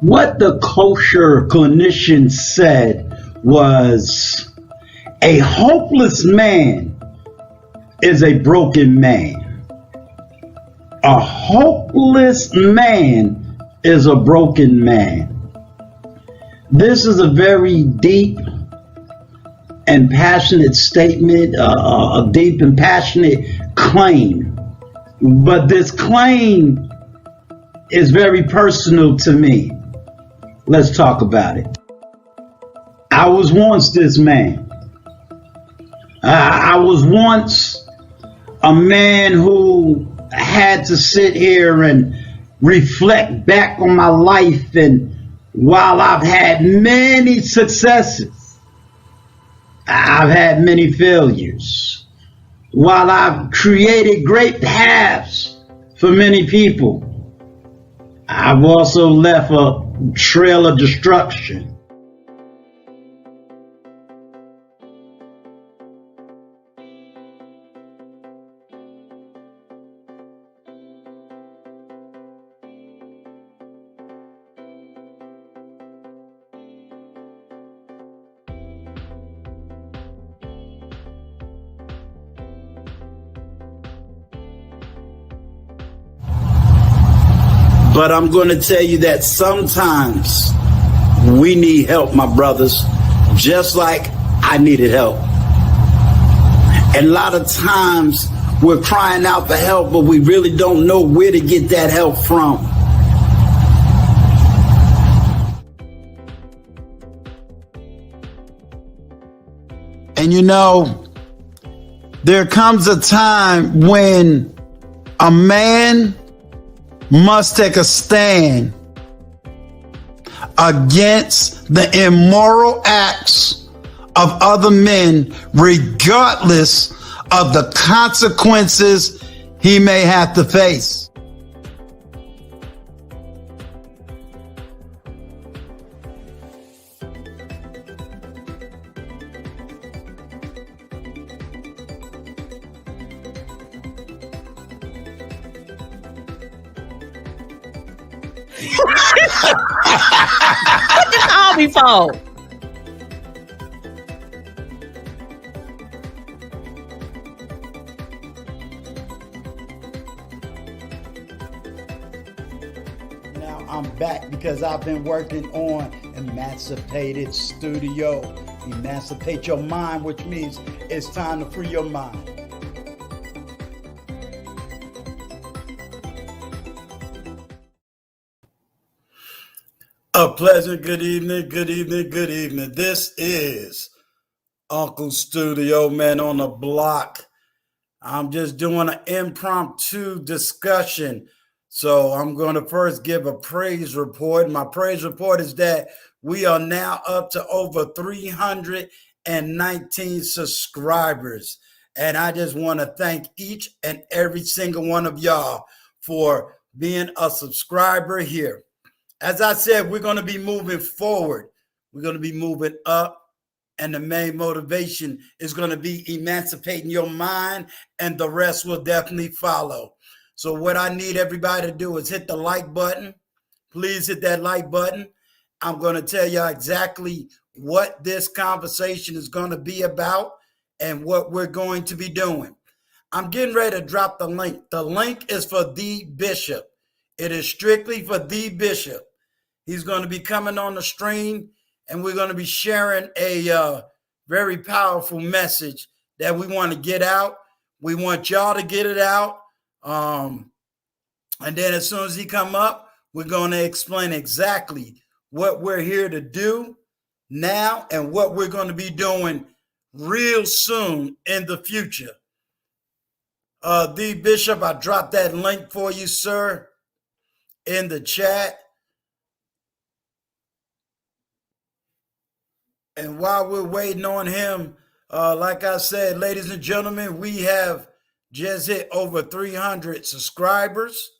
What the kosher clinician said was a hopeless man is a broken man. A hopeless man is a broken man. This is a very deep and passionate statement, a deep and passionate claim. But this claim is very personal to me. Let's talk about it. I was once this man. I was once a man who had to sit here and reflect back on my life, and while I've had many successes, I've had many failures. While I've created great paths for many people, I've also left a trail of destruction. But I'm going to tell you that sometimes we need help, my brothers, just like I needed help. And a lot of times we're crying out for help, but we really don't know where to get that help from. And you know, there comes a time when a man must take a stand against the immoral acts of other men, regardless of the consequences he may have to face. What you call me for? Now I'm back because I've been working on Emancipated Studio. Emancipate your mind, which means it's time to free your mind. A pleasant good evening, good evening, good evening. This is Uncle Studio Man on the Block. I'm just doing an impromptu discussion. So I'm going to first give a praise report. My praise report is that we are now up to over 319 subscribers. And I just want to thank each and every single one of y'all for being a subscriber here. As I said, we're going to be moving forward. We're going to be moving up. And the main motivation is going to be emancipating your mind, and the rest will definitely follow. So what I need everybody to do is hit the like button. Please hit that like button. I'm going to tell you exactly what this conversation is going to be about and what we're going to be doing. I'm getting ready to drop the link. The link is for the Bishop. It is strictly for the Bishop. He's going to be coming on the stream, and we're going to be sharing a very powerful message that we want to get out. We want y'all to get it out. And then as soon as he come up, we're going to explain exactly what we're here to do now and what we're going to be doing real soon in the future. The Bishop, I dropped that link for you, sir, in the chat. And while we're waiting on him, like I said, ladies and gentlemen, we have just hit over 300 subscribers.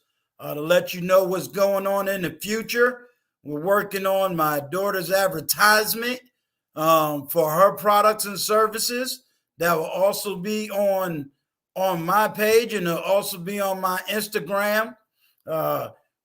To let you know what's going on in the future, we're working on my daughter's advertisement for her products and services. That will also be on my page, and it'll also be on my Instagram.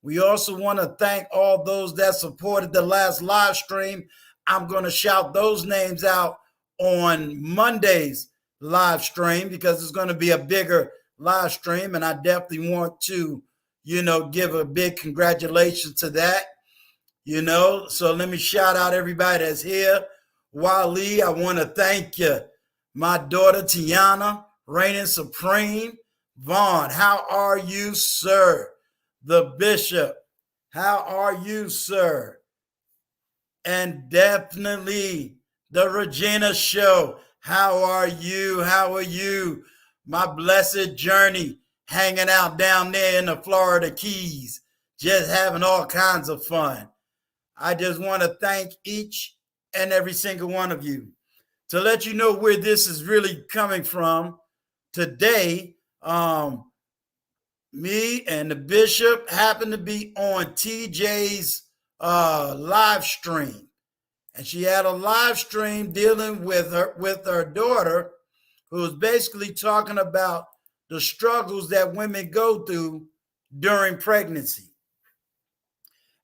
We also want to thank all those that supported the last live stream. I'm going to shout those names out on Monday's live stream because it's going to be a bigger live stream. And I definitely want to, give a big congratulations to that. So let me shout out everybody that's here. Wally, I want to thank you. My daughter, Tiana, reigning supreme. Vaughn, how are you, sir? The Bishop, how are you, sir? And definitely the Regina Show, how are you? How are you? My blessed journey, hanging out down there in the Florida Keys, just having all kinds of fun. I just want to thank each and every single one of you. To let you know where this is really coming from, today, me and the Bishop happened to be on TJ's live stream. And she had a live stream dealing with her daughter, who was basically talking about the struggles that women go through during pregnancy.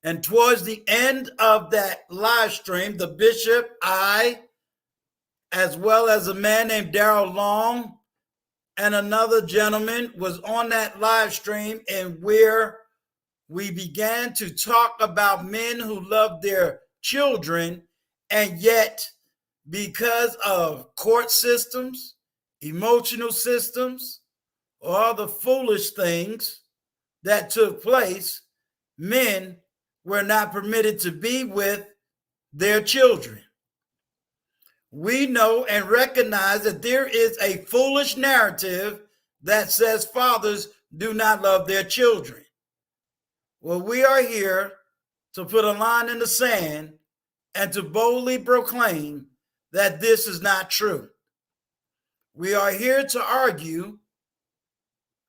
And towards the end of that live stream, the Bishop, I, as well as a man named Daryl Long and another gentleman, was on that live stream, and where we began to talk about men who love their children, and yet because of court systems, emotional systems, or all the foolish things that took place, men were not permitted to be with their children. We know and recognize that there is a foolish narrative that says fathers do not love their children. Well, we are here to put a line in the sand and to boldly proclaim that this is not true. We are here to argue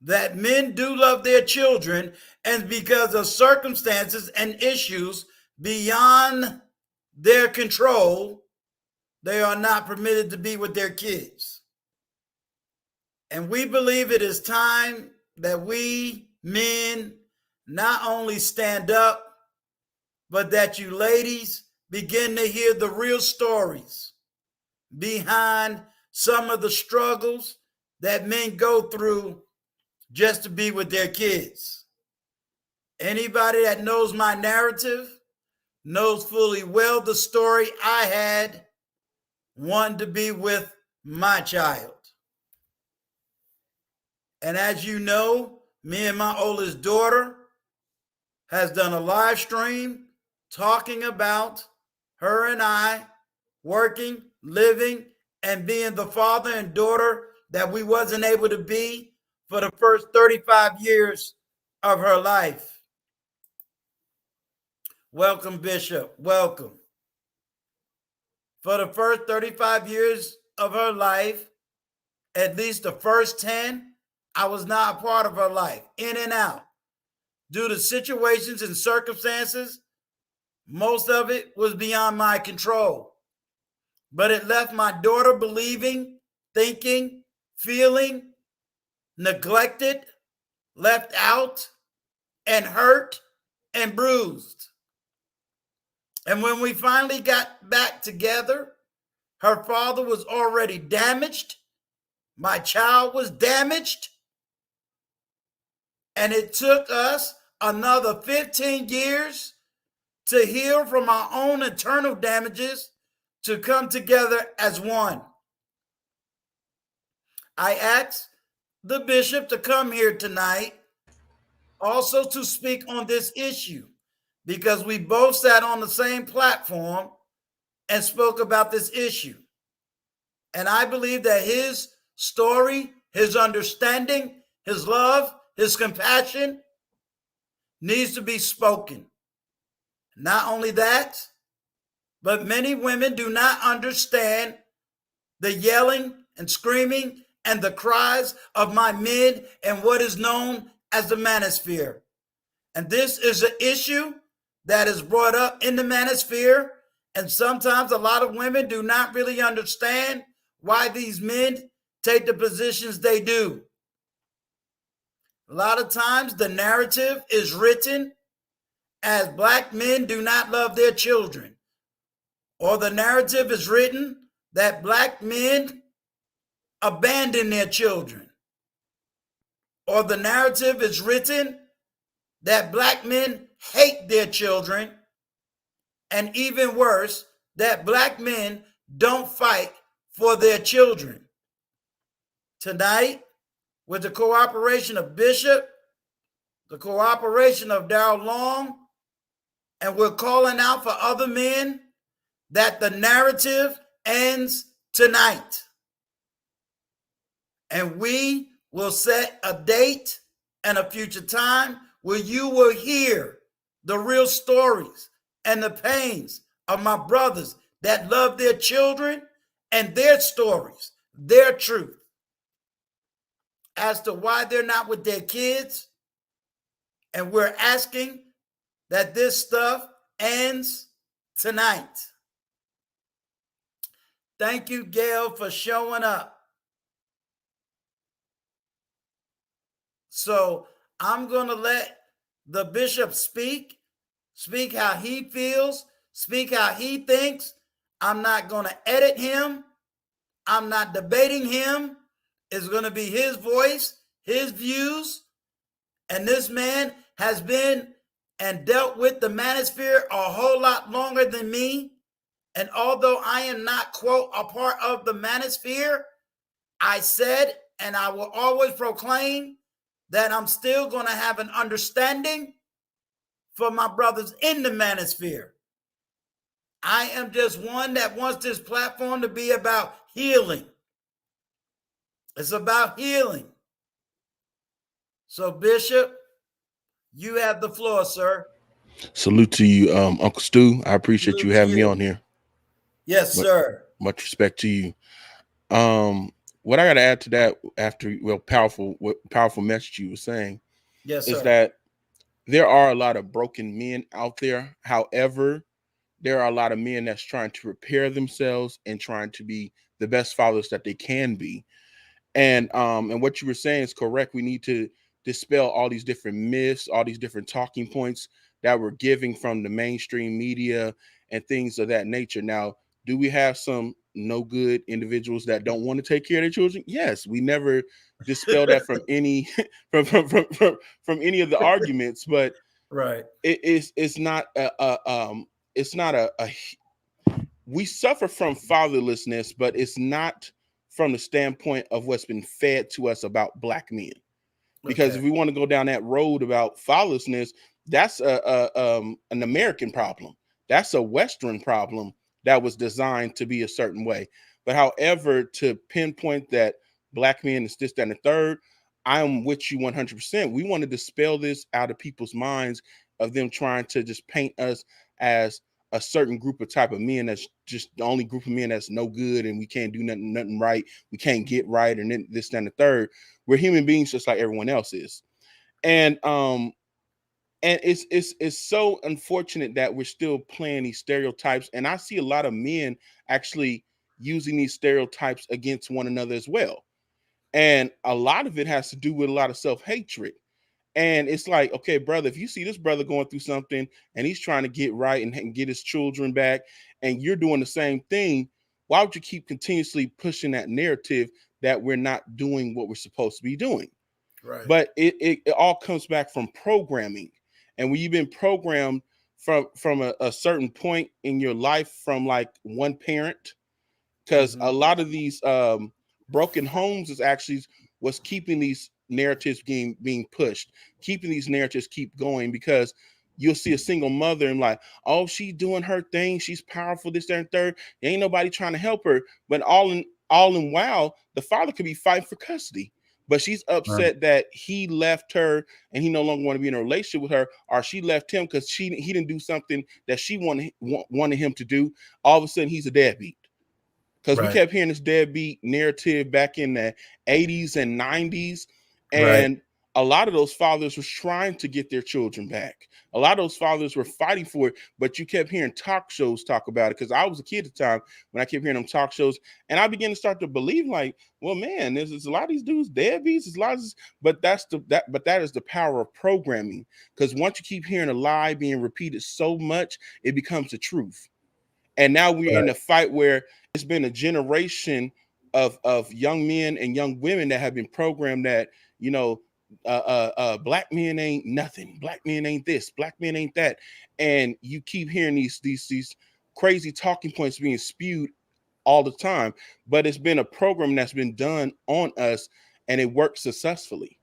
that men do love their children, and because of circumstances and issues beyond their control, they are not permitted to be with their kids. And we believe it is time that we men not only stand up, but that you ladies begin to hear the real stories behind some of the struggles that men go through just to be with their kids. Anybody that knows my narrative knows fully well the story I had wanting to be with my child. And as you know, me and my oldest daughter has done a live stream talking about her and I working, living, and being the father and daughter that we wasn't able to be for the first 35 years of her life. Welcome, Bishop. Welcome. For the first 35 years of her life, at least the first 10, I was not a part of her life, in and out. Due to situations and circumstances, most of it was beyond my control. But it left my daughter believing, thinking, feeling neglected, left out, and hurt and bruised. And when we finally got back together, her father was already damaged. My child was damaged. And it took us another 15 years to heal from our own internal damages to come together as one. I asked the bishop to come here tonight also to speak on this issue, because we both sat on the same platform and spoke about this issue. And I believe that his story, his understanding, his love, his compassion needs to be spoken. Not only that, but many women do not understand the yelling and screaming and the cries of my men and what is known as the manosphere. And this is an issue that is brought up in the manosphere, and sometimes a lot of women do not really understand why these men take the positions they do. A lot of times the narrative is written as black men do not love their children, or the narrative is written that black men abandon their children, or the narrative is written that black men hate their children, and even worse, that black men don't fight for their children. Tonight, with the cooperation of Bishop, the cooperation of Darrell Long, and we're calling out for other men that the narrative ends tonight. And we will set a date and a future time where you will hear the real stories and the pains of my brothers that love their children and their stories, their truth as to why they're not with their kids. And we're asking that this stuff ends tonight. Thank you, Gail, for showing up. So I'm going to let the bishop speak how he feels, speak how he thinks. I'm not going to edit him. I'm not debating him. It's going to be his voice, his views. And this man has been and dealt with the manosphere a whole lot longer than me. And although I am not, quote, a part of the manosphere, I said, and I will always proclaim, that I'm still going to have an understanding for my brothers in the manosphere. I am just one that wants this platform to be about healing. It's about healing. So, Bishop, you have the floor, sir. Salute to you, Uncle Stu. I appreciate you Salute to having me you. on here. Yes, sir. Much respect to you. What I got to add to that, after powerful message you were saying, Yes, is sir. that there are a lot of broken men out there. However, there are a lot of men that's trying to repair themselves and trying to be the best fathers that they can be. And what you were saying is correct. We need to dispel all these different myths, all these different talking points that we're giving from the mainstream media and things of that nature. Now, do we have some no good individuals that don't want to take care of their children? Yes, we never dispel that from any from any of the arguments, but right. It's not it's not a we suffer from fatherlessness, but it's not from the standpoint of what's been fed to us about black men. Because if we want to go down that road about fatherlessness, that's an American problem. That's a Western problem that was designed to be a certain way. But however, to pinpoint that black men is this, that, and the third, I'm with you 100%. We want to dispel this out of people's minds of them trying to just paint us as a certain group of type of men that's just the only group of men that's no good and we can't do nothing right. We can't get right and then this, that, and the third. We're human beings just like everyone else is. And it's so unfortunate that we're still playing these stereotypes. And I see a lot of men actually using these stereotypes against one another as well. And a lot of it has to do with a lot of self-hatred. And it's like, okay, brother, if you see this brother going through something and he's trying to get right and get his children back, and you're doing the same thing, why would you keep continuously pushing that narrative that we're not doing what we're supposed to be doing? Right. But it all comes back from programming. And when you've been programmed from a certain point in your life from like one parent, because a lot of these broken homes is actually what's keeping these narratives being pushed, keeping these narratives keep going, because you'll see a single mother and like, oh, she's doing her thing, she's powerful, this, that, and third. There ain't nobody trying to help her. But all in while, the father could be fighting for custody. But she's upset that he left her and he no longer want to be in a relationship with her, or she left him because he didn't do something that she wanted him to do. All of a sudden, he's a deadbeat. Because we kept hearing this deadbeat narrative back in the 80s and 90s. And a lot of those fathers were trying to get their children back. A lot of those fathers were fighting for it, but you kept hearing talk shows talk about it. Because I was a kid at the time when I kept hearing them talk shows, and I began to start to believe, like, well, man, there's a lot of these dudes deadbeats. There's a lot of this, but that is the power of programming. Because once you keep hearing a lie being repeated so much, it becomes the truth. And now we're in a fight where it's been a generation of young men and young women that have been programmed that, you know, black men ain't nothing, black men ain't this, black men ain't that, and you keep hearing these crazy talking points being spewed all the time. But it's been a program that's been done on us, and it works successfully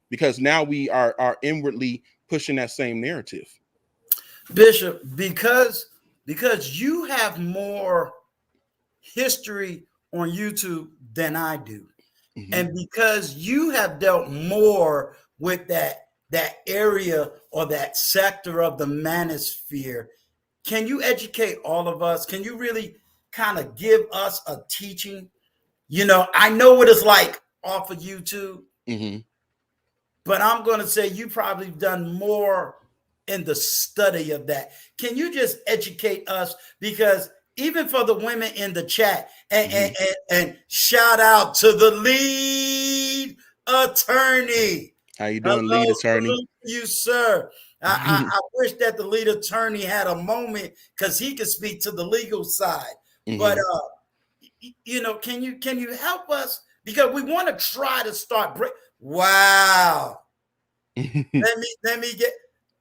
because now we are inwardly pushing that same narrative. Bishop, because you have more history on YouTube than I do. Mm-hmm. And because you have dealt more with that area or that sector of the manosphere, can you educate all of us? Can you really kind of give us a teaching? You know, I know what it's like off of YouTube, Mm-hmm. but I'm going to say you probably done more in the study of that. Can you just educate us? Because even for the women in the chat, Mm-hmm. and shout out to the lead attorney. How you doing, Hello, lead attorney? salute to you, sir. I wish that the lead attorney had a moment because he could speak to the legal side. But Mm-hmm. you know, can you help us? Because we want to try to start break. Wow. Let me get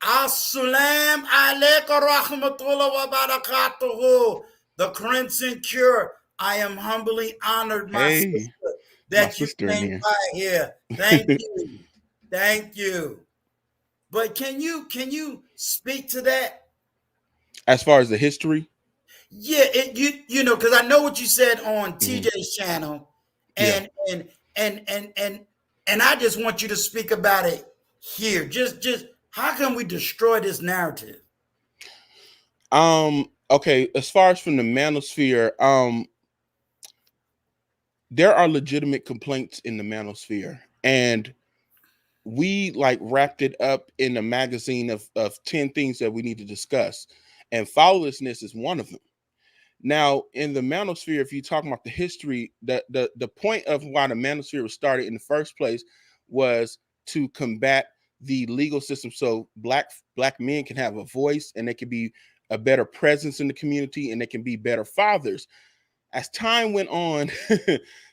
Assalam alaikum rahmatullah wa barakatuhu. The Crimson Cure. I am humbly honored, my Hey, sister, my that you sister in came here. by here. Thank you. Thank you. But can you speak to that? As far as the history, Yeah, you know, because I know what you said on mm-hmm. TJ's channel, Yeah. and and I just want you to speak about it here. Just how can we destroy this narrative? Okay, as far as from the manosphere, there are legitimate complaints in the manosphere, and we like wrapped it up in a magazine of 10 things that we need to discuss, and fatherlessness is one of them. Now, in the manosphere, if you talk about the history, the point of why the manosphere was started in the first place was to combat the legal system, so black men can have a voice and they can be a better presence in the community and they can be better fathers. As time went on,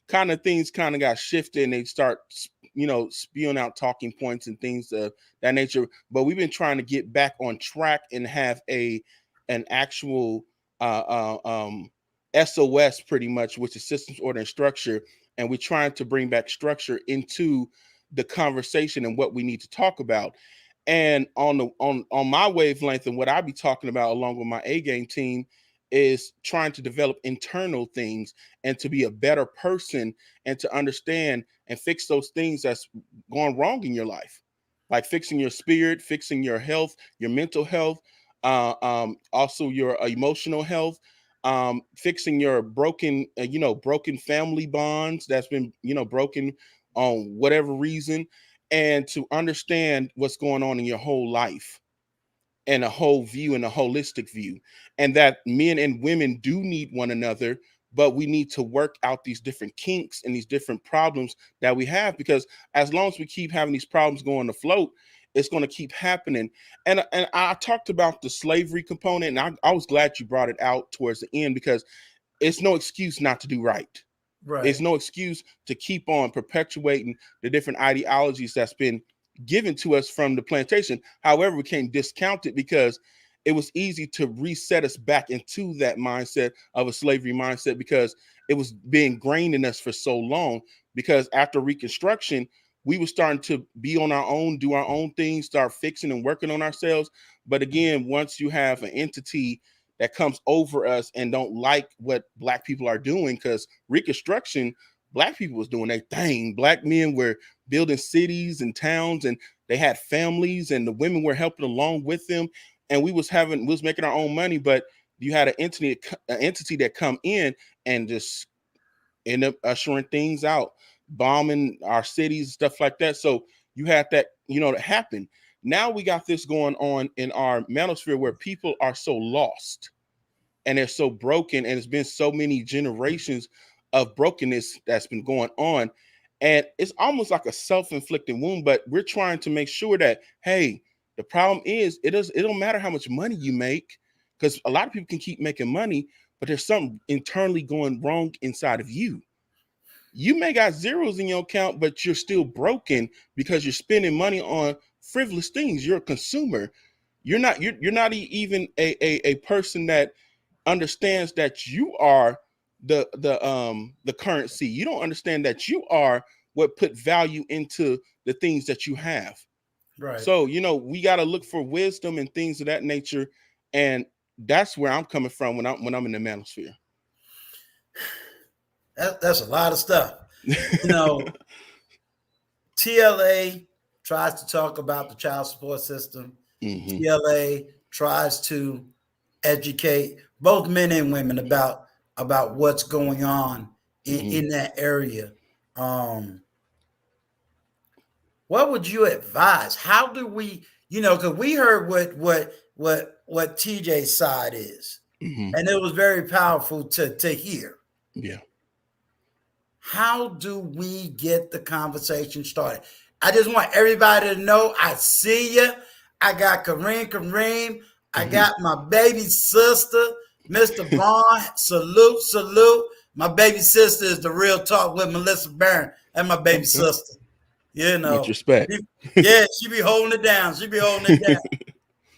kind of things kind of got shifted and they start, spewing out talking points and things of that nature. But we've been trying to get back on track and have an actual SOS, pretty much, which is systems, order, and structure. And we're trying to bring back structure into the conversation and what we need to talk about. And on my wavelength and what I be talking about along with my A game team is trying to develop internal things and to be a better person and to understand and fix those things that's going wrong in your life, like fixing your spirit, fixing your health, your mental health, also your emotional health, fixing your broken family bonds that's been, broken on whatever reason, and to understand what's going on in your whole life and a whole view and a holistic view, and that men and women do need one another, but we need to work out these different kinks and these different problems that we have, because as long as we keep having these problems going afloat, it's going to keep happening. And I talked about the slavery component, and I was glad you brought it out towards the end, because it's no excuse not to do right. It's Right. no excuse to keep on perpetuating the different ideologies that's been given to us from the plantation. However, we can't discount it because it was easy to reset us back into that mindset of a slavery mindset, because it was being ingrained in us for so long. Because after Reconstruction, we were starting to be on our own, do our own things, start fixing and working on ourselves. But again, once you have an entity that comes over us and don't like what black people are doing, because Reconstruction, black people was doing their thing. Black men were building cities and towns, and they had families, and the women were helping along with them. And we was making our own money, but you had an entity that come in and just end up ushering things out, bombing our cities, stuff like that. So you had that, that happened. Now we got this going on in our manosphere where people are so lost and they're so broken, and it's been so many generations of brokenness that's been going on, and it's almost like a self-inflicted wound. But we're trying to make sure that, hey, the problem is it don't matter how much money you make, because a lot of people can keep making money, but there's something internally going wrong inside of you. You may got zeros in your account, but you're still broken because you're spending money on frivolous things. You're a consumer. You're not even a person that understands that you are the currency. You don't understand that you are what put value into the things that you have. Right. So, we got to look for wisdom and things of that nature, and that's where I'm coming from when I'm in the manosphere. That's a lot of stuff. You know, TLA tries to talk about the child support system. Mm-hmm. TLA tries to educate both men and women about what's going on in that area. Um, what would you advise? How do we, because we heard what TJ's side is, Mm-hmm. and it was very powerful to hear. Yeah. How do we get the conversation started? I just want everybody to know I see you. I got Kareem. I Mm-hmm. got my baby sister, Mr. Vaughn. Salute. My baby sister is the real talk with Melissa Barron and my baby Okay. sister. Much respect. Yeah, she be holding it down.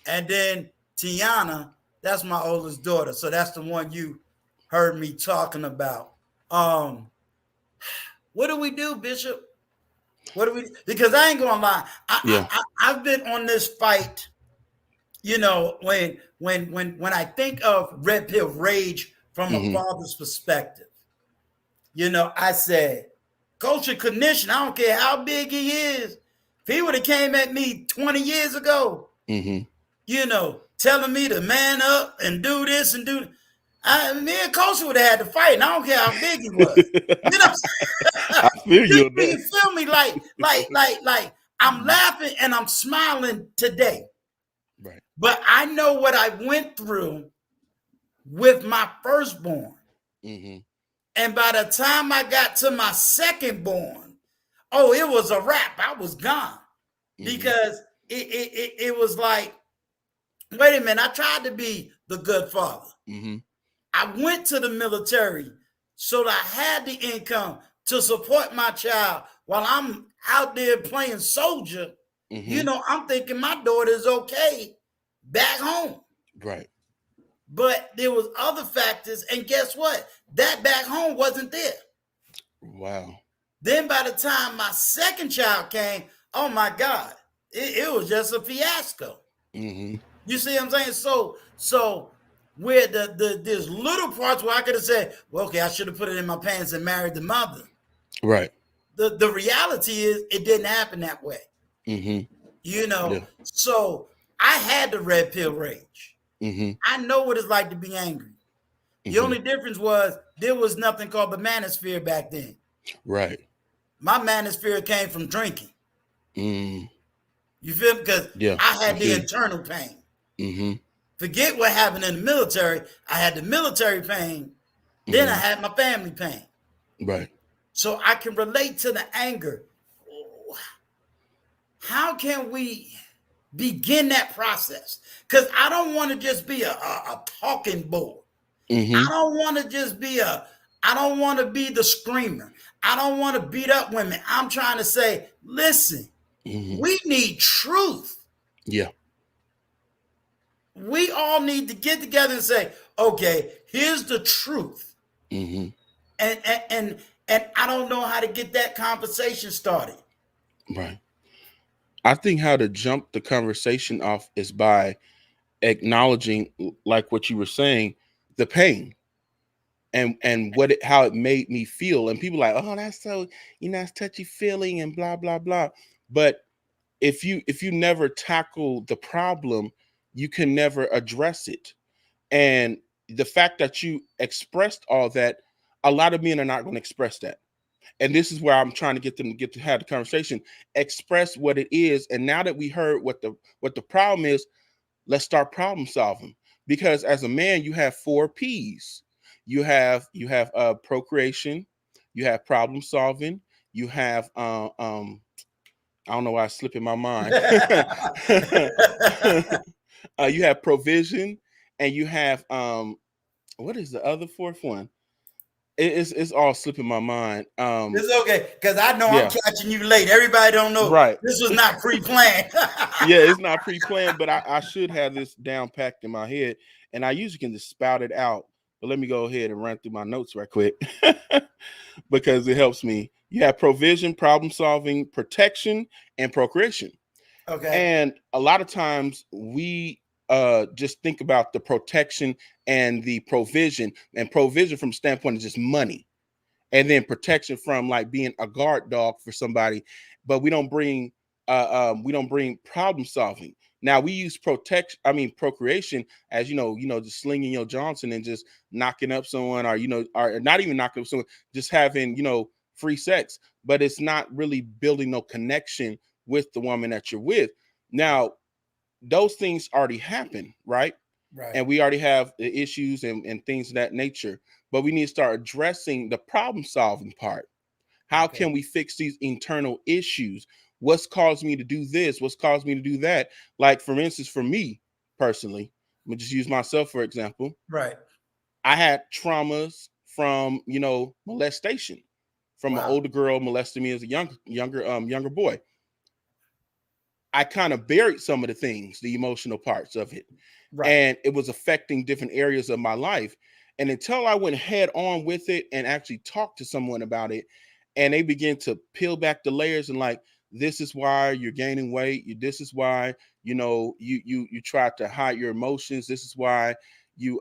And then Tiana, that's my oldest daughter. So that's the one you heard me talking about. What do we do, Bishop? What do we? Because I ain't gonna lie, Yeah. I've been on this fight. When I think of red pill rage from a Mm-hmm. father's perspective, I said, culture condition. I don't care how big he is. If he would have came at me 20 years ago, Mm-hmm. telling me to man up and do this and do. Me and Culture would have had to fight, and I don't care how big he was. You know, I feel you, you on you that. feel me? Like I'm laughing and I'm smiling today. Right. But I know what I went through with my firstborn. Mm-hmm. And by the time I got to my secondborn, oh, it was a wrap. I was gone. Mm-hmm. Because it was like, wait a minute, I tried to be the good father. Mm-hmm. I went to the military so that I had the income to support my child while I'm out there playing soldier. Mm-hmm. I'm thinking my daughter is okay back home. Right. But there was other factors, and guess what? That back home wasn't there. Wow. Then by the time my second child came, oh my God, it was just a fiasco. Mm-hmm. You see what I'm saying? So where there's little parts where I could have said, well, okay, I should have put it in my pants and married the mother. Right. The reality is it didn't happen that way. Mm-hmm. Yeah. So I had the red pill rage. Mm-hmm. I know what it's like to be angry. The Mm-hmm. only difference was there was nothing called the manosphere back then. Right. My manosphere came from drinking. Mm. You feel me? Because Yeah. I had I the feel internal pain. Mm-hmm. Forget what happened in the military. I had the military pain. Then I had my family pain. Right. So I can relate to the anger. How can we begin that process? Because I don't want to just be a talking board. Mm-hmm. I don't want to just be I don't want to be the screamer. I don't want to beat up women. I'm trying to say, listen, we need truth. Yeah. We all need to get together and say, okay, here's the truth. Mm-hmm. And I don't know how to get that conversation started. Right. I think how to jump the conversation off is by acknowledging, like what you were saying, the pain and how it made me feel. And people are like, oh, that's so, it's touchy feeling and blah, blah, blah. But if you never tackle the problem, you can never address it. And the fact that you expressed all that, a lot of men are not going to express that. And this is where I'm trying to get them to get to have the conversation, express what it is. And now that we heard what the problem is, let's start problem solving. Because as a man, you have 4 P's. You have procreation, you have problem solving, you have I don't know why I slip in my mind. You have provision, and you have what is the other fourth one? It's all slipping my mind. It's okay, because I know I'm Yeah, catching you late. Everybody don't know right. this was not pre-planned. Yeah, it's not pre-planned, but I should have this down packed in my head, and I usually can just spout it out. But let me go ahead and run through my notes right quick because it helps me. You have provision, problem solving, protection, and procreation. Okay. And a lot of times we just think about the protection and the provision, and provision from the standpoint of just money, and then protection from like being a guard dog for somebody, but we don't bring problem solving. Now we use procreation as just slinging your Johnson and just knocking up someone, or or not even knocking up someone, just having free sex, but it's not really building no connection with the woman that you're with. Now those things already happen, right? Right. And we already have the issues and things of that nature, but we need to start addressing the problem solving part. How Okay. can we fix these internal issues? What's caused me to do this? What's caused me to do that? Like, for instance, for me personally, I'm gonna just use myself for example. Right. I had traumas from molestation, from an Wow. older girl molesting me as a younger boy. I kind of buried some of the things, the emotional parts of it, Right. and it was affecting different areas of my life. And until I went head on with it and actually talked to someone about it, and they begin to peel back the layers and like, this is why you're gaining weight. This is why you try to hide your emotions. This is why you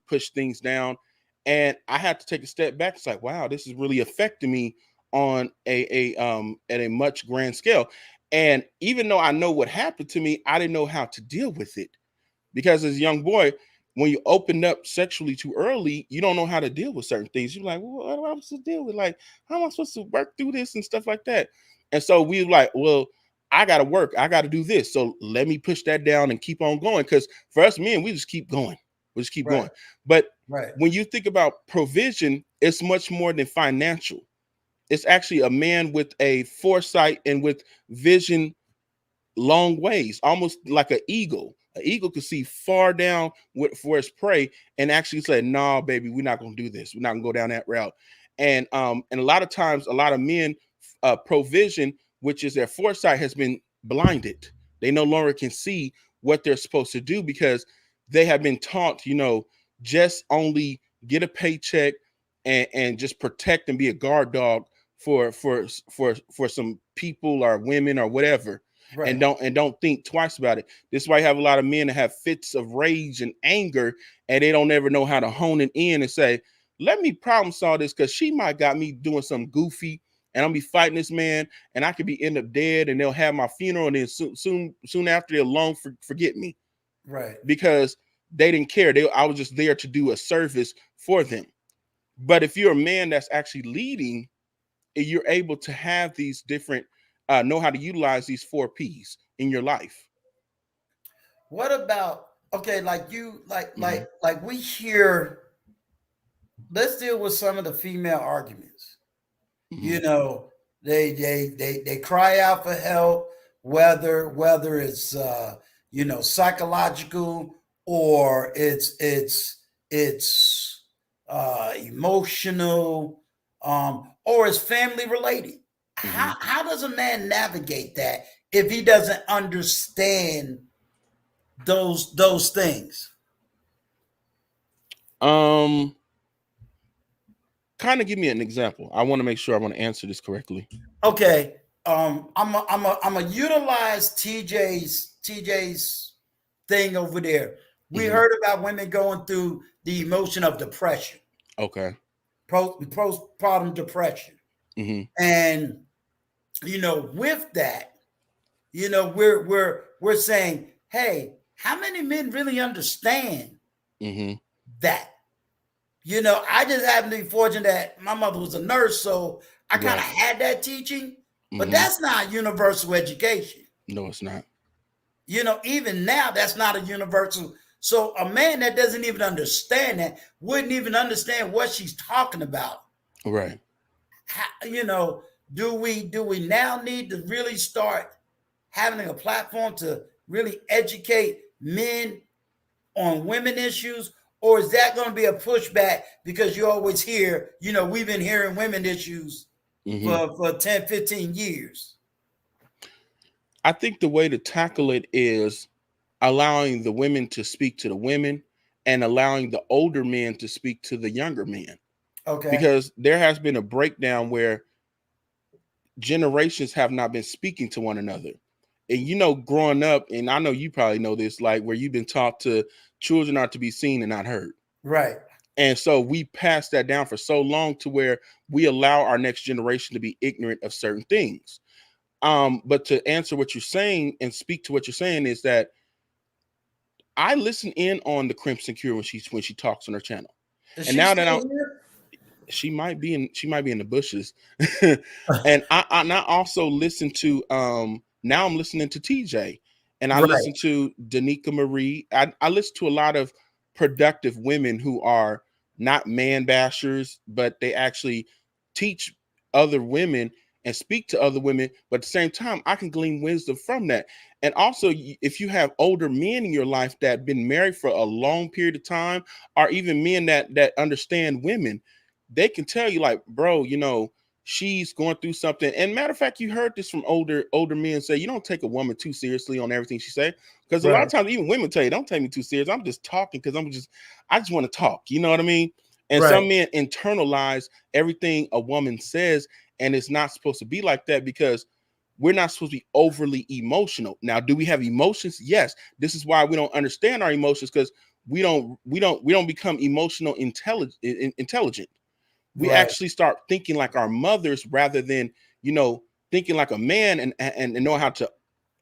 push things down. And I had to take a step back. It's like, wow, this is really affecting me on at a much grand scale. And even though I know what happened to me, I didn't know how to deal with it, because as a young boy, when you open up sexually too early, you don't know how to deal with certain things. You're like, well, what am I supposed to deal with? Like, how am I supposed to work through this and stuff like that? And so we like, well, I got to work. I got to do this. So let me push that down and keep on going. Because for us men, we just keep going. We just keep Right. going. But Right. when you think about provision, it's much more than financial. It's actually a man with a foresight and with vision long ways, almost like an eagle. An eagle could see far down for its prey and actually say, "No, baby, we're not going to do this. We're not going to go down that route." And a lot of times, a lot of men, provision, which is their foresight, has been blinded. They no longer can see what they're supposed to do because they have been taught, just only get a paycheck and just protect and be a guard dog for some people or women or whatever, and Right. don't think twice about it. This is why you have a lot of men that have fits of rage and anger, and they don't ever know how to hone it in and say, let me problem solve this, because she might got me doing some goofy and I'll be fighting this man, and I could be end up dead, and they'll have my funeral, and then soon after they'll forget me, Right. because they didn't care. I was just there to do a service for them. But if you're a man that's actually leading, you're able to have these different know how to utilize these 4 P's in your life. What about, okay, like you Mm-hmm. like we hear, let's deal with some of the female arguments. Mm-hmm. You know, they cry out for help, whether it's psychological, or it's emotional, or it's family related. Mm-hmm. How does a man navigate that if he doesn't understand those things? Um, Kind of give me an example. I want to make sure I want to answer this correctly. Okay, I'm a utilize TJ's thing over there. We Mm-hmm. heard about women going through the emotion of depression, Okay. postpartum depression, Mm-hmm. and with that, we're saying, hey, how many men really understand Mm-hmm. that? I just happen to be fortunate that my mother was a nurse, so I kind of Right. had that teaching, but Hmm. that's not universal education. No, it's not. Even now, that's not a universal. So a man that doesn't even understand that wouldn't even understand what she's talking about. Right. How, do we now need to really start having a platform to really educate men on women issues? Or is that going to be a pushback because you always hear, we've been hearing women issues Hmm. for 10, 15 years? I think the way to tackle it is allowing the women to speak to the women and allowing the older men to speak to the younger men, Okay. because there has been a breakdown where generations have not been speaking to one another. And growing up, and I know you probably know this, like where you've been taught to children are to be seen and not heard. Right. And so we passed that down for so long to where we allow our next generation to be ignorant of certain things. But to answer what you're saying and speak to what you're saying is that I listen in on the Crimson Cure when she talks on her channel. Is And she now that still here? she might be in the bushes. And I also listen to now I'm listening to TJ, and I Right. listen to Danica Marie. I listen to a lot of productive women who are not man bashers, but they actually teach other women and speak to other women, but at the same time I can glean wisdom from that. And also, if you have older men in your life that have been married for a long period of time, or even men that understand women, they can tell you, like, bro, she's going through something. And matter of fact, you heard this from older men say, you don't take a woman too seriously on everything she say, because a lot of Right. times even women tell you, don't take me too serious, I'm just talking because I just want to talk, you know what I mean? And Right. some men internalize everything a woman says, and it's not supposed to be like that, because we're not supposed to be overly emotional. Now, do we have emotions? Yes. This is why we don't understand our emotions, because we don't become emotional intelligent. We Right. actually start thinking like our mothers rather than thinking like a man, and know how to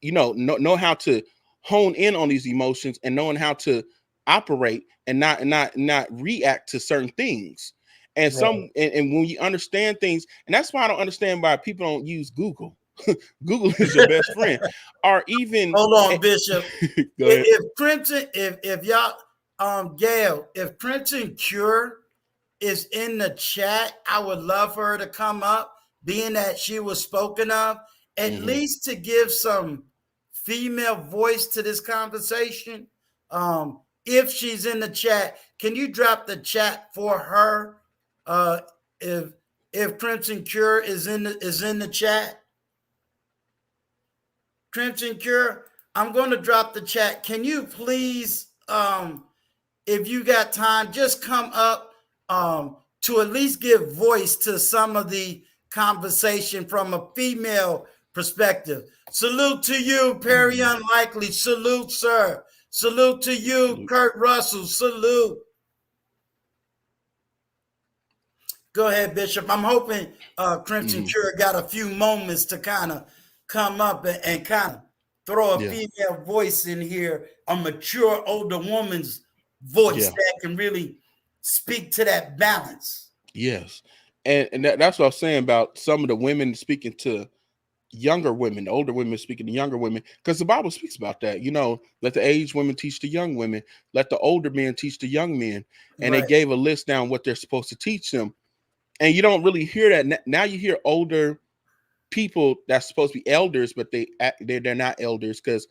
know how to hone in on these emotions, and knowing how to operate and not react to certain things. And Right. when you understand things, and that's why I don't understand why people don't use Google. Google is your best friend. Or even Hold on, Bishop. go ahead. If Crimson, if y'all, Gail, if Crimson Cure is in the chat, I would love for her to come up, being that she was spoken of, at Hmm. least to give some female voice to this conversation. If she's in the chat, can you drop the chat for her? Uh, if Crimson Cure is in the chat, Crimson Cure, I'm going to drop the chat. Can you please, if you got time, just come up to at least give voice to some of the conversation from a female perspective. Salute to you, Perry Unlikely. Salute, sir. Salute to you, Salute. Kurt Russell. Salute. Go ahead, Bishop. I'm hoping Crimson Hmm. Cure got a few moments to kind of come up and kind of throw a Yeah. female voice in here, a mature older woman's voice Yeah. that can really speak to that balance. Yes. And that's what I was saying about some of the women speaking to younger women, older women speaking to younger women, because the Bible speaks about that. Let the aged women teach the young women, let the older men teach the young men. And they Right, gave a list down what they're supposed to teach them. And you don't really hear that. Now you hear older people that's supposed to be elders, but they're not elders, because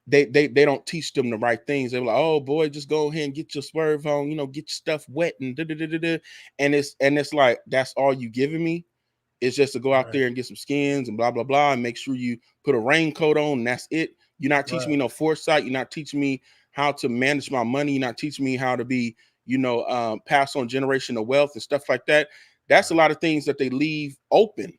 they don't teach them the right things. They're like, oh boy, just go ahead and get your swerve on, get your stuff wet and da, da, da, da, da. And it's like, that's all you giving me is just to go out right, there and get some skins and blah blah blah, and make sure you put a raincoat on, and that's it. You're not teaching right, me no foresight. You're not teaching me how to manage my money. You're not teaching me how to be, pass on generational wealth and stuff like that. That's a right, lot of things that they leave open.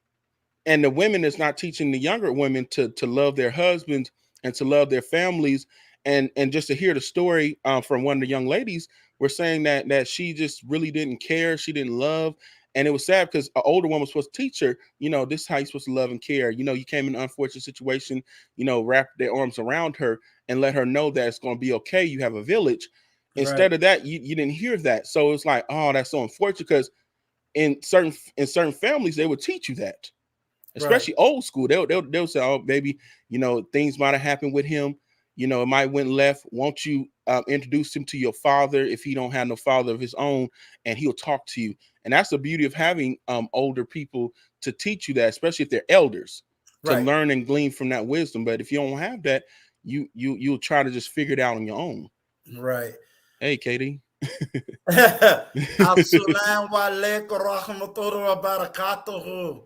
And the women is not teaching the younger women to love their husbands and to love their families. And just to hear the story from one of the young ladies, were saying that she just really didn't care, she didn't love. And it was sad because an older woman was supposed to teach her, this is how you're supposed to love and care. You came in an unfortunate situation, wrap their arms around her and let her know that it's going to be okay, you have a village. right, Instead of that, you didn't hear that. So it's like, oh, that's so unfortunate, because in certain families, they would teach you that, Right. especially old school. They'll say, "Oh, baby, things might have happened with him. It might went left. Won't you introduce him to your father if he don't have no father of his own, and he'll talk to you." And that's the beauty of having older people to teach you that, especially if they're elders, to Right. learn and glean from that wisdom. But if you don't have that, you'll try to just figure it out on your own. Right. Hey, Katie. Assalamu alaikum warahmatullahi wabarakatuh.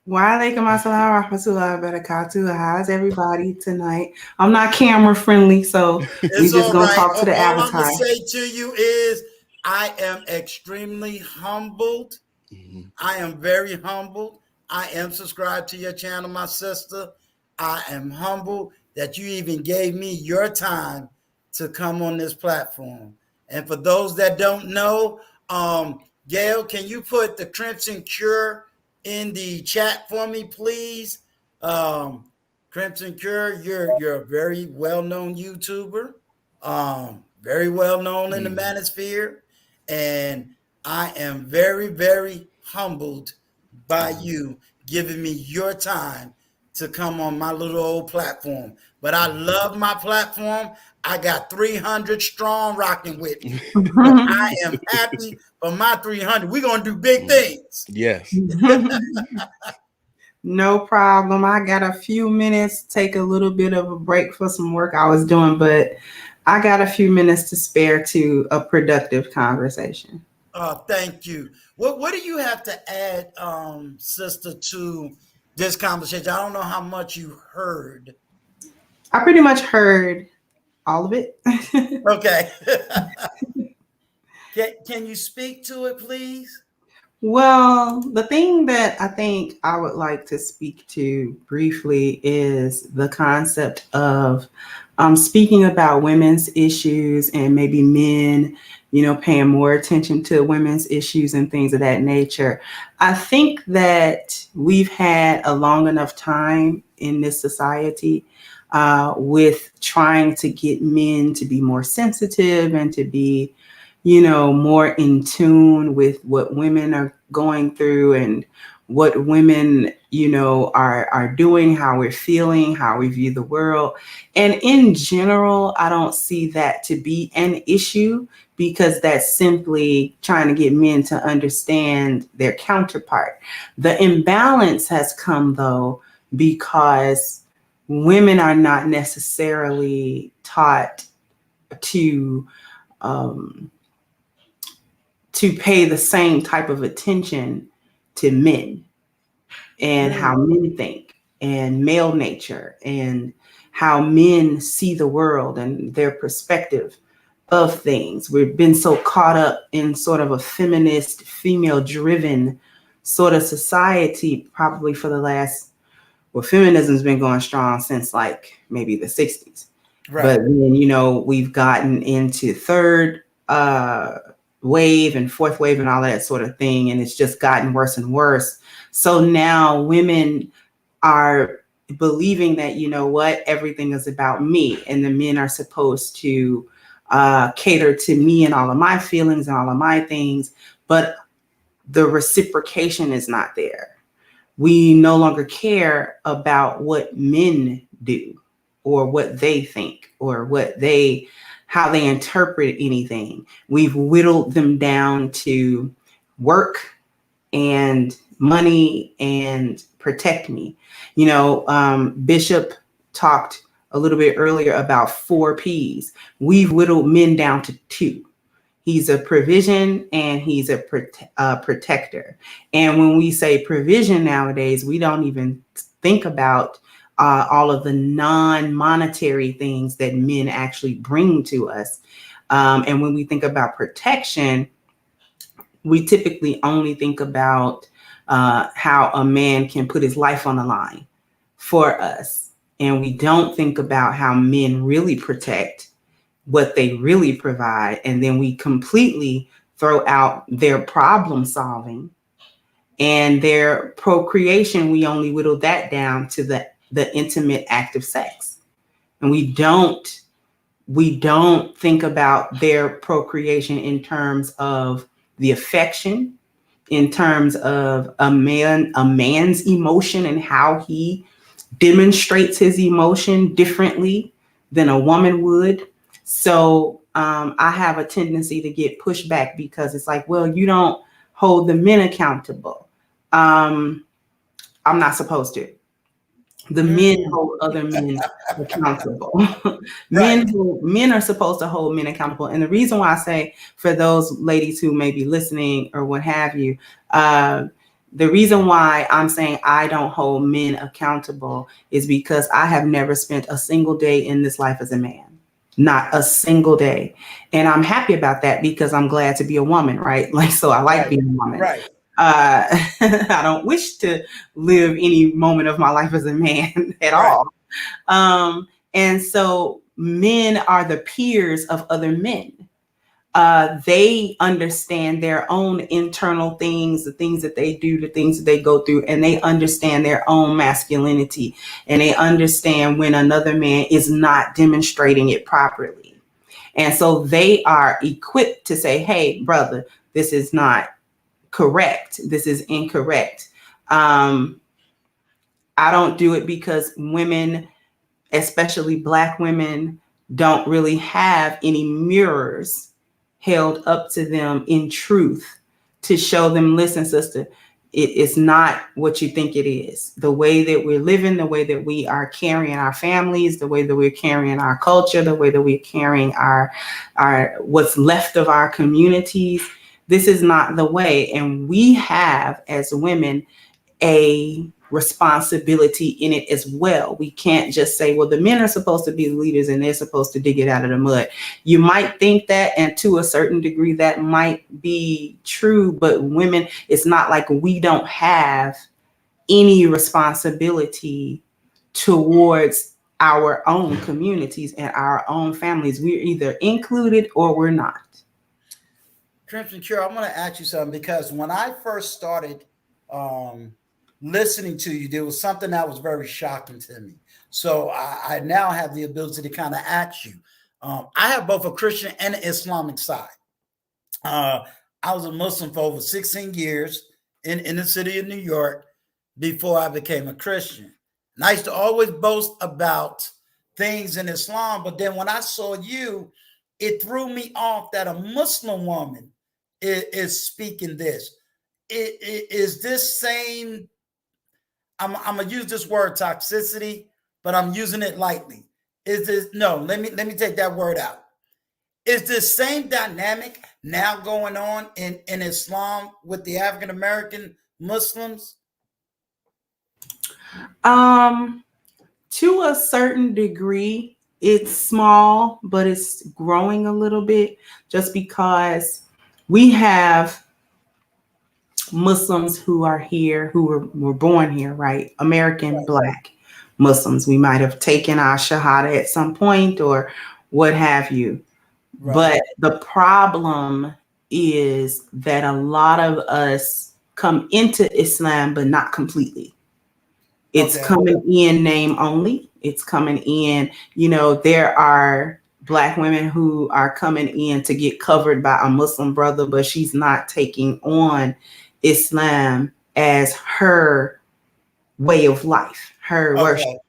Wa alaikum assalam rahmatullahi barakatuh. How's everybody tonight? I'm not camera friendly, so we It's just all gonna right. talk to the All I'm gonna avatar. say to you is, I am extremely humbled. Mhm. I am very humbled. I am subscribed to your channel, my sister. I am humbled that you even gave me your time to come on this platform. And for those that don't know, Gail, can you put the Crimson Cure in the chat for me, please? Crimson Cure, you're a very well known YouTuber, very well known in the Mhm. manosphere, and I am very, very humbled by Mhm. you giving me your time to come on my little old platform. But I love my platform. I got 300 strong rocking with me. So I am happy for my 300. We're going to do big things. Yes. No problem. I got a few minutes, take a little bit of a break for some work I was doing, but I got a few minutes to spare to a productive conversation. Thank you. What do you have to add, sister, to this conversation? I don't know how much you heard. I pretty much heard all of it. Okay. Can you speak to it, please? Well, the thing that I think I would like to speak to briefly is the concept of speaking about women's issues and maybe men, paying more attention to women's issues and things of that nature. I think that we've had a long enough time in this society with trying to get men to be more sensitive and to be more in tune with what women are going through and what women, are doing, how we're feeling, how we view the world. And in general, I don't see that to be an issue because that's simply trying to get men to understand their counterpart. The imbalance has come though because women are not necessarily taught to um, to pay the same type of attention to men and how Mm, men think and male nature and how men see the world and their perspective of things. We've been so caught up in sort of a feminist, female driven sort of society, probably for the last, well, feminism's been going strong since like maybe the 60s. right. But then, we've gotten into third wave and fourth wave and all that sort of thing. And it's just gotten worse and worse. So now women are believing that, what, everything is about me. And the men are supposed to cater to me and all of my feelings and all of my things. But the reciprocation is not there. We no longer care about what men do or what they think or how they interpret anything. We've whittled them down to work and money and protect me. Bishop talked a little bit earlier about 4 P's. We've whittled men down to 2. He's a provision and he's a protector. And when we say provision nowadays, we don't even think about all of the non-monetary things that men actually bring to us. And when we think about protection, we typically only think about how a man can put his life on the line for us. And we don't think about how men really protect, what they really provide, and then we completely throw out their problem solving and their procreation. We only whittle that down to the intimate act of sex, and we don't think about their procreation in terms of the affection, in terms of a man's emotion and how he demonstrates his emotion differently than a woman would. So I have a tendency to get pushed back because it's like, well, you don't hold the men accountable. I'm not supposed to. The men hold other men accountable. Right. Men are supposed to hold men accountable. And the reason why I say, for those ladies who may be listening or what have you, the reason why I'm saying I don't hold men accountable is because I have never spent a single day in this life as a man. Not a single day. And I'm happy about that because I'm glad to be a woman, right? Like, so I like being a woman. Right. I don't wish to live any moment of my life as a man at Right. all. And so men are the peers of other men. They understand their own internal things, the things that they do, the things that they go through, and they understand their own masculinity, and they understand when another man is not demonstrating it properly. And so they are equipped to say, hey, brother, this is not correct. This is incorrect. I don't do it because women, especially Black women, don't really have any mirrors held up to them in truth to show them, listen, sister, it is not what you think it is. The way that we're living, the way that we are carrying our families, the way that we're carrying our culture, the way that we're carrying our what's left of our communities, this is not the way. And we have, as women, a responsibility in it as well. We can't just say, well, the men are supposed to be the leaders and they're supposed to dig it out of the mud. You might think that, and to a certain degree that might be true, but women, it's not like we don't have any responsibility towards our own communities and our own families. We're either included or we're not. Crimson Cure, I'm going to ask you something because when I first started listening to you, there was something that was very shocking to me. So I now have the ability to kind of ask you. I have both a Christian and an Islamic side. I was a Muslim for over 16 years in the city of New York before I became a Christian. And I used to always boast about things in Islam, but then when I saw you, it threw me off that a Muslim woman is speaking this. Is this same, I'm gonna use this word toxicity, but I'm using it lightly. Is this, no, let me take that word out. Is this same dynamic now going on in Islam with the African American Muslims? To a certain degree, it's small, but it's growing a little bit just because we have Muslims who are here, who were born here, right? American Right. Black Muslims. We might have taken our Shahada at some point or what have you. Right. But the problem is that a lot of us come into Islam, but not completely. It's Okay. coming in name only. It's coming in, there are Black women who are coming in to get covered by a Muslim brother, but she's not taking on Islam as her way of life, her worship. Okay.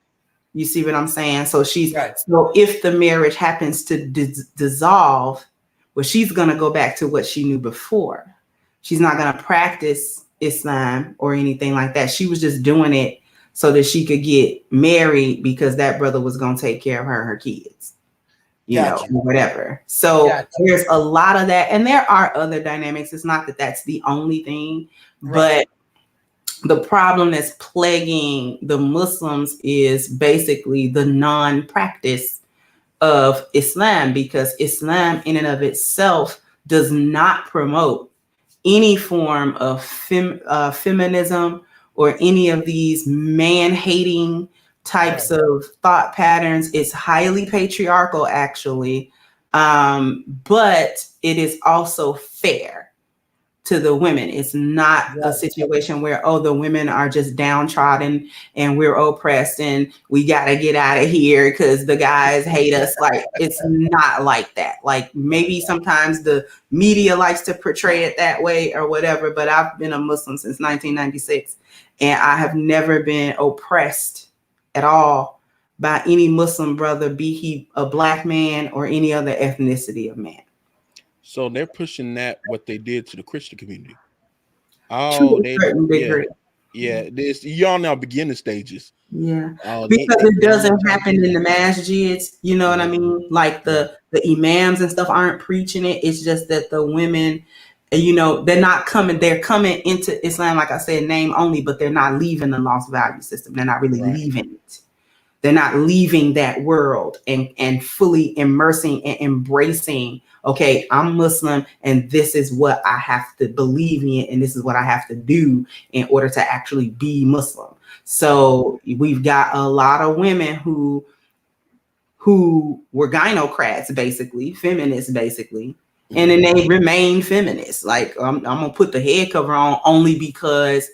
You see what I'm saying? So Right. so if the marriage happens to dissolve, well, she's going to go back to what she knew before. She's not going to practice Islam or anything like that. She was just doing it so that she could get married because that brother was going to take care of her and her kids, Gotcha. whatever. So Gotcha. there's a lot of that. And there are other dynamics. It's not that that's the only thing, Right. but the problem that's plaguing the Muslims is basically the non-practice of Islam, because Islam in and of itself does not promote any form of feminism or any of these man-hating types of thought patterns. It's highly patriarchal, actually, but it is also fair to the women. It's not a Right. situation where, oh, the women are just downtrodden and we're oppressed and we got to get out of here because the guys hate us. Like, it's not like that. Like, maybe sometimes the media likes to portray it that way or whatever, but I've been a Muslim since 1996 and I have never been oppressed at all by any Muslim brother, be he a black man or any other ethnicity of man. So they're pushing that what they did to the Christian community. To Oh, a they certain yeah, degree. yeah. This y'all now beginning stages. Yeah, Oh, because it they ain't doesn't trying to happen do in the that. masjids, you know what I mean? Like the imams and stuff aren't preaching it. It's just that the women, you know, they're coming into Islam, like I said, name only, but they're not leaving the lost value system. They're not really Right. leaving it. They're not leaving that world and fully immersing and embracing, okay, I'm Muslim and this is what I have to believe in and this is what I have to do in order to actually be Muslim. So we've got a lot of women who were gynocrats, basically, feminists, basically, and then they remain feminists. Like, I'm gonna put the head cover on only because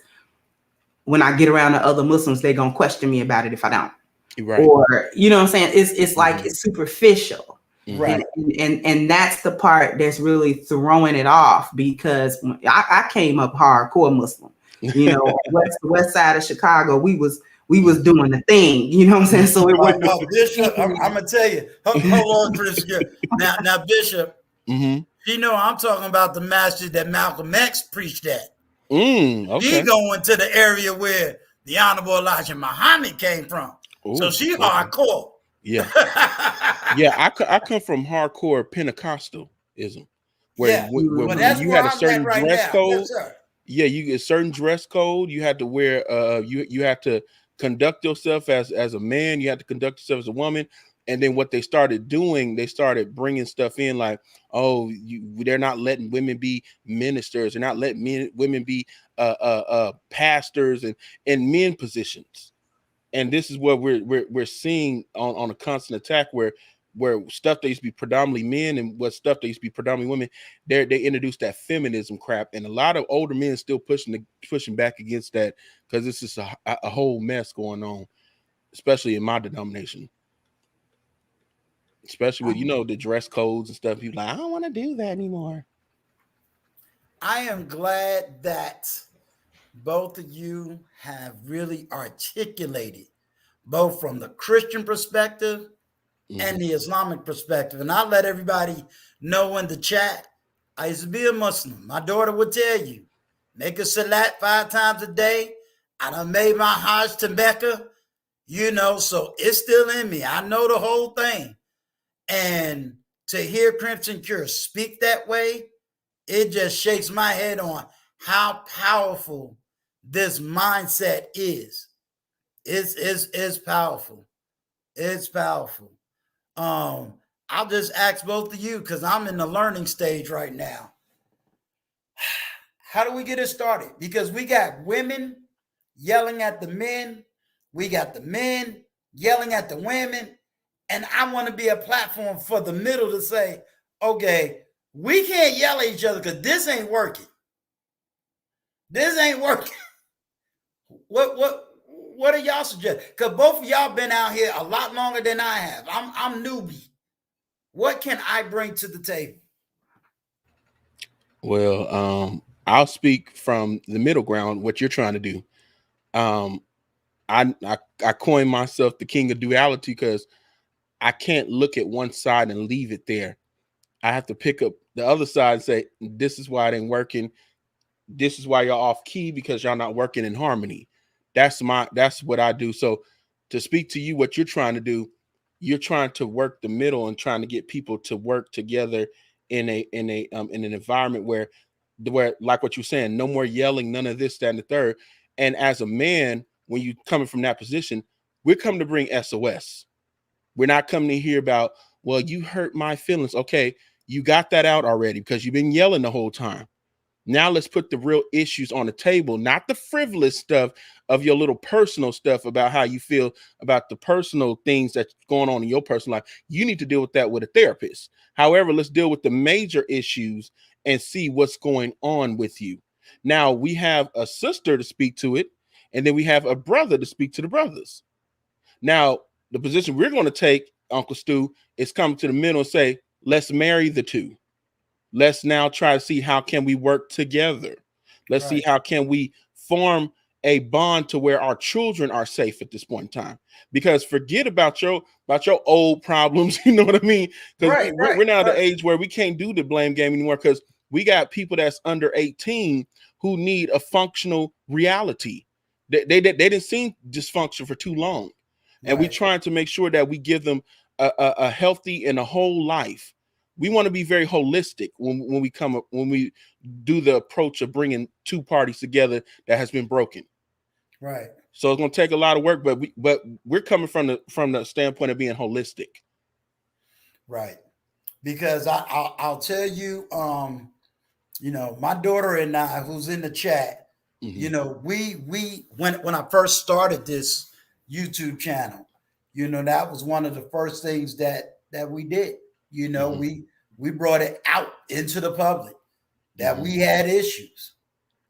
when I get around to other Muslims, they're gonna question me about it if I don't. Right. Or, you know what I'm saying? It's like it's superficial. Right. And that's the part that's really throwing it off, because I came up hardcore Muslim. You know, west side of Chicago, we was doing the thing, you know what I'm saying? So it wasn't No, Bishop, I'm gonna tell you. Hold on, Chris. Now, Bishop, you know I'm talking about the masjid that Malcolm X preached at. She Okay. going to the area where the Honorable Elijah Muhammad came from. So Ooh, she okay. hardcore. Yeah. Yeah, I come from hardcore Pentecostalism, where Yeah. Well, when that's you where had a I'm at certain right dress now. code. Yes, sir. Yeah, you get a certain dress code. You had to wear. You had to conduct yourself as a man. You had to conduct yourself as a woman. And then what they started doing, they started bringing stuff in like, oh, they're not letting women be ministers. They're not letting women be pastors and in men positions. And this is what we're seeing on a constant attack where stuff that used to be predominantly men and what stuff that used to be predominantly women, they introduced that feminism crap, and a lot of older men still pushing back against that, because it's just a whole mess going on, especially in my denomination, especially with, you know, the dress codes and stuff. People like, I don't want to do that anymore. I am glad that both of you have really articulated both from the Christian perspective and the Islamic perspective. And I'll let everybody know in the chat, I used to be a Muslim. My daughter would tell you, make a salat 5 times a day. I done made my Hajj to Mecca, you know, so it's still in me. I know the whole thing. And to hear Crimson Cure speak that way, it just shakes my head on how powerful this mindset is. It's powerful. It's powerful. I'll just ask both of you because I'm in the learning stage right now. How do we get it started? Because we got women yelling at the men, we got the men yelling at the women, and I want to be a platform for the middle to say, okay, we can't yell at each other because this ain't working. This ain't working. What do y'all suggest? Because both of y'all been out here a lot longer than I have. I'm newbie. What can I bring to the table? Well, I'll speak from the middle ground, what you're trying to do. I coined myself the king of duality because I can't look at one side and leave it there. I have to pick up the other side and say, this is why it ain't working. This is why y'all off key, because y'all not working in harmony. That's what I do. So to speak to you, what you're trying to do, you're trying to work the middle and trying to get people to work together in an environment where like what you're saying, no more yelling, none of this, that, and the third. And as a man, when you coming from that position, we're coming to bring SOS. We're not coming to hear about, well, you hurt my feelings. Okay, you got that out already because you've been yelling the whole time. Now let's put the real issues on the table, not the frivolous stuff of your little personal stuff about how you feel about the personal things that's going on in your personal life. You need to deal with that with a therapist. However, let's deal with the major issues and see what's going on with you. Now we have a sister to speak to it, and then we have a brother to speak to the brothers. Now, the position we're going to take, Uncle Stu, is come to the middle and say, let's marry the two. Let's now try to see how can we work together. Let's see how can we form a bond to where our children are safe at this point in time. Because forget about your old problems, you know what I mean? Because we're now at the age where we can't do the blame game anymore, because we got people that's under 18 who need a functional reality. They didn't seem dysfunction for too long. And we're trying to make sure that we give them a healthy and a whole life. We want to be very holistic when we do the approach of bringing two parties together that has been broken. Right. So it's going to take a lot of work, but we're coming from the standpoint of being holistic. Right. Because I'll tell you, you know, my daughter and I, who's in the chat, you know, we when I first started this YouTube channel, you know, that was one of the first things that we did. You know, we brought it out into the public that we had issues,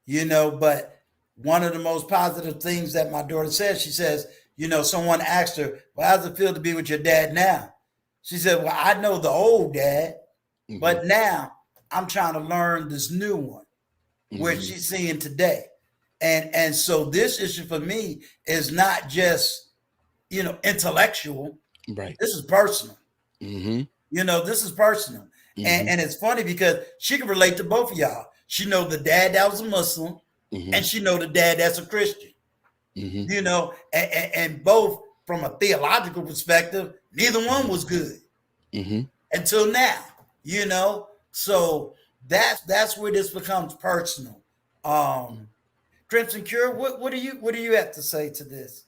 you know, but one of the most positive things that my daughter says, she says, you know, someone asked her, well, how does it feel to be with your dad now? She said, well, I know the old dad, but now I'm trying to learn this new one, where she's seeing today. And so this issue for me is not just, you know, intellectual. Right. This is personal. You know, this is personal. And it's funny because she can relate to both of y'all. She know the dad that was a Muslim, and she know the dad that's a Christian. You know, and both from a theological perspective, neither one was good until now. You know, so that's where this becomes personal. Crimson Cure, what do you have to say to this?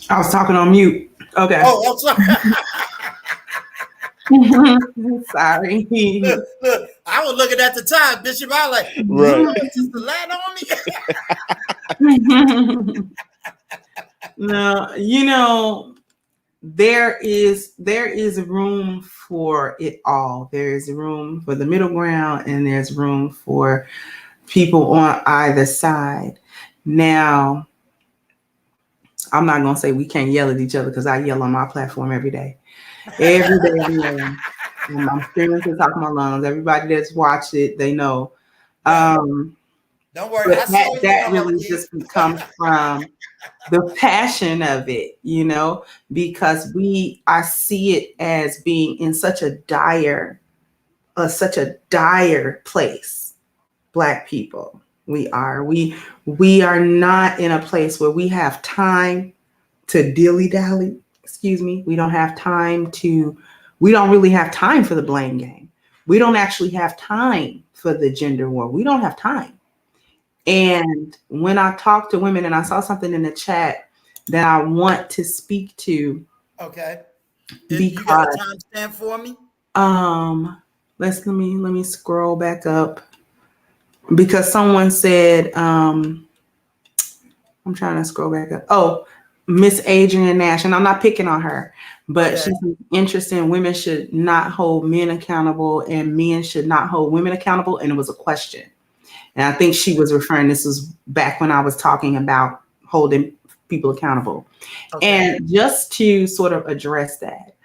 I was talking on mute. Okay. Oh, I'm sorry. Sorry. Look, I was looking at the time, Bishop. I was like, just the light on me. No, you know, there is room for it all. There is room for the middle ground, and there's room for people on either side. Now, I'm not gonna say we can't yell at each other, because I yell on my platform every day. Every day. I'm screaming to the top of my lungs. Everybody that's watched it, they know. Don't worry. That really just comes from the passion of it, you know, because I see it as being in such a dire place. Black people, we are not in a place where we have time to dilly-dally. Excuse me. We don't really have time for the blame game. We don't actually have time for the gender war. We don't have time. And when I talk to women, and I saw something in the chat that I want to speak to. Okay. You got a timestamp for me? Let me scroll back up, because someone said, I'm trying to scroll back up. Oh, Miss Adrian Nash, and I'm not picking on her, but she's interested in women should not hold men accountable and men should not hold women accountable. And it was a question. And I think she was referring, this was back when I was talking about holding people accountable. Okay. And just to sort of address that,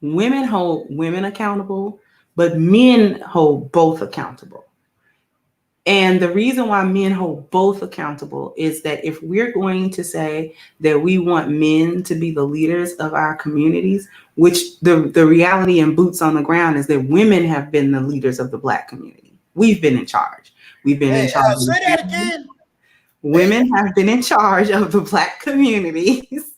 women hold women accountable, but men hold both accountable. And the reason why men hold both accountable is that if we're going to say that we want men to be the leaders of our communities, which the reality and boots on the ground is that women have been the leaders of the Black community. We've been in charge. We've been in charge. Say that again. Women have been in charge of the Black communities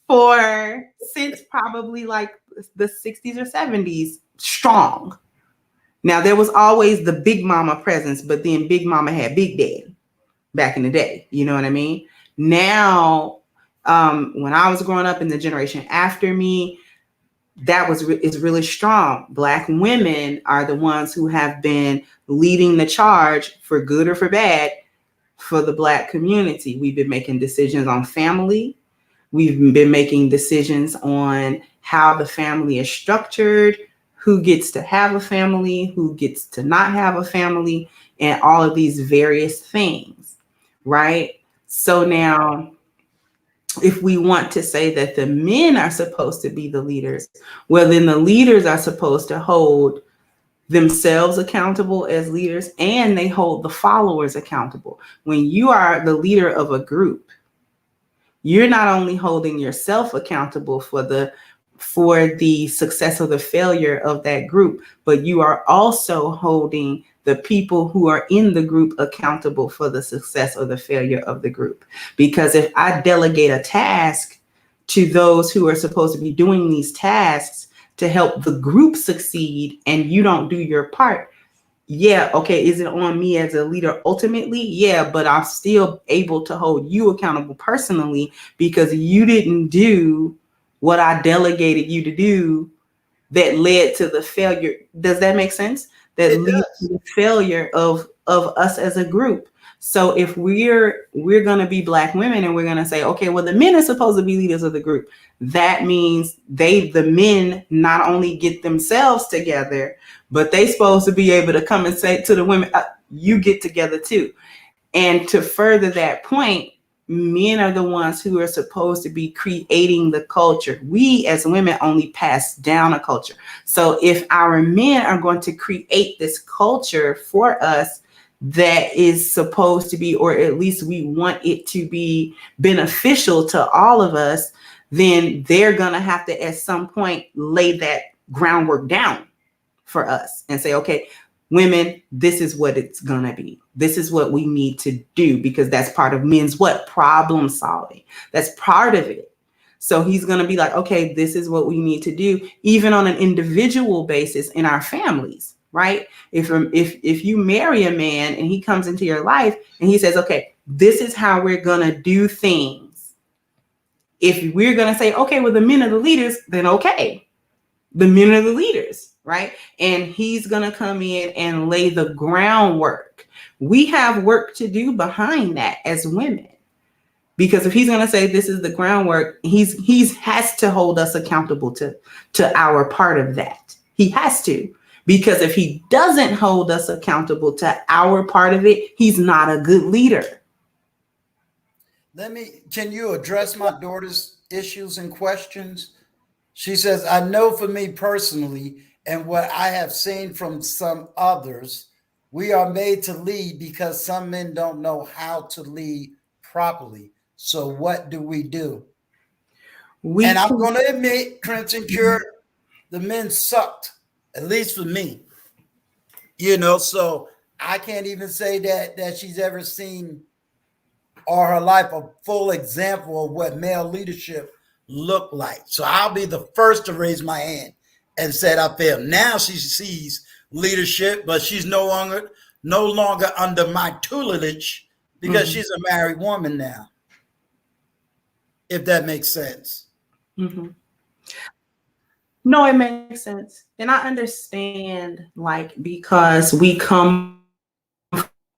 since probably like the 60s or 70s, strong. Now, there was always the big mama presence, but then big mama had big daddy back in the day. You know what I mean? Now, when I was growing up in the generation after me, is really strong. Black women are the ones who have been leading the charge, for good or for bad, for the Black community. We've been making decisions on family. We've been making decisions on how the family is structured, who gets to have a family, who gets to not have a family, and all of these various things, right? So now, if we want to say that the men are supposed to be the leaders, well, then the leaders are supposed to hold themselves accountable as leaders, and they hold the followers accountable. When you are the leader of a group, you're not only holding yourself accountable for the success or the failure of that group, but you are also holding the people who are in the group accountable for the success or the failure of the group. Because if I delegate a task to those who are supposed to be doing these tasks to help the group succeed, and you don't do your part, yeah, okay, is it on me as a leader ultimately? Yeah, but I'm still able to hold you accountable personally because you didn't do what I delegated you to do that led to the failure. Does that make sense? That It leads to does. the failure of us as a group. So if we're going to be Black women and we're going to say, okay, well, the men are supposed to be leaders of the group, that means the men not only get themselves together, but they supposed to be able to come and say to the women, you get together too. And to further that point, men are the ones who are supposed to be creating the culture. We as women only pass down a culture. So if our men are going to create this culture for us that is supposed to be, or at least we want it to be beneficial to all of us, then they're going to have to at some point lay that groundwork down for us and say, okay, women, this is what it's gonna be. This is what we need to do, because that's part of men's what? Problem solving. That's part of it. So he's gonna be like, okay, this is what we need to do, even on an individual basis in our families, right? If you marry a man and he comes into your life and he says, okay, this is how we're gonna do things. If we're gonna say, okay, well, the men are the leaders, then okay, the men are the leaders, right? And he's going to come in and lay the groundwork. We have work to do behind that as women, because if he's going to say this is the groundwork, he's has to hold us accountable to our part of that. He has to, because if he doesn't hold us accountable to our part of it, he's not a good leader. Can you address my daughter's issues and questions? She says, I know for me personally, and what I have seen from some others, we are made to lead because some men don't know how to lead properly. So what do we do? We And I'm can, going to admit, Crimson Cure, the men sucked, at least for me. So I can't even say that she's ever seen or her life a full example of what male leadership looked like. So I'll be the first to raise my hand and said I failed. Now she sees leadership, but she's no longer under my tutelage because mm-hmm, she's a married woman now. If that makes sense. mm-hmm. No, it makes sense. And I understand, like, because we come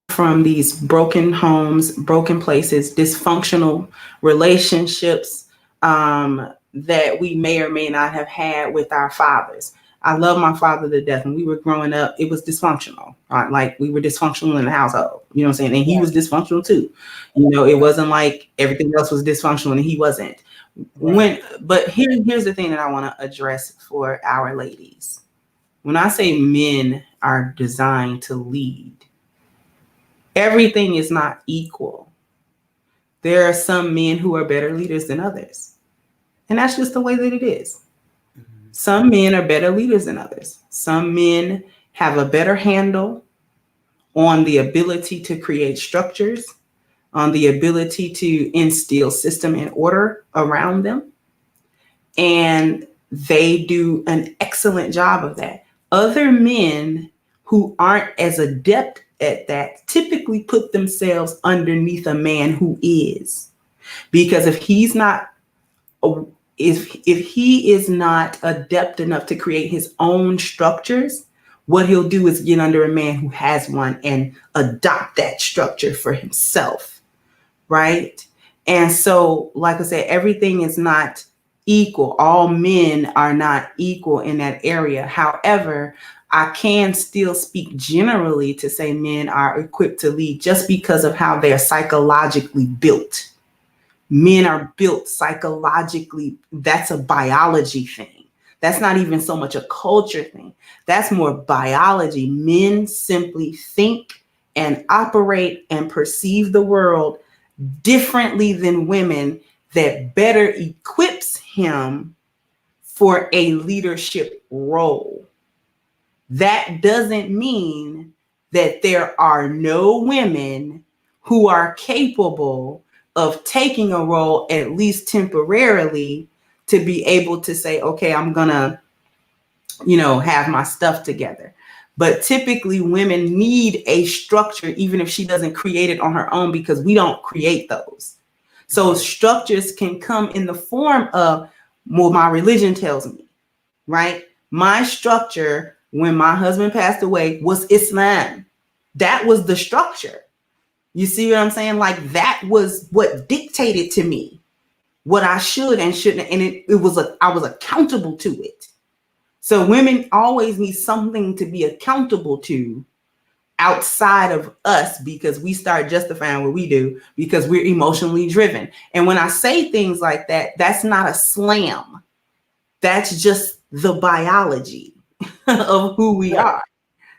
from these broken homes, broken places, dysfunctional relationships, that we may or may not have had with our fathers. I love my father to death. When we were growing up, it was dysfunctional, right? Like, we were dysfunctional in the household, you know what I'm saying? And he was dysfunctional too. It wasn't like everything else was dysfunctional and he wasn't. Right. But here's the thing that I want to address for our ladies. When I say men are designed to lead, everything is not equal. There are some men who are better leaders than others. And that's just the way that it is. Mm-hmm. Some men are better leaders than others. Some men have a better handle on the ability to create structures, on the ability to instill system and order around them. And they do an excellent job of that. Other men who aren't as adept at that typically put themselves underneath a man who is. Because if he's not if he is not adept enough to create his own structures, what he'll do is get under a man who has one and adopt that structure for himself, right? And so, like I said, everything is not equal. All men are not equal in that area. However, I can still speak generally to say men are equipped to lead just because of how they're psychologically built. Men are built psychologically. That's a biology thing. That's not even so much a culture thing. That's more biology. Men simply think and operate and perceive the world differently than women, that better equips him for a leadership role. That doesn't mean that there are no women who are capable of taking a role, at least temporarily, to be able to say, okay, I'm gonna, have my stuff together. But typically women need a structure, even if she doesn't create it on her own, because we don't create those. So structures can come in the form of, well, my religion tells me, right? My structure when my husband passed away was Islam. That was the structure. You see what I'm saying? Like, that was what dictated to me what I should and shouldn't. And I was accountable to it. So women always need something to be accountable to outside of us, because we start justifying what we do because we're emotionally driven. And when I say things like that, that's not a slam. That's just the biology of who we are.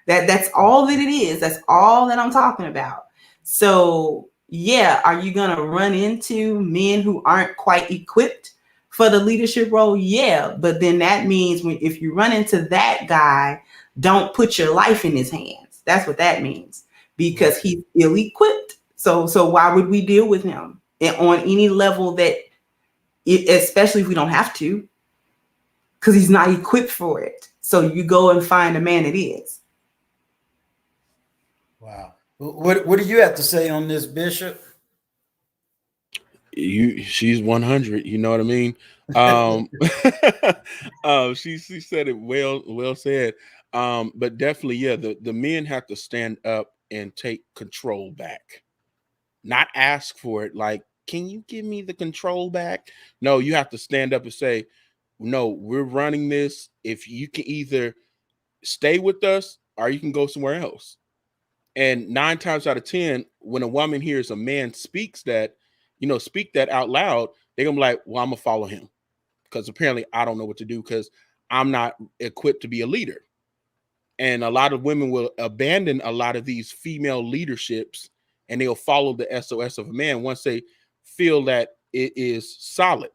That's all that it is. That's all that I'm talking about. So yeah, are you gonna run into men who aren't quite equipped for the leadership role? Yeah, but then that means if you run into that guy, don't put your life in his hands. That's what that means, because he's ill-equipped. So why would we deal with him on any level especially if we don't have to, because he's not equipped for it. So you go and find a man that is. Wow. What do you have to say on this, Bishop? She's 100. You know what I mean? She said it well said. But definitely, yeah, the men have to stand up and take control back, not ask for it. Like, can you give me the control back? No, you have to stand up and say, no, we're running this. If you can either stay with us or you can go somewhere else. And 9 times out of 10, when a woman hears a man speak that out loud, they're gonna be like, well, I'm gonna follow him, because apparently I don't know what to do because I'm not equipped to be a leader. And a lot of women will abandon a lot of these female leaderships and they'll follow the SOS of a man once they feel that it is solid.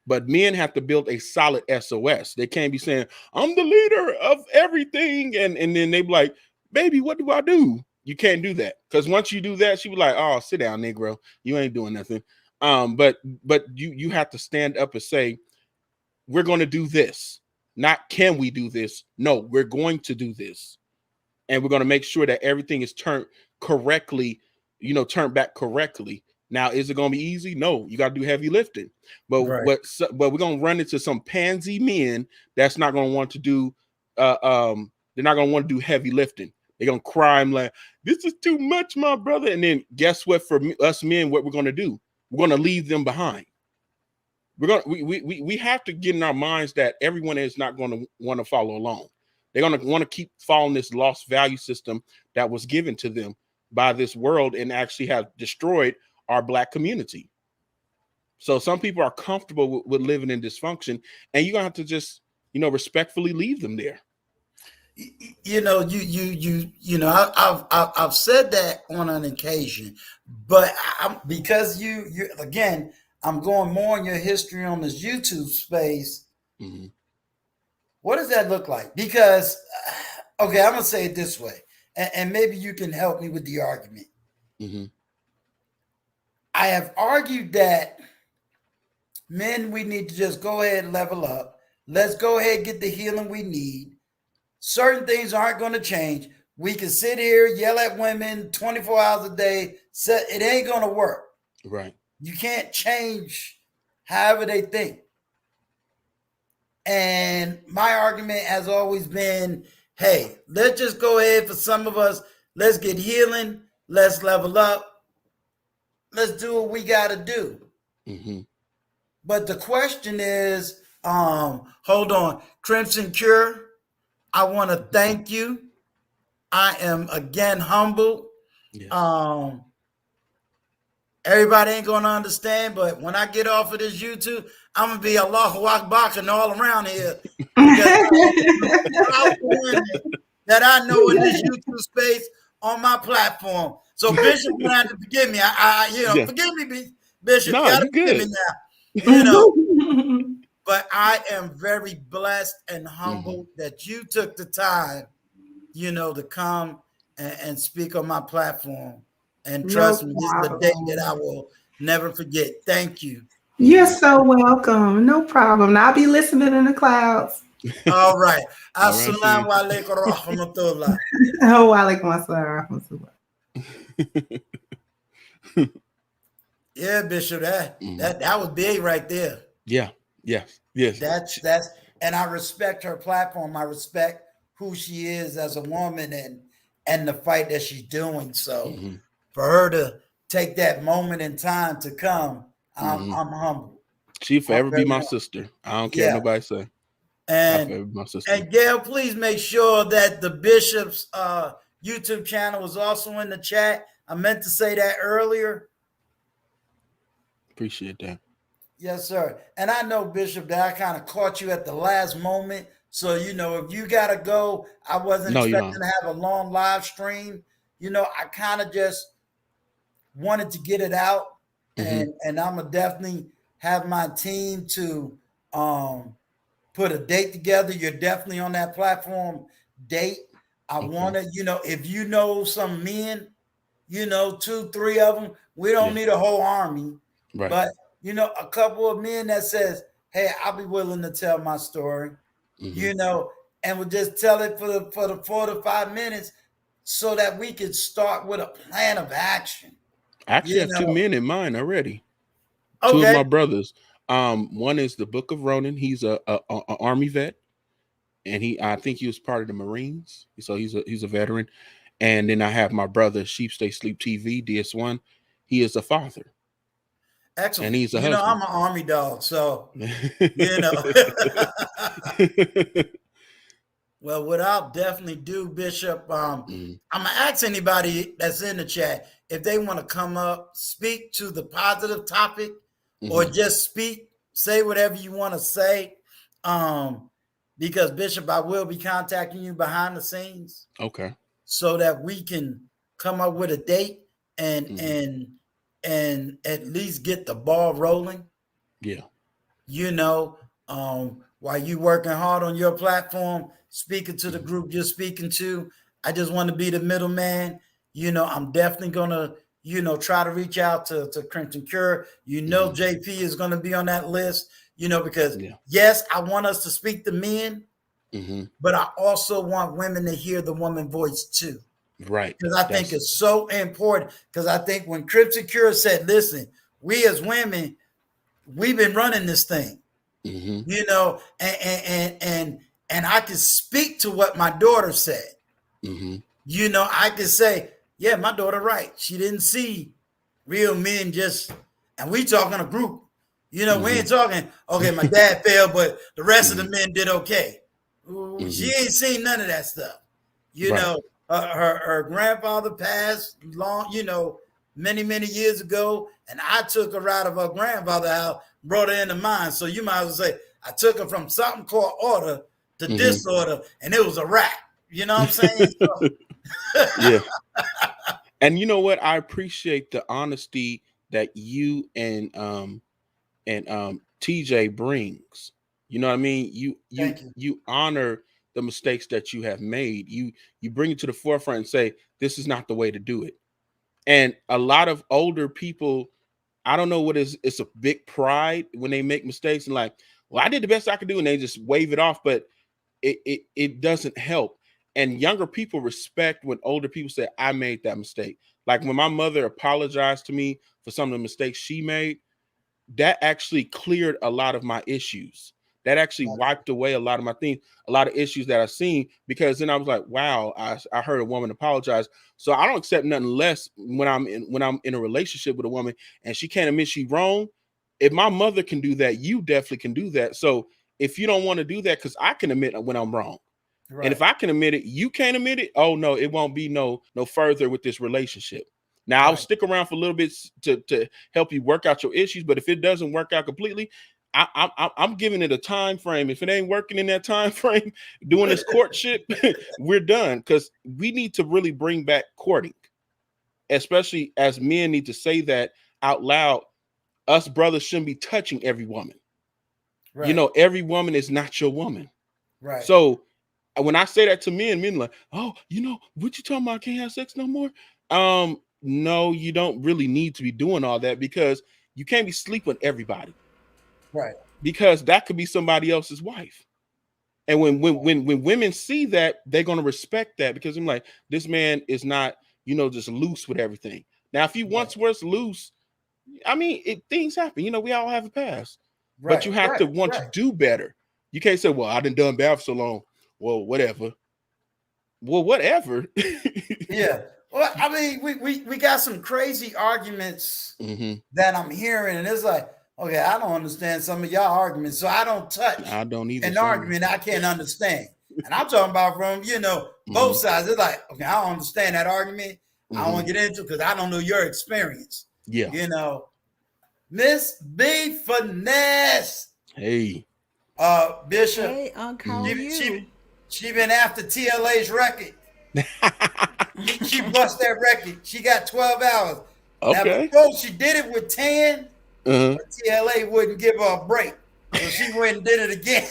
But men have to build a solid SOS. They can't be saying, I'm the leader of everything. And then they be like, baby, what do I do? You can't do that. Because once you do that, she be like, oh, sit down, Negro. You ain't doing nothing. But you have to stand up and say, we're going to do this. Not can we do this? No, we're going to do this. And we're going to make sure that everything is turned correctly, turned back correctly. Now, is it going to be easy? No, you got to do heavy lifting. But we're going to run into some pansy men that's not going to want to do, they're not going to want to do heavy lifting. They're going to cry and like, this is too much, my brother. And then guess what? For us men, what we're going to do? We're going to leave them behind. We have to get in our minds that everyone is not going to want to follow along. They're going to want to keep following this lost value system that was given to them by this world and actually have destroyed our Black community. So some people are comfortable with living in dysfunction, and you're going to have to just, respectfully leave them there. I've said that on an occasion, but because you again, I'm going more on your history on this YouTube space. Mm-hmm. What does that look like? Because, okay, I'm gonna say it this way, and maybe you can help me with the argument. Mm-hmm. I have argued that men, we need to just go ahead and level up. Let's go ahead and get the healing we need. Certain things aren't going to change. We can sit here, yell at women 24 hours a day. It ain't going to work. Right. You can't change however they think. And my argument has always been, hey, let's just go ahead for some of us. Let's get healing. Let's level up. Let's do what we got to do. Mm-hmm. But the question is, hold on, Crimson Cure, I want to thank you. I am again humbled. Yes. Everybody ain't gonna understand, but when I get off of this YouTube, I'm gonna be Allahu Akbar and all around here because powerful women that I know in this YouTube space on my platform. So Bishop gonna have to forgive me. Yeah. Forgive me, Bishop. No, You gotta you forgive me good. now. But I am very blessed and Mm-hmm. humbled that you took the time, to come and speak on my platform. And trust me, this is a day that I will never forget. Thank you. You're so welcome. No problem. I'll be listening in the clouds. All right. All right, Assalamu alaikum wa rahmatullah. Oh, walaikum assalam. Yeah, Bishop, that was big right there. Yeah. Yes. Yes. That's and I respect her platform. I respect who she is as a woman and the fight that she's doing. So for her to take that moment in time to come, I'm humble. She forever be my humble. sister. I don't care what nobody say. And forever be my sister. And Gail, please make sure that the Bishop's YouTube channel is also in the chat. I meant to say that earlier. Appreciate that. Yes, sir. And I know, Bishop, that I kind of caught you at the last moment. So, if you got to go, I wasn't expecting to have a long live stream. I kind of just wanted to get it out. And I'm going to definitely have my team to put a date together. You're definitely on that platform date. I want to, if you know some men, 2, 3 of them, we don't need a whole army. Right. But a couple of men that says, hey, I'll be willing to tell my story, and we'll just tell it for the 4 to 5 minutes so that we can start with a plan of action. I actually have 2 men in mind already. Okay. 2 of my brothers. One is the Book of Ronan. He's a Army vet, and I think he was part of the Marines. So he's a veteran. And then I have my brother, Sheep Stay Sleep TV, DS1. He is a father. Excellent. And he's a husband. I'm an Army dog, so Well, what I'll definitely do, Bishop, I'm gonna ask anybody that's in the chat if they want to come up, speak to the positive topic, or just say whatever you want to say. Because Bishop, I will be contacting you behind the scenes. Okay. So that we can come up with a date and at least get the ball rolling. Yeah. While you working hard on your platform, speaking to the group you're speaking to, I just want to be the middleman. I'm definitely gonna, try to reach out to Crimson Cure. JP is gonna be on that list, because yes, I want us to speak to men, but I also want women to hear the woman voice too. Right. Because I think it's so important. Because I think when Crimson Cure said, listen, we as women, we've been running this thing, and I can speak to what my daughter said. I can say, yeah, my daughter right. She didn't see real men and we talking a group. We ain't talking, okay, my dad failed, but the rest of the men did okay. She ain't seen none of that stuff. Her grandfather passed many, many years ago, and I took her out of her grandfather's house, brought her into mine. So you might as well say, I took her from something called order to disorder, and it was a wrap. You know what I'm saying? So. Yeah. And you know what? I appreciate the honesty that you and TJ brings. You know what I mean? You honor the mistakes that you have made. You bring it to the forefront and say, this is not the way to do it. And a lot of older people, I don't know what it's a big pride when they make mistakes and like, well, I did the best I could do, and they just wave it off, but it doesn't help. And younger people respect when older people say, I made that mistake. Like when my mother apologized to me for some of the mistakes she made, that actually cleared a lot of my issues. that actually wiped away a lot of my things, a lot of issues that I've seen, because then I was like, wow, I heard a woman apologize. So I don't accept nothing less when I'm in a relationship with a woman and she can't admit she's wrong. If my mother can do that, you definitely can do that. So if you don't want to do that, because I can admit when I'm wrong. Right. And if I can admit it, you can't admit it. Oh no, it won't be no further with this relationship. Now I'll stick around for a little bit to help you work out your issues. But if it doesn't work out completely, I'm giving it a time frame. If it ain't working in that time frame, doing this courtship, we're done. Because we need to really bring back courting, especially as men need to say that out loud. Us brothers shouldn't be touching every woman. Right. You know, every woman is not your woman. Right. So when I say that to men like, oh, you know, what you talking about? I can't have sex no more. No, you don't really need to be doing all that, because you can't be sleeping with everybody. Right. Because that could be somebody else's wife. And when women see that, they're going to respect that, because I'm like, this man is not, you know, just loose with everything. Now, if he once was loose, I mean, things happen. You know, we all have a past. Right. But you have to want to do better. You can't say, well, I done bad for so long. Well, whatever. Well, whatever. Yeah. Well, I mean, we got some crazy arguments that I'm hearing, and it's like, okay, I don't understand some of y'all arguments, so I don't touch. I don't either. An argument I can't understand, and I'm talking about from, you know, both sides. It's like, okay, I don't understand that argument. I don't want to get into it because I don't know your experience. Yeah. You know, Miss B Finesse. Hey. Bishop. Hey, Uncle, how are you? She been after TLA's record. She bust that record. She got 12 hours. Okay. Now, before she did it with 10, TLA wouldn't give her a break. So she went and did it again.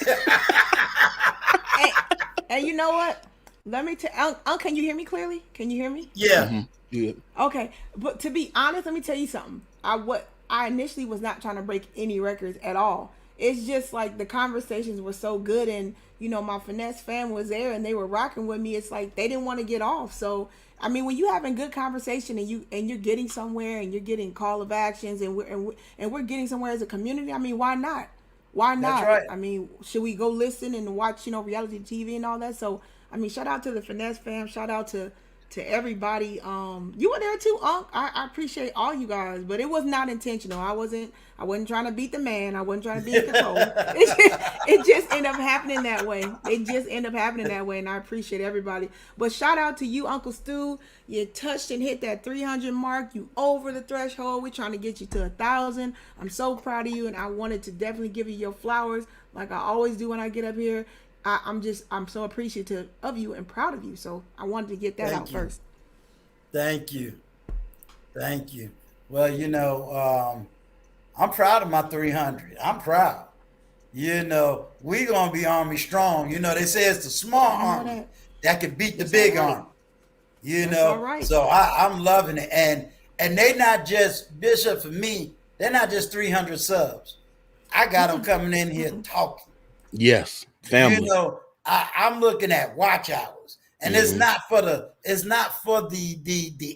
Hey, you know what? Let me tell Uncle, can you hear me clearly? Can you hear me? Yeah. Yeah. Okay. But to be honest, let me tell you something. I initially was not trying to break any records at all. It's just like the conversations were so good, and you know, my Finesse fam was there and they were rocking with me. It's like they didn't want to get off. So I mean, when you having good conversation and you're getting somewhere and you're getting call of actions and we're getting somewhere as a community, I mean, why not? Why not? That's right. I mean, should we go listen and watch, you know, reality TV and all that? So I mean, shout out to the Finesse fam, shout out to everybody. You were there too, Unc. I appreciate all you guys, but it was not intentional. I wasn't trying to beat the man. I wasn't trying to be in control. It just ended up happening that way. It just ended up happening that way, and I appreciate everybody. But shout out to you, Uncle Stu. You touched and hit that 300 mark. You over the threshold. We're trying to get you to 1,000. I'm so proud of you, and I wanted to definitely give you your flowers, like I always do when I get up here. I'm so appreciative of you and proud of you. So I wanted to get that out first. Thank you. Well, you know, I'm proud of my 300. I'm proud. You know, we gonna be Army strong. You know, they say it's the small army that can beat the big army. You know, so I'm loving it. And they not just, Bishop, for me, they're not just 300 subs. I got them coming in here talking. Yes. Family. You know, I'm looking at watch hours, and it's not for the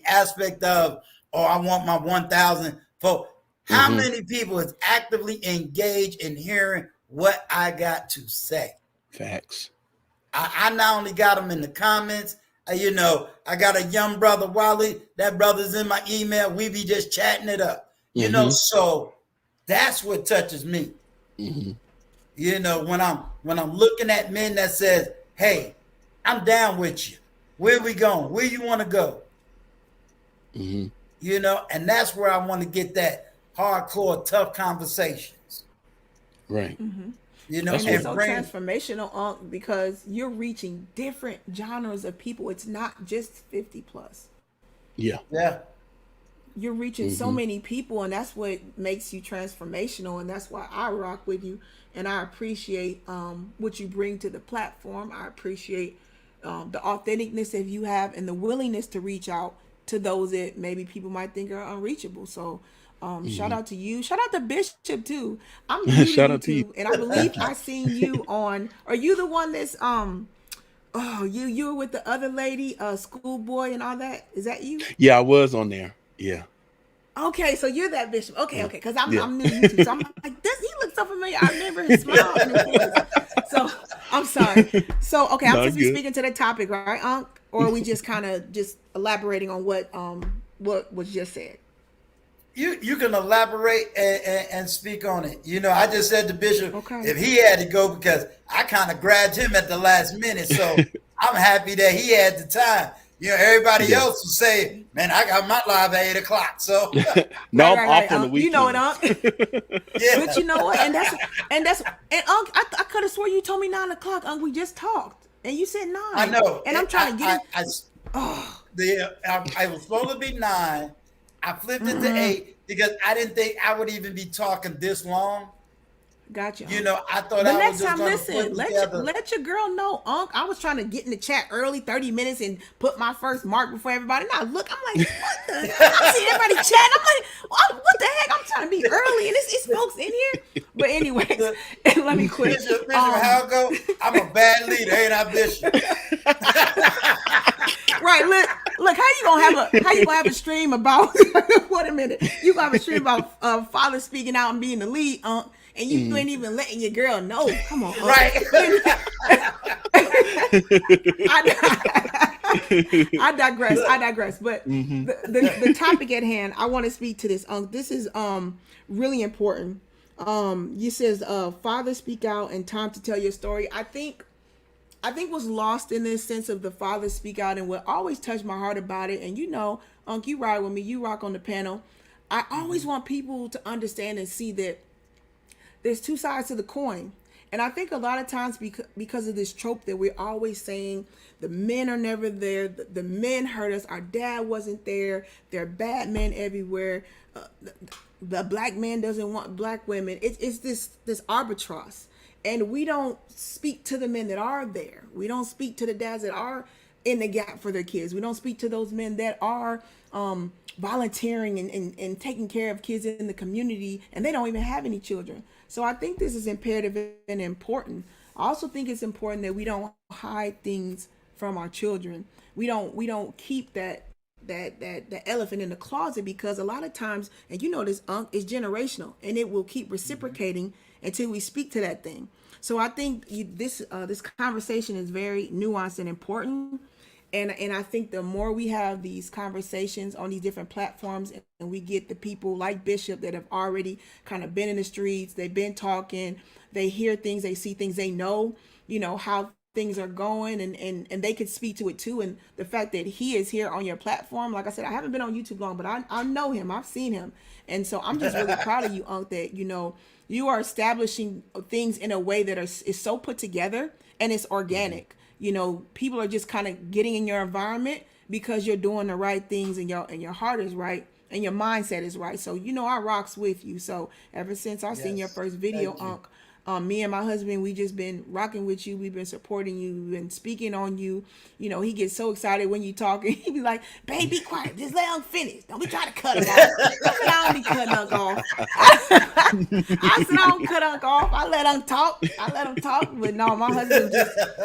aspect of, oh, I want my 1,000. For how many people is actively engaged in hearing what I got to say? Facts. I not only got them in the comments, you know, I got a young brother, Wally. That brother's in my email. We be just chatting it up, you know. So that's what touches me. You know, when I'm looking at men that says, hey, I'm down with you. Where we going? Where you want to go? You know, and that's where I want to get that hardcore, tough conversations. Right. You know, and it's so transformational, because you're reaching different genres of people. It's not just 50 plus. Yeah. You're reaching so many people, and that's what makes you transformational, and that's why I rock with you. And I appreciate what you bring to the platform. I appreciate the authenticness that you have and the willingness to reach out to those that maybe people might think are unreachable. So shout out to you. Shout out to Bishop too. I'm new to shout out to you. And I believe I seen you on. Are you the one that's you were with the other lady, Schoolboy and all that? Is that you? Yeah, I was on there. Yeah. Okay, so you're that Bishop. Okay, because I'm new to YouTube. So I'm like, he looks so familiar. I remember his smile and his voice. So I'm sorry. So okay, I'm No, supposed to be good. speaking to the topic, right, Unc? Or are we just kind of just elaborating on what was just said? You can elaborate and speak on it. I just said to Bishop Okay. if he had to go because I kind of grabbed him at the last minute, so I'm happy that he had the time. Everybody Yeah. else will say, "Man, I got my live at 8 o'clock." So No, Right, I'm right, off right, on the Unc. You know it, weekends. Unc. But yeah, you know what? And Unc, I could have swore you told me 9 o'clock, Unc. We just talked, and you said I nine, know. and I'm trying to get it. I Oh, I was supposed to be 9. I flipped it to 8 because I didn't think I would even be talking this long. gotcha, Unc. I thought But I was next just time, gonna listen. put together. Let your girl know, Unc. I was trying to get in the chat early, 30 minutes, and put my first mark before everybody. Now look, I'm like, what the? I see everybody chatting. I'm like, what the heck? I'm trying to be early, and it's folks in here. But anyways, let me quit. Bishop, how it go? I'm a bad leader, ain't I, Bishop? Right, look. How you gonna have a stream about? Wait a minute. You gonna have a stream about father speaking out and being the lead, and you ain't even letting your girl know. Come on, Right. But I digress. I digress. But the topic at hand, I want to speak to this. This is really important. You says father speak out and time to tell your story. I think was lost in this sense of the father speak out, and what always touched my heart about it. And Unc, you ride with me, you rock on the panel. I always want people to understand and see that there's two sides to the coin. And I think a lot of times because of this trope that we're always saying the men are never there, the men hurt us, our dad wasn't there, there are bad men everywhere, the black man doesn't want black women. It's this arbitrage. And we don't speak to the men that are there. We don't speak to the dads that are in the gap for their kids. We don't speak to those men that are volunteering and taking care of kids in the community, and they don't even have any children. So I think this is imperative and important. I also think it's important that we don't hide things from our children. We don't keep that elephant in the closet, because a lot of times, and this, Unc, is generational, and it will keep reciprocating until we speak to that thing. So I think this conversation is very nuanced and important. And I think the more we have these conversations on these different platforms, and we get the people like Bishop that have already kind of been in the streets, they've been talking, they hear things, they see things, they know, how things are going, and they could speak to it too. And the fact that he is here on your platform, like I said, I haven't been on YouTube long, but I know him, I've seen him. And so I'm just really proud of you, Unc, that, you are establishing things in a way that is so put together and it's organic. People are just kind of getting in your environment because you're doing the right things, and your heart is right and your mindset is right. So I rocks with you. So ever since I seen your Yes. first video, Thank you. Unc, me and my husband, we just been rocking with you. We've been supporting you, we've been speaking on you. He gets so excited when you talking. He be like, "Babe, be quiet. Just let Unc finish. Don't be trying to cut him off." I said, "I don't be cutting Unc off." I said, "I don't cut Unc off. I let Unc talk. I let him talk." But no, my husband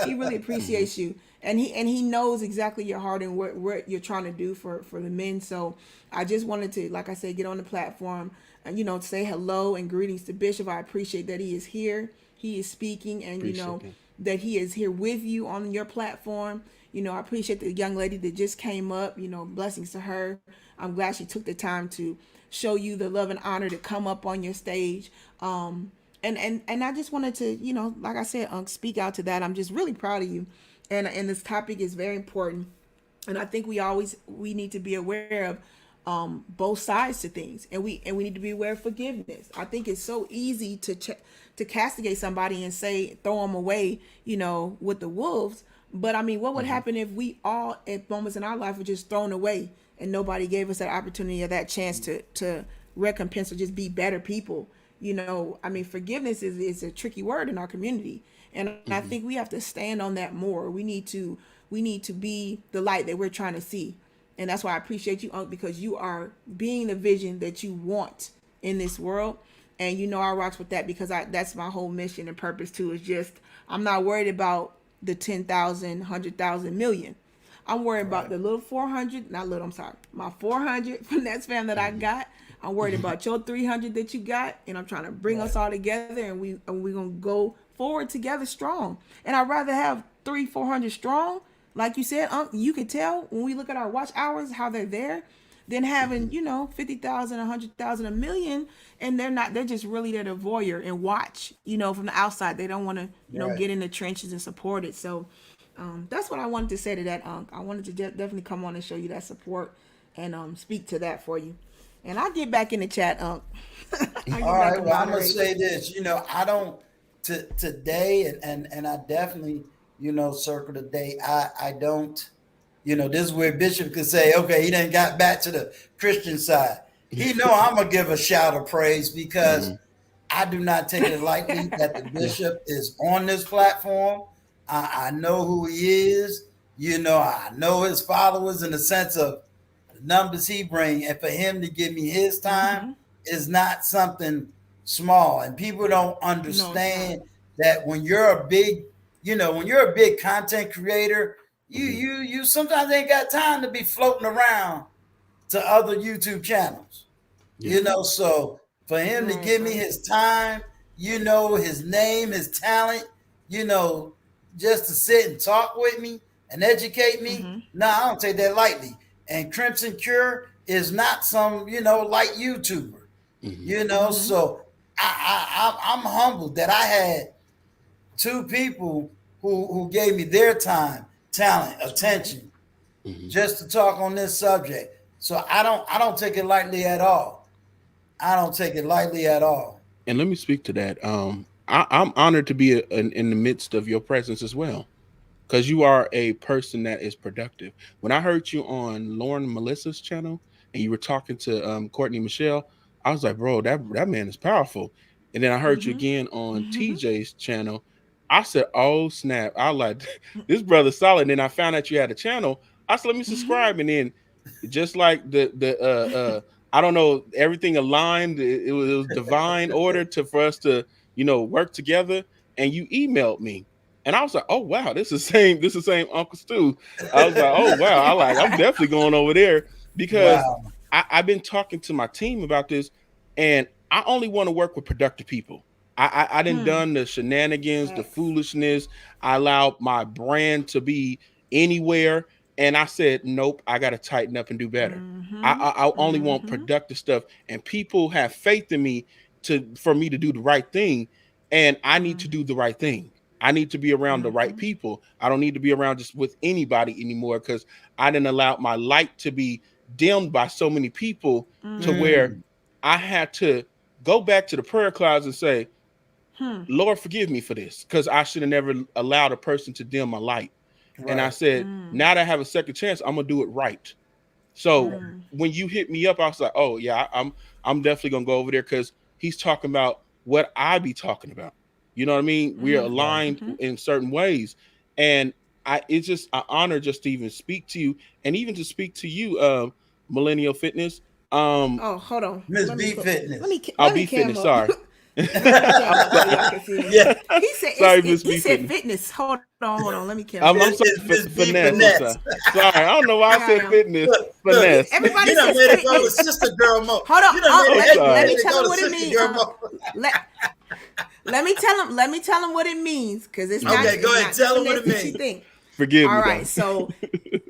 he really appreciates you. And he knows exactly your heart and what you're trying to do for the men. So I just wanted to, like I said, get on the platform and say hello and greetings to Bishop. I appreciate that he is here. He is speaking, and Appreciate that. that he is here with you on your platform. I appreciate the young lady that just came up. Blessings to her. I'm glad she took the time to show you the love and honor to come up on your stage. And I just wanted to, like I said, speak out to that. I'm just really proud of you. And this topic is very important. And I think we need to be aware of both sides to things, and we need to be aware of forgiveness. I think it's so easy to castigate somebody and say throw them away, with the wolves. But I mean, what would happen if we all at moments in our life were just thrown away and nobody gave us that opportunity or that chance to recompense or just be better people? I mean, forgiveness is a tricky word in our community, and I think we have to stand on that more. We need to be the light that we're trying to see. And that's why I appreciate you, Unc, because you are being the vision that you want in this world. And I rocks with that, because that's my whole mission and purpose too. Is just, I'm not worried about the 10,000, 100,000, million. I'm worried about the little 400, not little, I'm sorry, my 400 finesse fam that I got. I'm worried about your 300 that you got, and I'm trying to bring us all together, and we're gonna go forward together strong. And I'd rather have 300-400 strong, like you said. You can tell when we look at our watch hours how they're there, than having 50,000, 100,000, a million, and they're just really there to voyeur and watch. From the outside, they don't want to Right. get in the trenches and support it. So that's what I wanted to say to that. I wanted to definitely come on and show you that support and speak to that for you. And I'll get back in the chat. I'll get All back right. to Well, I'm gonna moderate. say this. I don't today, and I definitely circle today. I don't. This is where Bishop could say, okay, he done got back to the Christian side. He know I'm gonna give a shout of praise because I do not take it lightly that the bishop is on this platform. I know who he is. I know his followers in the sense of the numbers he bring, and for him to give me his time is not something small. And people don't No, it's not. understand that when you're a big, when you're a big content creator, you sometimes ain't got time to be floating around to other YouTube channels. So for him to give me his time, his name, his talent, just to sit and talk with me and educate me, no, I don't take that lightly. And Crimson Cure is not some, light YouTuber, so I'm humbled that I had two people who gave me their time, talent, attention, just to talk on this subject. So I don't take it lightly at all. I don't take it lightly at all. And let me speak to that. I'm honored to be in the midst of your presence as well, because you are a person that is productive. When I heard you on Lauren Melissa's channel and you were talking to Courtney Michelle, I was like, bro, that man is powerful. And then I heard you again on TJ's channel. I said, oh snap! I like this brother solid. And then I found out you had a channel. I said, let me subscribe. And then just like the I don't know, everything aligned. It was divine order for us to work together. And you emailed me, and I was like, oh wow, this is the same Uncle Stu. I was like, oh wow, I'm definitely going over there because Wow. I've been talking to my team about this, and I only want to work with productive people. I didn't done the shenanigans, the foolishness. I allowed my brand to be anywhere, and I said, nope, I got to tighten up and do better. I only want productive stuff, and people have faith in me for me to do the right thing, and I need to do the right thing. I need to be around the right people. I don't need to be around just with anybody anymore because I didn't allow my light to be dimmed by so many people to where I had to go back to the prayer closet and say, Lord, forgive me for this, because I should have never allowed a person to dim my light. Right. And I said, now that I have a second chance, I'm gonna do it right. So when you hit me up, I was like, oh yeah, I'm definitely gonna go over there because he's talking about what I be talking about. You know what I mean? We are aligned in certain ways. And it's just an honor just to even speak to you, and even to speak to you, Millennial Fitness. Oh, hold on. Miss Let B me Fitness. let me Be cam Fitness, up. sorry. Let me cam up so y'all can see me. Yeah. He said, Sorry, he Miss B said Fitness. fitness. Hold on. Let me cam I'm up. sorry, It's Miss B finesse. I'm Finesse. sorry. I don't know why I said Yeah. fitness. Look, Finesse. Everybody you done says made it go to fitness. sister girl mode. Hold on. You done made it, let me made it tell go him to what it sister means. girl mode. Let me tell him what it means, because it's not. Okay, go it's ahead. not Tell him what it finesse that you means. think. Forgive All me. right, Though. so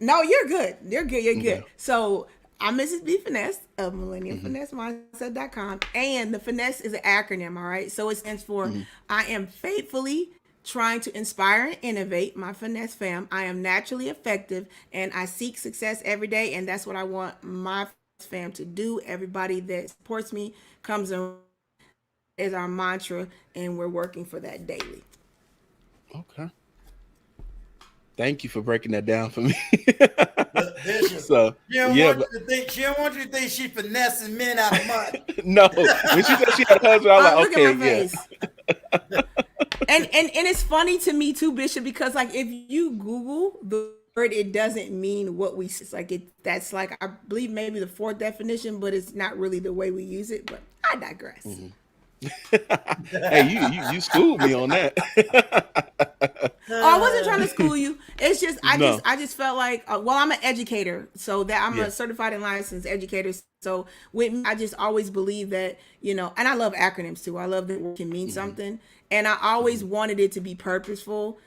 no, you're good. You're good. You're good. Okay. So I'm Mrs. B Finesse of MillennialFinesseMindset.com, and the finesse is an acronym. All right, so it stands for I am faithfully trying to inspire and innovate my finesse fam. I am naturally effective, and I seek success every day, and that's what I want my fam to do. Everybody that supports me comes around is our mantra, and we're working for that daily. Okay. Thank you for breaking that down for me. Bishop, So she don't yeah, want you to think. She don't want you to think she finessing men out of money. no. When she said she had a husband, I was like, Look okay, at my face. And it's funny to me too, Bishop, because like if you Google the word, it doesn't mean what we. It's like that's like I believe maybe the fourth definition, but it's not really the way we use it. But I digress. Hey, you schooled me on that. Oh, I wasn't trying to school you. It's just No. I just felt like well, I'm an educator, so that I'm Yeah. a certified and licensed educator. So with me, I just always believe that and I love acronyms too. I love that word can mean something, and I always wanted it to be purposeful.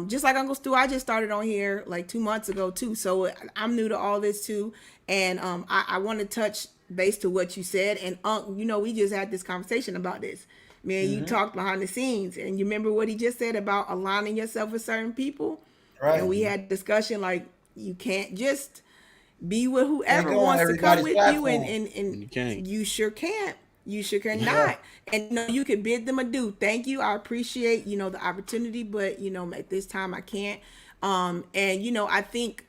Just like Uncle Stu, I just started on here like 2 months ago too, so I'm new to all this too, and I want to touch base to what you said, and we just had this conversation about this. Man, you talked behind the scenes, and you remember what he just said about aligning yourself with certain people, and Right. we had discussion like you can't just be with Can't whoever go on wants to come everybody's with you, and platform. and, You and can't. you sure can't. You sure Yeah. cannot. And you could bid them adieu. Thank you. I appreciate the opportunity, but at this time I can't. And I think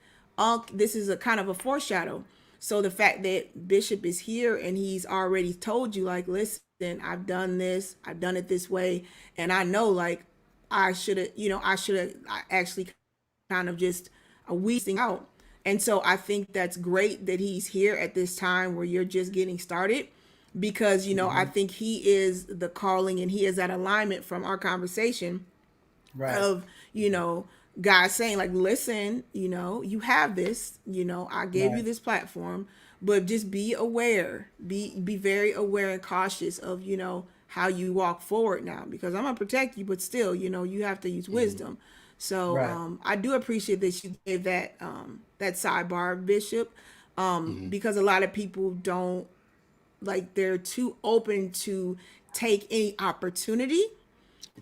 this is a kind of a foreshadow. So the fact that Bishop is here and he's already told you, like, listen, I've done this, I've done it this way, and I know, like, I actually kind of just a weeding out. And so I think that's great that he's here at this time where you're just getting started, because I think he is the calling and he is that alignment from our conversation Right. of God saying, like, listen, you have this, I gave you Right. this platform, but just be aware, be very aware and cautious of how you walk forward now, because I'm gonna protect you, but still you have to use wisdom. So Right. I do appreciate that you gave that sidebar, Bishop, because a lot of people don't, like, they're too open to take any opportunity.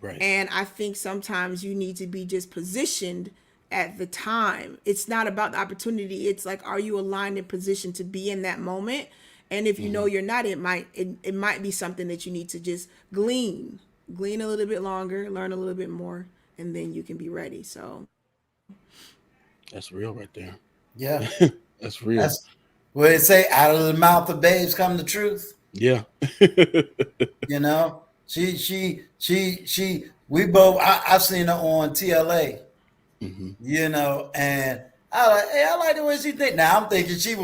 Right. And I think sometimes you need to be just positioned at the time. It's not about the opportunity. It's like, are you aligned in position to be in that moment? And if you know you're not, it might be something that you need to just glean a little bit longer, learn a little bit more, and then you can be ready. So That's real right there. Yeah. That's real. That's what they say. Out of the mouth of babes come the truth. Yeah. You know, we both, I seen her on TLA, and I like, hey, I like the way she think. Now I'm thinking she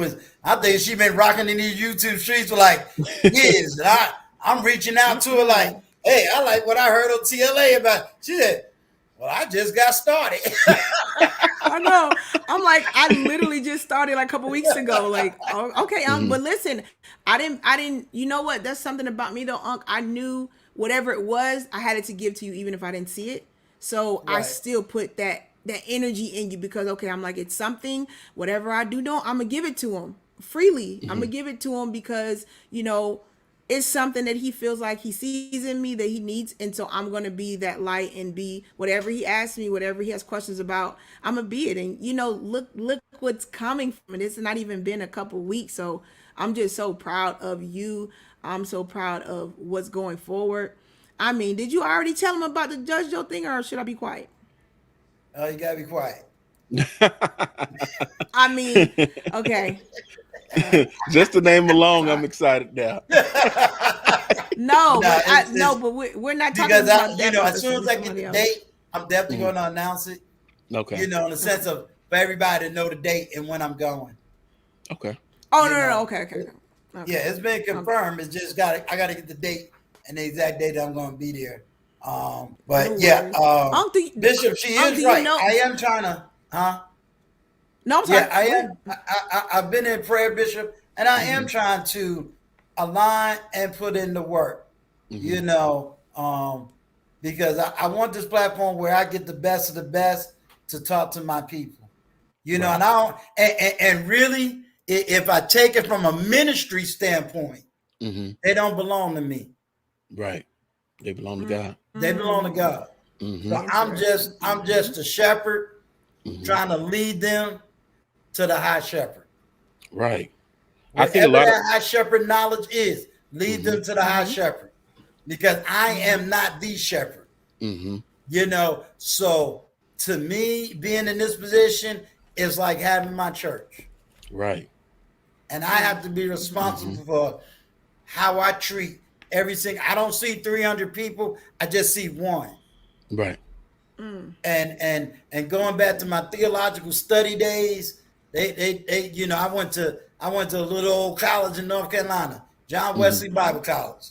been rocking in these YouTube streets for like years. And I'm reaching out to her like, hey, I like what I heard on TLA about. She said, well, I just got started. I know. I'm like, I literally just started like a couple weeks ago. Like, oh, okay, but listen, I didn't. You know what? That's something about me though, Unc. I knew whatever it was, I had it to give to you, even if I didn't see it. So I Right. still put that energy in you, because okay, I'm like, it's something. Whatever I do, know I'm gonna give it to him freely. I'm gonna give it to him because it's something that he feels like he sees in me that he needs, and so I'm gonna be that light and be whatever he asks me, whatever he has questions about, I'm gonna be it. And look what's coming from it. It's not even been a couple weeks, so I'm just so proud of you. I'm so proud of what's going forward. I mean, did you already tell him about the Judge Joe thing, or should I be quiet? Oh, you gotta be quiet. I mean, okay. Just the name alone, I'm excited now. No, No, but we're not talking because about that. as soon as I get the date, I'm definitely going to announce it. Okay. In the sense of for everybody to know the date and when I'm going. Okay. Oh no, okay. Yeah, it's been confirmed. It's just I got to get the date and the exact date that I'm going to be there. But No yeah, worries. Bishop, she is right. I am trying to, No, I'm sorry. Yeah, I am. I've been in prayer, Bishop, and I am trying to align and put in the work. Because I want this platform where I get the best of the best to talk to my people. And I don't, and really, if I take it from a ministry standpoint, they don't belong to me. Right. They belong to God. They belong to God. So I'm just a shepherd trying to lead them to the high shepherd. Right. Wherever I think a lot that high shepherd knowledge is, lead them to the high shepherd. Because I am not the shepherd. So to me, being in this position is like having my church. Right. And I have to be responsible for how I treat every single. I don't see 300 people. I just see one. Right. And going back to my theological study days, they I went to a little old college in North Carolina, John Wesley Bible College,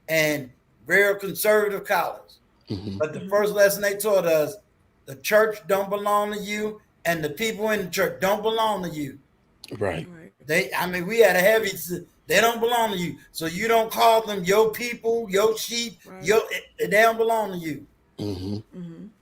and very conservative college. But the first lesson they taught us The church don't belong to you, and the people in the church don't belong to you. Right. We had a heavy. They don't belong to you, so you don't call them your people, your sheep. They don't belong to you.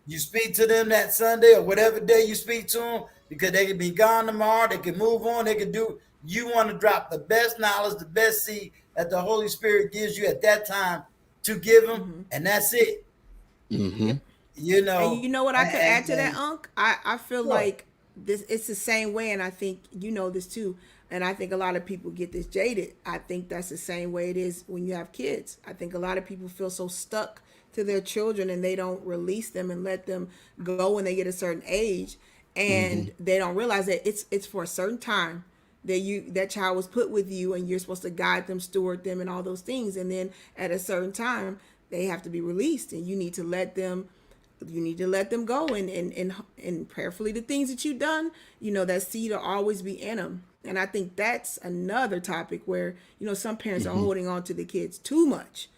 You speak to them that Sunday or whatever day you speak to them, because they can be gone tomorrow. They can move on. They can do. You want to drop the best knowledge, the best seed that the Holy Spirit gives you at that time to give them, and that's it. You know. And you know what I could add to that, Unc? I feel like this. It's the same way, and I think you know this too. And I think a lot of people get this jaded. I think that's the same way it is when you have kids. I think a lot of people feel so stuck to their children, and they don't release them and let them go when they get a certain age, and they don't realize that it's for a certain time that child was put with you, and you're supposed to guide them, steward them, and all those things. And then at a certain time, they have to be released, and you need to let them go, and prayerfully the things that you've done, that seed will always be in them. And I think that's another topic where some parents are holding on to the kids too much,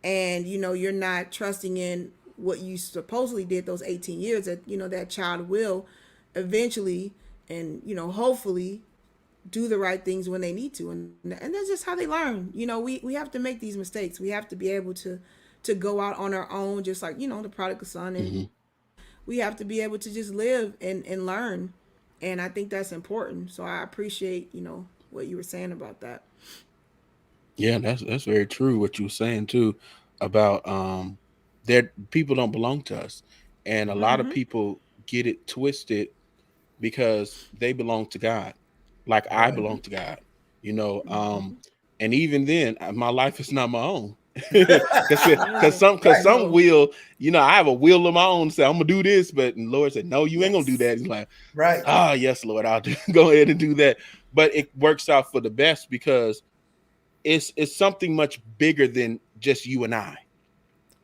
and you're not trusting in what you supposedly did those 18 years, that that child will eventually and hopefully do the right things when they need to, and that's just how they learn. We have to make these mistakes. We have to be able to go out on our own, just like the prodigal son, and we have to be able to just live and learn. And I think that's important. So I appreciate what you were saying about that. Yeah, that's very true. What you were saying too about that people don't belong to us, and a lot of people get it twisted because they belong to God, like I belong to God. And even then, my life is not my own. Because some will, I have a will of my own. Say I'm gonna do this, but the Lord said, no, you ain't gonna do that. He's like, yes, Lord, I'll go ahead and do that. But it works out for the best, because it's something much bigger than just you and I.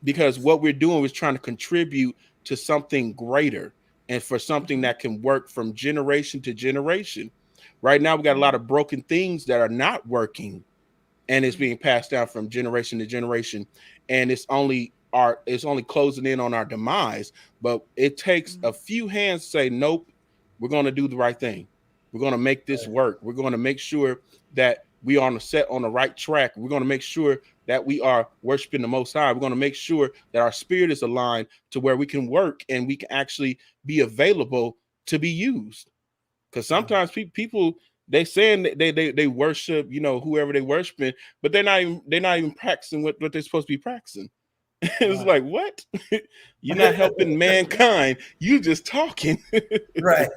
Because what we're doing is trying to contribute to something greater, and for something that can work from generation to generation. Right now, we got a lot of broken things that are not working, and it's being passed down from generation to generation, and it's only closing in on our demise. But it takes a few hands to say, nope, we're going to do the right thing. We're going to make this work. We're going to make sure that we are on the right track. We're going to make sure that we are worshiping the Most High. We're going to make sure that our spirit is aligned to where we can work and we can actually be available to be used. Because sometimes people, they saying that they worship, whoever they worshiping, but they're not even practicing what they're supposed to be practicing. It's like, what? You're not helping mankind. You just talking. Right.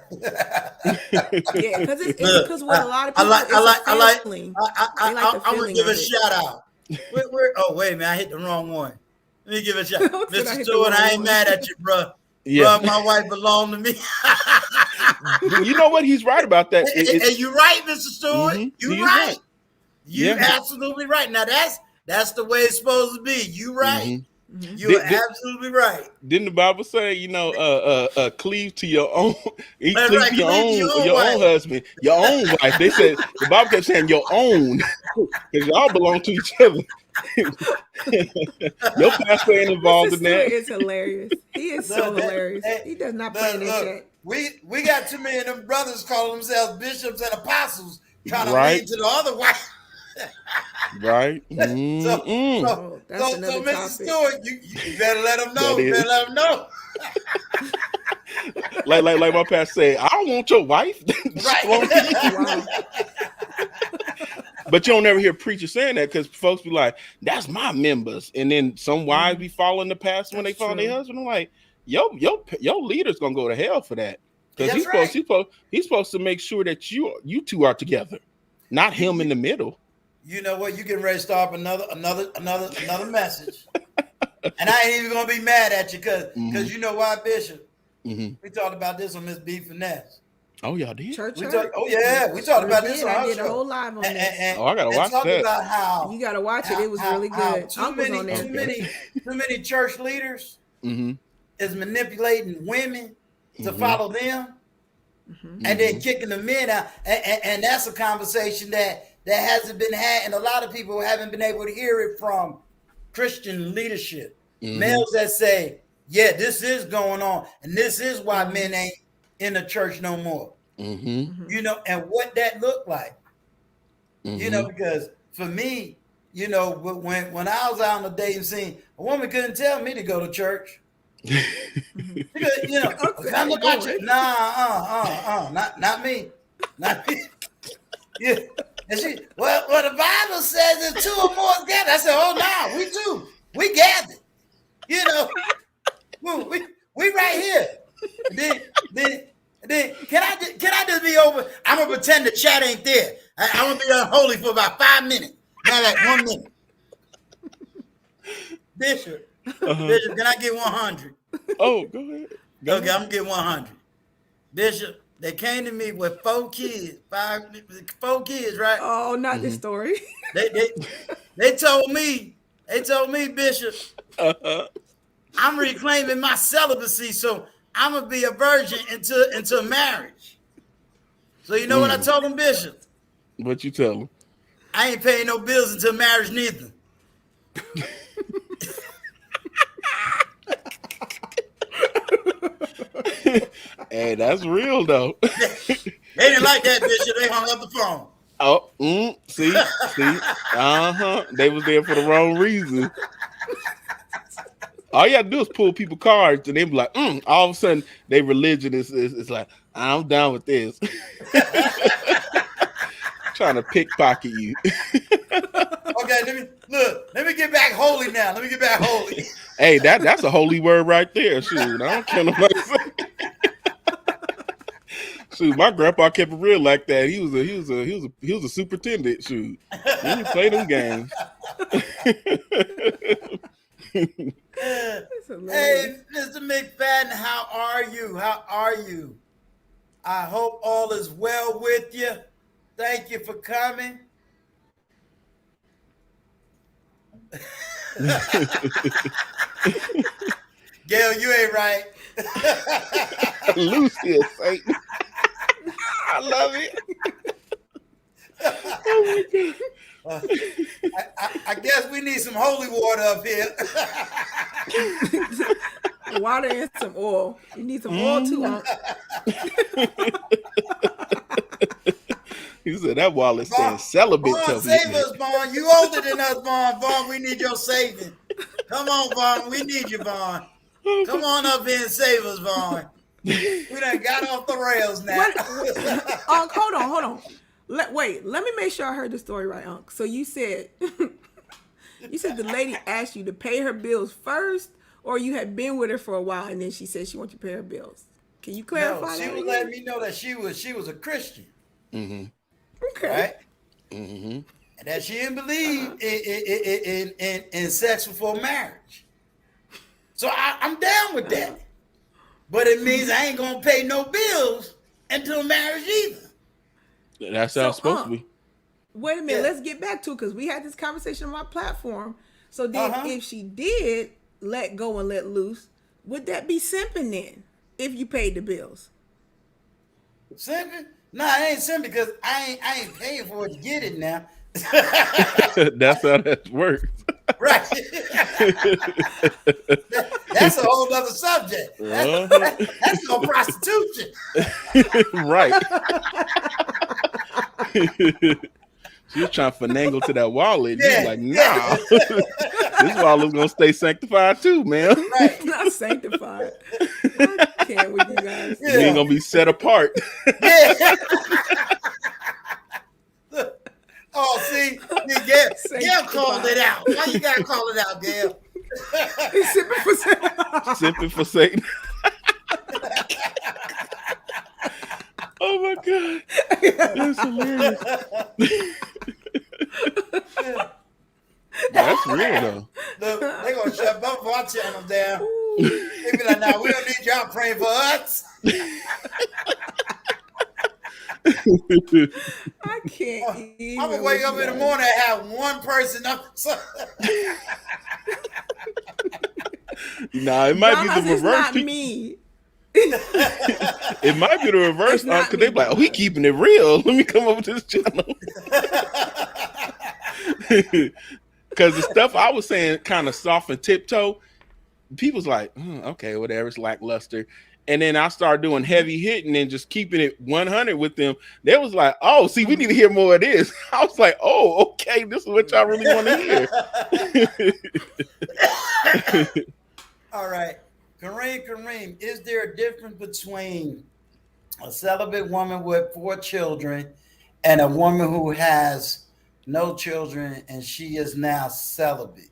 Yeah, because it's because what a lot of people I'm gonna give a shout out. Oh wait, man, I hit the wrong one. Let me give a shout out. Mr. Stewart, I ain't mad at you, bro. Yeah. Bro, my wife belonged to me. You know what? He's right about that. And you're right, Mr. Stewart. You're right. You're absolutely right. Now that's the way it's supposed to be. You right. You're absolutely right. Didn't the Bible say, cleave to your own, cleave to your own husband, your own wife? They said, the Bible kept saying your own, because y'all belong to each other. Your pastor ain't involved in that. It's hilarious. He is so hilarious. He does not play in this shit. We got too many of them brothers calling themselves bishops and apostles trying to lead to the other wife. Right. So Mr. Stewart, you better let them know. You better let them know. like my pastor said, I don't want your wife. Right. But you don't ever hear preachers saying that, because folks be like, that's my members. And then some wives be following the pastor when they follow their husband. I'm like, your leader's gonna go to hell for that. Because he's supposed to make sure that you two are together, not him in the middle. You know what? You getting ready to start another message, and I ain't even gonna be mad at you because you know why, Bishop? We talked about this on Miss B Finesse. Oh, y'all did? We talked about this on our show. I did a whole live on this. I gotta watch that. About how you gotta watch it. It was really good. Too many church leaders is manipulating women to follow them, and then kicking the men out, and that's a conversation that hasn't been had, and a lot of people haven't been able to hear it from Christian leadership. Males that say, yeah, this is going on, and this is why men ain't in the church no more. You know, and what that looked like. You know, because for me, you know, when I was out on the dating scene, a woman couldn't tell me to go to church. Because, you know, come to my church. Nah, not me. Not me. Yeah. And she, well, the Bible says if two or more is gathered. I said, oh no, we two. We gathered. You know, we right here. Then can I just be over? I'm gonna pretend the chat ain't there. I'm gonna be unholy for about 5 minutes. Not like 1 minute. Bishop, Bishop, can I get 100? Oh, go ahead. Okay, I'm gonna get 100. Bishop, they came to me with 4 kids, 4 kids, right? Oh, not this story. They told me, Bishop, I'm reclaiming my celibacy, so I'm gonna be a virgin until marriage. So you know what I told them, Bishop? What you tell them? I ain't paying no bills until marriage neither. Hey, that's real though. They didn't like that, Bishop. They hung up the phone. Oh, see, they was there for the wrong reason. All you have to do is pull people cards, and they be like, all of a sudden, their religion is like, I'm down with this. Trying to pickpocket you. Okay, let me get back holy now. Let me get back holy. Hey, that's a holy word right there. Shoot, I don't care nobody say. Shoot, my grandpa kept it real like that. He was a superintendent. Shoot, he didn't play them games. Hey, Mr. McFadden, how are you? How are you? I hope all is well with you. Thank you for coming. Gail, you ain't right. Lucy is Satan. I love it. Oh my God. I guess we need some holy water up here. Water and some oil. You need some oil too. He said that wallet saying celibate. Vaughn, save us, Vaughn. You older than us, Vaughn. Vaughn, we need your saving. Come on, Vaughn. We need you, Vaughn. Come on up here and save us, Vaughn. We done got off the rails now. Hold on. Wait, let me make sure I heard the story right, Unc. So you said the lady asked you to pay her bills first, or you had been with her for a while and then she said she wants you to pay her bills. Can you clarify that? She was letting me know that she was a Christian. Mm-hmm. Okay. Right? Mm-hmm. And that she didn't believe in sex before marriage. So I'm down with that. But it means I ain't gonna pay no bills until marriage either. That's how it's supposed to be. Wait a minute, let's get back to it because we had this conversation on my platform. So then if she did let go and let loose, would that be simping then if you paid the bills? Simping? No, it ain't simping because I ain't paying for it to get it now. That's how that works. Right. That's a whole other subject. That's no prostitution. Right. She was trying to finagle to that wallet. Yeah, like, nah. This wallet's gonna stay sanctified too, man. Right. Not sanctified. I can't with you guys. Yeah. You ain't gonna be set apart. Yeah. Oh, see, Gail called it out. Why you gotta call it out, Gail? He's sipping for Satan. Sipping for Satan. Oh my God. That's hilarious. That's real though. Look, they're gonna shut both of our channels down. They be like, "Nah, we don't need y'all praying for us." I can't even. I'm gonna wake up in the morning and have one person up. Nah, it might be the reverse. Not me. It might be the reverse, because they be like, "Oh, he keeping it real. Let me come over to this channel." Because the stuff I was saying, kind of soft and tiptoe, people's like, okay, whatever, it's lackluster. And then I started doing heavy hitting and just keeping it 100 with them. They was like, oh, see, we need to hear more of this. I was like, oh, okay, this is what y'all really want to hear. All right. Kareem, is there a difference between a celibate woman with 4 children and a woman who has no children and she is now celibate?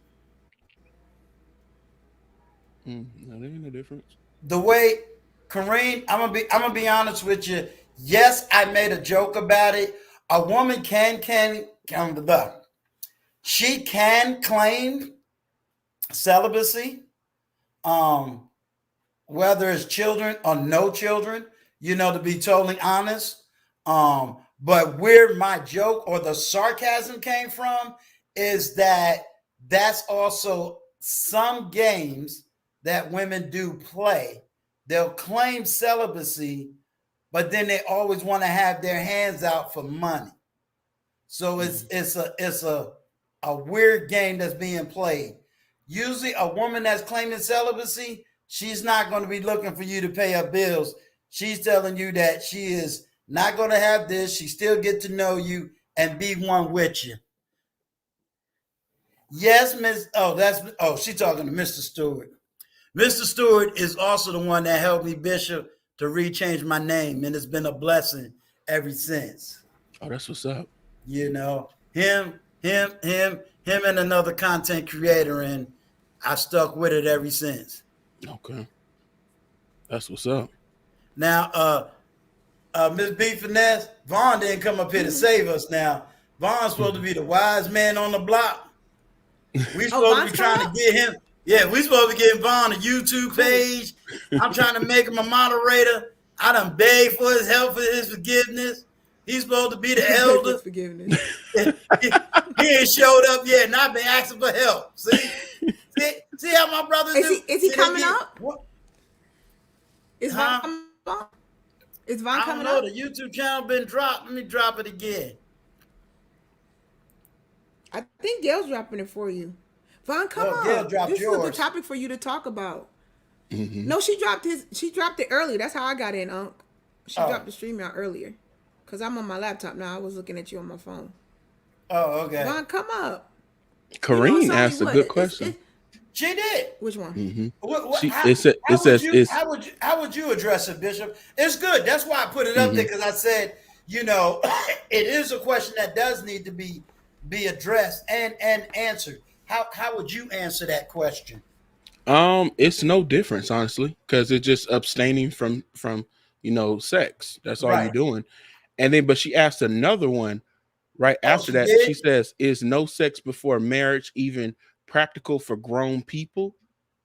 No, there ain't no difference. The way Kareem, I'm gonna be honest with you. Yes, I made a joke about it. A woman she can claim celibacy, um, whether it's children or no children. To be totally honest. But where my joke or the sarcasm came from is that that's also some games that women do play. They'll claim celibacy, but then they always want to have their hands out for money. So it's a weird game that's being played. Usually, a woman that's claiming celibacy, she's not going to be looking for you to pay her bills. She's telling you that she is not going to have this. She still get to know you and be one with you. Yes, Miss. She's talking to Mr. Stewart. Mr. Stewart is also the one that helped me, Bishop, to rechange my name, and it's been a blessing ever since. Oh, that's what's up. Him, and another content creator, and I stuck with it ever since. Okay, that's what's up. Now, Miss B Finesse, Vaughn didn't come up here to save us. Now, Vaughn's supposed to be the wise man on the block. We supposed to be trying to get him. Yeah, we supposed to be getting Vaughn a YouTube page. I'm trying to make him a moderator. I done begged for his help, for his forgiveness. He's supposed to be the elder. Forgiveness. He ain't showed up yet, and I've been asking for help. See how my brother is he coming up? What? Is Vaughn coming up? Is Vaughn coming up? The YouTube channel been dropped. Let me drop it again. I think Gail's dropping it for you. Vaughn, come on. Gail dropped this yours. is a good topic for you to talk about. No, she dropped it earlier. That's how I got in, Unc. She dropped the stream out earlier. Because I'm on my laptop now. I was looking at you on my phone. Oh, okay. Vaughn, come up. Kareem asked a good question. She did. Which one? How would you address it, Bishop? It's good. That's why I put it up there, because I said, it is a question that does need to be addressed and answered. How would you answer that question? It's no difference, honestly, because it's just abstaining from sex. That's all you're doing. And then, but she asked another one right after that. She says, "Is no sex before marriage even practical for grown people?"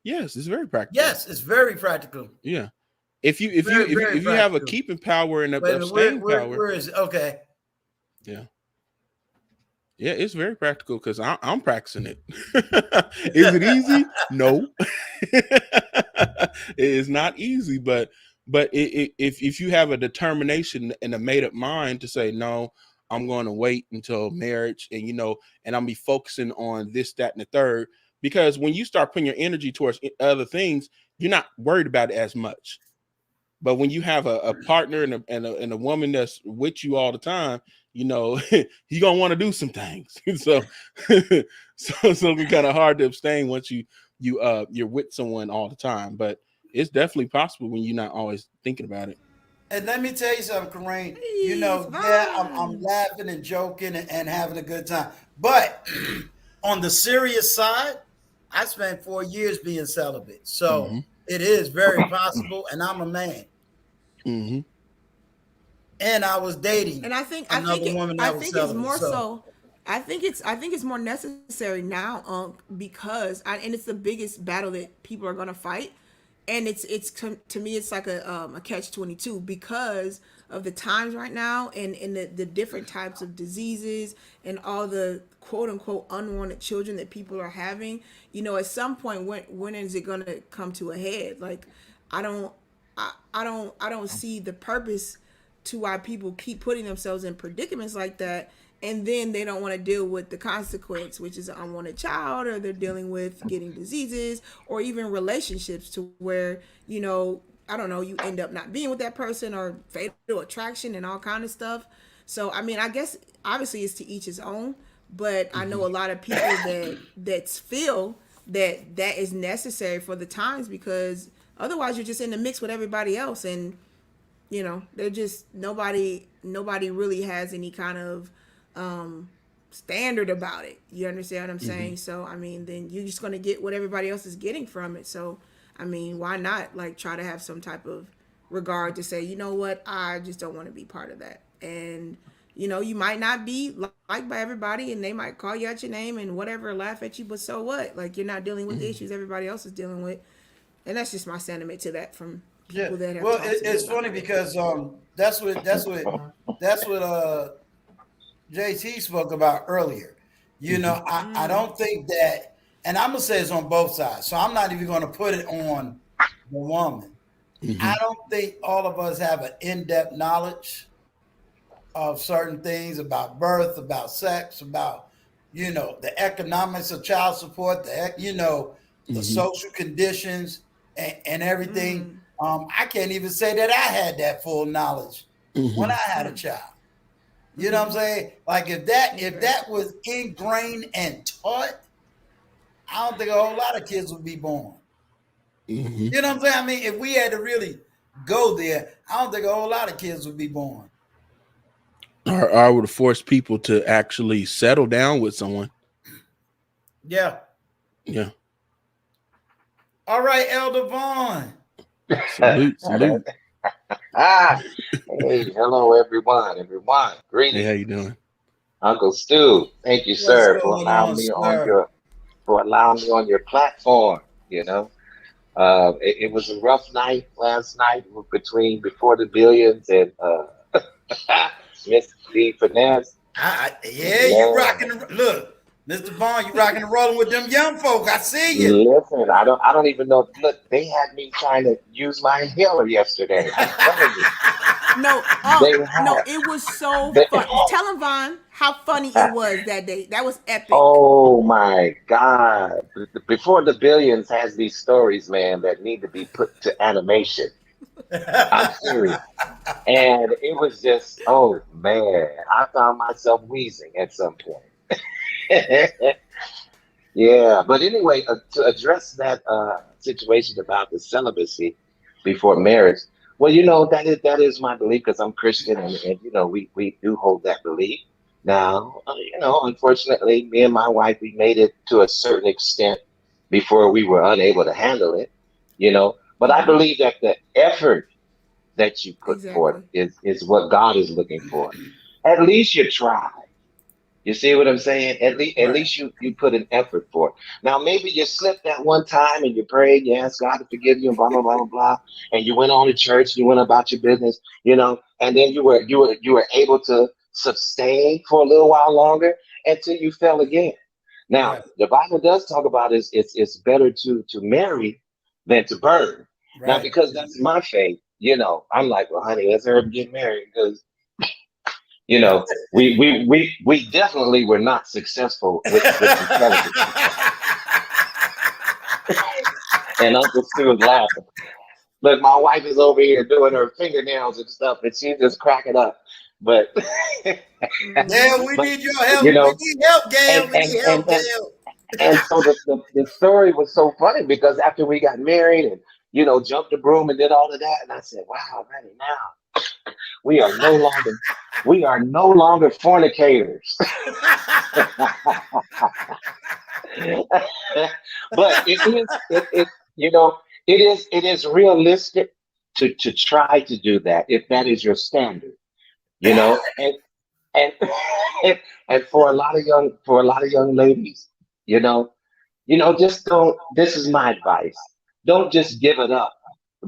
Yes, it's very practical. Yes, it's very practical. Yeah, if you have a keeping power and a abstaining power, where is it? Okay. Yeah. Yeah, it's very practical because I'm practicing it. Is it easy? No, it is not easy. But if you have a determination and a made up mind to say, no, I'm going to wait until marriage, and and I'm be focusing on this, that, and the third, because when you start putting your energy towards other things, you're not worried about it as much. But when you have a partner and a woman that's with you all the time, you're gonna want to do some things. so it's kind of hard to abstain once you're with someone all the time. But it's definitely possible when you're not always thinking about it. And let me tell you something, Kareem. I'm laughing and joking and having a good time. But on the serious side, I spent 4 years being celibate. So it is very possible, and I'm a man. Mm-hmm. And I was dating, and I think it's more so. I think it's more necessary now, because and it's the biggest battle that people are gonna fight, and it's to me it's like a catch-22 because of the times right now and the different types of diseases and all the quote unquote unwanted children that people are having. At some point, when is it gonna come to a head? Like, I don't see the purpose to why people keep putting themselves in predicaments like that. and then they don't want to deal with the consequence, which is an unwanted child, or they're dealing with getting diseases, or even relationships to where, I don't know, you end up not being with that person, or fatal attraction and all kind of stuff. So I mean, I guess obviously it's to each his own, but I know a lot of people that feel that is necessary for the times, because otherwise you're just in the mix with everybody else, and they're just nobody really has any kind of standard about it. You understand what I'm saying? So I mean, then you're just going to get what everybody else is getting from it. So I mean, why not like try to have some type of regard to say, you know what, I just don't want to be part of that. And you might not be liked by everybody, and they might call you out your name and whatever, laugh at you, but so what? Like, you're not dealing with the issues everybody else is dealing with. And that's just my sentiment to that from Yeah. people that have Well, talked to me it's about funny it. because that's what JT spoke about earlier. I don't think that, and I'm gonna say it's on both sides. So I'm not even gonna put it on the woman. I don't think all of us have an in-depth knowledge of certain things about birth, about sex, about the economics of child support, the social conditions and everything. I can't even say that I had that full knowledge when I had a child. You know what I'm saying? Like if that was ingrained and taught, I don't think a whole lot of kids would be born. You know what I'm saying? I mean, if we had to really go there, I don't think a whole lot of kids would be born. Or I would force people to actually settle down with someone. Yeah. Yeah. All right, Elder Vaughn. Salute. Ah, hey, hello everyone, everyone. Hey, Greetings, how you doing? Uncle Stu. Thank you, What's sir, going on, sir? for allowing me on your platform. It was a rough night last night before the billions and Miss D Finesse. Yeah, you Man, rocking. Look, Mr. Vaughn, you rocking and rolling with them young folk. I see you. listen, I don't even know. Look, they had me trying to use my inhaler yesterday. I'm telling you, No, they no, had. it was so They, fun. Tell him, Vaughn, how funny it was that day. That was epic. Oh my God. Before the billions has these stories, man, that need to be put to animation. I'm serious. And it was just, oh man, I found myself wheezing at some point. Yeah, but anyway, to address that situation about the celibacy before marriage, well, that is my belief because I'm Christian, and we do hold that belief. Now, unfortunately, me and my wife we made it to a certain extent before we were unable to handle it, But I believe that the effort that you put forth Exactly. is what God is looking for. At least you try. You see what I'm saying? At Right, least you put an effort for it. Now maybe you slipped that one time and you prayed, you asked God to forgive you and blah blah blah blah blah, and you went on to church, you went about your business, and then you were able to sustain for a little while longer until you fell again. Now right, the Bible does talk about it's better to marry than to burn. Now right. because that's my faith, I'm like, well, honey, let's hurry up and get married because we definitely were not successful with the celibacy. And Uncle Stu is laughing. Look, my wife is over here doing her fingernails and stuff, and she's just cracking up. But Yeah, we but need your you help. We know, need help, and Gail. We and need and help, and Gail. and so the story was so funny because after we got married and jumped the broom and did all of that, and I said, "Wow, honey, now we are no longer we are no longer fornicators." But it is realistic to try to do that if that is your standard, and and for a lot of young ladies, you know, just don't. This is my advice. Don't just give it up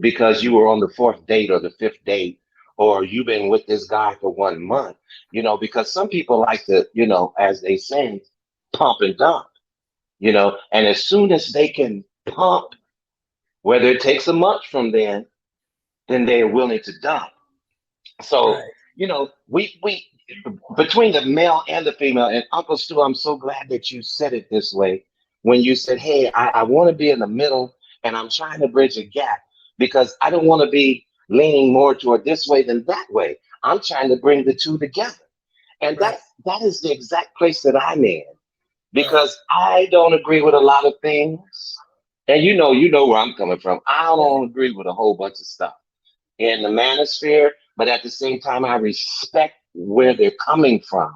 because you were on the fourth date or the fifth date, or you've been with this guy for 1 month. Because some people like to, as they say, pump and dump. And as soon as they can pump, whether it takes a month from then they're willing to dump. So, Right. we between the male and the female. And Uncle Stu, I'm so glad that you said it this way when you said, "Hey, I want to be in the middle, and I'm trying to bridge a gap because I don't want to be leaning more toward this way than that way. I'm trying to bring the two together." And Right. that is the exact place that I'm in Right. because I don't agree with a lot of things. And you know where I'm coming from. I Yeah. don't agree with a whole bunch of stuff in the manosphere, but at the same time, I respect where they're coming from,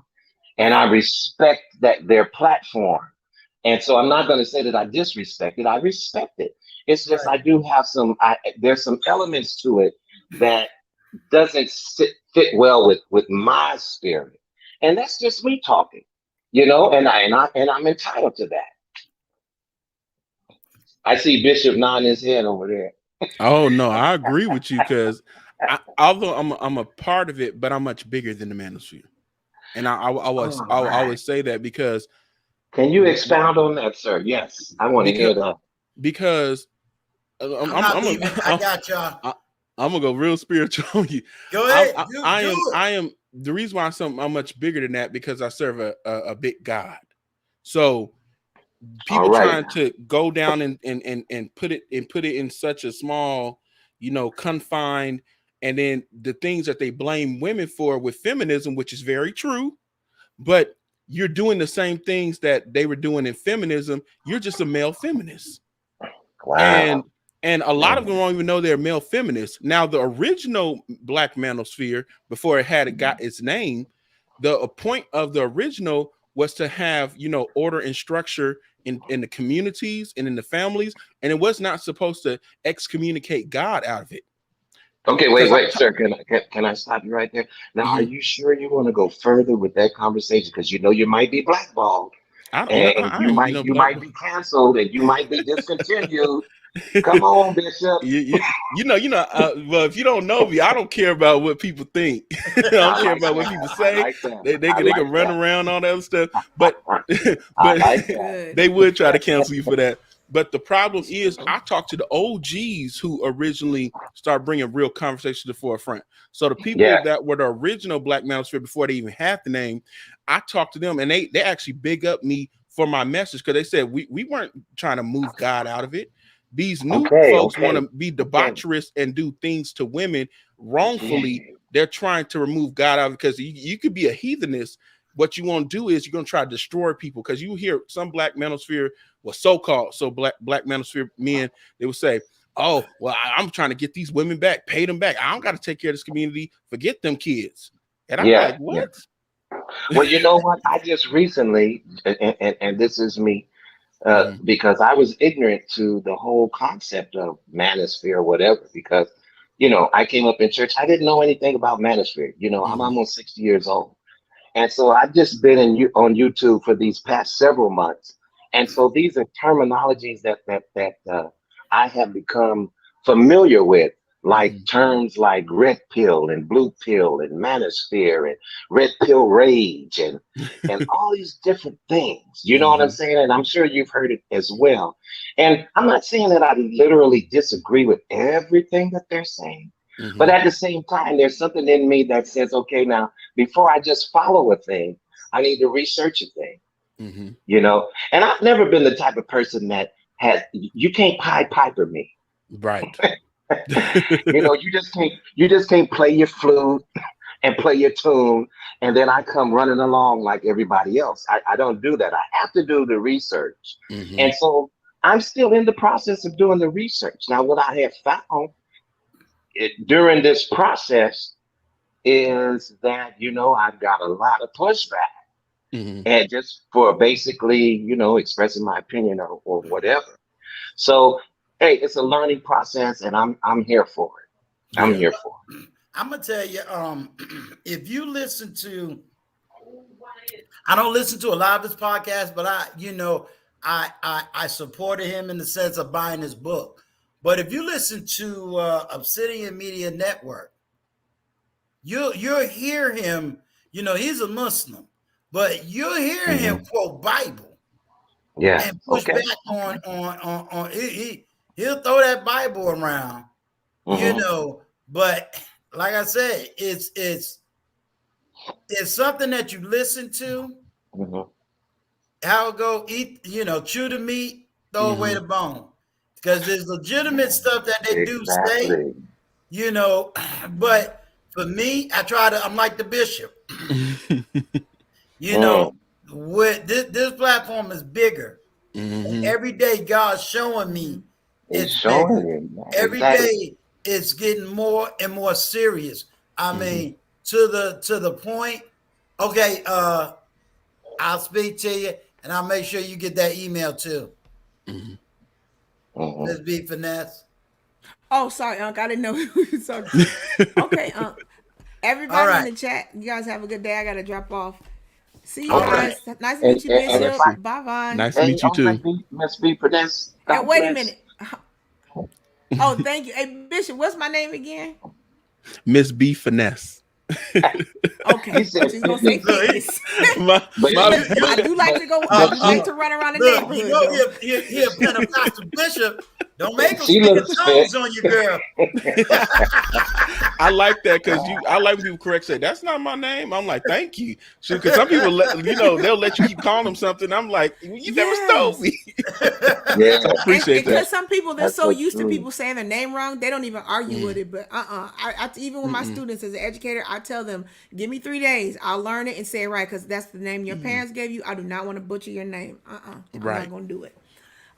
and Right. I respect that their platform. And so I'm not going to say that I disrespect it. I respect it. It's just Right. I do have there's some elements to it that doesn't fit well with my spirit, and that's just me talking, and I'm entitled to that. I see Bishop nodding his head over there. Oh no, I agree with you because although I'm a part of it, but I'm much bigger than the manosphere, and All I right. always say that because Can you expound on that, sir? Yes, I want to because hear that. because I'm not I'm a, leaving. I got y'all. I'm gonna go real spiritual on you. Go ahead. Do it. I am the reason why I'm much bigger than that because I serve a big God. So All people right trying now. to go down and put it in such a small, confined, and then the things that they blame women for with feminism, which is very true, but you're doing the same things that they were doing in feminism. You're just a male feminist. and Wow. and a lot of them Mhm. don't even know they're male feminists. Now, the original Black Manosphere, before it got its name, the point of the original was to have order and structure in the communities and in the families, and it was not supposed to excommunicate God out of it. Okay, Because wait, sir. Can I stop you right there? Now, are Mhm. you sure you want to go further with that conversation? Because you might be blackballed, and I ain't you might be canceled, and you might be discontinued. Come on, Bishop. Well, if you don't know me, I don't care about what people think. I don't I care like about what that. people I say. like that. They I can like run that. around all that other stuff, but I but like that. Good. they would try to cancel you for that. But the problem is, I talked to the OGs who originally started bringing real conversation to the forefront. So the people Yeah. that were the original Black Manosphere before they even had the name, I talked to them, and they actually big up me for my message because they said we weren't trying to move God out of it. These new Okay. folks want Okay. to be Okay. debaucherous and do things to women Yeah. wrongfully. They're trying to remove God out because you could be a heathenist. What you want to do is you're going to try to destroy people because you hear some Black Manosphere, well, so-called black Manosphere men, they would say, "Oh, well, I'm trying to get these women back, pay them back. I don't got to take care of this community. Forget them kids." And I'm Yeah. like, Yeah. "What?" Well, you know what? I just recently, and this is me, Mhm, because I was ignorant to the whole concept of manosphere or whatever. Because, I came up in church, I didn't know anything about manosphere. I'm mhm, almost 60 years old. And so I've just been on YouTube for these past several months. And so these are terminologies that I have become familiar with, like mhm, terms like red pill and blue pill and manosphere and red pill rage and all these different things. You know what I'm mhm, saying? And I'm sure you've heard it as well. And I'm not saying that I literally disagree with everything that they're saying, but mhm, at the same time, there's something in me that says, okay, now before I just follow a thing, I need to research a thing, mhm. And I've never been the type of person that you can't Pied Piper me. Right. You just can't play your flute and play your tune, and then I come running along like everybody else. I don't do that. I have to do the research. Mhm, And so I'm still in the process of doing the research. Now, what I have found during this process is that, I've got a lot of pushback mhm. and just for basically, expressing my opinion or whatever. So, hey, it's a learning process and I'm here for it. I'm Yeah. here for I'm gonna tell you, if you listen to, I don't listen to a lot of his podcasts, but I supported him in the sense of buying his book. But if you listen to Obsidian Media Network, you'll hear him. He's a Muslim, but you'll hear it. him quote Bible Yeah. and push Okay. back Okay. on he'll throw that Bible around, Hmm. But like I said, it's It's something that you listen to. Mhm. How go eat, chew the meat, throw away the Mm-hmm. bone. Because there's legitimate stuff that they do say, Exactly. you know, but for me, I'm like the bishop, you know, Mm. with this platform is bigger. And Mm-hmm. every day God's showing Mm-hmm. me He's it's showing bigger. you, man. Every Exactly. day it's getting more and more serious. I Mm-hmm. mean, to the point. Okay, I'll speak to you and I'll make sure you get that email too. Mm-hmm. Hmm. Let's be finesse. Oh, sorry, Unc. I didn't know who you were talking to. Okay, Unc. All Everybody in right. the chat, you guys have a good day. I gotta drop off. See you All Okay. right. guys. Nice to And, meet you, and, All and if right, Bishop. I, see. Bye bye. Nice to hey, meet you too. Miss B, Prudence, And God wait a bless. minute. Oh, thank you. Hey, Bishop, what's my name again? Miss B Finesse. He Okay, said she's gonna say fitness, Look, fitness. my but my I but do like but to go. I uh, but do like uh, she to run around the look, neighborhood though. he a Pentecostal bishop. Don't make him she speak in looks fit. tongues on you, girl. I like that because I like when people correct say that's not my name. I'm like, thank you. Shoot, because some people they'll let you keep calling them something. I'm like, well, you never told Yes. me. Yeah, So I And appreciate that, because that. some people they're that's so so used to true. people saying their name wrong, they don't even argue with Mm, it. But even with my mm-mm, students as an educator, I tell them, give me 3 days, I'll learn it and say it right because that's the name your mm-mm. parents gave you. I do not want to butcher your name. I'm not Right. gonna do it.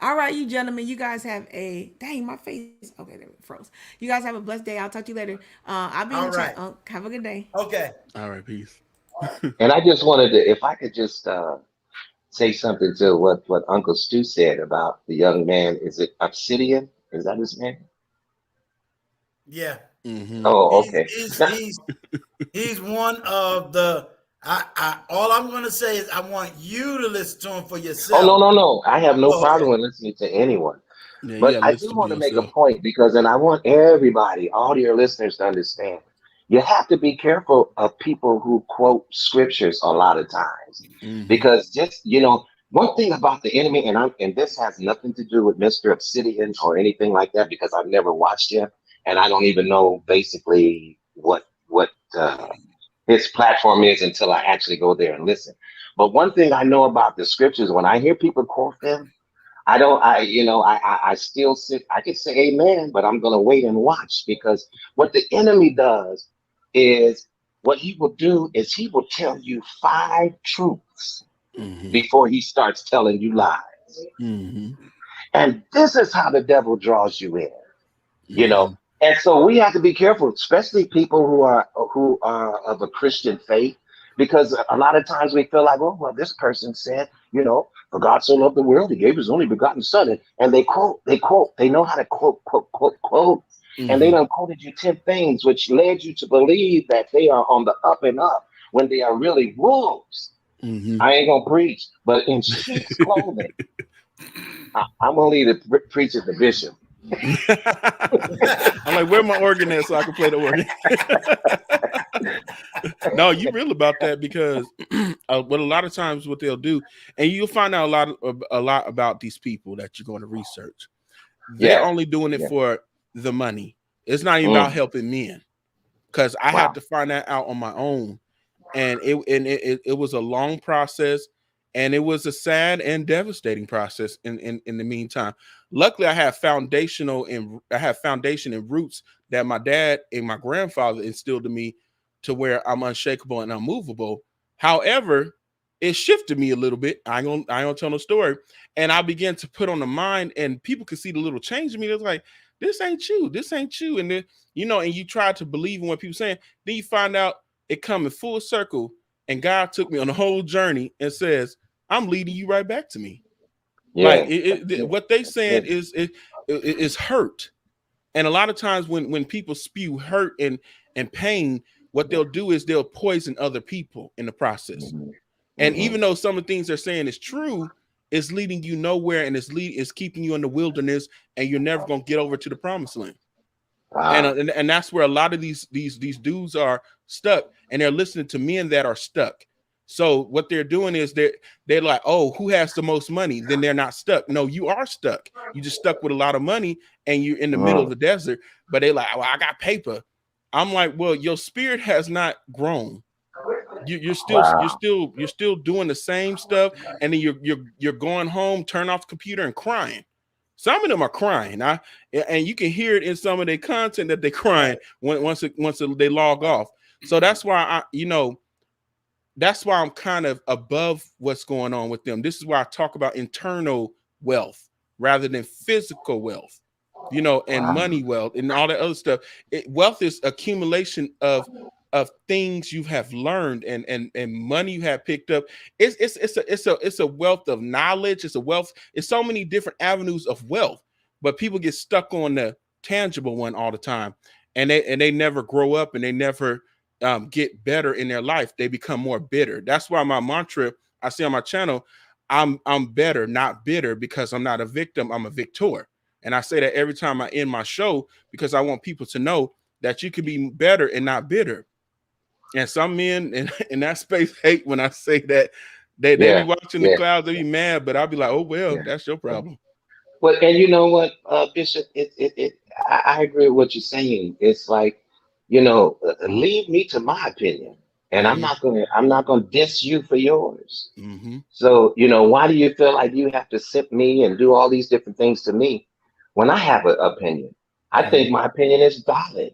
All right, you gentlemen, you guys have a dang my face. Okay, there it froze. You guys have a blessed day. I'll talk to you later. I'll be in the All chat. right. Have a good day. Okay. All right. Peace. And I just wanted to, if I could just say something to what Uncle Stu said about the young man. Is it Obsidian? Is that his name? Yeah. Mm-hmm. Oh, He's okay. he's he's he's one of the. I all I'm gonna say is I want you to listen to him for Oh, yourself. no, no, no. I have no Oh, okay. problem with listening to anyone. Yeah, you But gotta I do listen to want to make a yourself. point because, and I want everybody, all your listeners to understand, you have to be careful of people who quote scriptures a lot of times. Mm-hmm. Because just, one thing about the enemy, and this has nothing to do with Mr. Obsidian or anything like that, because I've never watched him and I don't even know basically what his platform is until I actually go there and listen. But one thing I know about the scriptures, when I hear people quote them, I don't, I still sit, I could say amen, but I'm going to wait and watch because what the enemy does is what he will do is he will tell you five truths Mm-hmm. before he starts telling you lies. Mm-hmm. And this is how the devil draws you in, you Mm-hmm. know. And so we have to be careful, especially people who are of a Christian faith, because a lot of times we feel like, oh well, this person said, for God so loved the world, He gave His only begotten Son, and they know how to quote, and they Mm-hmm. done quoted you 10 things, which led you to believe that they are on the up and up when they are really wolves. Mm-hmm. I ain't gonna preach, but in sheep's clothing, I'm gonna leave the preacher the bishop. I'm like, where my organ at so I can play the organ? No, you real about that because what a lot of times what they'll do, and you'll find out a lot about these people that you're going to research. They're Yeah, only doing it yeah. for the money. It's not even about Mm, helping men. Because I had wow. to find that out on my own, and it was a long process, and it was a sad and devastating process. In the meantime, luckily I have foundation and roots that my dad and my grandfather instilled in me, to where I'm unshakable and unmovable. However, it shifted me a little bit. I ain't gonna tell no story, and I began to put on the mind, and people could see the little change in me. They're like, "This ain't you. This ain't you." And then and you try to believe in what people saying. Then you find out it coming full circle, and God took me on the whole journey and says, "I'm leading you right back to me." Like Yeah, that's it. what they That's saying it. is hurt, and a lot of times when people spew hurt and pain, what they'll do is they'll poison other people in the process. Hmm. And Hmm. even though some of the things they're saying is true, it's leading you nowhere, and it's keeping you in the wilderness, and you're never gonna get over to the promised land. and Wow. uh, and, and that's where a lot of these dudes are stuck, and they're listening to men that are stuck. So what they're doing is they're like, oh, who has the most money? Then they're not stuck. No, you are stuck. You just stuck with a lot of money, and you're in the middle of Mm, the desert. But they like, well, I got paper. I'm like, well, your spirit has not grown. Wow. you're still doing the same stuff, and then you're going home, turn off the computer and crying. Some of them are crying, and you can hear it in some of their content that they're crying once they log off. So that's why that's why I'm kind of above what's going on with them. This is why I talk about internal wealth rather than physical wealth, and Wow. money wealth and all that other stuff. Wealth is accumulation of things you have learned and money you have picked up. It's a wealth of knowledge. It's a wealth. It's so many different avenues of wealth, but people get stuck on the tangible one all the time, and they never grow up, and they never get better in their life. They become more bitter. That's why my mantra I see on my channel, I'm better, not bitter, because I'm not a victim, I'm a victor. And I say that every time I end my show, because I want people to know that you can be better and not bitter. And some men in that space hate when I say that. They be Yeah. watching the Yeah. clouds, they be mad, but I'll be like, oh well, Yeah. that's your Yeah. problem. Well, and you know what, Bishop, I agree with what you're saying. It's like, leave me to my opinion, and Mm-hmm. I'm not gonna diss you for yours. Mm-hmm. So, why do you feel like you have to sip me and do all these different things to me when I have an opinion? I Mm-hmm. think my opinion is valid.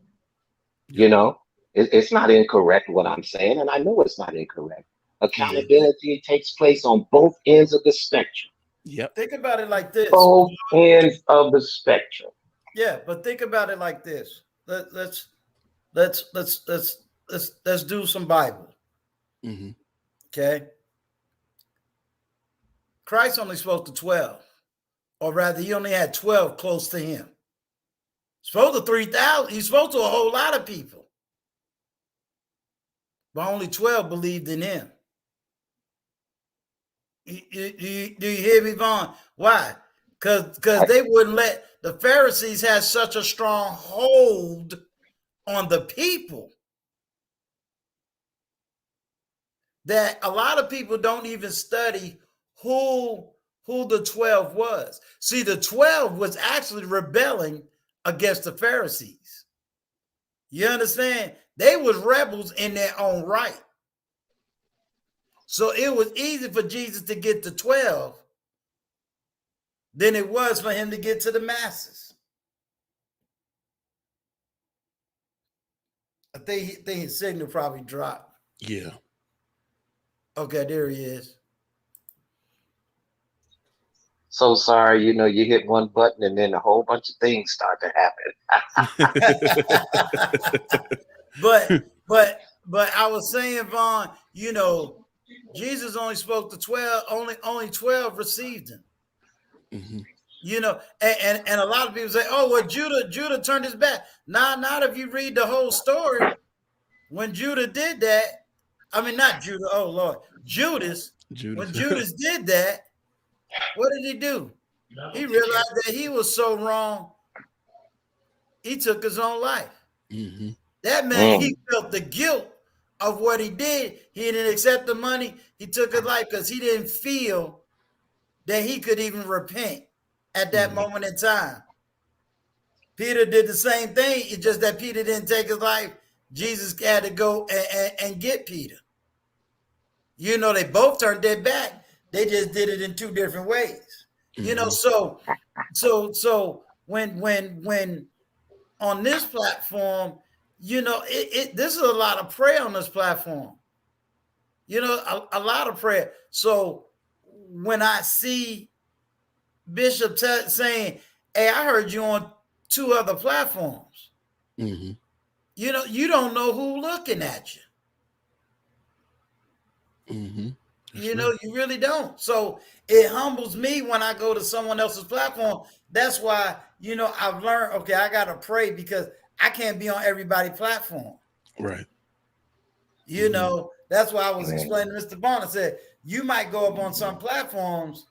Yep. You know, it's not incorrect what I'm saying, and I know it's not incorrect. Yeah. Accountability takes place on both ends of the spectrum. Yep. Think about it like this. Both ends of the spectrum. Yeah, but think about it like this. Let's do some Bible. Mm-hmm. Okay. Christ only spoke to 12, or rather, he only had 12 close to him. Spoke to 3,000. He spoke to a whole lot of people, but only 12 believed in him. Do you hear me, Vaughn? Why? Because I, they wouldn't let the Pharisees have such a strong hold on the people that a lot of people don't even study who the 12 was. See, the 12 was actually rebelling against the Pharisees. You understand? They was rebels in their own right. So it was easy for Jesus to get to 12 than it was for him to get to the masses. I think his signal probably dropped. Yeah. Okay, there he is. so sorry, you hit one button and then a whole bunch of things start to but but I was saying, Vaughn, Jesus only spoke to 12, only 12 received him. Mm-hmm. And a lot of people say, oh, well, Judah turned his back. Not if you read the whole story. When Judah did that, I mean, not Judah, oh Lord, Judas. When Judas. Judas did that, what did he do? He realized that he was so wrong, he took his own life. Mm-hmm. That meant happen. he felt the guilt of what he did. He didn't accept the money. He took his life because he didn't feel that he could even repent at that Mm-hmm. moment in time. Peter did the same thing. It's just that Peter didn't take his life. Jesus had to go and get Peter. They both turned their back. They just did it in two different ways. Mm-hmm. So when on this platform, this is a lot of prayer on this platform. A lot of prayer. So when I see Bishop saying, "Hey, I heard you on 2 other platforms," Mm-hmm. you don't know who looking at you. Mm-hmm. That's right. You really don't. So it humbles me when I go to someone else's platform. That's why, I've learned, okay, I got to pray because I can't be on everybody's platform. Right. Mm-hmm. That's why I was Man. explaining to Mr. Bond. I said, you might go up on some platforms,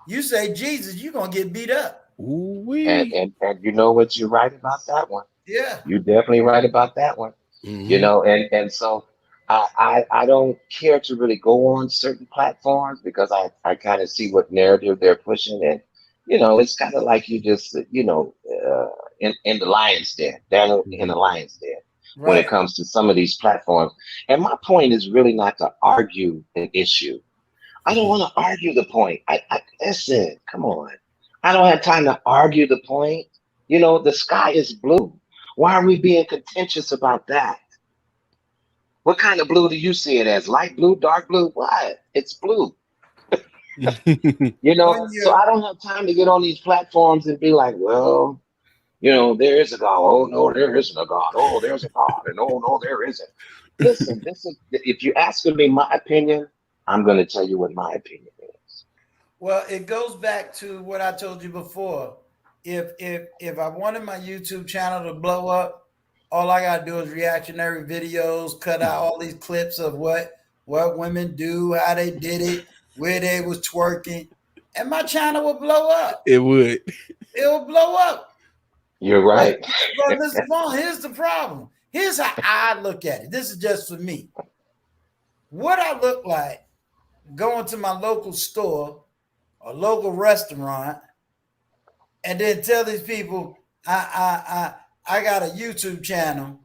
you say Jesus, you're going to get beat up. Ooh And, wee. and and you know what? You're right about that one. Yeah. You're definitely right about that one. Mm-hmm. And so I don't care to really go on certain platforms because I kind of see what narrative they're pushing, and it's kind of like you just in the lion's den, down in the Mm-hmm. lion's den. when it Right. comes to some of these platforms. And my point is really not to argue an issue. I don't Mhm. want to argue the point. I listen, come on. I don't have time to argue the point. You know, the sky is blue. Why are we being contentious about that? What kind of blue do you see it as? Light blue, dark blue? What? It's blue. You know, When so you're I don't have time to get on these platforms and be like, well, you know, there is a God. Oh no, there isn't a God. Oh, there's a God. And oh no, there isn't. Listen, this is if you're asking me my opinion, I'm gonna tell you what my opinion is. Well, it goes back to what I told you before. If I wanted my YouTube channel to blow up, all I gotta do is reactionary videos, cut out all these clips of what women do, how they did it, where they was twerking, and my channel will blow up. It would. It'll blow up. You're But right. but Mr. Vaughn, here's the problem. Here's how I look at it. This is just for me. What I look like going to my local store or local restaurant and then tell these people I got a YouTube channel,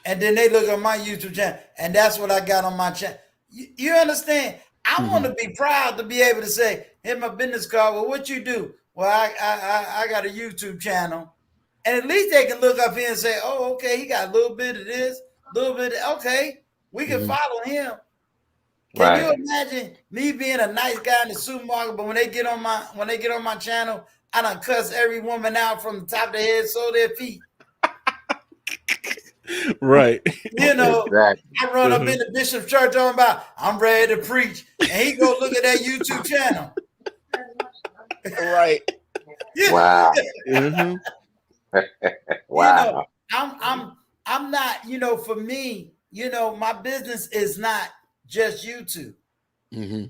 and then they look at my YouTube channel, and that's what I got on my channel. You understand? I want Mhm. to be proud to be able to say, "Here's my business card." Well, what you do? Well, I got a YouTube channel, and at least they can look up here and say, "Oh, okay, he got a little bit of this, a little bit of okay, we can Mhm. follow him." Can you Right. imagine me being a nice guy in the supermarket, but when they get on my channel, I done cuss every woman out from the top of their head so their feet. Right. You know, Exactly. I run up Mhm. in the bishop's church talking about I'm ready to preach, and he go look at that YouTube channel. Right. Yeah, Wow. Mhm. you know, Wow. I'm I'm I'm not. For me, my business is not just YouTube. Mhm.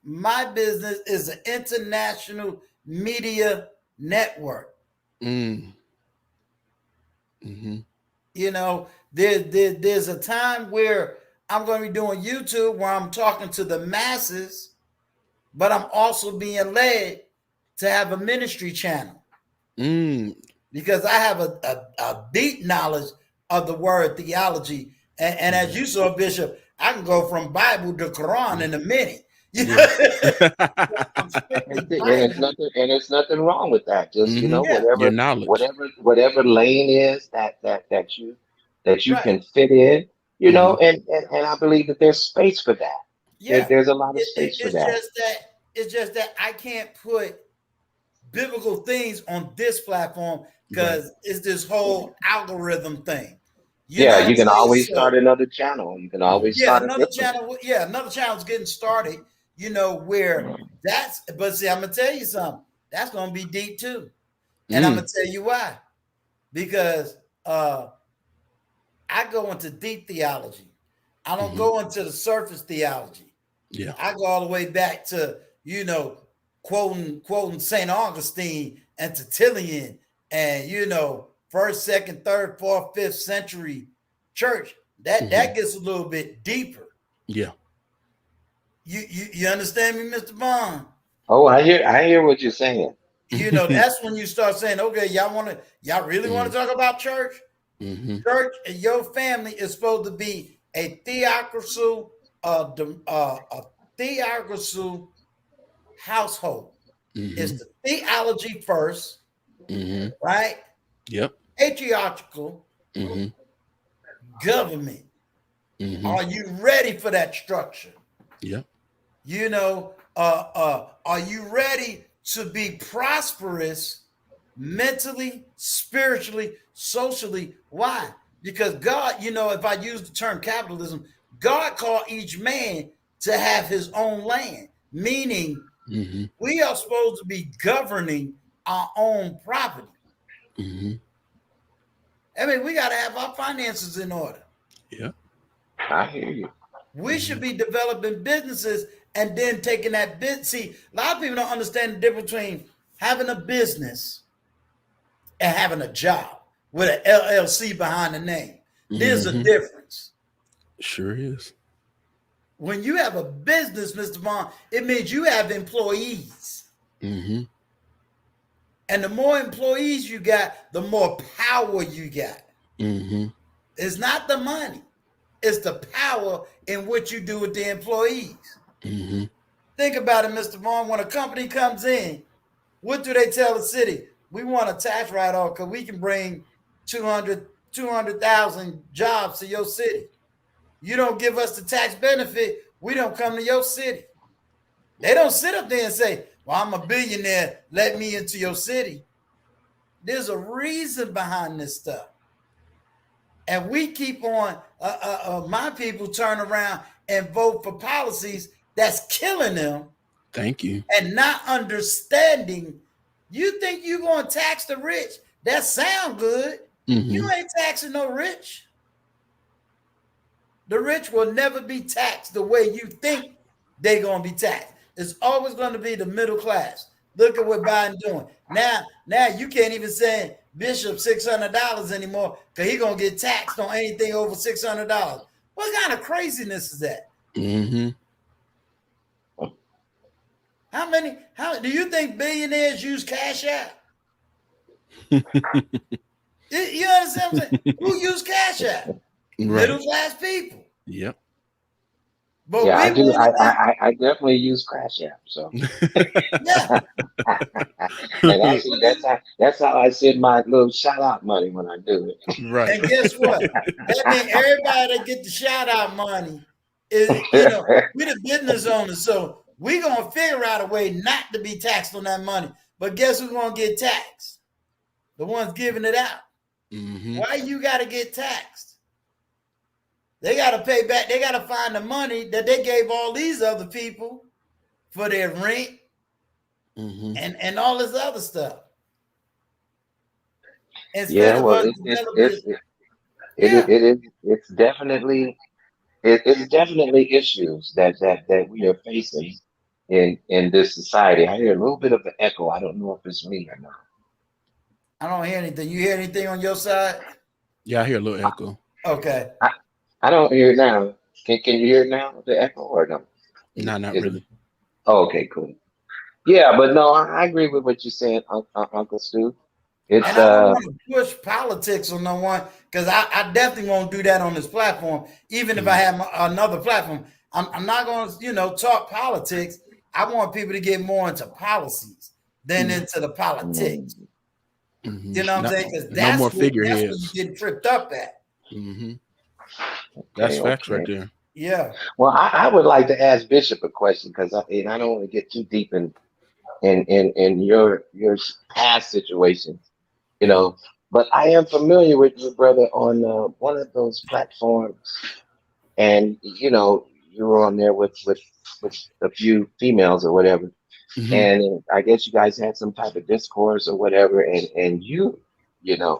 My business is an international media network. Mm. Mhm. There's a time where I'm going to be doing YouTube where I'm talking to the masses, but I'm also being led to have a ministry channel Mm. because I have a deep knowledge of the word theology. And as Mhm. you saw, Bishop, I can go from Bible to Quran Yeah. in a minute. Yeah. I'm strictly And it's Bible. nothing wrong with that. Just, you know, Mhm. Yeah, Your knowledge. whatever lane is that you right. can fit in, you know, Mhm. and I believe that there's space for that. Yeah. There's a lot of It, it, space for it's that. just that it's just that I can't put biblical things on this platform Right. because it's this whole algorithm thing. You know Yeah, what I'm you can saying? always So start another channel. You can always yeah, start a different one. another channel's getting started, where but see, I'm gonna tell you something. That's gonna be deep too. And I'm gonna Mm. tell you why. Because I go into deep theology. I don't Mhm. go into the surface theology. Yeah. I go all the way back to, quoting St. Augustine and Tertullian and, first, second, third, fourth, fifth century church. That Mhm. gets a little bit deeper. Yeah. You understand me, Mr. Bond? Oh, I hear what you're saying. That's when you start saying, okay, y'all really want Mm. to talk about church? Mhm. Church and your family is supposed to be a theocracy household. It's Mhm. the theology first, Mhm. right? Yep. Patriarchal Mhm. government. Mhm. Are you ready for that structure? Yep. Are you ready to be prosperous mentally, spiritually, socially? Why? Because God, if I use the term capitalism, God called each man to have his own land, meaning Mhm. we are supposed to be governing our own property. Mhm. I mean, we got to have our finances in order. Yep. I hear you. We should Mhm. be developing businesses and then taking that bit. See, a lot of people don't understand the difference between having a business and having a job with an LLC behind the name. There's a Mhm. difference. Sure is. When you have a business, Mr. Vaughn, it means you have employees. Mhm. And the more employees you got, the more power you got. Mhm. It's not the money. It's the power in what you do with the employees. Mm-hmm. Think about it, Mr. Vaughn. When a company comes in, what do they tell the city? We want a tax write-off because we can bring 200,000 jobs to your city. You don't give us the tax benefit, we don't come to your city. They don't sit up there and say, well, I'm a billionaire, let me into your city. There's a reason behind this stuff. And we keep on, my people turn around and vote for policies that's killing them Thank you. and not understanding. You think you're going to tax the rich? That sound good. Mm-hmm. You ain't taxing no rich. The rich will never be taxed the way you think they're going to be taxed. It's always going to be the middle class. Look at what Biden doing. Now you can't even send Bishop $600 anymore because he's going to get taxed on anything over $600. What kind of craziness is that? Mm-hmm. How do you think billionaires use Cash App? You understand what I'm saying? Who use Cash App? Right. Middle class people. Yep. But Yeah, we I do. want to I definitely use Crash App. So, yeah. and actually, that's how I send my little shout out money when I do it. Right. And guess what? That means everybody that get the shout out money is, we the business owners. So we gonna figure out a way not to be taxed on that money. But guess who's gonna get taxed? The ones giving it out. Mm-hmm. Why you gotta get taxed? They gotta pay back, they gotta find the money that they gave all these other people for their rent Mm-hmm. and all this other stuff. Instead Yeah, of well, us developing, yeah. it's definitely it's definitely issues that we are facing in this society. I hear a little bit of an echo. I don't know if it's me or not. I don't hear anything. You hear anything on your side? Yeah, I hear a little echo. Okay. I don't hear it now. Can you hear it now? The echo or no? No, not Is it- really. Oh, okay, cool. Yeah, but no, I agree with what you're saying, Uncle Stu. It's And I don't want to push politics on no one because I definitely won't do that on this platform. Even if I have another platform, I'm not going to, talk politics. I want people to get more into policies than into the politics. Mm-hmm. You know what I'm saying? Because no more that's where you figureheads. get tripped up at. Mm-hmm. That's facts right there. Yeah. well, I would like to ask Bishop a question because I don't want to get too deep in your past situations, you know. But I am familiar with your brother on one of those platforms, and you were on there with a few females or whatever, Mm-hmm. and I guess you guys had some type of discourse or whatever, and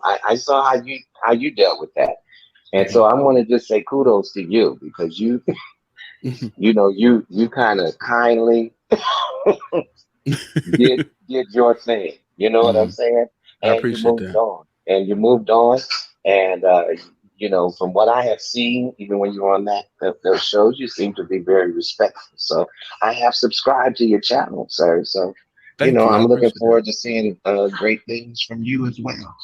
I saw how you dealt with that, and so I want to just say kudos to you because you Mm-hmm. you kind of kindly did your thing. You know what I'm saying? I And you appreciate moved that. on. And you moved on. And from what I have seen, even when you're on those shows, you seem to be very respectful. So I have subscribed to your channel, sir. So Thank you. I I'm looking appreciate forward to seeing great things from you as well.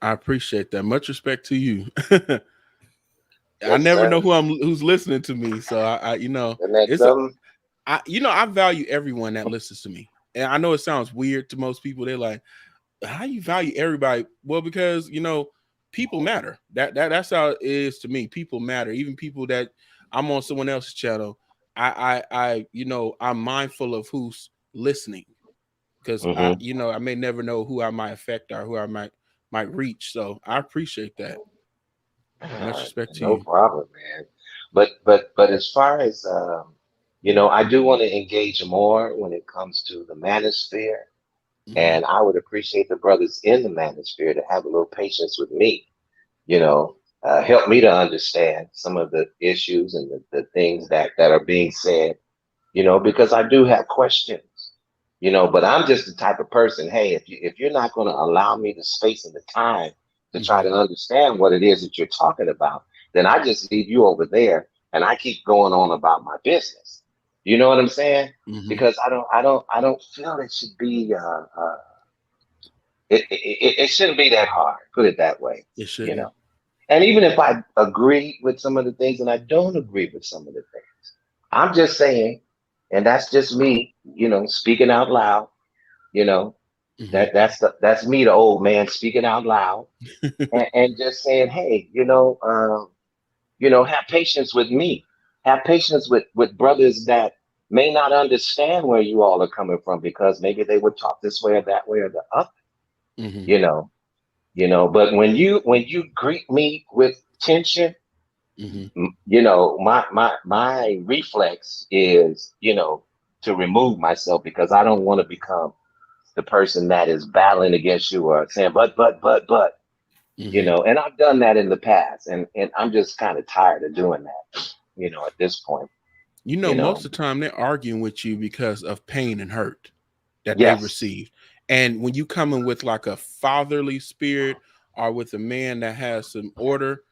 I appreciate that. Much respect to you. I Yes, never sir. know who's listening to me, so I And that's it's I value everyone that listens to me, and I know it sounds weird to most people. They're like, "How you value everybody?" Well, because people matter. That's how it is to me. People matter. Even people that I'm on someone else's channel. I'm mindful of who's listening because I may never know who I might affect or who I might reach. So I appreciate that. Much respect to no you. problem, man. But as far as I do want to engage more when it comes to the manosphere. Mm-hmm. And I would appreciate the brothers in the manosphere to have a little patience with me, help me to understand some of the issues and the things that are being said, because I do have questions, but I'm just the type of person, hey, if you're not going to allow me the space and the time to try to understand what it is that you're talking about, then I just leave you over there and I keep going on about my business. You know what I'm saying? Mm-hmm. Because I don't feel it should be it shouldn't be that hard. Put it that way. It shouldn't. And even if I agree with some of the things and I don't agree with some of the things, I'm just saying, and that's just me, speaking out loud, you know, Hmm. that's me, the old man speaking out loud and just saying, hey, have patience with me. Have patience with brothers that may not understand where you all are coming from because maybe they were taught this way or that way or the other, Hmm. you know, but when you greet me with tension, Hmm. my reflex is, to remove myself because I don't want to become the person that is battling against you or saying, but, Hmm. and I've done that in the past and I'm just kind of tired of doing that, at this point, you know. Most of the time they're arguing with you because of pain and hurt that they Yes, received. And when you come in with like a fatherly spirit or with a man that has some order,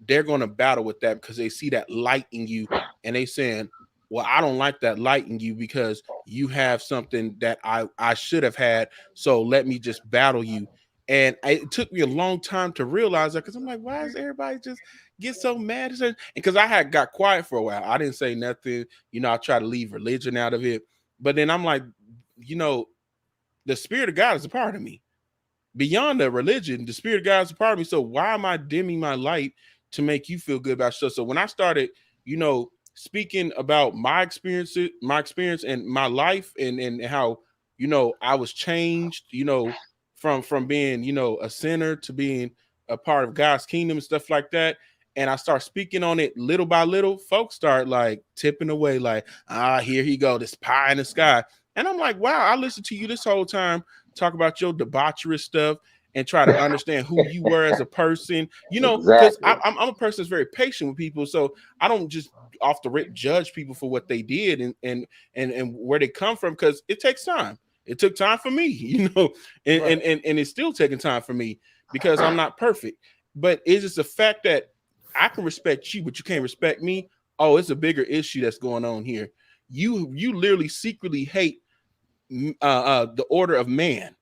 they're going to battle with that because they see that light in you and they saying, well, I don't like that light in you because you have something that I should have had, so let me just battle you. And it took me a long time to realize that because I'm like, why does everybody just get so mad? And because I had got quiet for a while, I didn't say nothing. I try to leave religion out of it, but then I'm like, you know the spirit of God is a part of me. Beyond the religion, the spirit of God is a part of me. So why am I dimming my light to make you feel good about stuff? So when I started, speaking about my experience and my life and how, I was changed, from being, a sinner to being a part of God's kingdom and stuff like that. And I start speaking on it little by little, folks start like tipping away, like, here he go, this pie in the sky. And I'm like, wow, I listened to you this whole time talk about your debaucherous stuff and try to understand who you were as a person, because exactly. I'm a person that's very patient with people. So I don't just off the rip judge people for what they did and where they come from, because it takes time. It took time for me, and, Right. and it's still taking time for me because I'm not perfect. But it's just the fact that I can respect you, but you can't respect me. Oh, it's a bigger issue that's going on here. You literally secretly hate the order of man.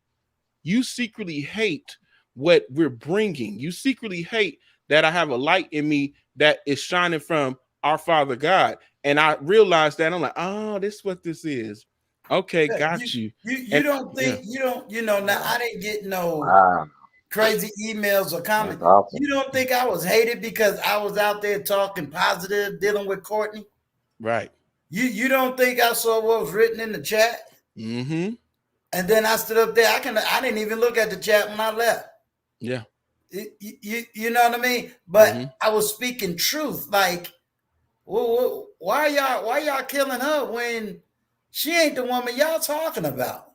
You secretly hate what we're bringing. You secretly hate that I have a light in me that is shining from our Father God. And I realized that I'm like, oh, this is what this is. Okay, Yeah, you got you. you And don't yeah, think you don't now I didn't get no Wow, crazy emails or that's comments. awesome. You don't think I was hated because I was out there talking positive, dealing with Courtney? right. You don't think I saw what was written in the chat? Mm-hmm. And then I stood up there. I didn't even look at the chat when I left. Yeah. You know what I mean? Mm-hmm. But I was speaking truth. Like, why y'all killing her when she ain't the woman y'all talking about?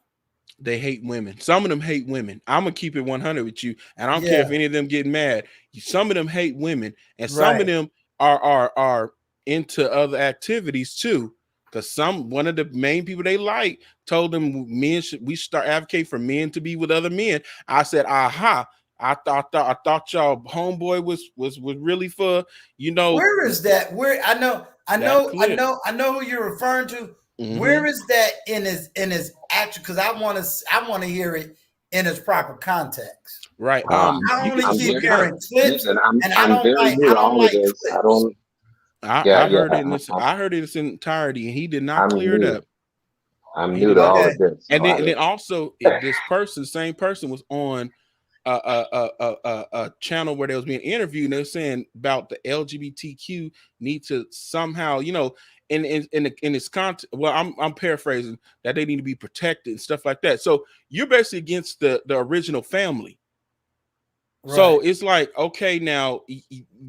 They hate women. Some of them hate women. I'm gonna keep it 100 with you, and I don't care Yeah, if any of them get mad. Some of them hate women, and some of right. them are into other activities too. Because one of the main people they like told them we should start advocate for men to be with other men. I said, aha. I thought y'all homeboy was really for Where is that? Where I know, I that know, I clip. know, I know who you're referring to. Hmm. Where is that in his actual? Because I want to hear it in its proper context. Right. I You only could I'm just keep look very it up. hearing clips, listen. I'm and I I'm don't very like new I to don't all of like this. I clips. don't. I, Yeah, I yeah. heard it in this. I heard it in its entirety, and he did not I'm clear it new. up. I'm He new did to not all Okay. of this. And So then, I and then didn't. also this person, same person, was on a channel where they was being interviewed, and they're saying about the LGBTQ need to somehow, in this content. Well, I'm paraphrasing that they need to be protected and stuff like that. So you're basically against the original family. Right. So it's like, okay, now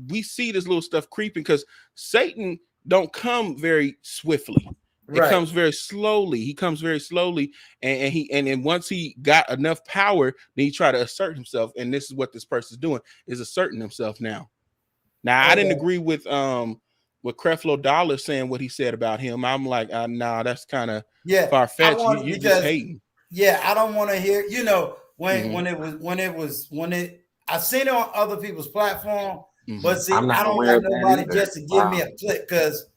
we see this little stuff creeping because Satan don't come very swiftly. It Right. comes very slowly. He comes very slowly, and then once he got enough power, then he try to assert himself. And this is what this person's doing, is asserting himself now. Now I didn't Okay. agree with Creflo Dollar saying what he said about him. I'm like, nah, that's kind of Yeah. far I fetched. want You're just because hating. yeah, I don't want to hear. When Hmm. when it I've seen it on other people's platform, but Hmm. see, I'm I not don't aware got of that nobody either. just to give me Wow. a clip because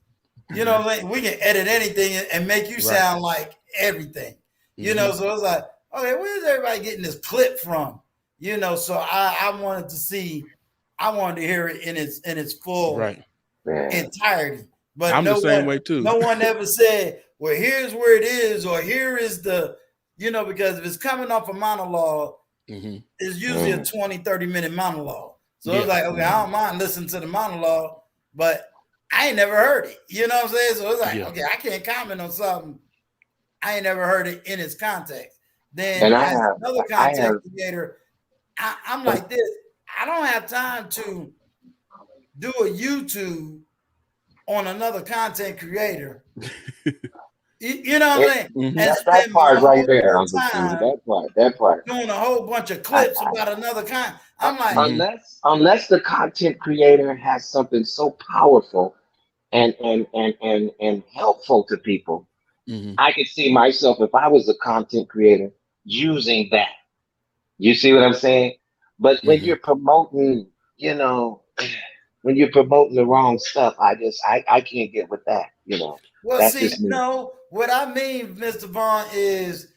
Hmm. like, we can edit anything and make you Right. sound like everything. Hmm. So it's like, okay, where's everybody getting this clip from? So I wanted to see I wanted to hear it in its full Right. Man. entirety. But I'm the same way too. no one ever said, well, here's where it is, or here is the, because if it's coming off a monologue, Mhm. it's usually a 20, 30-minute monologue. So Yeah. it's like, okay, I don't mind listening to the monologue, but I ain't never heard it. You know what I'm saying? So it's like, Yeah. okay, I can't comment on something I ain't never heard it in its context. Then And as another I content have, creator, I'm like this. I don't have time to do a YouTube on another content creator. You know what I'm saying? Mhm. And that spend my part right there, whole Uncle Steve. time That part. doing a whole bunch of I, clips about another kind. I, I'm like, Mhm. unless the content creator has something so powerful and helpful to people, Mhm. I could see myself if I was a content creator using that. You see what I'm saying? But when Mhm. you're promoting, when you're promoting the wrong stuff, I can't get with that. well, That's see, just me. no, what I mean, Mr. Vaughn, is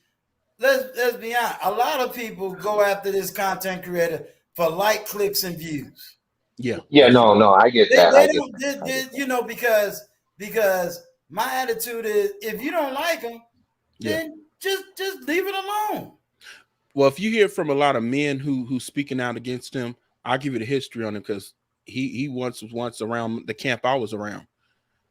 let's be honest. A lot of people go after this content creator for like, clicks, and views. Yeah, Yeah, that's true. no, I get They that. I they get don't that. I get that. because my attitude is if you don't like them, Yeah. then just leave it alone. Well, if you hear from a lot of men who's speaking out against him, I'll give you the history on him because he once around the camp I was around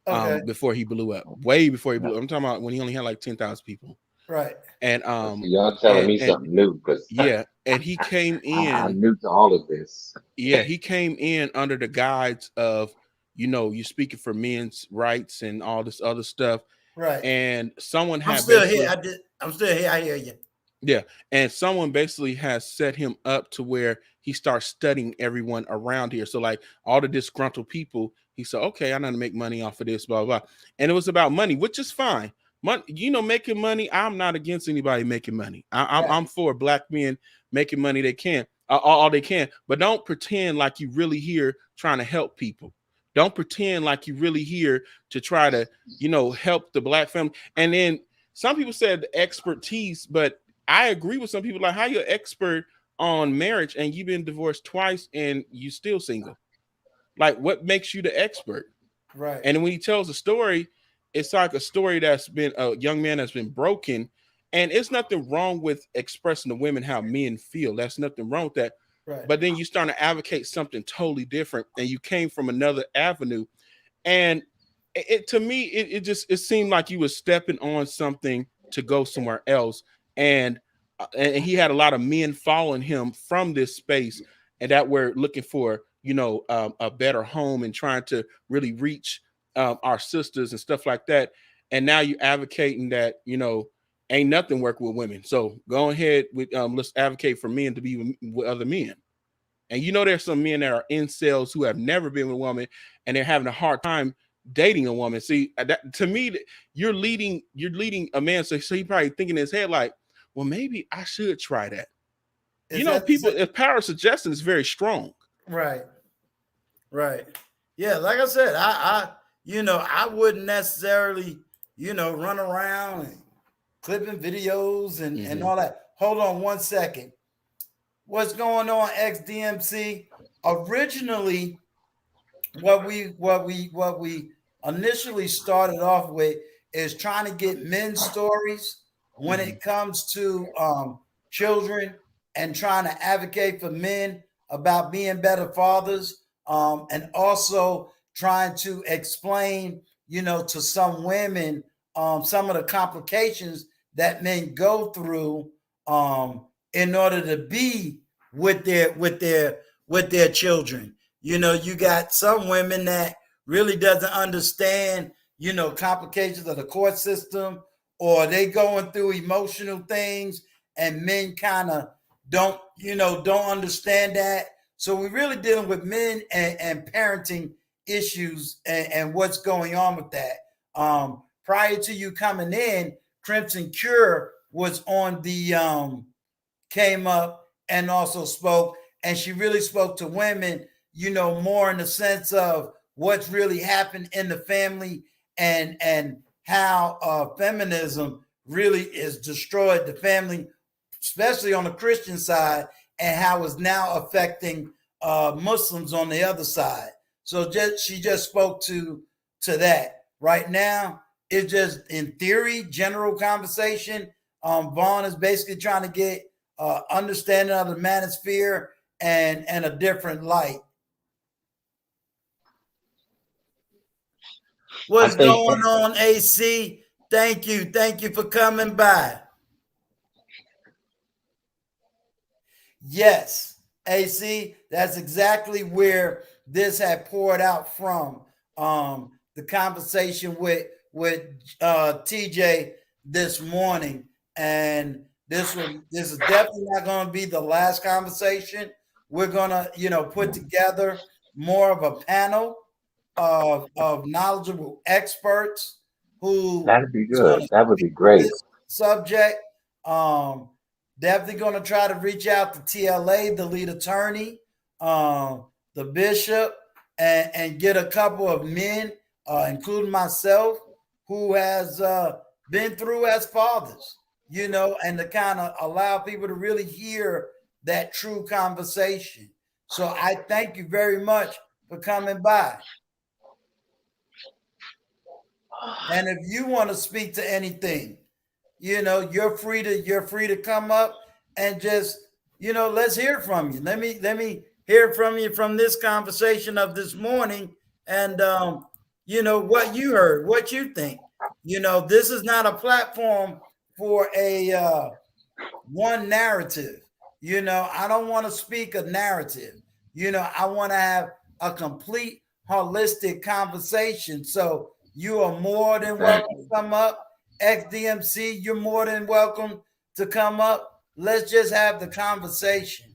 Okay, before he blew up. Way before he blew up. I'm talking about when he only had like 10,000 people. right. And See, y'all telling me and something new because yeah, and he came I'm in, new to all of this. yeah, he came in under the guise of, you speaking for men's rights and all this other stuff. Right. And someone I'm had still here. basically, I'm still here. I hear you. yeah, and someone basically has set him up to where he starts studying everyone around here. So like all the disgruntled people, he said, okay, I'm gonna make money off of this, blah blah. And it was about money, which is fine. Money, making money. I'm not against anybody making money. Right. I'm for black men making money they can, all they can. But don't pretend like you really here trying to help people. Don't pretend like you really here to try to, help the black family. And then some people said the expertise, but I agree with some people like how you're expert on marriage and you've been divorced twice and you still single. Like what makes you the expert? Right. And when he tells a story, it's like a story that's been a young man that's been broken. And it's nothing wrong with expressing to women how men feel. That's nothing wrong with that. Right. But then you start to advocate something totally different and you came from another avenue. And to me, it seemed like you was stepping on something to go somewhere else. And he had a lot of men following him from this space and that were looking for, a better home and trying to really reach our sisters and stuff like that. And now you're advocating that, ain't nothing working with women. So go ahead with let's advocate for men to be with other men. And there's some men that are incels who have never been with a woman and they're having a hard time dating a woman. See, that, to me, you're leading a man. So he probably thinking in his head like, well, maybe I should try that. Is that People, if power of suggestion is very strong. right? Right. Yeah. Like I said, I wouldn't necessarily, run around and clipping videos and all that. Hold on one second. What's going on, XDMC? Originally, what we initially started off with is trying to get men's stories when it comes to children and trying to advocate for men about being better fathers, and also trying to explain to some women some of the complications that men go through in order to be with their children. You got some women that really doesn't understand, complications of the court system, or they going through emotional things, and men kind of don't understand that. So we're really dealing with men and parenting issues and what's going on with that. Prior to you coming in, Crimson Cure was on the came up and also spoke, and she really spoke to women, more in the sense of what's really happened in the family and how feminism really is destroyed the family, especially on the Christian side, and how it's now affecting Muslims on the other side. So she just spoke to that. Right now, it's just in theory, general conversation. Vaughn is basically trying to get understanding of the manosphere and a different light. I What's think going on, AC? Thank you for coming by. Yes, AC, that's exactly where this had poured out from. The conversation with TJ this morning, and this is definitely not going to be the last conversation. We're gonna put together more of a panel of knowledgeable experts who that'd be is going good. to That would speak be to great. this subject. Um, Definitely going to try to reach out to TLA, the lead attorney, the bishop, and get a couple of men, including myself, who has been through as fathers, and to kind of allow people to really hear that true conversation. So I thank you very much for coming by. And if you want to speak to anything, you're free to come up and just, let's hear from you. Let me hear from you from this conversation of this morning, and what you heard, what you think. This is not a platform for a one narrative. I don't want to speak a narrative. I want to have a complete holistic conversation. So you are more than welcome Exactly. to come up. XDMC, you're more than welcome to come up. Let's just have the conversation.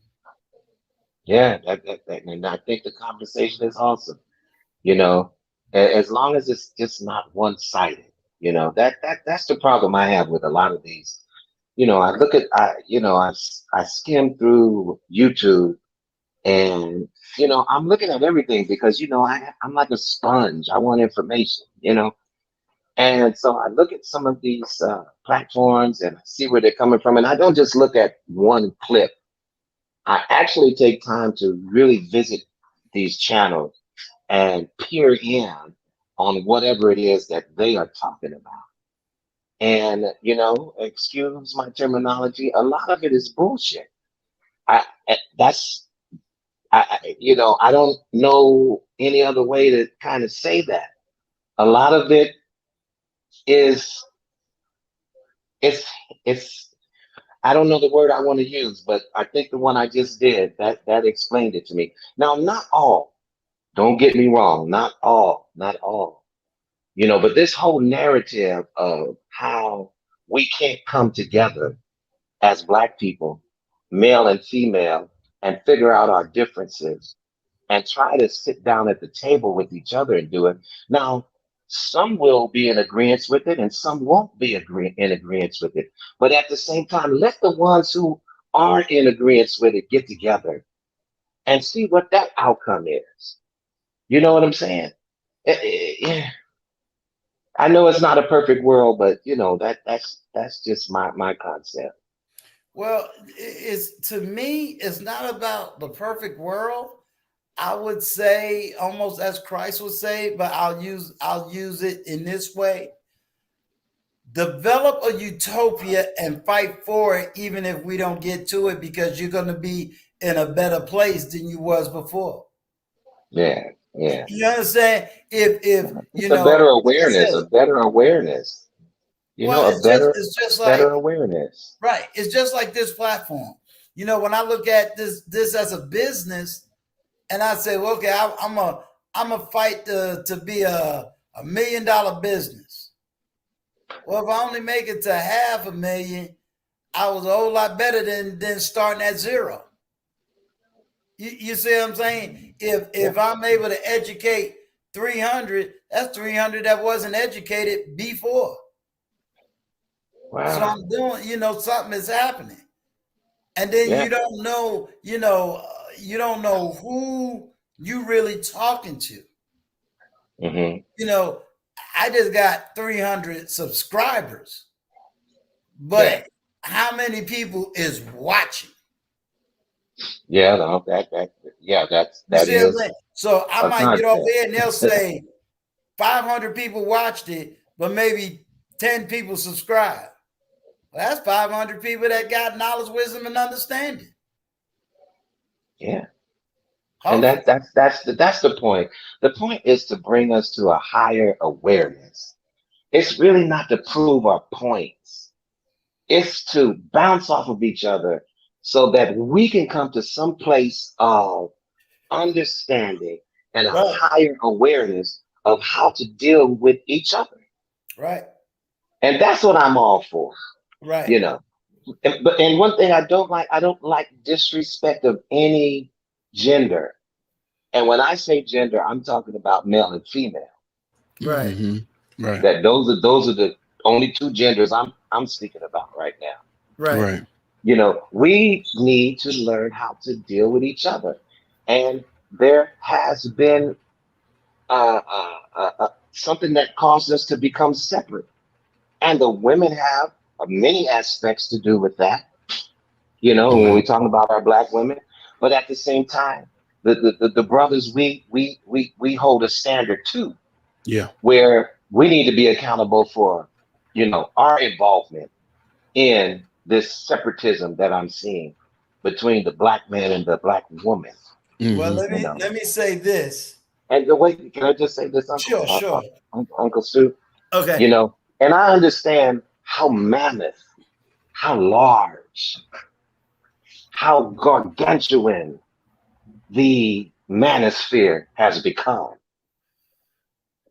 Yeah, and I think the conversation is awesome. You know, as long as it's just not one-sided. That's the problem I have with a lot of these. I look at I skim through YouTube, and I'm looking at everything because I'm like a sponge. I want information. And so I look at some of these platforms and I see where they're coming from, and I don't just look at one clip. I actually take time to really visit these channels and peer in on whatever it is that they are talking about. And, excuse my terminology, a lot of it is bullshit. That's, I don't know any other way to kind of say that. A lot of it is, it's, it's, I don't know the word I want to use, but I think the one I just did, that explained it to me. Now, not all, don't get me wrong, not all. But this whole narrative of how we can't come together as Black people, male and female, and figure out our differences and try to sit down at the table with each other and do it. Now, some will be in agreement with it and some won't be in agreement with it. But at the same time, let the ones who are in agreement with it get together and see what that outcome is. You know what I'm saying? Yeah. I know it's not a perfect world, but that's just my concept. Well, it's to me, it's not about the perfect world. I would say almost as Christ would say, but I'll use it in this way. Develop a utopia and fight for it, even if we don't get to it, because you're going to be in a better place than you was before. Yeah, yeah. You understand? If It's a better like I awareness, said, a better awareness. well, A better it's just better like awareness. right. It's just like this platform. When I look at this as a business, and I say, well, okay, I'm a fight to be a $1 million business. Well, if I only make it to $500,000, I was a whole lot better than starting at zero. You see what I'm saying? Yeah. If I'm able to educate 300, that's 300 that wasn't educated before. So Wow. I'm doing, something is happening, and then Yeah. you don't know who you really talking to. Hmm. You know, I just got 300 subscribers, Yeah. but how many people is watching? Yeah, no, yeah, You that see what I'm is saying? So I a might get off concept. there and they'll say 500 people watched it, but maybe 10 people subscribed. Well, that's 500 people that got knowledge, wisdom, and understanding. Yeah. And Hopefully. that's the point. The point is to bring us to a higher awareness. It's really not to prove our points. It's to bounce off of each other so that we can come to some place of understanding and a Right, higher awareness of how to deal with each other. right, And that's what I'm all for, right, you know. And one thing I don't like disrespect of any gender. And when I say gender, I'm talking about male and female. right, Right. That those are the only two genders I'm speaking about right now. right. Right. We need to learn how to deal with each other. And there has been something that caused us to become separate. And the women have many aspects to do with that, when we Mhm. talk about our black women. But at the same time, the brothers, we hold a standard too, Yeah. where we need to be accountable for, our involvement in this separatism that I'm seeing between the black man and the black woman, Well, Hmm. let me say this. And the way, can I just say this, Sure, sure. Uncle Stu? Okay. And I understand how mammoth, how large, how gargantuan the manosphere has become.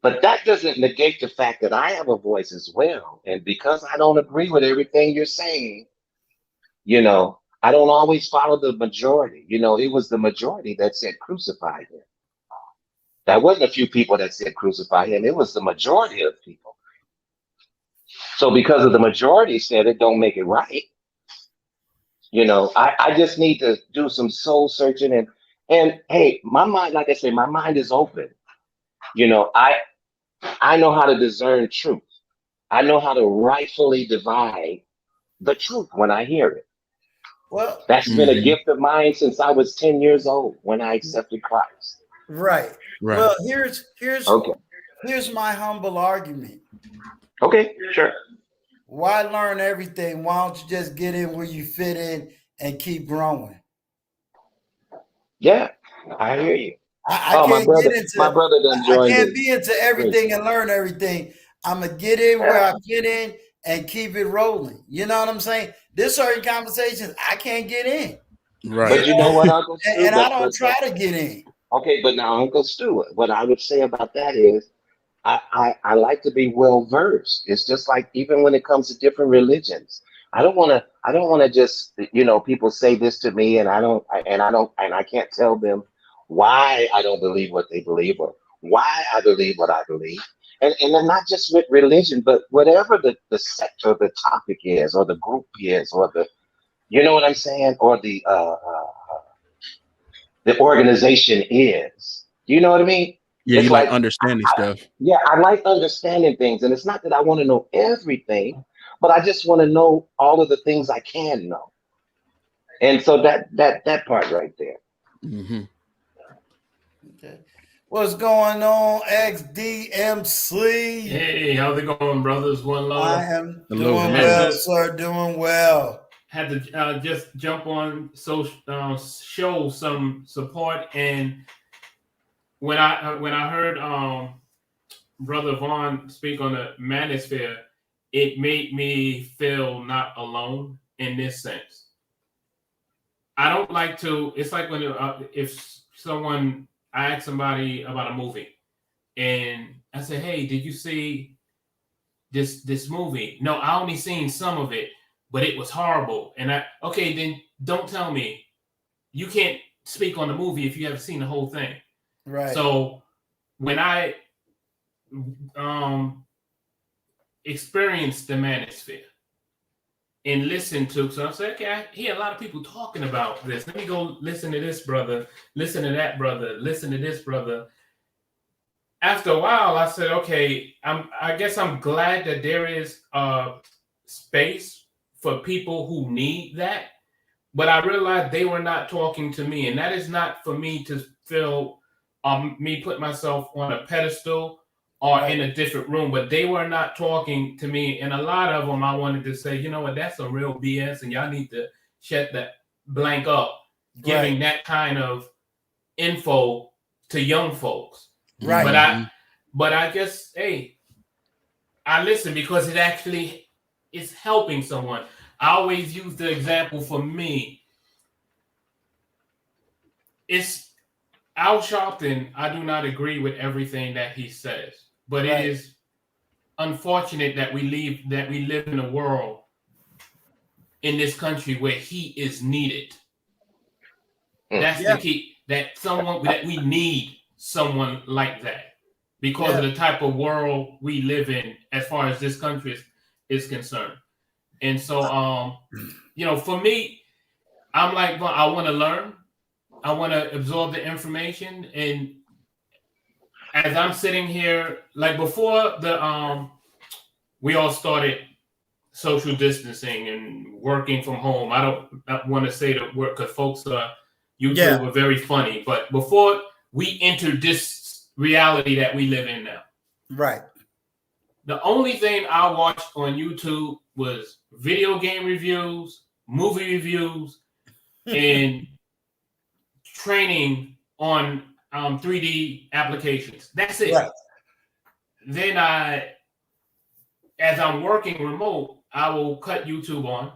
But that doesn't negate the fact that I have a voice as well. And because I don't agree with everything you're saying, I don't always follow the majority. It was the majority that said crucify him. That wasn't a few people that said crucify him. It was the majority of people. So because of the majority said it, don't make it right. I just need to do some soul searching and hey, my mind, like I say, my mind is open. You know, I I know how to discern truth. I know how to rightfully divide the truth when I hear it. Well, That's been a Hmm. gift of mine since I was 10 years old when I accepted Christ. right. Right. Well, Okay. here's my humble argument. Okay, sure. Why learn everything? Why don't you just get in where you fit in and keep growing? Yeah, I hear you. I Oh, can't get my into brother done I joined can't in. be into Great. everything and learn everything. I'm gonna get in where I fit in and keep it rolling. You know what I'm saying? There's certain conversations I can't get in. You Right. But you know know, what, Uncle and, Stu? and I don't try to get in. Okay, but now Uncle Stu, what I would say about that is I like to be well versed. It's just like even when it comes to different religions. I don't wanna just people say this to me and I can't tell them why I don't believe what they believe or why I believe what I believe. And then not just with religion, but whatever the sect or the topic is or the group is or you know what I'm saying? Or the organization is. You know what I mean? Yeah, you It's like like, understanding stuff. yeah, I like understanding things. And it's not that I want to know everything, but I just want to know all of the things I can know. And so that part right there. Hmm. Okay. What's going on, XDMC? Hey, how's it going, brothers? One I love. am Hello, doing Had hello. well, to sir. Doing well. had to just jump on, so show some support. And when I heard brother Vaughn speak on the manosphere, it made me feel not alone in this sense. I don't like to. It's like when if someone I ask somebody about a movie and I say, "Hey, did you see this movie?" No, I only seen some of it, but it was horrible. And okay, then don't tell me you can't speak on the movie if you haven't seen the whole thing. Right. So when I um experienced the manosphere and listened to, so I said, okay, I hear a lot of people talking about this. Let me go listen to this brother, listen to that brother, listen to this brother. After a while, I said, okay, I guess I'm glad that there is space for people who need that, but I realized they were not talking to me, and that is not for me to feel me put myself on a pedestal or in a different room, but they were not talking to me, and a lot of them I wanted to say, you know what, that's some real BS, and y'all need to shut that blank up, giving that kind of info to young folks. Right. But I guess, hey, I listen because it actually is helping someone. I always use the example for me. It's Al Sharpton. I do not agree with everything that he says, but it is unfortunate that we live in a world in this country where he is needed. That's the key. That we need someone like that because of the type of world we live in as far as this country is concerned. And so, for me, I'm like, well, I want to learn. I want to absorb the information. And as I'm sitting here, like before we all started social distancing and working from home. I don't want to say the word because folks YouTube are very funny, but before we entered this reality that we live in now, the only thing I watched on YouTube was video game reviews, movie reviews, and training on 3D applications. That's it. Then as I'm working remote, I will cut YouTube on,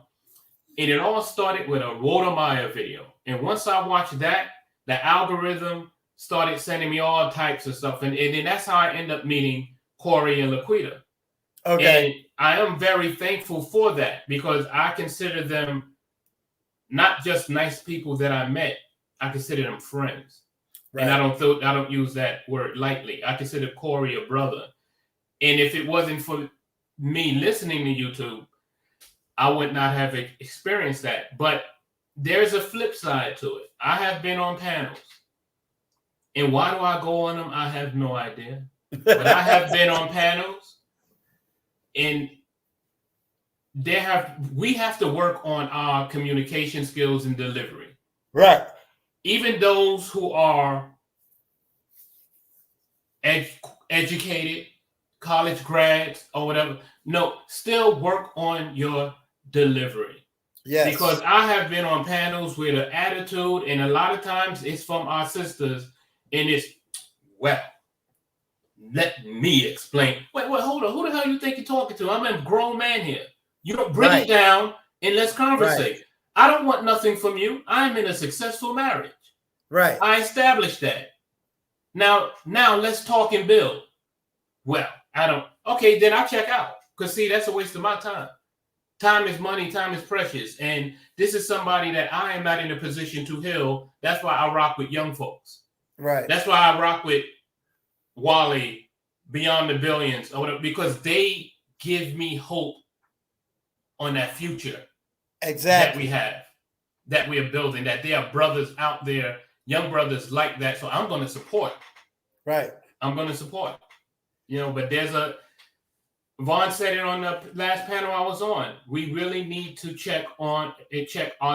and it all started with a Rodemeyer video. And once I watched that, the algorithm started sending me all types of stuff. And then that's how I end up meeting Corey and Laquita. And I am very thankful for that because I consider them not just nice people that I met. I consider them friends. And I don't use that word lightly. I consider Corey a brother. And if it wasn't for me listening to YouTube, I would not have experienced that. But there's a flip side to it. I have been on panels. And why do I go on them? I have no idea. But I have been on panels, and we have to work on our communication skills and delivery. Right. Even those who are educated, college grads or whatever, no, still work on your delivery. Yes. Because I have been on panels with an attitude, and a lot of times it's from our sisters, and it's, well, let me explain. Wait, hold on. Who the hell you think you're talking to? I'm a grown man here. You don't bring it down and let's conversate. I don't want nothing from you. I'm in a successful marriage. Right. I established that. Now let's talk and build. Well, I don't. Okay, then I'll check out. Because, see, that's a waste of my time. Time is money. Time is precious. And this is somebody that I am not in a position to heal. That's why I rock with young folks. Right. That's why I rock with Wally, Beyond the Billions, or whatever, because they give me hope on that future that we have, that we are building, that there are brothers out there, young brothers like that. So I'm going to support. Right. I'm going to support. But Vaughn said it on the last panel I was on. We really need to check our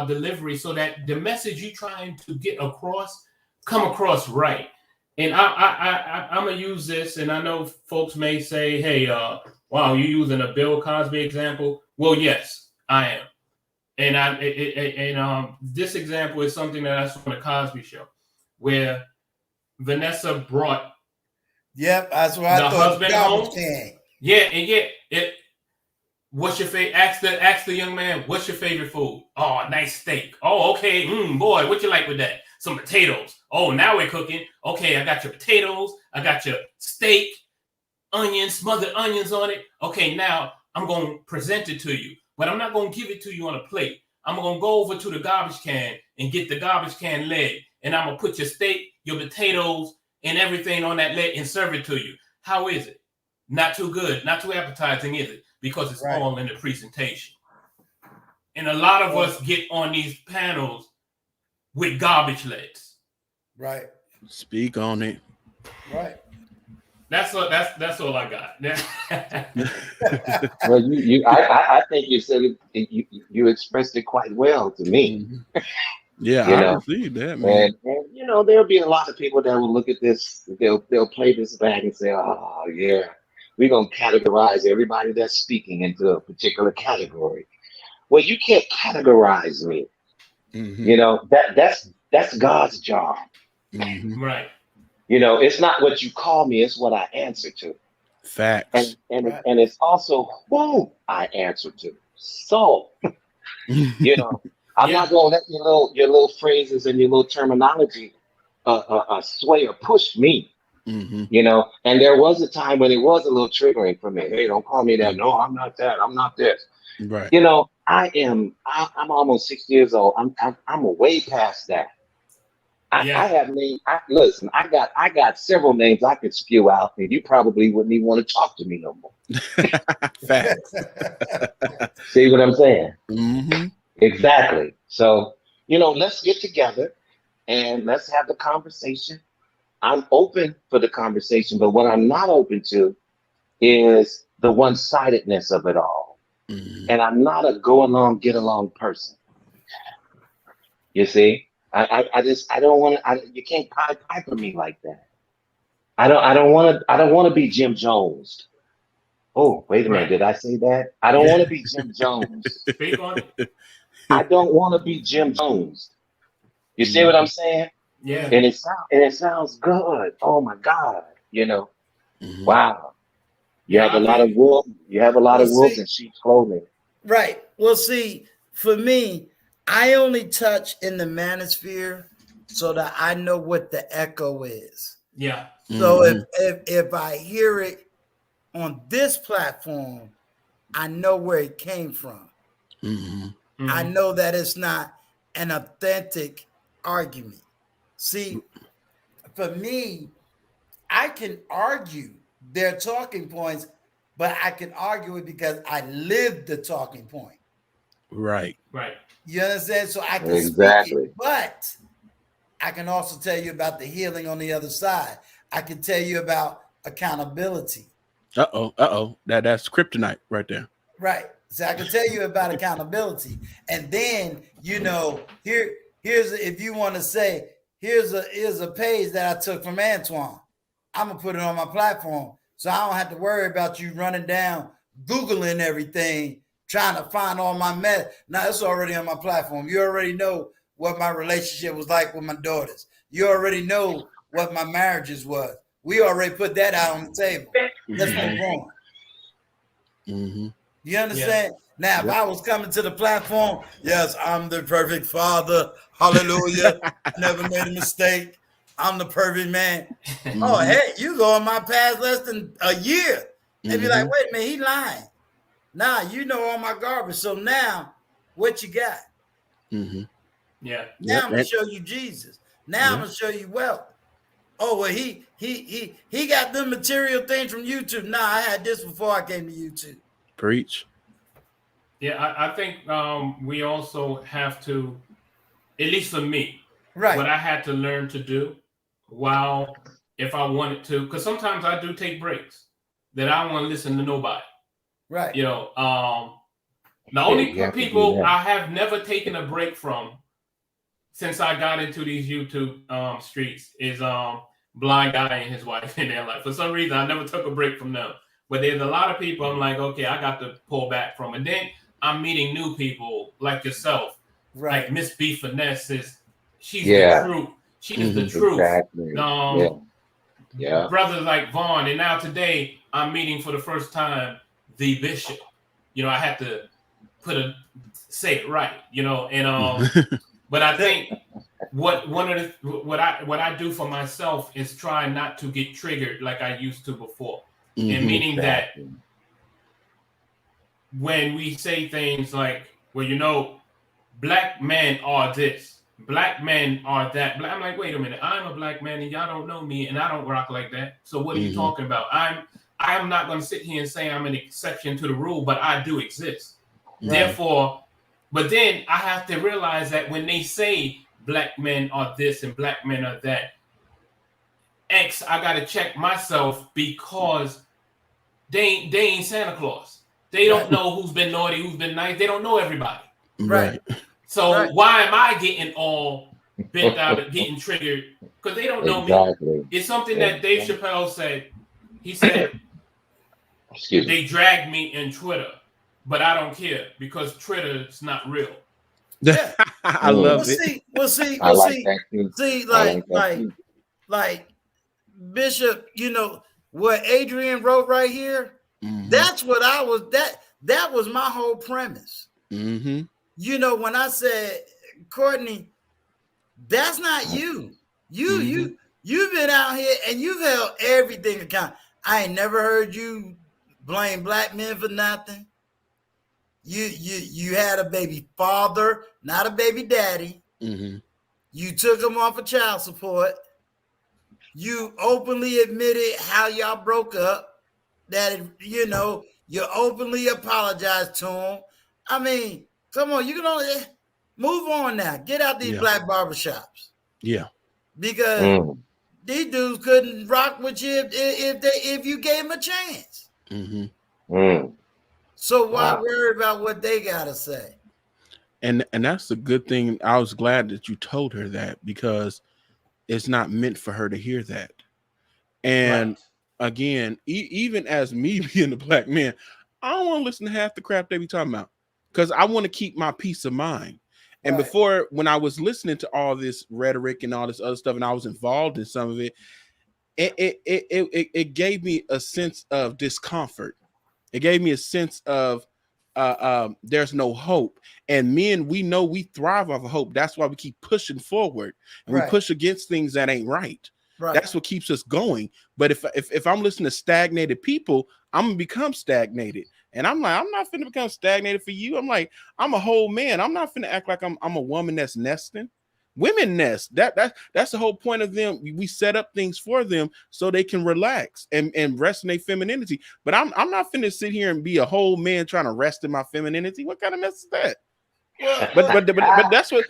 delivery so that the message you're trying to get across come across right. And I'm going to use this, and I know folks may say, hey, wow, you're using a Bill Cosby example. Well, yes, I am. And this example is something that I saw on the Cosby Show, where Vanessa brought that's what I thought. Husband home. What's your favorite? Ask the young man, what's your favorite food? Oh, nice steak. Oh, okay. Boy, what you like with that? Some potatoes. Oh, now we're cooking. Okay, I got your potatoes. I got your steak, onions, smothered onions on it. Okay, now I'm going to present it to you, but I'm not going to give it to you on a plate. I'm going to go over to the garbage can and get the garbage can lid, and I'm going to put your steak, your potatoes, and everything on that lid and serve it to you. How is it? Not too good. Not too appetizing, is it? Because it's all in the presentation. And a lot of us get on these panels with garbage lids. Right. Speak on it. Right. That's all I got. Well, I think you said it, you expressed it quite well to me. Mhm. Yeah, You I know, received that, man. and you know, there'll be a lot of people that will look at this. They'll play this back and say, "Oh yeah, we're gonna categorize everybody that's speaking into a particular category." Well, you can't categorize me. Hmm. You know that's God's job. Hmm. Right. You know, it's not what you call me; it's what I answer to, Facts. Right. and it's also who I answer to. So, you know, I'm Yeah. not gonna let your little phrases and your little terminology sway or push me. Hmm. You know, and there was a time when it was a little triggering for me. Hey, don't call me that. No, I'm not that. I'm not this. Right. You know, I'm almost 6 years old. I'm way past that. I Yeah. have names. Listen, I got several names I could spew out, and you probably wouldn't even want to talk to me no more. Facts. See what I'm saying? Hmm. Exactly. So, you know, let's get together and let's have the conversation. I'm open for the conversation, but what I'm not open to is the one-sidedness of it all. Hmm. And I'm not a go along, get along person. You see, I just I don't want to. You can't pipe piper me like that. I don't want to be Jim Jones. Oh, wait a minute. Right. Did I say that? I don't Yeah. want to be Jim Jones. Speak on it. I don't want to be Jim Jones. You see what I'm Hmm. saying? Yeah. And it sounds good. Oh my God. You know, Hmm. wow. You have Yeah. a I lot think. of wolves. You have a lot Well, of wolves see, in sheep's clothing. right. Well, see, for me, I only touch in the manosphere so that I know what the echo is. Yeah. So Hmm. if I hear it on this platform, I know where it came from. Hmm. I Hmm. know that it's not an authentic argument. See, for me, I can argue their talking points, but I can argue it because I lived the talking point. Right. Right. You understand? So I can speak it, Exactly. but I can also tell you about the healing on the other side. I can tell you about accountability. Uh-oh. Uh-oh. That's kryptonite right there. Right. So I can tell you about accountability. And then, here's if you want to say, here's a page that I took from Antoine. I'm gonna put it on my platform. So I don't have to worry about you running down, Googling everything, trying to find all my mess. Now it's already on my platform. You already know what my relationship was like with my daughters. You already know what my marriages was. We already put that out on the table. Let's Hmm. move on. Hmm. You Yeah. understand? Now, if Yep. I was coming to the platform, yes, I'm the perfect father. Hallelujah. Never made a mistake. I'm the perfect man. Oh, Hmm. hey, you go in my past less than a year. They be like, Hmm. wait a minute, he lying. Nah, you know all my garbage. So now, what you got? Hmm. Yeah. Now Yep. I'm gonna show you Jesus. Now I'm Yeah. gonna show you wealth. Oh well, he got the material things from YouTube. Nah, I had this before I came to YouTube. Preach. Yeah. I think we also have to, at least for me, Right, what I had to learn to do while, if I wanted to, because sometimes I do take breaks that I don't want to listen to nobody. right, You know, the Yeah, only you have to do people that. I have never taken a break from since I got into these YouTube streets is Blind Guy and his wife in their life. For some reason, I never took a break from them. But there's a lot of people I'm like, okay, I got to pull back from. And then I'm meeting new people like yourself, like right. Miss B Finesse is, she's the Yeah, truth. She is the Hmm. truth. exactly. Yeah, yeah. Brothers like Vaughn, and now today I'm meeting for the first time the bishop. I had to say it right, and but I think what I do for myself is try not to get triggered like I used to before. And Hmm. meaning that Exactly. when we say things like, well, black men are this, black men are that. I'm like, wait a minute, I'm a black man and y'all don't know me and I don't rock like that. So what are you Hmm. talking about? I'm not going to sit here and say I'm an exception to the rule, but I do exist. Right. Therefore, but then I have to realize that when they say black men are this and black men are that, X, I gotta check myself because they ain't Santa Claus. They don't Right. know who's been naughty, who's been nice. They don't know everybody. Right. Right. So Right. why am I getting all bent out of getting triggered? Because they don't know me. Exactly. It's something that Dave Exactly. Chappelle said. He said Excuse me. they dragged me in Twitter, but I don't care because Twitter's not real. Yeah. I Mm, Well, love it. see, well, see, I well, like see, that too. see, I like that too. like Bishop, you know what Adrian wrote right here? That's what I was that was my whole premise. Mm-hmm. You know, when I said, Courtney, that's not you. You Mm-hmm. you've been out here and you've held everything account. I ain't never heard you blame black men for nothing. You had a baby father, not a baby daddy. Mm-hmm. You took him off of child support. You openly admitted how y'all broke up. That you openly apologized to him. I mean, come on, you can only move on now. Get out these Yeah. black barbershops Yeah. because Mm, these dudes couldn't rock with you if you gave them a chance. Mm-hmm. mm. So why Wow. worry about what they gotta say? And that's a good thing. I was glad that you told her that because it's not meant for her to hear that. And Right. again, even as me being a black man, I don't want to listen to half the crap they be talking about because I want to keep my peace of mind. And Right. before, when I was listening to all this rhetoric and all this other stuff, and I was involved in some of it, it gave me a sense of discomfort. It gave me a sense of there's no hope. And men, we know we thrive off of hope. That's why we keep pushing forward and we Right. push against things that ain't right. Right. That's what keeps us going. But if I'm listening to stagnated people, I'm gonna become stagnated. And I'm like, I'm not finna become stagnated for you. I'm like, I'm a whole man. I'm not finna act like I'm a woman that's nesting. Women nest. That's the whole point of them. We set up things for them so they can relax and rest in their femininity. But I'm not finna sit here and be a whole man trying to rest in my femininity. What kind of mess is that? Well, But that's what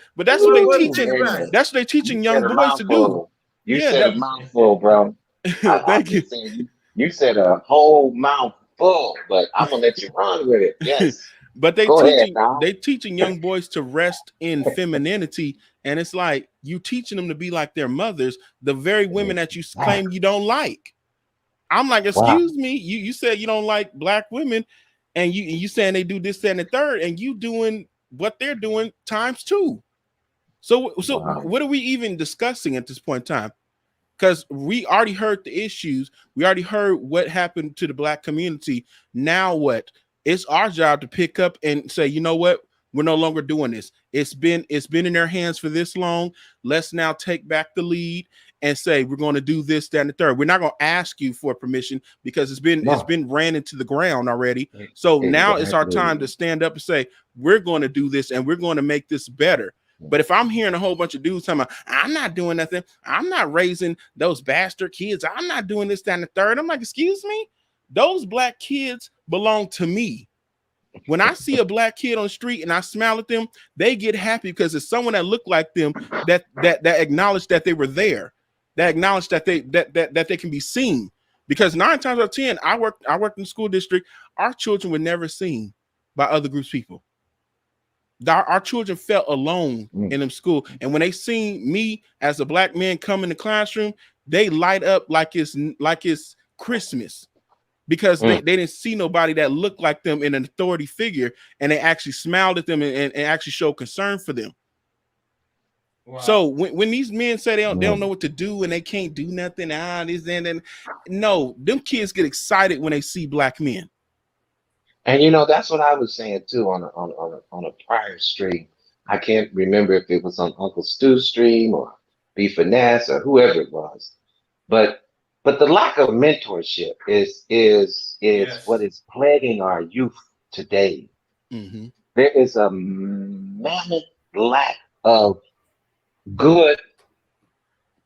they Ooh, teaching. think very about nice. it. That's what they You teaching said young a boys to do. mouthful. You Yeah, said a mouthful, bro. I'm thank you. just saying you said a whole mouthful, but I'm gonna let you run with it. Yes. But Go ahead now. they teaching young boys to rest in femininity, and it's like you teaching them to be like their mothers, the very women that you claim you don't like. I'm like, Wow. excuse me, you said you don't like black women, and you saying they do this, that, and the third, and you doing what they're doing times two. So Wow. what are we even discussing at this point in time? Because we already heard the issues. We already heard what happened to the black community. Now what? It's our job to pick up and say, you know what? We're no longer doing this. It's been in their hands for this long. Let's now take back the lead and say we're going to do this, that, and the third. We're not going to ask you for permission because it's No. been ran into the ground already. So now it's our time to Exactly. stand up and say we're going to do this and we're going to make this better. But if I'm hearing a whole bunch of dudes talking about, I'm not doing nothing, I'm not raising those bastard kids, I'm not doing this, that, and the third, I'm like, excuse me? Those black kids belong to me. When I see a black kid on the street and I smile at them, they get happy because it's someone that looked like them that acknowledged that they were there, that acknowledged that they can be seen. Because 9 times out of 10, I worked in the school district, our children were never seen by other groups of people. Our children felt alone in them school, and when they seen me as a black man come in the classroom, they light up like it's Christmas because they didn't see nobody that looked like them in an authority figure, and they actually smiled at them and actually showed concern for them. Wow. So when these men say they don't know what to do and they can't do nothing, this and no, them kids get excited when they see black men. And that's what I was saying too on a prior stream. I can't remember if it was on Uncle Stu's stream or B Finesse or whoever it was. But the lack of mentorship is what Yes. is plaguing our youth today. Mm-hmm. There is a mammoth lack of good,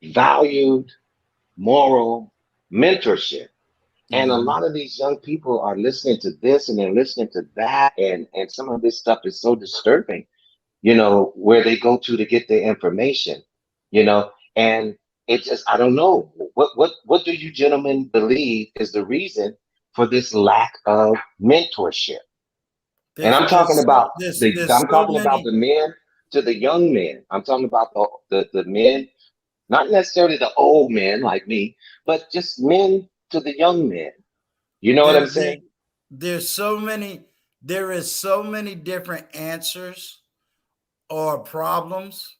valued, moral mentorship. And a Mm-hmm. lot of these young people are listening to this and they're listening to that, and some of this stuff is so disturbing, where they go to get their information, you know, and it just, I don't know. What do you gentlemen believe is the reason for this lack of mentorship? And There's there's so, there's I'm so talking about many. the men to the young men. I'm talking about the men, not necessarily the old men like me, but just men to the young men. You know what There, I'm there saying? there's so many. There is so many different answers or problems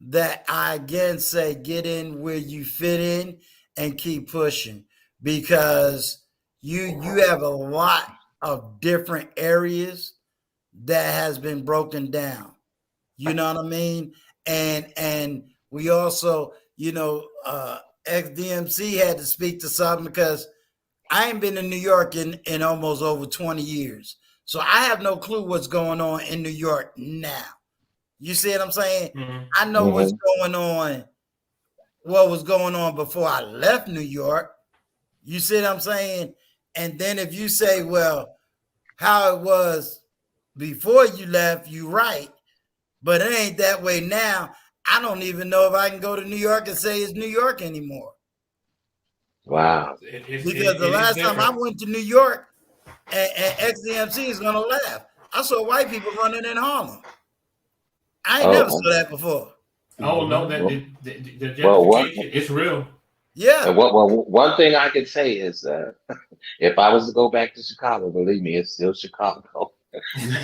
that I again say get in where you fit in and keep pushing, because you have a lot of different areas that has been broken down. You know what I mean? And we also, XDMC had to speak to something because I ain't been in New York in almost over 20 years. So I have no clue what's going on in New York now. You see what I'm saying? Mhm. I know what's Hmm. going on, what was going on before I left New York. You see what I'm saying? And then if you say, well, how it was before you left, you right, but it ain't that way now. I don't even know if I can go to New York and say it's New York anymore. Wow. Because the It is last time I different. went to New York, and XDMC is gonna laugh, I saw white people running in Harlem. I ain't never Oh, saw that before. Oh no, Mhm. that well, the well, gentrification, it's real. Yeah. one thing I can say is, if I was to go back to Chicago, believe me, it's still Chicago.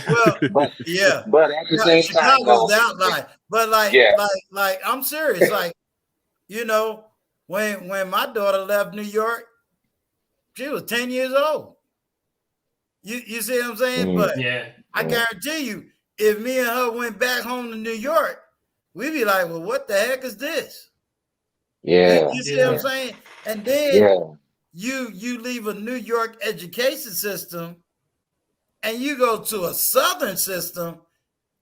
Well, But yeah. but at the No, same time, Chicago's though, the outlier. But yeah. I'm serious. Like, you know, when my daughter left New York, she was 10 years old. You see what I'm saying? Mm, But Yeah. I mm, guarantee you, if me and her went back home to New York, we'd be like, well, what the heck is this? yeah, You see what I'm Yeah. yeah, saying? And then yeah. you leave a New York education system and you go to a Southern system,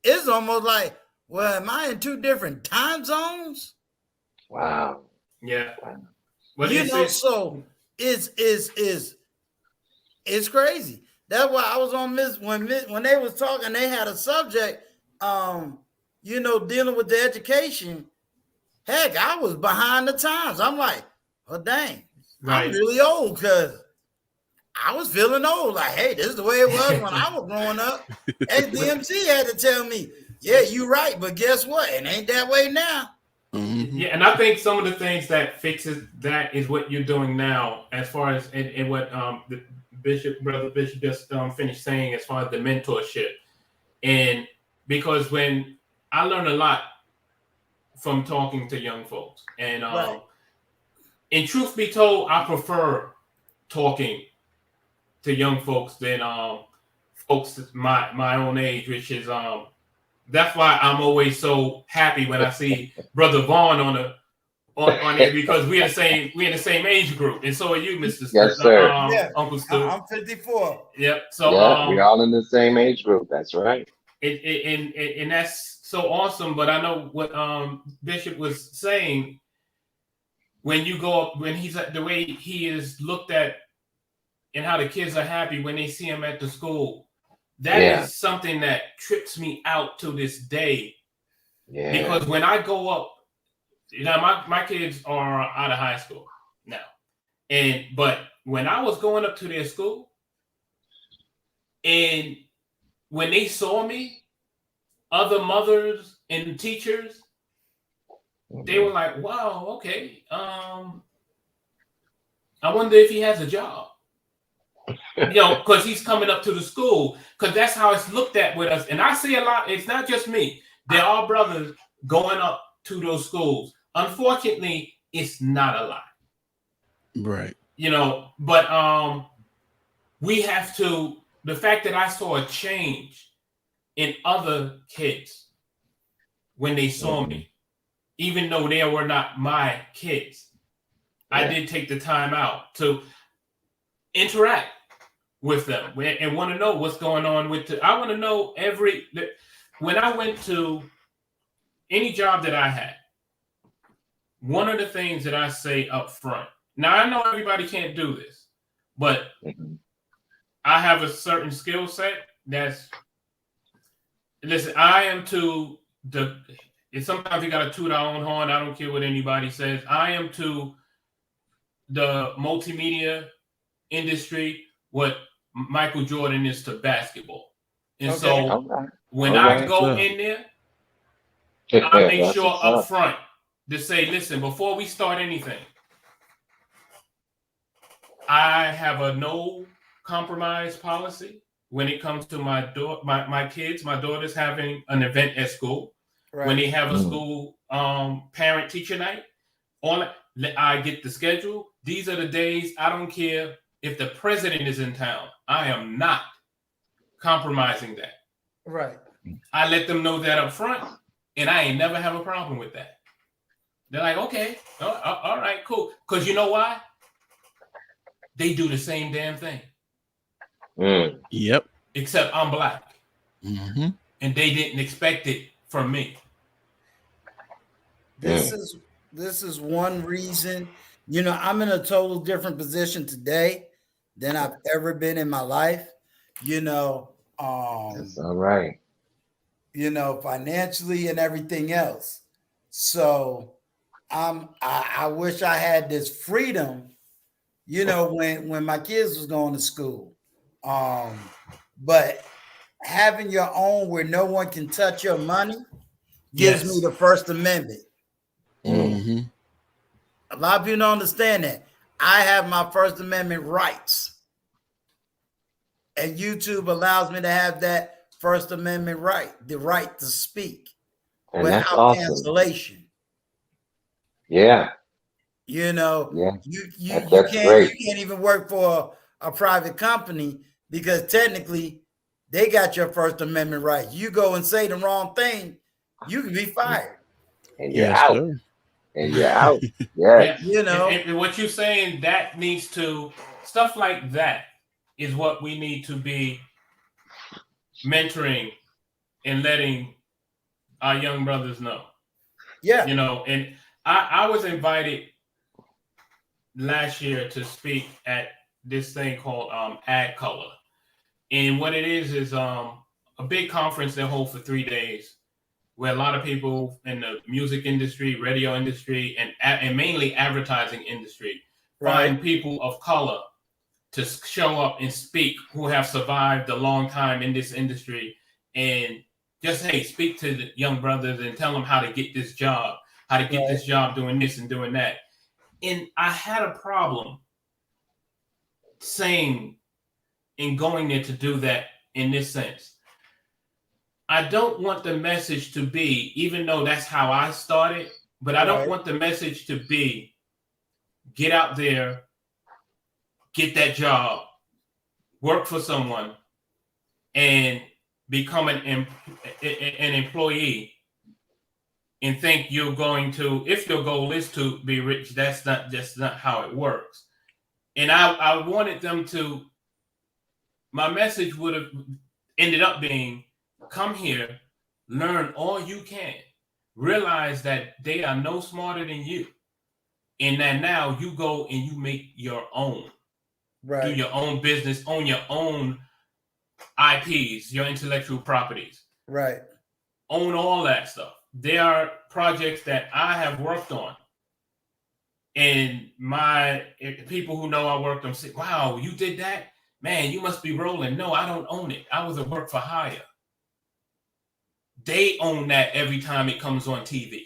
it's almost like, well, am I in two different time zones? Wow, Yeah. wow. But it's So it's crazy. That's why I was on when they was talking, they had a subject, um, dealing with the education. Heck, I was behind the times. I'm like, oh dang, I'm right. really old because I was feeling old. Like, hey, this is the way it was when I was growing up. But XDMC had to tell me, yeah, you right, but guess what? It ain't that way now. Mhm. yeah, and I think some of the things that fixes that is what you're doing now, as far as and what the brother Bishop just finished saying, as far as the mentorship. And because when I learned a lot from talking to young folks, Right. and truth be told, I prefer talking to young folks than folks my own age, which is that's why I'm always so happy when I see Brother Vaughn on it, because we're in the same age group, and so are you, Yes, sir. Yeah. Uncle Stu. I'm 54. Yep. So Yeah, we're all in the same age group. That's right. and that's so awesome. But I know what Bishop was saying, when you go up, when he's the way he is looked at, and how the kids are happy when they see him at the school. That Yeah, is something that trips me out to this day, yeah. because when I go up, my kids are out of high school now, but when I was going up to their school, and when they saw me, other mothers and teachers, they Mhm. were like, "Wow, okay. I wonder if he has a job." Because he's coming up to the school, because that's how it's looked at with us. And I see a lot. It's not just me. There are brothers going up to those schools. Unfortunately, it's not a lot, Right. But we have to. The fact that I saw a change in other kids when they saw Mhm. me, even though they were not my kids, I Yeah. did take the time out to interact with them and want to know what's going on with I want to know when I went to any job that I had, one of the things that I say up front. Now I know everybody can't do this, but Mhm. I have a certain skill set listen, I am to the sometimes we got to toot our own horn. I don't care what anybody says. I am to the multimedia industry what Michael Jordan is to basketball. And Okay. so when All I right. go in there, I make That's sure what's up up. front to say, listen, before we start anything, I have a no compromise policy when it comes to my kids. My daughter's having an event at school. Right. When they have a school parent teacher night, I get the schedule. These are the days. I don't care if the president is in town. I am not compromising that. Right. I let them know that up front, and I ain't never have a problem with that. They're like, okay, all right, cool. Because you know why? They do the same damn thing. Yep. Except I'm black. Mm-hmm. And they didn't expect it from me. This is one reason, I'm in a total different position today than I've ever been in my life. That's all right. Financially and everything else. So I wish I had this freedom, when my kids was going to school. But having your own where no one can touch your money gives me the First Amendment. Mm-hmm. A lot of people don't understand that. I have my First Amendment rights. And YouTube allows me to have that First Amendment right, the right to speak And without that's awesome. cancellation. Yeah. You That's great. You can't even work for a private company because technically they got your First Amendment right. You go and say the wrong thing, you can be fired. And you're out. Sir. And you're out. Yes. And what you're saying, that needs to, stuff like that is what we need to be mentoring and letting our young brothers know. Yeah. And I was invited last year to speak at this thing called Ag Color. And what it is a big conference they hold for 3 days where a lot of people in the music industry, radio industry, and mainly advertising industry find people of color to show up and speak who have survived a long time in this industry and just, hey, speak to the young brothers and tell them how to get this job, how to get this job doing this and doing that. And I had a problem saying and going there to do that in this sense. I don't want the message to be, even though that's how I started, but I don't want the message to be, get out there, get that job, work for someone, and become an employee and think you're going to, if your goal is to be rich, that's not how it works. And I wanted them to, my message would have ended up being, come here, learn all you can, realize that they are no smarter than you, and that now you go and you make your own, do your own business, own your own IPs, your intellectual properties, own all that stuff. There are projects that I have worked on, and people who know I worked on say, wow, you did that? Man, you must be rolling. No, I don't own it. I was a work for hire. They own that every time it comes on TV.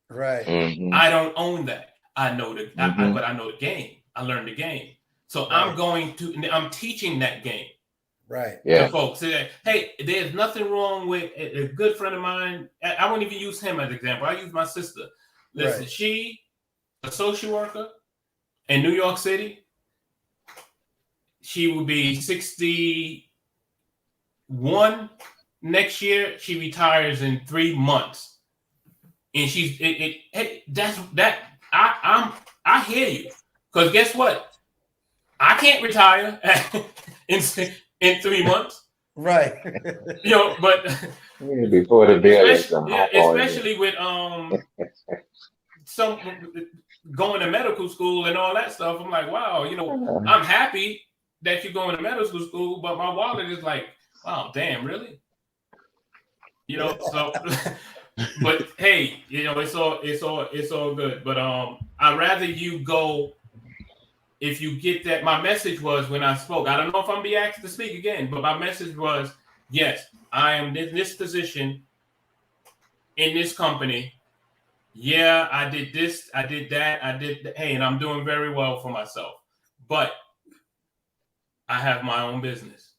Right. Mm-hmm. I don't own that. I know but I know the game. I learned the game. So I'm teaching that game. Right. To folks. Hey, there's nothing wrong with a good friend of mine. I won't even use him as an example. I use my sister. Listen, she, a social worker in New York City. She will be 61 next year. She retires in 3 months, and she's hey, that's that. I hear you, because guess what? I can't retire in 3 months. Right. But before the bill especially with some going to medical school and all that stuff. I'm like, wow, I'm happy that you're going to medical school, but my wallet is like, wow, damn, really? So But hey, it's all good. But I'd rather you go if you get that. My message was when I spoke. I don't know if I'm be asked to speak again, but my message was yes, I am in this position in this company. Yeah, I did this, I did that, hey, and I'm doing very well for myself. But I have my own business.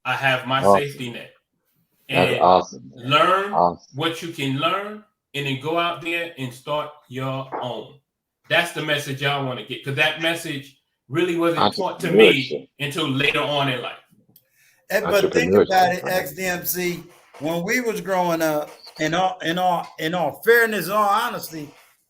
I have my safety Awesome. net. That's And awesome, man. learn Awesome. what you can learn and then go out there and start your own. That's the message I want to get, because that message really wasn't taught to Entrepreneurship. me until later on in life. But think about Entrepreneurship, it, right? XDMC. When we was growing up, in all fairness, in all honesty,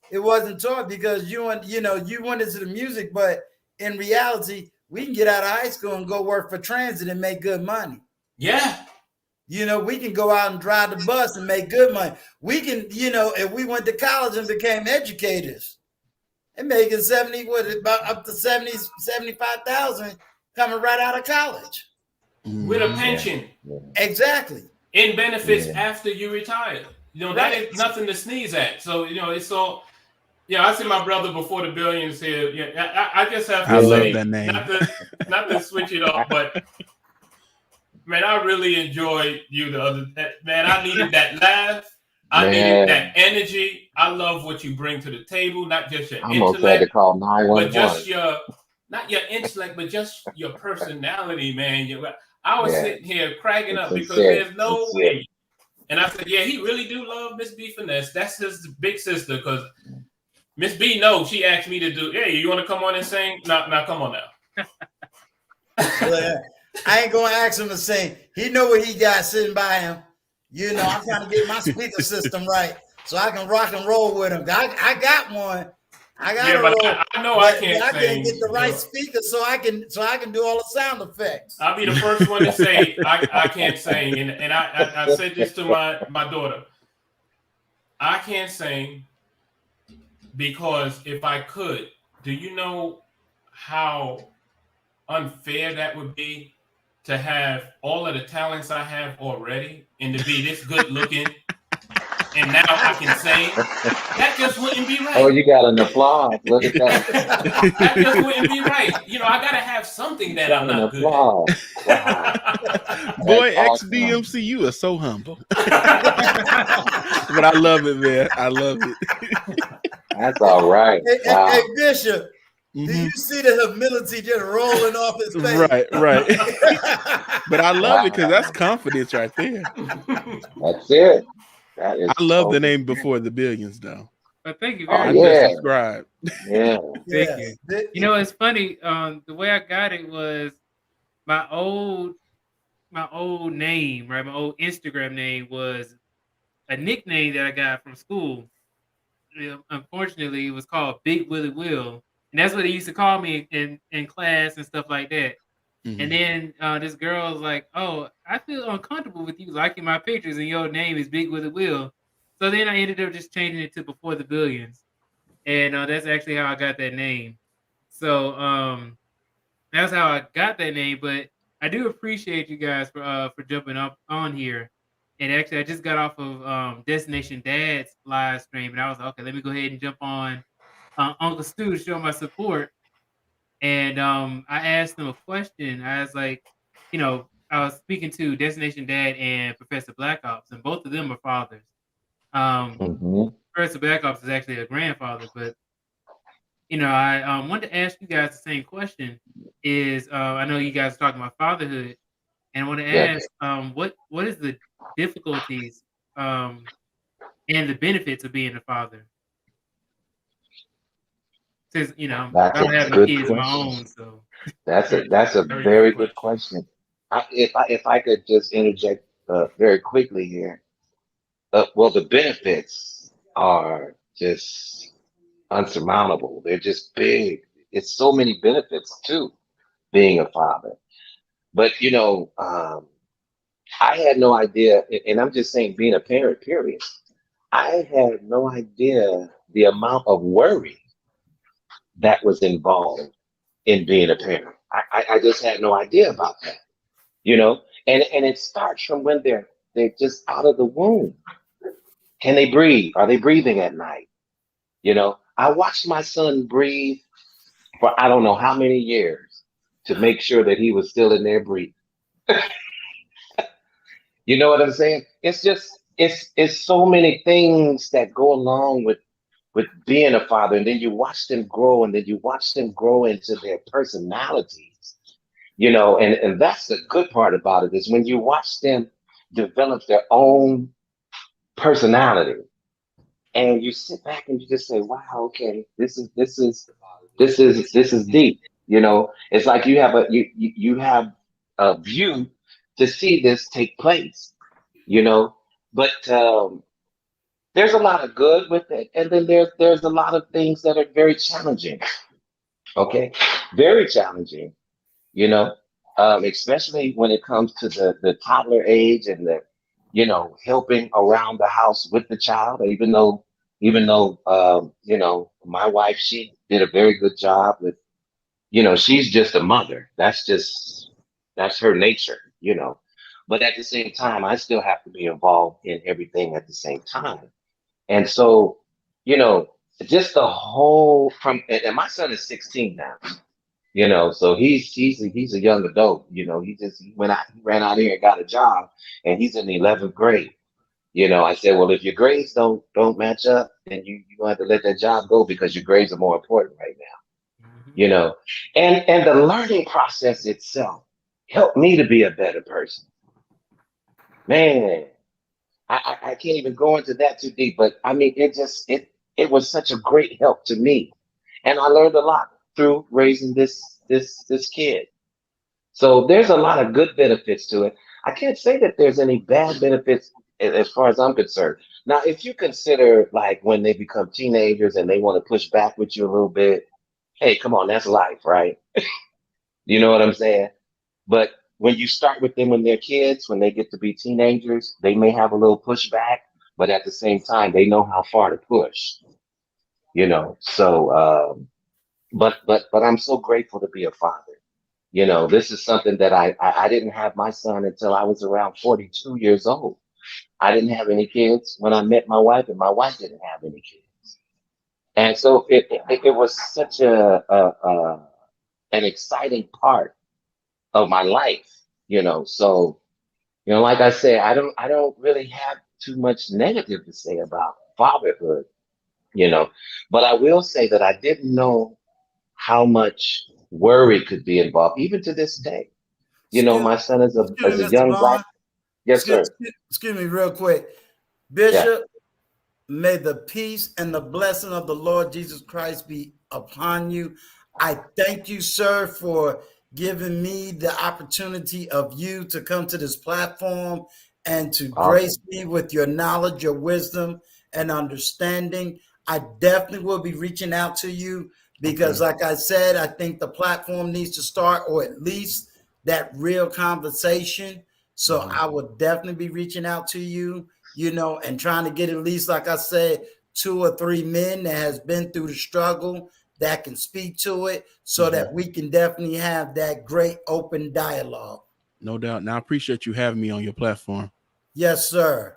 it wasn't taught because you went into the music, but in reality, we can get out of high school and go work for transit and make good money. Yeah. We can go out and drive the bus and make good money. We can, if we went to college and became educators and making about up to 70, 75,000 coming right out of college. With a pension. Yeah. Exactly. In benefits after you retire. That is nothing to sneeze at. So, it's all. Yeah, I see my brother before the billions here. Yeah, I just have to I say, love that name. not to switch it up, but man, I really enjoyed you the other day. Man, I needed that laugh. I needed that energy. I love what you bring to the table, not just your almost had to intellect, call 911. but just not your intellect, but just your personality, man. I was sitting here cracking up because there's no way. And I said, yeah, he really do love Miss B Finesse. That's his big sister, because Miss B, no, she asked me to do, hey, you want to come on and sing? Now, come on now. Well, I ain't going to ask him to sing. He know what he got sitting by him. I'm trying to get my speaker system right so I can rock and roll with him. I got one. I got a roll. I know I can't I sing. can't get the right speaker so I can do all the sound effects. I'll be the first one to say I can't sing. And I said this to my daughter. I can't sing because if I could, do you know how unfair that would be to have all of the talents I have already and to be this good looking and now I can sing? That just wouldn't be right. Oh, you got an applause. Look at that. That just wouldn't be right. I got to have something that I'm not good at. Wow. Boy, XDMC, you are so humble. But I love it, man. I love it. That's all right. Wow. Hey, Bishop, do you see the humility just rolling off his face? Right. But I love it because that's confidence right there. That's it. That is I love the name Before the Billions, though. But thank you very much. Yeah. Subscribe. Yeah. Thank you. It's funny. The way I got it was my old name, right? My old Instagram name was a nickname that I got from school. Unfortunately, it was called Big Willie Will, and that's what they used to call me in class and stuff like that. Mm-hmm. And then this girl was like, "Oh, I feel uncomfortable with you liking my pictures, and your name is Big Willie Will." So then I ended up just changing it to Before the Billions, and that's actually how I got that name. So that's how I got that name. But I do appreciate you guys for jumping up on here. And actually, I just got off of Destination Dad's live stream, and I was like, okay, let me go ahead and jump on Uncle Stu to show my support. And I asked him a question. I was like, I was speaking to Destination Dad and Professor Black Ops, and both of them are fathers. Professor Black Ops is actually a grandfather, but I wanted to ask you guys the same question. I know you guys are talking about fatherhood, and I want to ask, what is the difficulties and the benefits of being a father? Since I don't have any kids of my own, so that's a very good question. If I could just interject very quickly here. Well, the benefits are just unsurmountable. They're just big. It's so many benefits to being a father. But I had no idea, and I'm just saying, being a parent, period. I had no idea the amount of worry that was involved in being a parent. I just had no idea about that, and it starts from when they're just out of the womb. Can they breathe? Are they breathing at night? You know, I watched my son breathe for I don't know how many years to make sure that he was still in there breathing. You know what I'm saying? It's just it's so many things that go along with being a father, and then you watch them grow, and then you watch them grow into their personalities. You know, and that's the good part about it is when you watch them develop their own personality, and you sit back and you just say, "Wow, okay, this is deep." You know, it's like you have a view to see this take place. You know, but there's a lot of good with it, and then there's a lot of things that are very challenging. Okay, very challenging. You know, especially when it comes to the toddler age and the helping around the house with the child. Even though my wife, she did a very good job with, she's just a mother. That's her nature. But at the same time, I still have to be involved in everything at the same time. And so, you know, just the whole and my son is 16 now. So he's a young adult. He went out, he ran out here and got a job, and he's in the 11th grade. I said, well, if your grades don't match up, then you gonna have to let that job go because your grades are more important right now. And the learning process itself helped me to be a better person. Man, I can't even go into that too deep, but I mean, it was such a great help to me, and I learned a lot through raising this kid. So there's a lot of good benefits to it. I can't say that there's any bad benefits as far as I'm concerned. Now, if you consider like when they become teenagers and they want to push back with you a little bit, hey, come on, that's life, right? You know what I'm saying? But when you start with them when they're kids, when they get to be teenagers, they may have a little pushback, but at the same time, they know how far to push. So but I'm so grateful to be a father. This is something that I didn't have my son until I was around 42 years old. I didn't have any kids when I met my wife, and my wife didn't have any kids. And so it was such an exciting part of my life. So like I say, I don't really have too much negative to say about fatherhood. But I will say that I didn't know how much worry could be involved, even to this day. Excuse, My son is a excuse as me, a Mr. young black. Vaughn. Yes, Excuse, sir. excuse me, real quick. Yeah. Bishop, may the peace and the blessing of the Lord Jesus Christ be upon you. I thank you, sir, for giving me the opportunity of you to come to this platform and to grace Awesome. me with your knowledge, your wisdom, and understanding. I definitely will be reaching out to you because, Okay. like I said, I think the platform needs to start, or at least that real conversation. So Mhm. I will definitely be reaching out to you, and trying to get at least, like I said, 2 or 3 men that has been through the struggle that can speak to it so Mhm. that we can definitely have that great open dialogue. No doubt. Now I appreciate you having me on your platform. Yes, sir.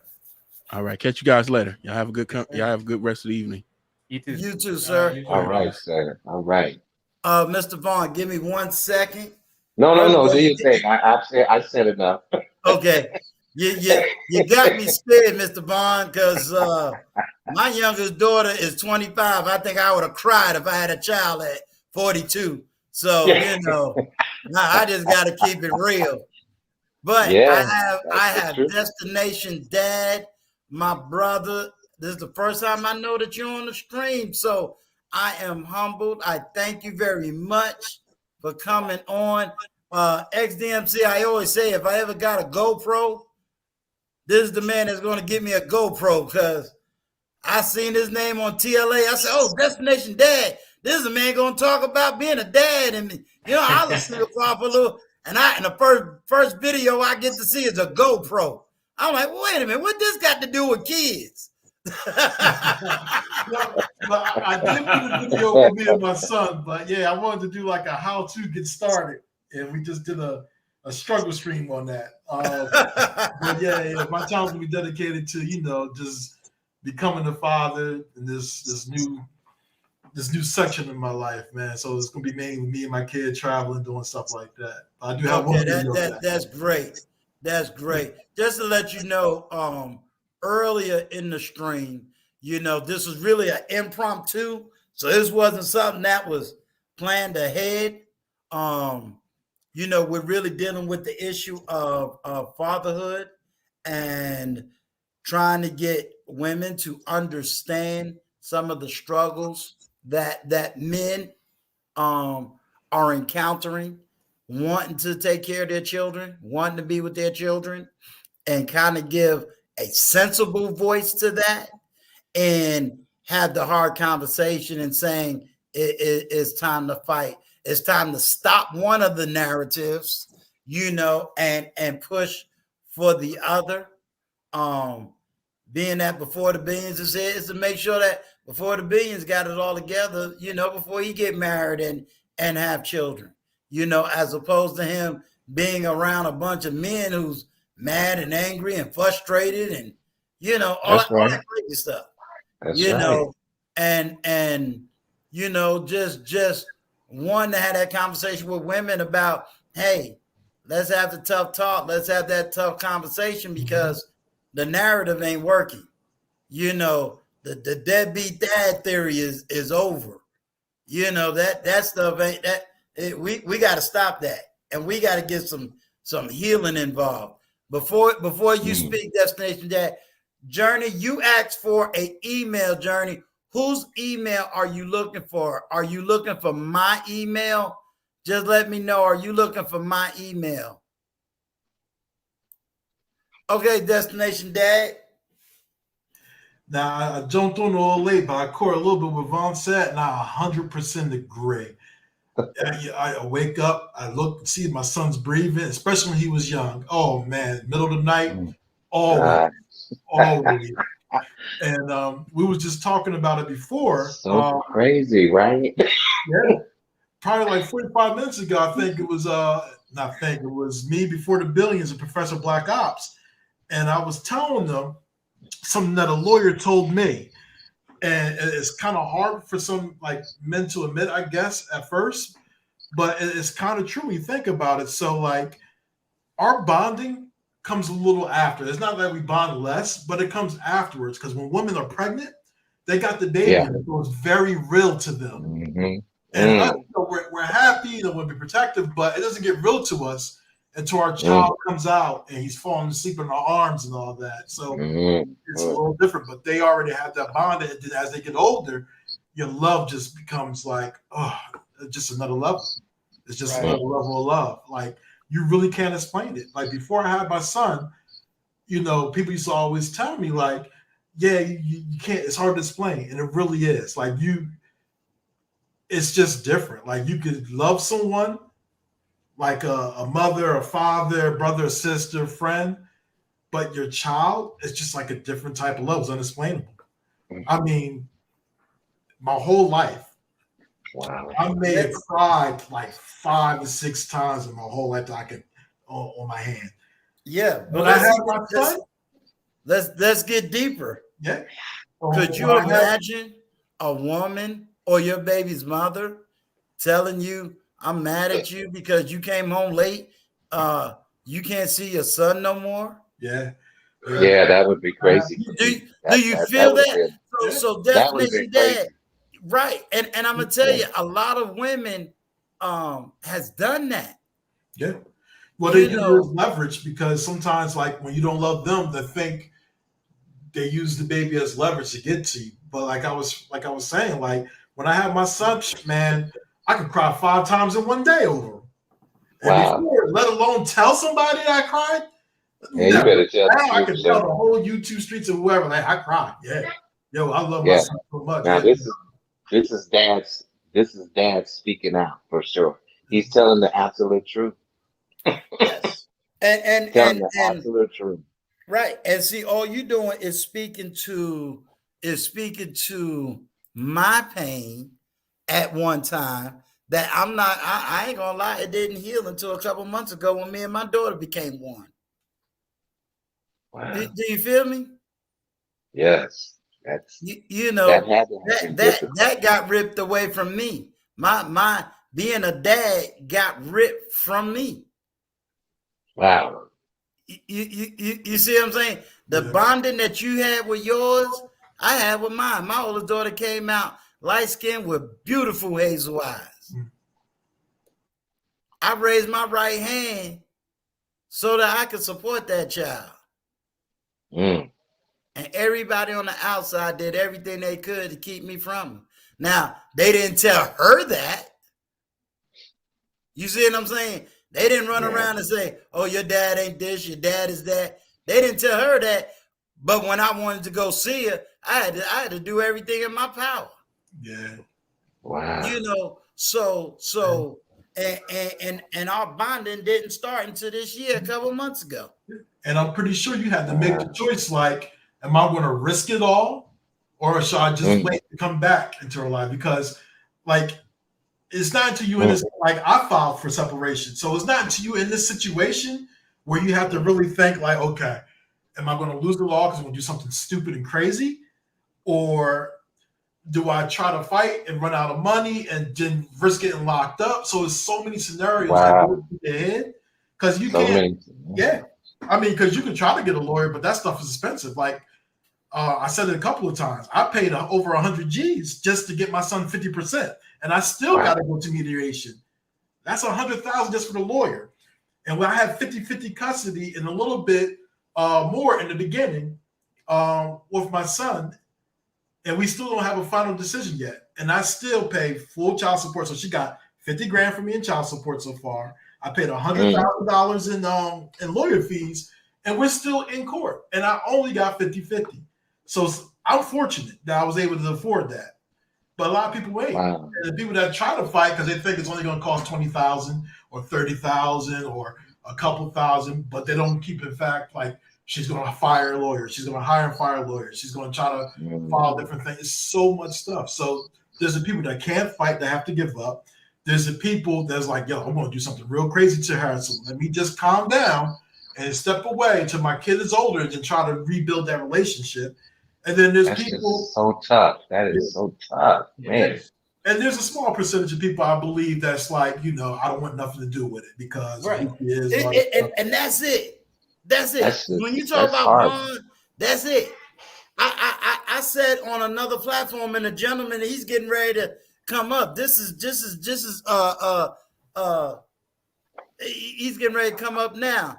All right. Catch you guys later. Y'all have a good rest of the evening. You too. You too, All right, sir. you All All too, right, right, brother. peace. sir. All right. Mr. Vaughn, give me 1 second. No, no, First of no. all, Do your thing. I said enough. okay, you got me scared, Mr. Vaughn, because my youngest daughter is 25. I think I would have cried if I had a child at 42. So Yeah. I just got to keep it real. But I Yeah. have I That's have true. Destination Dad, my brother. This is the first time I know that you're on the stream. So I am humbled. I thank you very much for coming on. XDMC, I always say if I ever got a GoPro, this is the man that's going to give me a GoPro because I seen his name on TLA. I said, "Oh, Destination Dad. This is a man going to talk about being a dad." And I was a single father for a little. And the first video I get to see is a GoPro. I'm like, wait a minute, what this got to do with kids? Well, I did put a video with me and my son, but yeah, I wanted to do like a how to get started, and we just did a struggle stream on that. But yeah, my channel's gonna be dedicated to just becoming a father in this new section in my life, man. So it's gonna be mainly me and my kid traveling, doing stuff like that. I do have Okay, one video of that. that's great. That's great. Just to let you know, earlier in the stream, this was really an impromptu. So this wasn't something that was planned ahead. We're really dealing with the issue of fatherhood and trying to get women to understand some of the struggles that men are encountering, wanting to take care of their children, wanting to be with their children, and kind of give a sensible voice to that and have the hard conversation and saying it's time to fight. It's time to stop one of the narratives, and push for the other. Being that Before the Billions is to make sure that Before the Billions got it all together, before he get married and have children, as opposed to him being around a bunch of men who's mad and angry and frustrated and all That's right. that crazy stuff. That's right. And just one to have that conversation with women about, hey, let's have the tough talk, let's have that tough conversation because the narrative ain't working. The deadbeat dad theory is over. That stuff ain't that. We got to stop that, and we got to get some healing involved before you speak. Destination Dad Journey, you asked for a email. Journey, whose email are you looking for? Are you looking for my email? Just let me know. Are you looking for my email? Okay, Destination Dad. Now I jumped on a little late, but I caught a little bit what Vaughn said, and I 100% agree. I wake up, I look, see my son's breathing, especially when he was young. Oh man, middle of the night, always. And we was just talking about it before. So crazy, right? Yeah, probably like 45 minutes ago. I think it was it was me Before the Billions and Professor Black Ops, and I was telling them something that a lawyer told me, and it's kind of hard for some like men to admit, I guess, at first, but it's kind of true when you think about it. So like our bonding comes a little after. It's not that we bond less, but it comes afterwards because when women are pregnant, they got the baby, and so it's very real to them. And us, we're happy, we'll be protective, but it doesn't get real to us until our child comes out and he's falling asleep in our arms and all that. So it's a little different, but they already have that bond. And as they get older, your love just becomes like, just another level. It's just another level of love. Like you really can't explain it. Like before I had my son, people used to always tell me like, yeah, you can't, it's hard to explain. And it really is. Like it's just different. Like you could love someone like a mother, a father, a brother, a sister, friend, but your child is just like a different type of love. It's unexplainable. I mean, my whole life, I may have cried like 5 to 6 times in my whole life that I could on my hand. Yeah, but I have my son. Let's get deeper. Yeah. Could you imagine a woman or your baby's mother telling you, I'm mad at you because you came home late. You can't see your son no more? Yeah. Yeah, that would be crazy. Do you feel that? So Destination Dad, right. And I'm gonna tell you, a lot of women has done that. Yeah. Well, they use leverage because sometimes like when you don't love them, they think they use the baby as leverage to get to you. But like I was saying, like when I had my son, man, I could cry 5 times in one day over him. And before, let alone tell somebody that I cried. Yeah, you better tell. Now I can tell the whole YouTube streets or whoever. Like I cried. Yeah, yo, I love my son so much. Now this is dad speaking out for sure. He's telling the absolute truth. Yes, and telling the absolute truth. Right, and see, all you doing is speaking to my pain at one time that I ain't gonna lie, it didn't heal until a couple months ago when me and my daughter became one. Wow. Do you feel me? Yes. That's You that know, had to have been difficult. that got ripped away from me. My being a dad got ripped from me. Wow. You see what I'm saying? The bonding that you had with yours, I had with mine. My oldest daughter came out light skinned with beautiful hazel eyes. I raised my right hand so that I could support that child. Mm. And everybody on the outside did everything they could to keep me from him. Now, they didn't tell her that. You see what I'm saying? They didn't run around and say, oh, your dad ain't this, your dad is that. They didn't tell her that. But when I wanted to go see her, I had to do everything in my power. Yeah. Wow. You know, so and our bonding didn't start until this year, a couple months ago. And I'm pretty sure you had to make the choice, like, am I going to risk it all, or should I just wait to come back into her life? Because, like, it's not until you in this, like, I filed for separation. So it's not until you in this situation where you have to really think, like, okay, am I going to lose the law because I'm going to do something stupid and crazy? Or do I try to fight and run out of money and then risk getting locked up? So there's so many scenarios that go through your head. Because you can't, I mean, because you can try to get a lawyer, but that stuff is expensive. Like, I said it a couple of times. I paid over 100 G's just to get my son 50%. And I still got to go to mediation. That's 100,000 just for the lawyer. And when I had 50-50 custody and a little bit more in the beginning with my son, and we still don't have a final decision yet. And I still pay full child support. So she got 50 grand for me in child support so far. I paid $100,000 in lawyer fees, and we're still in court. And I only got 50-50. So I'm fortunate that I was able to afford that. But a lot of people ain't. Wow. And the people that try to fight because they think it's only going to cost $20,000 or $30,000 or a couple thousand, but they don't keep in fact, like, she's going to fire a lawyer. She's going to hire and fire a lawyer. She's going to try to file different things. It's so much stuff. So there's the people that can't fight, that have to give up. There's the people that's like, yo, I'm going to do something real crazy to her. So let me just calm down and step away until my kid is older and then try to rebuild that relationship. And then there's people. So tough. That is so tough, man. And there's a small percentage of people, I believe, that's like, I don't want nothing to do with it because and that's it. That's it. When you talk about Vaughn, that's it. I said on another platform, and the gentleman, he's getting ready to come up. He's getting ready to come up now.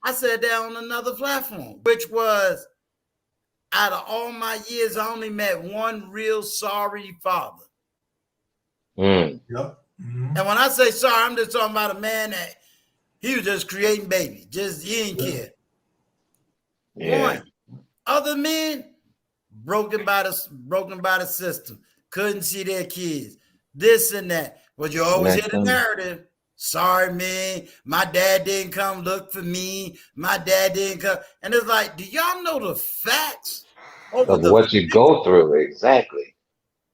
I said that on another platform, which was, out of all my years, I only met one real sorry father. Yep. And when I say sorry, I'm just talking about a man that he was just creating babies. Just, he didn't care. One. Other men, broken by the system, couldn't see their kids, this and that. But you always hear the narrative. Sorry, man, my dad didn't come look for me. My dad didn't come. And it's like, do y'all know the facts of what you go through? Exactly.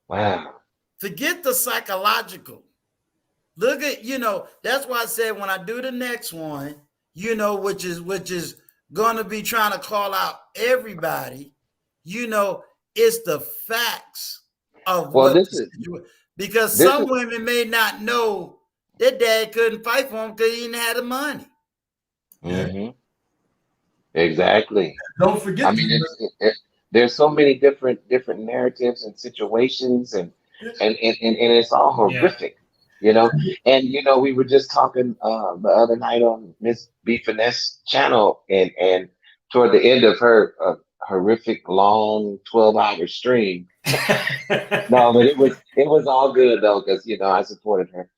Wow. Forget the psychological. Look at, that's why I said when I do the next one, which is going to be trying to call out everybody, it's the facts of because some women may not know their dad couldn't fight for him because he didn't have the money. Mm-hmm. Exactly. Don't forget. I mean, there's so many different narratives and situations, and it's all horrific, And we were just talking the other night on Miss B Finesse channel, and toward the end of her horrific long 12-hour stream. No, but it was all good though, because I supported her.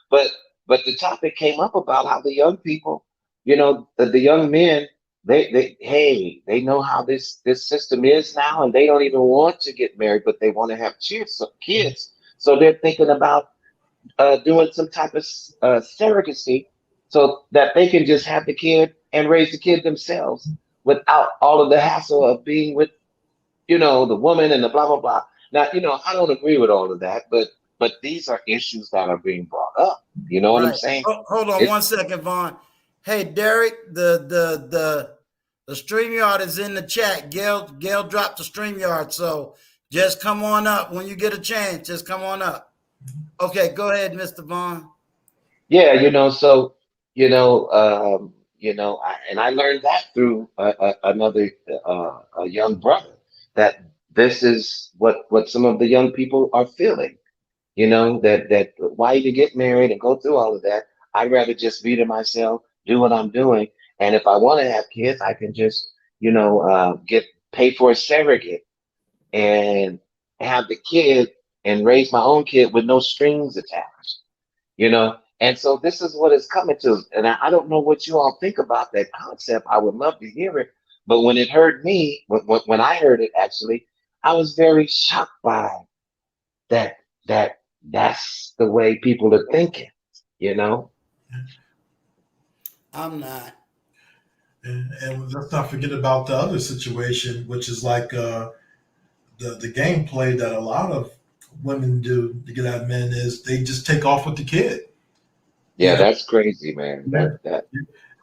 But the topic came up about how the young people, the young men, they know how this system is now, and they don't even want to get married, but they want to have kids. So they're thinking about doing some type of surrogacy, so that they can just have the kid and raise the kid themselves without all of the hassle of being with, the woman and the blah blah blah. Now, I don't agree with all of that, but these are issues that are being brought up. You know what I'm saying? Hold on 1 second, Vaughn. Hey, Derek, the The StreamYard is in the chat. Gail dropped the StreamYard. So just come on up when you get a chance. Just come on up. Okay, go ahead, Mr. Vaughn. Yeah, so and I learned that through another a young brother, that this is what some of the young people are feeling. That why you get married and go through all of that. I'd rather just be to myself, do what I'm doing, and if I want to have kids, I can just get pay for a surrogate and have the kid and raise my own kid with no strings attached. And so this is what it's coming to. And I don't know what you all think about that concept. I would love to hear it. But when it heard me, when I heard it, actually, I was very shocked by that, that's the way people are thinking, I'm not. And let's not forget about the other situation, which is like the gameplay that a lot of women do to get at men is they just take off with the kid. Yeah, that's crazy, man. Yeah. That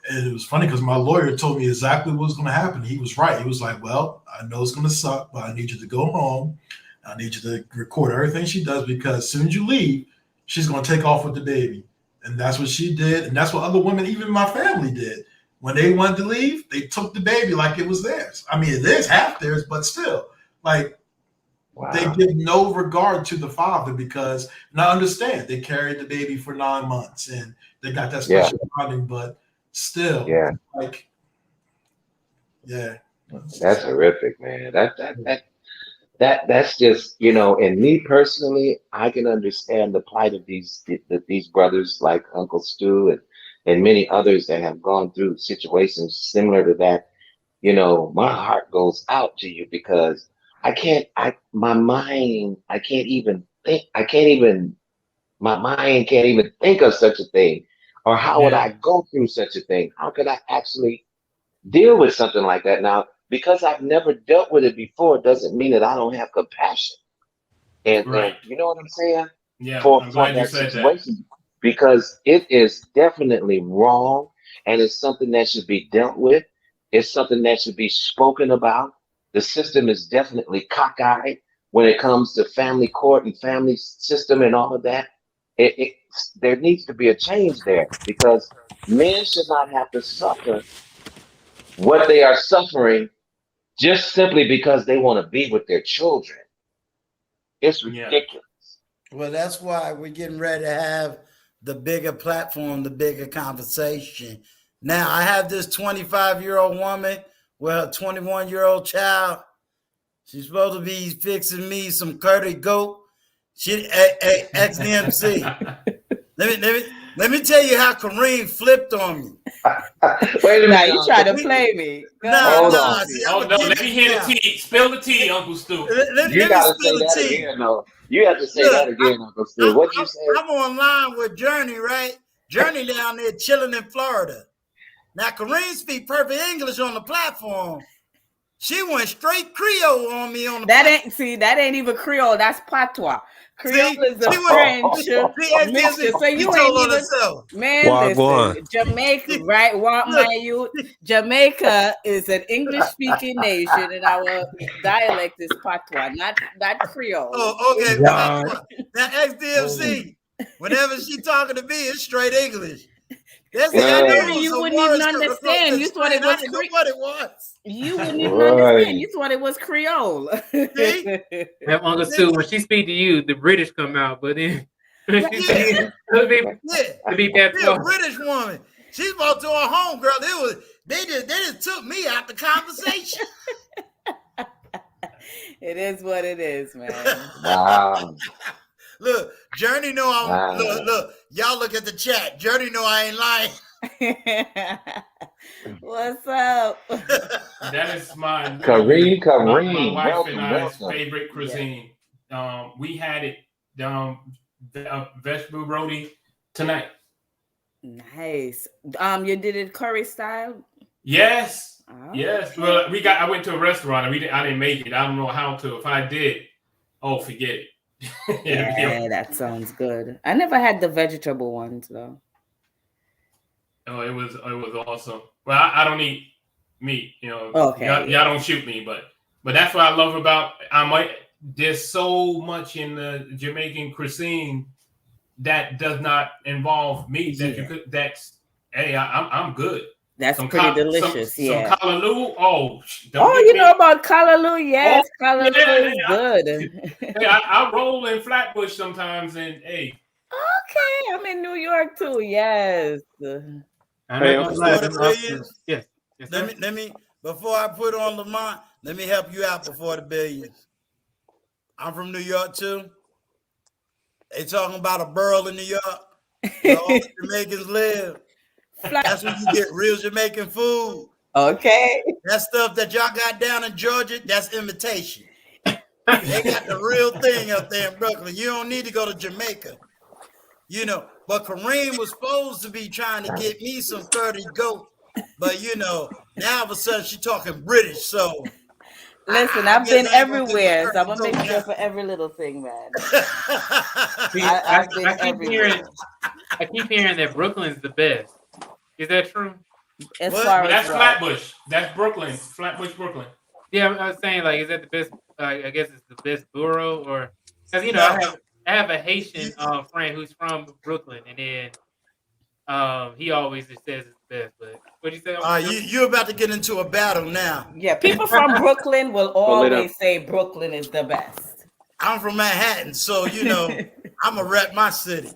And it was funny because my lawyer told me exactly what was going to happen. He was right. He was like, well, I know it's going to suck, but I need you to go home. I need you to record everything she does, because as soon as you leave, she's going to take off with the baby. And that's what she did. And that's what other women, even my family, did. When they wanted to leave, they took the baby like it was theirs. I mean, it is half theirs, but still, like, wow. They give no regard to the father, because, and I understand they carried the baby for 9 months and they got that special bonding, but still, like, yeah. That's horrific, man. That's just, and me personally, I can understand the plight of these brothers like Uncle Stu and many others that have gone through situations similar to that. My heart goes out to you, because my mind can't even think of such a thing. Or how would I go through such a thing? How could I actually deal with something like that? Now, because I've never dealt with it before, doesn't mean that I don't have compassion. And you know what I'm saying? Yeah, For I'm glad you that said that. situation, because it is definitely wrong, and it's something that should be dealt with. It's something that should be spoken about. The system is definitely cockeyed when it comes to family court and family system and all of that. There needs to be a change there, because men should not have to suffer what they are suffering just simply because they want to be with their children. It's ridiculous. Well, that's why we're getting ready to have the bigger platform, the bigger conversation. Now, I have this 25-year-old woman with a 21-year-old child. She's supposed to be fixing me some curry goat. She, XDMC. Let me tell you how Kareem flipped on me. Wait a minute. Now you try to play me. Hold on. Let me hear the tea. Spill the tea, Uncle Stu. You got to say that again, though. You have to say that again, Uncle Stu. What you say? I'm online with Journey, right? Journey down there chilling in Florida. Now, Kareem speak perfect English on the platform. She went straight Creole on me on the platform. That ain't even Creole. That's patois. Creole is a French mixture. So you ain't even, man, listen, Jamaica, right? My youth, Jamaica is an English-speaking nation, and our dialect is patois, not Creole. Oh, okay. Now, XDMC, whenever she talking to me, it's straight English. That's you wouldn't even understand. You thought it was what it was. You wouldn't even understand. You thought it was Creole. That Uncle Stu, when she speak to you, the British come out, but then it'll be a British woman. She's about to her home, girl. They just took me out the conversation. It is what it is, man. Wow. Look, Journey know I'm look, y'all look at the chat. Journey know I ain't lying. What's up? That is my Kareem. My wife and I's favorite cuisine. Yeah. We had it vegetable roti tonight. Nice. You did it curry style? Yes. Oh, yes. Well, I went to a restaurant and I didn't make it. I don't know how to. If I did, forget it. Yeah, that sounds good. I never had the vegetable ones though. Oh, it was awesome. Well, I don't eat meet. You know, Okay. y'all don't shoot me, but that's what I love about. There's so much in the Jamaican cuisine that does not involve meat that you could. I'm good. That's pretty delicious. Some Yeah. callaloo. Oh, you know about callaloo? Yes, callaloo is good. I roll in Flatbush sometimes, and Okay, I'm in New York too. Yes. I'm Before the billions, yes. Let me before I put on Lamont, let me help you out before the billions. I'm from New York too. They talking about a borough in New York where all the Jamaicans live. That's when you get real Jamaican food. Okay. That stuff that y'all got down in Georgia, that's imitation. They got the real thing up there in Brooklyn. You don't need to go to Jamaica. You know, but Kareem was supposed to be trying to get me some 30 goat. But you know, now all of a sudden she's talking British. So listen, I've been everywhere, so I'm gonna make sure for every little thing, man. I keep hearing that Brooklyn's the best. Is that true? As far as that's Flatbush. That's Brooklyn. Flatbush, Brooklyn. Yeah, I was saying, like, is that the best? I guess it's the best borough, or because you know I have a Haitian friend who's from Brooklyn, and then he always just says it's the best. But what do you say? You're about to get into a battle now. Yeah, people from Brooklyn will always say Brooklyn is the best. I'm from Manhattan, so you know I'm a rep my city.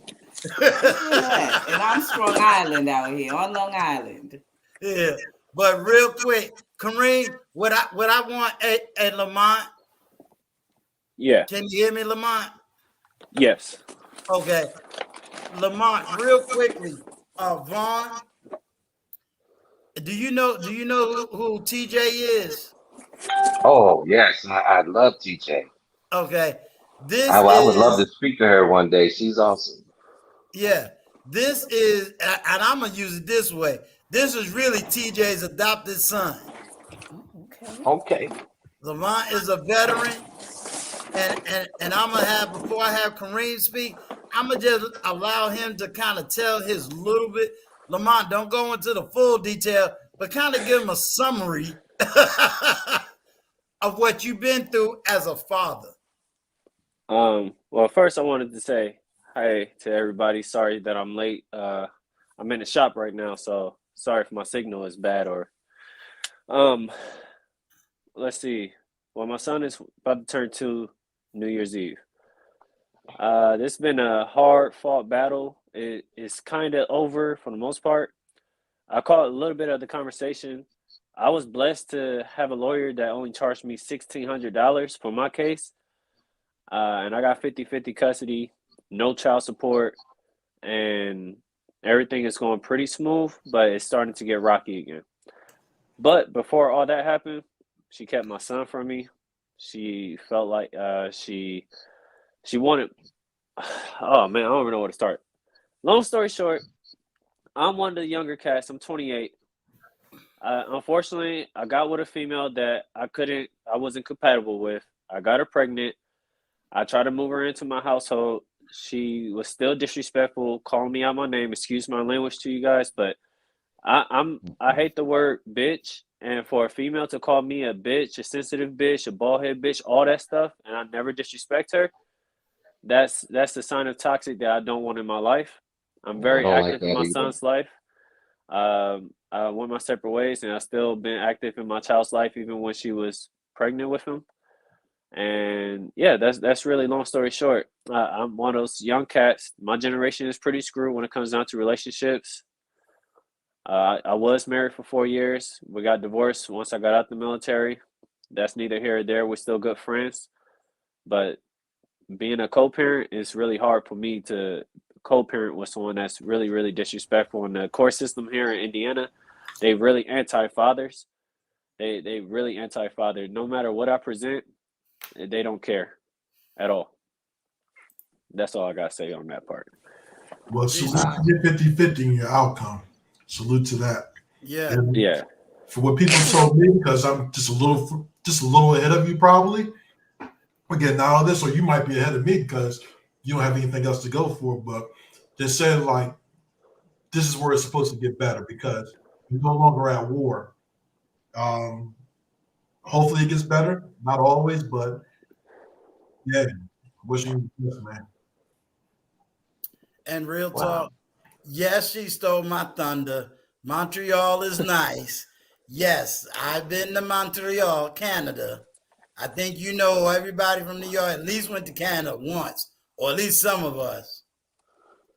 And I'm Strong Island out here on Long Island. Yeah, but real quick, Kareem, what I want at Lamont. Yeah. Can you hear me, Lamont? Yes. Okay, Lamont, real quickly, Vaughn. Do you know who TJ is? Oh yes, I love TJ. Okay, I would love to speak to her one day. She's awesome. Yeah, this is, and I'm gonna use it this way. This is really TJ's adopted son. Okay. Lamont is a veteran, and I'm gonna have, before I have Kareem speak, I'm gonna just allow him to kind of tell his little bit. Lamont, don't go into the full detail, but kind of give him a summary of what you've been through as a father. Well, first I wanted to say hi to everybody. Sorry that I'm late. I'm in the shop right now, so sorry if my signal is bad or let's see. Well, my son is about to turn 2 New Year's Eve. This has been a hard-fought battle. It's kind of over for the most part. I caught a little bit of the conversation. I was blessed to have a lawyer that only charged me $1,600 for my case. And I got 50-50 custody, no child support, and everything is going pretty smooth, but it's starting to get rocky again. But before all that happened, she kept my son from me. She felt like she wanted, oh man, I don't even know where to start. Long story short, I'm one of the younger cats. I'm 28. Unfortunately, I got with a female that I wasn't compatible with. I got her pregnant. I tried to move her into my household. She was still disrespectful, calling me out my name. Excuse my language to you guys, but I hate the word bitch. And for a female to call me a bitch, a sensitive bitch, a bald-head bitch, all that stuff, and I never disrespect her, that's the sign of toxic that I don't want in my life. I'm very active in my son's life. I went my separate ways, and I've still been active in my child's life, even when she was pregnant with him. And yeah, that's really long story short. I'm one of those young cats. My generation is pretty screwed when it comes down to relationships. I was married for 4 years. We got divorced once I got out the military. That's neither here or there. We're still good friends. But being a co-parent is really hard for me to co-parent with someone that's really, really disrespectful. And the court system here in Indiana, they really anti-fathers. They really anti-father. No matter what I present, they don't care at all. That's all I got to say on that part. Well, salute to get 50-50 in your outcome. Salute to that. Yeah. And yeah. For what people told me, because I'm just a little ahead of you probably. We're getting out of this, or you might be ahead of me because you don't have anything else to go for. But they said, like, this is where it's supposed to get better because you're no longer at war. Hopefully it gets better. Not always, but yeah, wishing you the best, man. And real Wow. talk, yes, she stole my thunder. Montreal is nice. Yes, I've been to Montreal, Canada. I think you know everybody from New York at least went to Canada once, or at least some of us.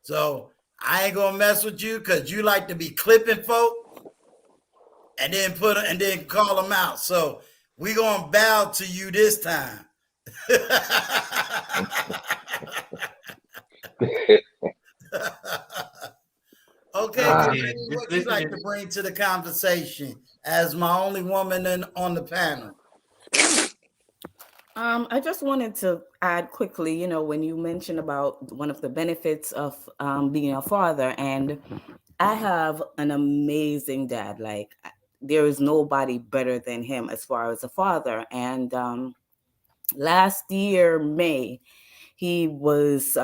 So I ain't gonna mess with you because you like to be clipping folk and then call them out. So we gonna bow to you this time. Okay, Wow. Kareem, Man, just what you like listening. to bring to the conversation as my only woman on the panel? I just wanted to add quickly, when you mentioned about one of the benefits of being a father, and I have an amazing dad. Like, there is nobody better than him as far as a father. And last year, May, he was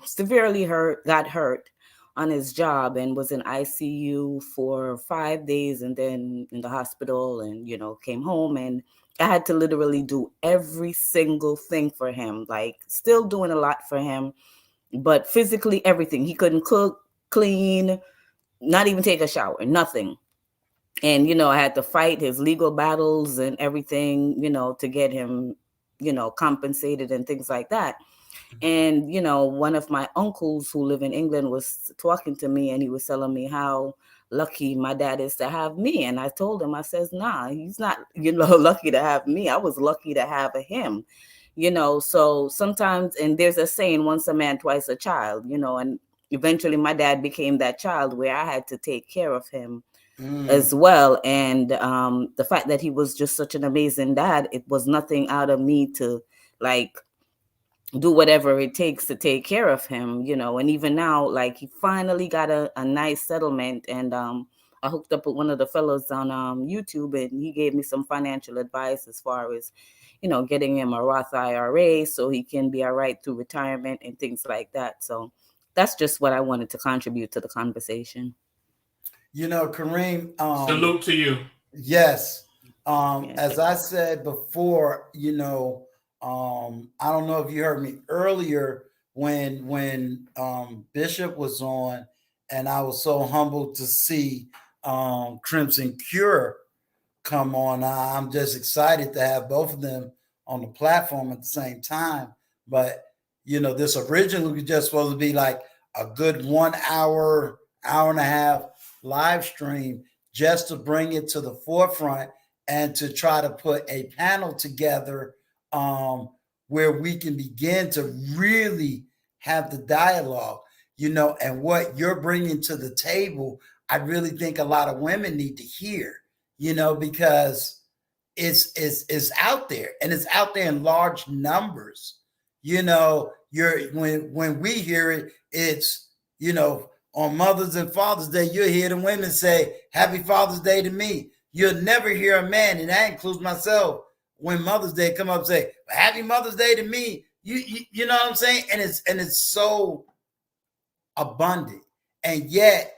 severely hurt, got hurt on his job, and was in ICU for 5 days, and then in the hospital, and came home, and I had to literally do every single thing for him, like still doing a lot for him, but physically everything. He couldn't cook, clean, not even take a shower, nothing. And I had to fight his legal battles and everything, to get him, compensated and things like that. And one of my uncles who live in England was talking to me, and he was telling me how lucky my dad is to have me. And I told him, I says, nah, he's not lucky to have me. I was lucky to have him. So sometimes, and there's a saying, once a man, twice a child. And eventually my dad became that child where I had to take care of him as well. And the fact that he was just such an amazing dad, it was nothing out of me to, like, do whatever it takes to take care of him. And even now, like, he finally got a nice settlement. And I hooked up with one of the fellows on YouTube, and he gave me some financial advice as far as getting him a Roth IRA so he can be all right through retirement and things like that. So that's just what I wanted to contribute to the conversation. Kareem, Salute to you. yes. Yeah. As I said before, I don't know if you heard me earlier when Bishop was on, and I was so humbled to see Crimson Cure come on. I'm just excited to have both of them on the platform at the same time. But this originally was just supposed to be like a good 1 hour, hour and a half live stream, just to bring it to the forefront and to try to put a panel together, where we can begin to really have the dialogue, and what you're bringing to the table. I really think a lot of women need to hear, because it's out there, and it's out there in large numbers. When we hear it, it's on Mother's and Father's Day, you'll hear the women say, Happy Father's Day to me. You'll never hear a man, and that includes myself, when Mother's Day come up and say, Happy Mother's Day to me. You know what I'm saying? And it's so abundant. And yet,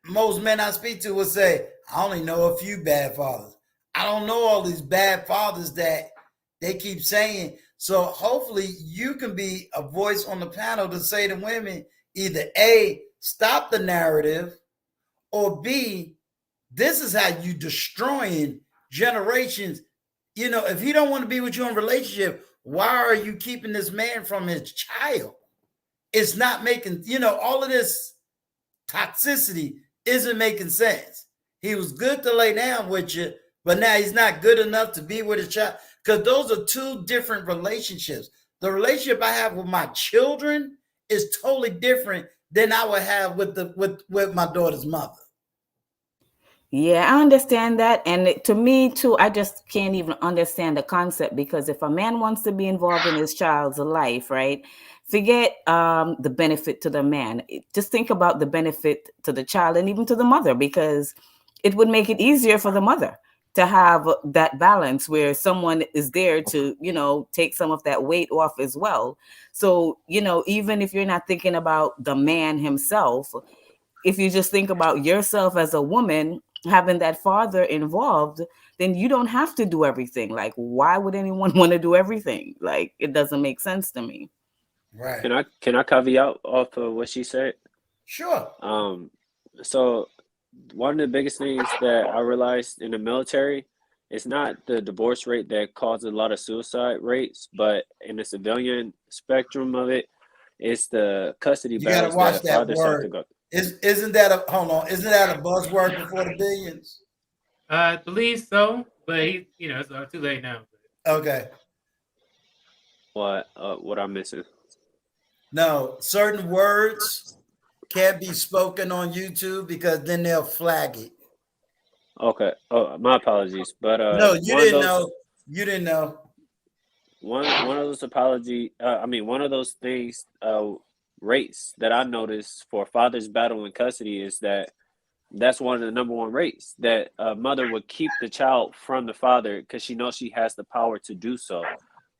most men I speak to will say, I only know a few bad fathers. I don't know all these bad fathers that they keep saying. So hopefully you can be a voice on the panel to say to women, either A, stop the narrative, or B, this is how you destroying generations. If he don't want to be with you in a relationship, why are you keeping this man from his child? It's not making, all of this toxicity isn't making sense. He was good to lay down with you, but now he's not good enough to be with his child. Because those are two different relationships. The relationship I have with my children is totally different than I would have with my daughter's mother. Yeah, I understand that. And to me, too, I just can't even understand the concept, because if a man wants to be involved in his child's life, right, forget the benefit to the man. Just think about the benefit to the child and even to the mother, because it would make it easier for the mother to have that balance where someone is there to, take some of that weight off as well. So, even if you're not thinking about the man himself, if you just think about yourself as a woman, having that father involved, then you don't have to do everything. Like, why would anyone want to do everything? Like, it doesn't make sense to me. Right. Can I caveat off of what she said? Sure. So one of the biggest things that I realized in the military is not the divorce rate that causes a lot of suicide rates, but in the civilian spectrum of it, it's the custody You got to battles watch that that fathers have to word. go. Isn't that a hold on? Isn't that a buzzword before the billions? I believe so, but he, it's too late now. Okay. What I'm missing? No, certain words can't be spoken on YouTube because then they'll flag it. Okay. Oh, my apologies. But No, you didn't know. You didn't know. one of those one of those things rates that I noticed for fathers battling custody is that's one of the number one rates that a mother would keep the child from the father because she knows she has the power to do so.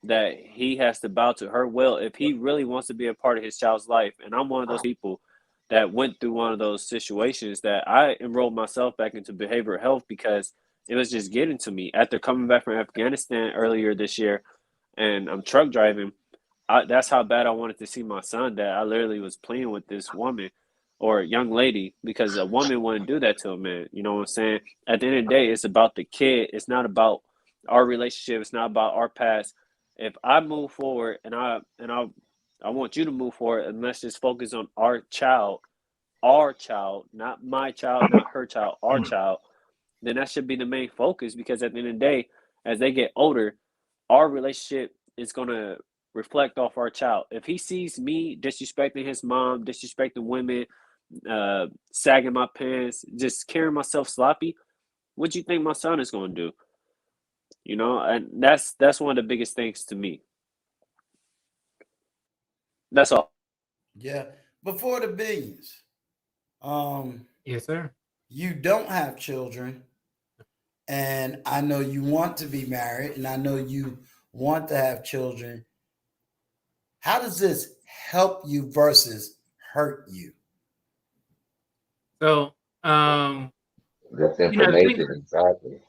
That he has to bow to her will if he really wants to be a part of his child's life. And I'm one of those people that went through one of those situations that I enrolled myself back into behavioral health because it was just getting to me after coming back from Afghanistan earlier this year, and I'm truck driving. That's how bad I wanted to see my son that I literally was playing with this woman or young lady because a woman wouldn't do that to a man. You know what I'm saying? At the end of the day, it's about the kid. It's not about our relationship. It's not about our past. If I move forward and I want you to move forward and let's just focus on our child, not my child, not her child, our child, then that should be the main focus because at the end of the day, as they get older, our relationship is going to reflect off our child. If he sees me disrespecting his mom, disrespecting women, sagging my pants, just carrying myself sloppy, what do you think my son is going to do? And that's one of the biggest things to me. That's all. Yeah. Before the billions. Yes, sir. You don't have children, and I know you want to be married, and I know you want to have children. How does this help you versus hurt you? So, That's the thing, information, exactly.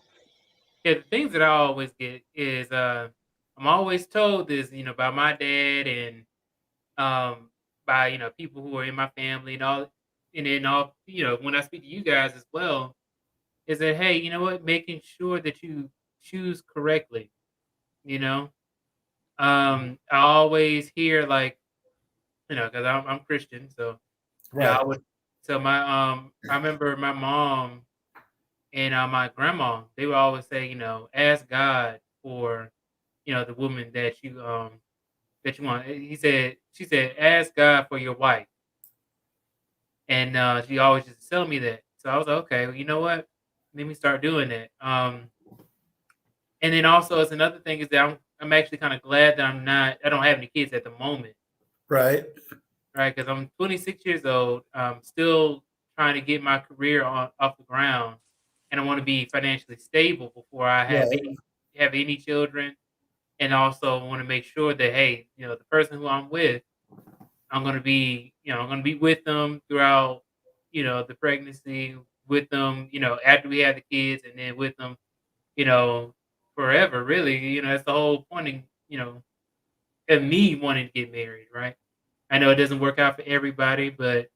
the things that I always get is I'm always told this, by my dad and by people who are in my family and all, and then all when I speak to you guys as well, is that hey, you know what, making sure that you choose correctly. You know, I always hear like because I'm Christian, so I Right. would. So I remember my mom and my grandma, they would always say, ask God for, the woman that you want. She said, ask God for your wife, and she always just tell me that. So I was like, okay, well, you know what? Let me start doing that. And then also, it's another thing is that I'm actually kind of glad that I don't have any kids at the moment, Right. right? Because I'm 26 years old. I'm still trying to get my career off the ground, and I want to be financially stable before I Right. have any children. And also want to make sure that hey, the person who I'm with, I'm going to be with them throughout, the pregnancy, with them, after we have the kids, and then with them, you know, forever. Really, that's the whole point. Of me wanting to get married, right? I know it doesn't work out for everybody, but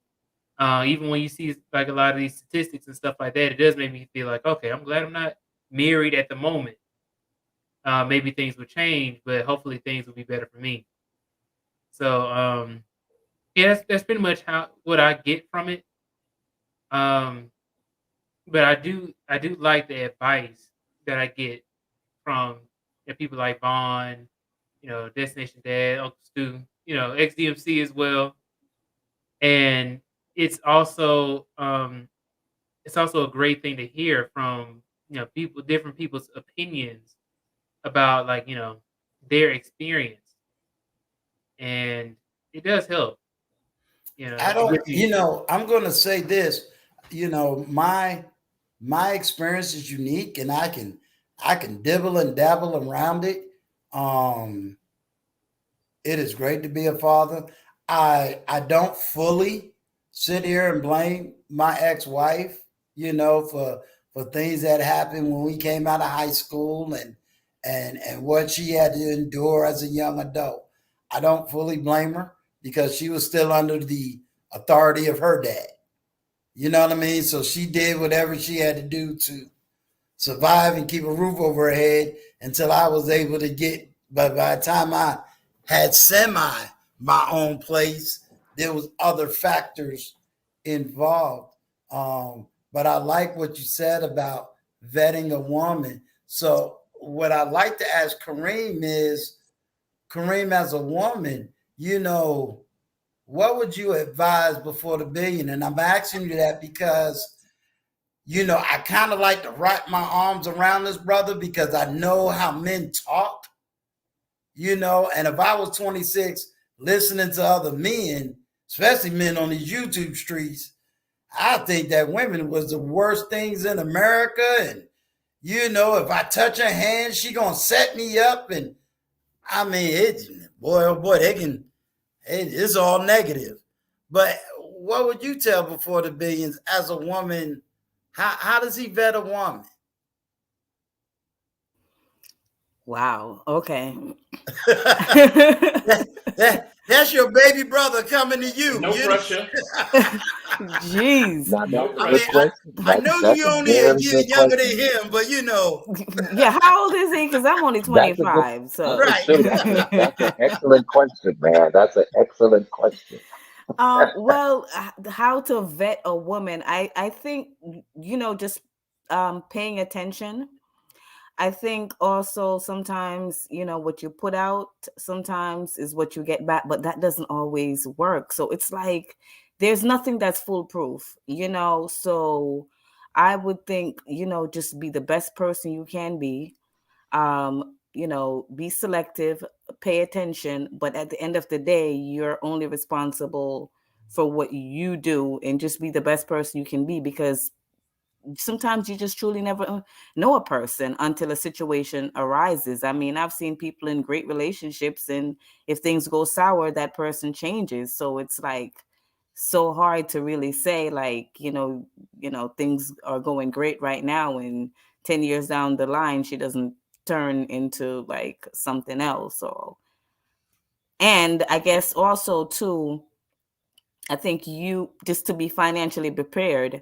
even when you see like a lot of these statistics and stuff like that, it does make me feel like, okay, I'm glad I'm not married at the moment. Maybe things will change, but hopefully things will be better for me. So, yeah, that's pretty much what I get from it. Um, but I do like the advice that I get from people like Vaughn, Destination Dad, Uncle Stu, XDMC as well. And it's also it's also a great thing to hear from different people's opinions about like their experience, and it does help, I to don't, get you. I'm going to say this, my experience is unique and I can dibble and dabble around it. Um, it is great to be a father. I don't fully sit here and blame my ex-wife, for for things that happened when we came out of high school and what she had to endure as a young adult. I don't fully blame her because she was still under the authority of her dad. You know what I mean? So she did whatever she had to do to survive and keep a roof over her head until I was able to get. But by the time I had semi my own place, there was other factors involved. But I like what you said about vetting a woman. So what I'd like to ask Kareem is, Kareem, as a woman, what would you advise before the billion? And I'm asking you that because I kind of like to wrap my arms around this brother because I know how men talk, and if I was 26 listening to other men, especially men on these YouTube streets, I think that women was the worst things in America. And, if I touch her hand, she going to set me up. And I mean, boy, oh boy, it's all negative. But what would you tell before the billions as a woman? How does he vet a woman? Wow. Okay. That's your baby brother coming to you. No pressure. Jeez. Now, No that's a pressure. good question. I know That's you a only a very year good younger question. than him, but Yeah, how old is he? Because I'm only That's a good 25. So Right. shoot. That's an excellent question, man. That's an excellent question. well, how to vet a woman? I think just paying attention. I think also sometimes, what you put out sometimes is what you get back, but that doesn't always work. So it's like there's nothing that's foolproof, So I would think, just be the best person you can be. Be selective, pay attention, but at the end of the day, you're only responsible for what you do, and just be the best person you can be, because sometimes you just truly never know a person until a situation arises. I mean, I've seen people in great relationships, and if things go sour, that person changes. So it's like so hard to really say, like, things are going great right now, and 10 years down the line, she doesn't turn into like something else. And I guess also too, I think you just to be financially prepared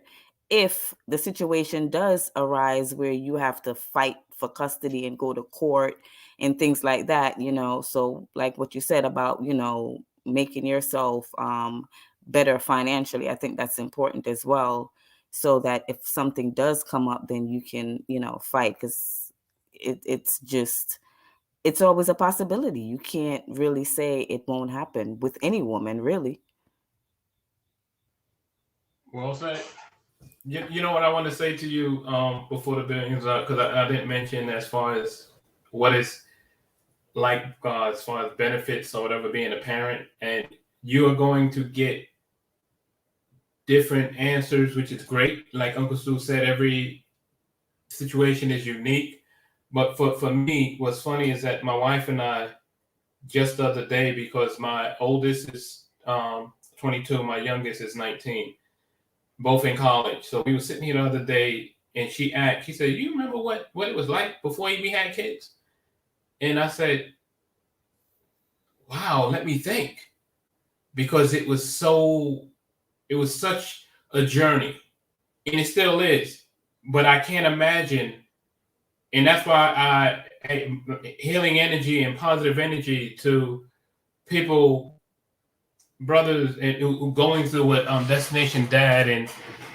if the situation does arise where you have to fight for custody and go to court and things like that, So like what you said about, making yourself better financially, I think that's important as well. So that if something does come up, then you can, fight, because it's always a possibility. You can't really say it won't happen with any woman, really. Well said. You know what I want to say to you before the billions, because I didn't mention as far as what is like as far as benefits or whatever being a parent, and you are going to get different answers, which is great. Like Uncle Stu said, every situation is unique. But for me, what's funny is that my wife and I just the other day, because my oldest is 22, my youngest is 19. Both in college. So we were sitting here the other day, and she said, "You remember what it was like before we had kids?" And I said, "Wow, let me think," because it was such a journey, and it still is. But I can't imagine, and that's why healing energy and positive energy to people, brothers, and going through what Destination Dad and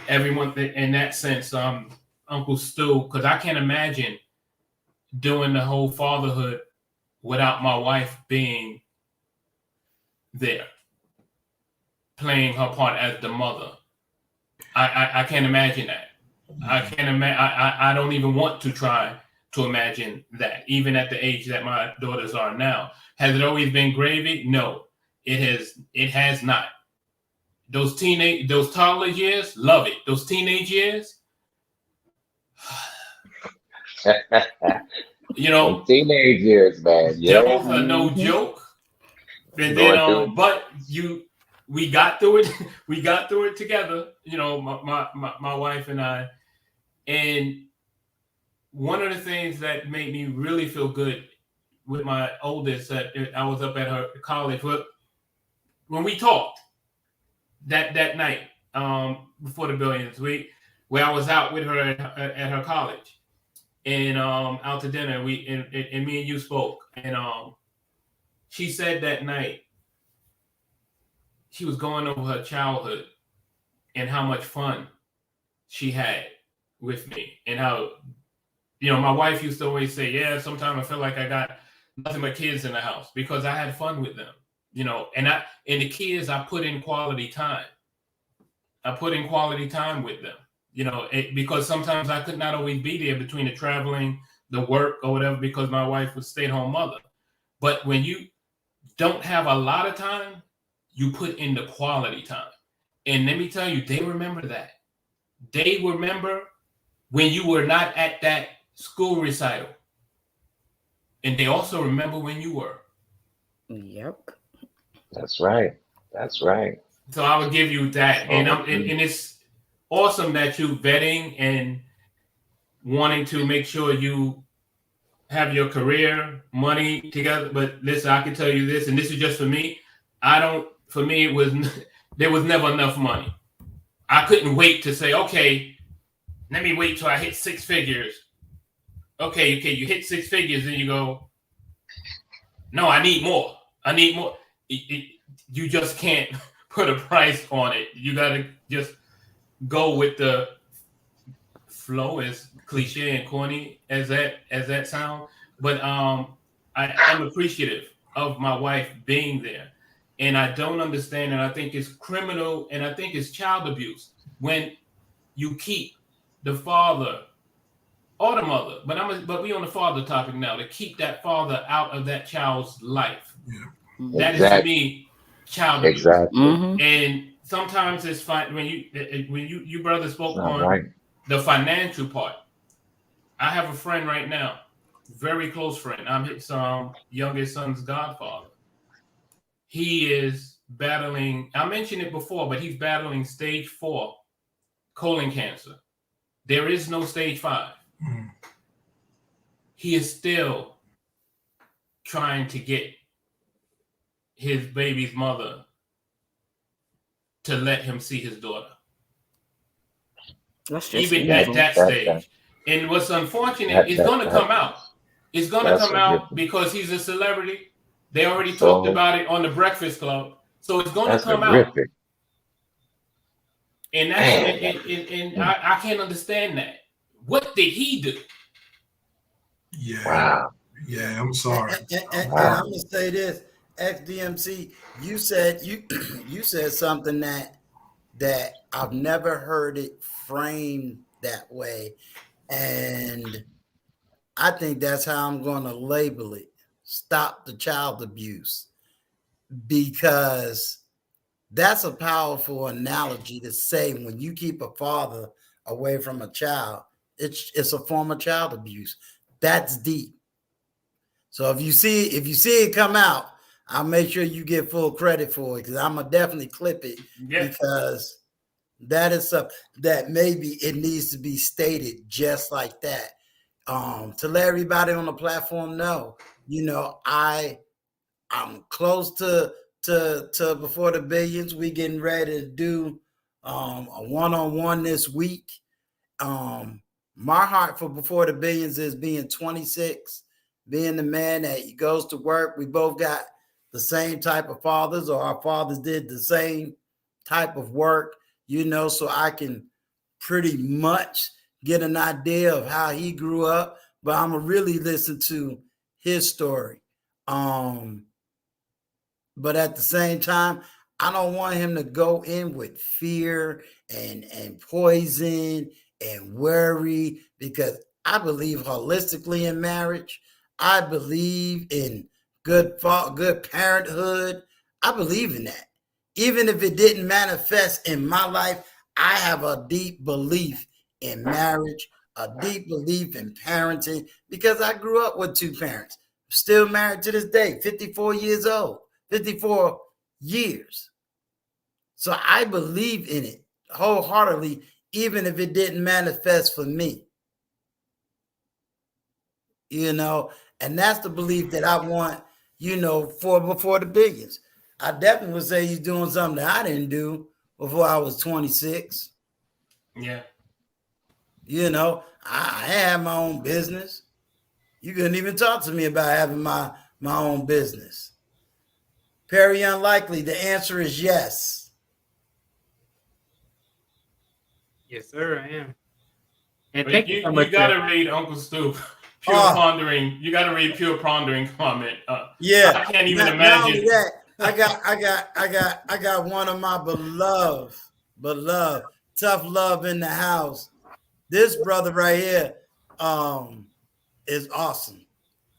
everyone in that sense, Uncle Stu, because I can't imagine doing the whole fatherhood without my wife being there, playing her part as the mother. I can't imagine that. I can't imagine. I don't even want to try to imagine that, even at the age that my daughters are now. Has it always been gravy? No, it has not. Those toddler years, love it. Those teenage years, Teenage years, man. Yeah. those are no joke. And Going through then, it. but we got through it. We got through it together. My wife and I. And one of the things that made me really feel good with my oldest, I was up at her college, when we talked that night before the billions, where I was out with her at her college, and out to dinner, and me and you spoke, and she said that night she was going over her childhood and how much fun she had with me, and how, my wife used to always say, yeah, sometimes I feel like I got nothing but kids in the house because I had fun with them, and the kids, I put in quality time. I put in quality time with them, because sometimes I could not always be there between the traveling, the work, or whatever, because my wife was a stay-at-home mother. But when you don't have a lot of time, you put in the quality time. And let me tell you, they remember that. They remember when you were not at that school recital. And they also remember when you were. Yep. That's right. That's right. So I would give you that. And it's awesome that you vetting and wanting to make sure you have your career, money together. But listen, I can tell you this, and this is just for me. For me, there was never enough money. I couldn't wait to say, okay, let me wait till I hit six figures. Okay, you hit six figures, and you go, no, I need more. I need more. You just can't put a price on it. You got to just go with the flow, as cliche and corny as that sound. But I'm appreciative of my wife being there. And I don't understand, and I think it's criminal, and I think it's child abuse when you keep the father or the mother, but we on the father topic now, to keep that father out of that child's life. Yeah. That is, to me, child abuse. Exactly. Mm-hmm. And sometimes it's fine when you brother spoke on right. the financial part. I have a friend right now, very close friend. I'm his youngest son's godfather. He is battling, I mentioned it before, but he's battling stage 4 colon cancer. There is no stage 5. Mm. He is still trying to get his baby's mother to let him see his daughter. That's just even at that stage. And what's unfortunate, it's going to come out. It's going to come out because he's a celebrity. They already talked about it on the Breakfast Club. So it's going to come out. And I can't understand that. What did he do? Yeah. Wow. Yeah, I'm sorry. And I'm gonna say this, XDMC, you said you said something that I've never heard it framed that way. And I think that's how I'm gonna label it. Stop the child abuse. Because that's a powerful analogy to say when you keep a father away from a child, it's a form of child abuse. That's deep. So if you see it come out, I'll make sure you get full credit for it, because I'm gonna definitely clip it, because that is something that maybe it needs to be stated just like that. To let everybody on the platform know, I'm close to Before the Billions. We getting ready to do a one-on-one this week. My heart for Before the Billions is being 26, being the man that goes to work. We both got the same type of fathers, or our fathers did the same type of work, so I can pretty much get an idea of how he grew up, but I'm gonna really listen to his story. But at the same time, I don't want him to go in with fear and poison and worry, because I believe holistically in marriage. I believe in good parenthood. I believe in that. Even if it didn't manifest in my life, I have a deep belief in marriage, a deep belief in parenting, because I grew up with 2 parents. Still married to this day, 54 years old. 54 years. So I believe in it wholeheartedly, even if it didn't manifest for me. And that's the belief that I want, for before the billions. I definitely would say he's doing something that I didn't do before I was 26. Yeah. I had my own business. You couldn't even talk to me about having my own business. Very unlikely. The answer is yes. Yes, sir, I am. And But thank you so you much. got to read Uncle Stu. Pure Pondering. You got to read Pure Pondering comment. Yeah. I can't even imagine. Not only that, I got one of my beloved, tough love in the house. This brother right here is awesome.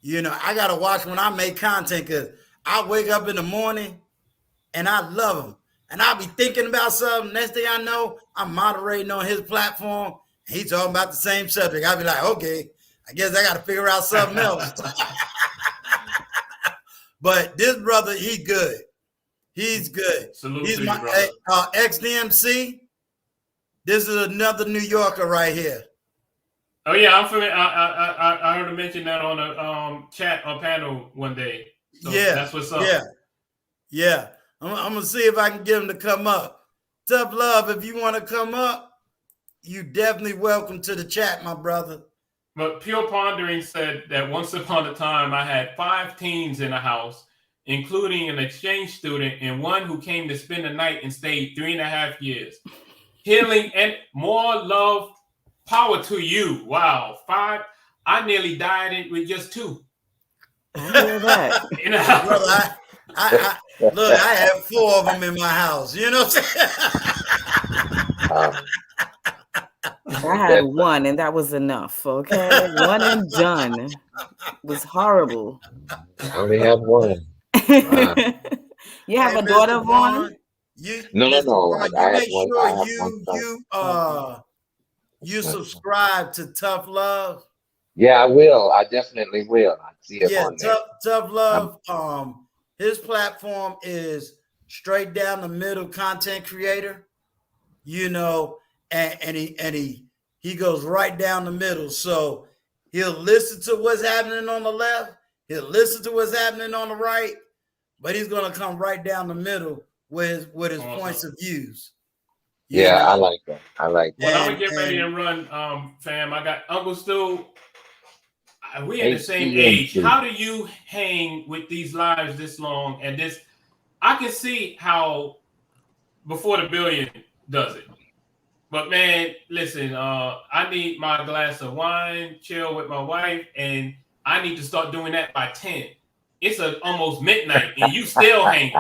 I got to watch when I make content because I wake up in the morning and I love him. And I'll be thinking about something. Next thing I know, I'm moderating on his platform. And he's talking about the same subject. I'll be like, okay, I guess I got to figure out something else. But this brother, he's good. He's good. Salute he's to my you, brother. ex-DMC. This is another New Yorker right here. Oh yeah, I'm familiar. I heard him mention that on a chat or panel one day. So yeah, that's what's up. Yeah. I'm gonna see if I can get him to come up. Tough love. If you want to come up, you definitely welcome to the chat, my brother. But Pure Pondering said that once upon a time I had 5 teens in the house, including an exchange student and one who came to spend the night and stayed 3.5 years. Healing and more love. Power to you. Wow. 5. I nearly died with just 2. I hear that. Brother, I look, I have 4 of them in my house. You know what I'm saying? I had 1 and that was enough. Okay. 1 and done. It was horrible. I only have 1. You have a daughter, Vaughn? No. You I make sure you subscribe to Tough Love. Yeah, I will. I definitely will. I see it on there. Tough Love. His platform is straight down the middle content creator. And he goes right down the middle. So he'll listen to what's happening on the left. He'll listen to what's happening on the right. But he's gonna come right down the middle with his points of views. I like that. Well, I'm gonna get ready and run, fam. I got Uncle Stu. We in the same age. How do you hang with these lives this long and this? I can see how Before the Billion does it. But man, listen, I need my glass of wine, chill with my wife, and I need to start doing that by 10. It's almost midnight, and you still hanging.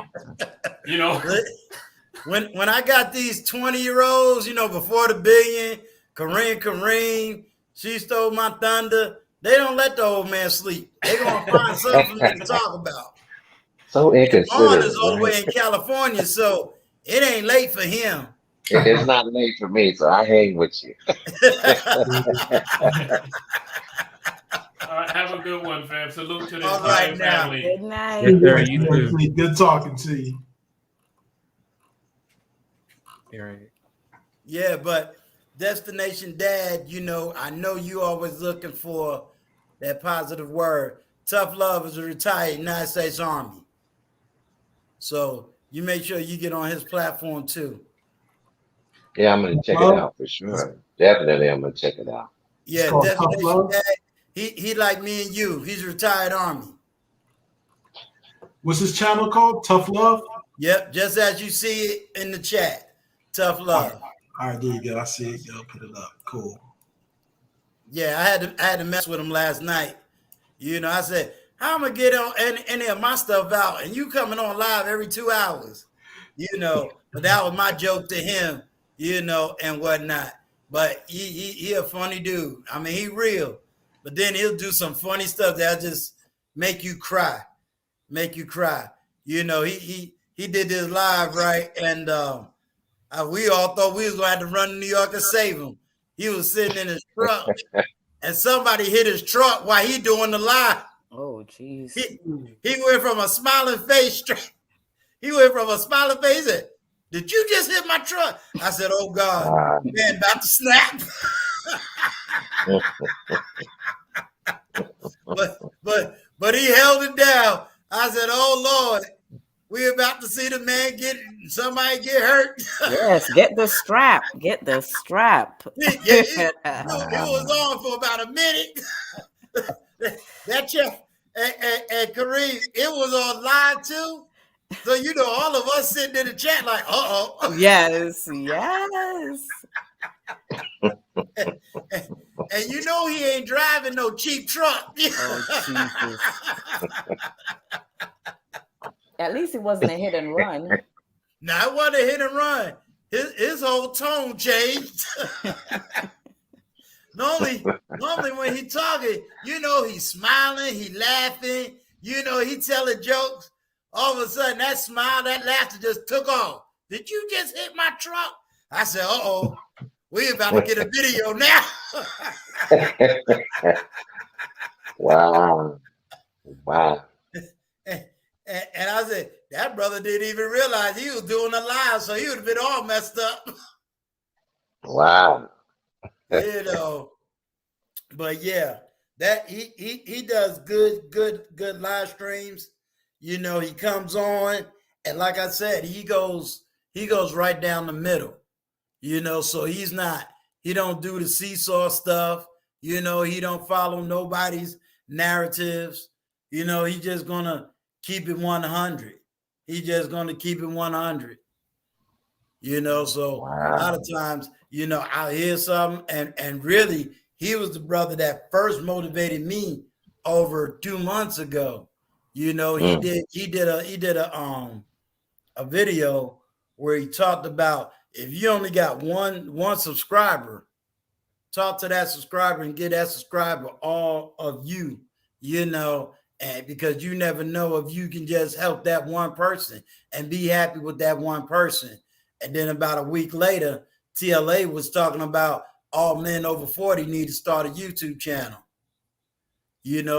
When I got these 20-year-olds, Before the Billion, Kareem, She Stole My Thunder, they don't let the old man sleep. They're gonna find something to talk about. So inconsiderate. Vaughn is all the way in California, so it ain't late for him. It's not late for me, so I hang with you. All right, have a good one, fam. Salute to the entire family. Good night. Yes, sir. You too. Good talking to you. Right. Yeah, but Destination Dad, I know you always looking for that positive word. Tough Love is a retired United States Army. So you make sure you get on his platform too. Yeah, I'm gonna check it out for sure. Definitely, I'm gonna check it out. Yeah, Destination Dad. He like me and you. He's a retired Army. What's his channel called? Tough Love? Yep, just as you see it in the chat. Tough Love. All right, there you go. I see it. Go put it up. Cool. Yeah, I had to mess with him last night. I said, how am I gonna get on any of my stuff out? And you coming on live every 2 hours. But that was my joke to him, and whatnot. But he a funny dude. I mean, he real. But then he'll do some funny stuff that'll just make you cry. He did this live, right? And we all thought we was gonna have to run to New York and save him. He was sitting in his truck, and somebody hit his truck while he doing the live. Oh, jeez. He went from a smiling face straight. He went from a smiling face and Did you just hit my truck? I said, oh God, Wow. man, about to snap. but he held it down. I said, oh Lord, we about to see the man somebody get hurt. Yes, get the strap. Get the strap. It was on for about a minute. That check and Kareem, it was on live too. So all of us sitting in the chat like, Yes. And he ain't driving no cheap truck. Oh, Jesus. At least it wasn't a hit and run. Now, it wasn't a hit and run. His whole tone changed. Normally when he talking, he's smiling, he laughing, he telling jokes. All of a sudden, that smile, that laughter just took off. Did you just hit my truck? I said, uh-oh, we about to get a video now. Wow. And I said, that brother didn't even realize he was doing a live, so he would have been all messed up. Wow. But yeah, that he does good live streams. He comes on, and like I said, he goes right down the middle. So he don't do the seesaw stuff. He don't follow nobody's narratives. He just gonna keep it 100. He just gonna keep it 100. So Wow. a lot of times, I'll hear something, and really, he was the brother that first motivated me over 2 months ago. He did a video where he talked about if you only got one subscriber, talk to that subscriber and get that subscriber all of you, and because you never know if you can just help that one person and be happy with that one person. And then about a week later, TLA was talking about all men over 40 need to start a YouTube channel.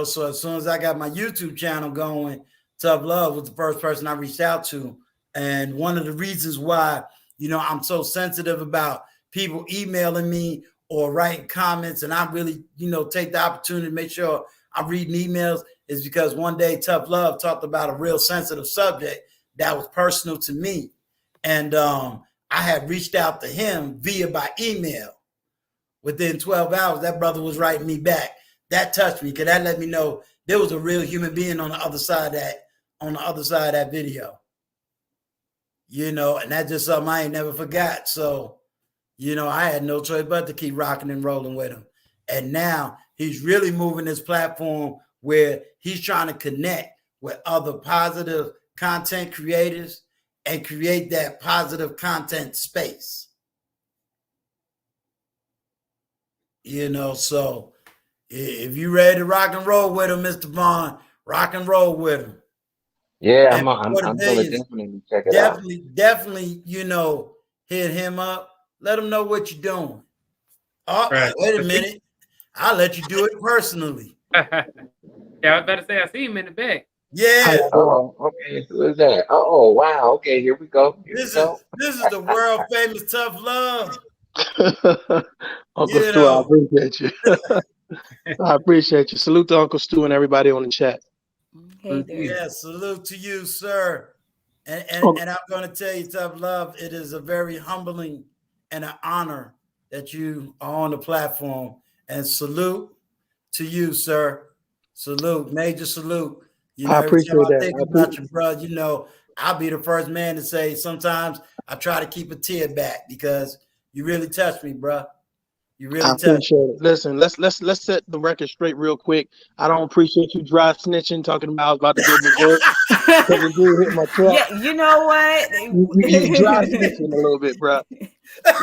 So as soon as I got my YouTube channel going, Tough Love was the first person I reached out to. And one of the reasons why, I'm so sensitive about people emailing me or writing comments, and I really, take the opportunity to make sure I'm reading emails, is because one day Tough Love talked about a real sensitive subject that was personal to me. And I had reached out to him by email. Within 12 hours, that brother was writing me back. That touched me because that let me know there was a real human being on the other side of that video. And that's just something I ain't never forgot. So, I had no choice but to keep rocking and rolling with him. And now he's really moving this platform where he's trying to connect with other positive content creators and create that positive content space. So if you ready to rock and roll with him, Mr. Vaughn, rock and roll with him. Yeah, I'm gonna definitely check it out. Definitely, hit him up. Let him know what you're doing. Oh, right. Wait a minute. I'll let you do it personally. Yeah, I was about to say, I see him in the back. Yeah. Oh, okay. Who is that? Oh, wow. Okay, here we go. This is the world famous Tough Love. Uncle Stu, I appreciate you. I appreciate you. Salute to Uncle Stu and everybody on the chat. Hey there. Yeah, salute to you, sir. And I'm going to tell you, Tough Love, it is a very humbling and an honor that you are on the platform. And salute to you, sir. Salute, major salute. I appreciate that. Think about you, bro. I'll be the first man to say sometimes I try to keep a tear back because you really touched me, bro. You really touched me. It. Listen, let's set the record straight real quick. I don't appreciate you dry snitching, talking about I was about to get the work because the dude hit my truck. Yeah, you know what? You dry snitching a little bit, bro.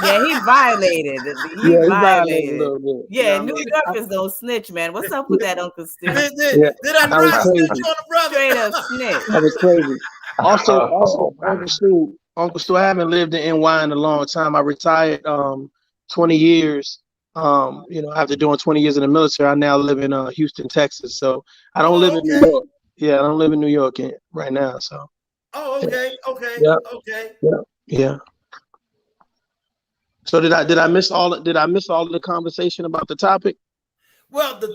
Yeah, he violated. He violated a little bit. Yeah, New Yorkers don't snitch, man. What's up with that, Uncle Stu? Did I dry snitch on the brother? Straight up snitch. That was crazy. Also, Uncle Stu, I haven't lived in NY in a long time. I retired 20 years. After doing 20 years in the military, I now live in Houston, Texas. So I don't live in New York. Yeah, I don't live in New York right now. So. Oh, okay. Yeah. Okay. Yeah. Yeah. So did I miss all of the conversation about the topic? Well, the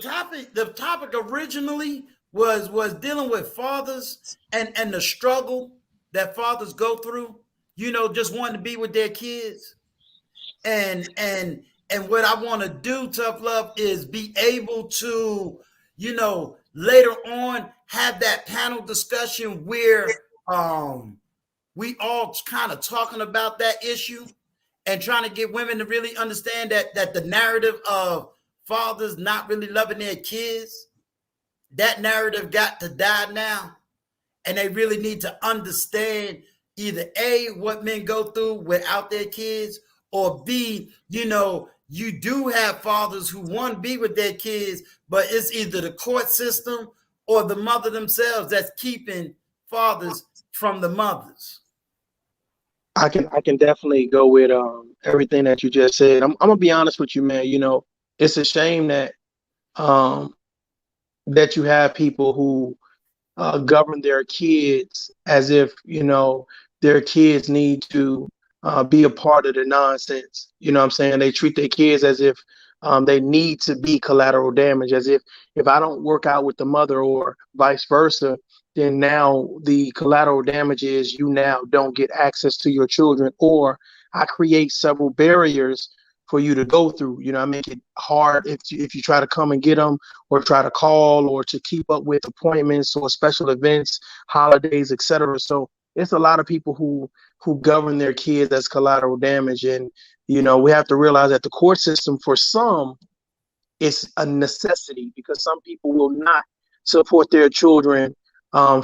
topic originally was dealing with fathers and the struggle that fathers go through. Just wanting to be with their kids, and what I want to do, tough love, is be able to, later on have that panel discussion where we all kind of talking about that issue and trying to get women to really understand that the narrative of fathers not really loving their kids, that narrative got to die now. And they really need to understand either A, what men go through without their kids, or B, you do have fathers who want to be with their kids, but it's either the court system or the mother themselves that's keeping fathers from the mothers. I can definitely go with everything that you just said. I'm gonna be honest with you, man. It's a shame that um that you have people who govern their kids as if their kids need to be a part of the nonsense. You know what I'm saying? They treat their kids as if they need to be collateral damage, as if I don't work out with the mother or vice versa, then now the collateral damage is you now don't get access to your children, or I create several barriers for you to go through. I make it hard if you try to come and get them, or try to call, or to keep up with appointments or special events, holidays, etc. So it's a lot of people who govern their kids as collateral damage, and we have to realize that the court system for some is a necessity, because some people will not support their children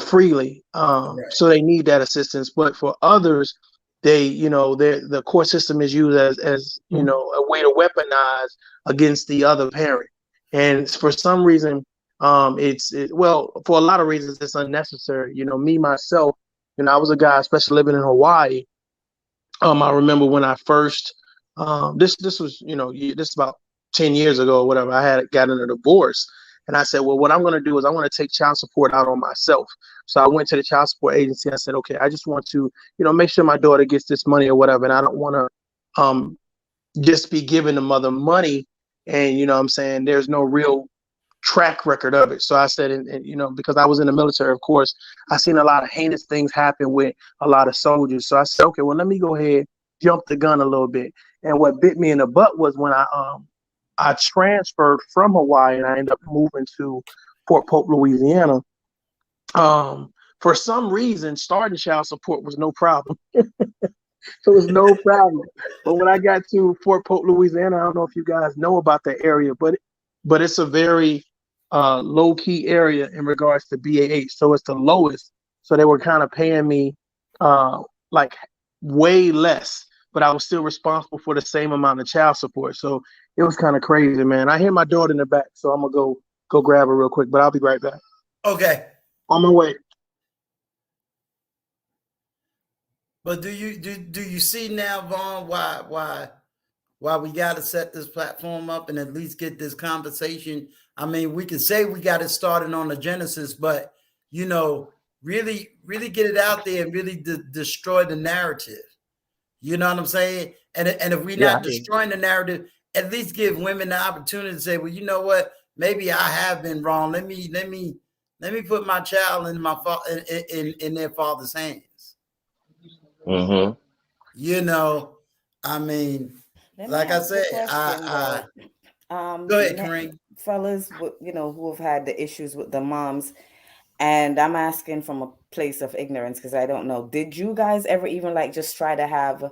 freely, so they need that assistance. But for others, the court system is used as a way to weaponize against the other parent, and for some reason, well, for a lot of reasons, it's unnecessary. Me myself, I was a guy, especially living in Hawaii. I remember when I first, this was, this is about 10 years ago or whatever. I had gotten a divorce, and I said, well, what I'm going to do is I want to take child support out on myself. So I went to the child support agency. I said, okay, I just want to, make sure my daughter gets this money or whatever, and I don't want to just be giving the mother money, and what I'm saying, there's no real track record of it. So I said, and because I was in the military, of course, I seen a lot of heinous things happen with a lot of soldiers. So I said, okay, well, let me go ahead, jump the gun a little bit. And what bit me in the butt was when I transferred from Hawaii, and I ended up moving to Fort Polk, Louisiana. For some reason, starting child support was no problem. So it was no problem. But when I got to Fort Polk, Louisiana, I don't know if you guys know about that area, but it's a very low key area in regards to BAH. So it's the lowest. So they were kind of paying me like way less, but I was still responsible for the same amount of child support. So it was kind of crazy, man. I hear my daughter in the back, so I'm gonna go grab her real quick, but I'll be right back. Okay. On my way. But do you see now, Vaughn, why we got to set this platform up and at least get this conversation? I mean, we can say we got it started on the Genesis, but really get it out there and really destroy the narrative. You know what I'm saying? And if we're not destroying the narrative, at least give women the opportunity to say, well, you know what? Maybe I have been wrong. Let me put my child in their father's hands. Mm-hmm. I mean, Let me like I ask you a said, question, go ahead, Kareem. fellas, who have had the issues with the moms, and I'm asking from a place of ignorance because I don't know. Did you guys ever even just try to have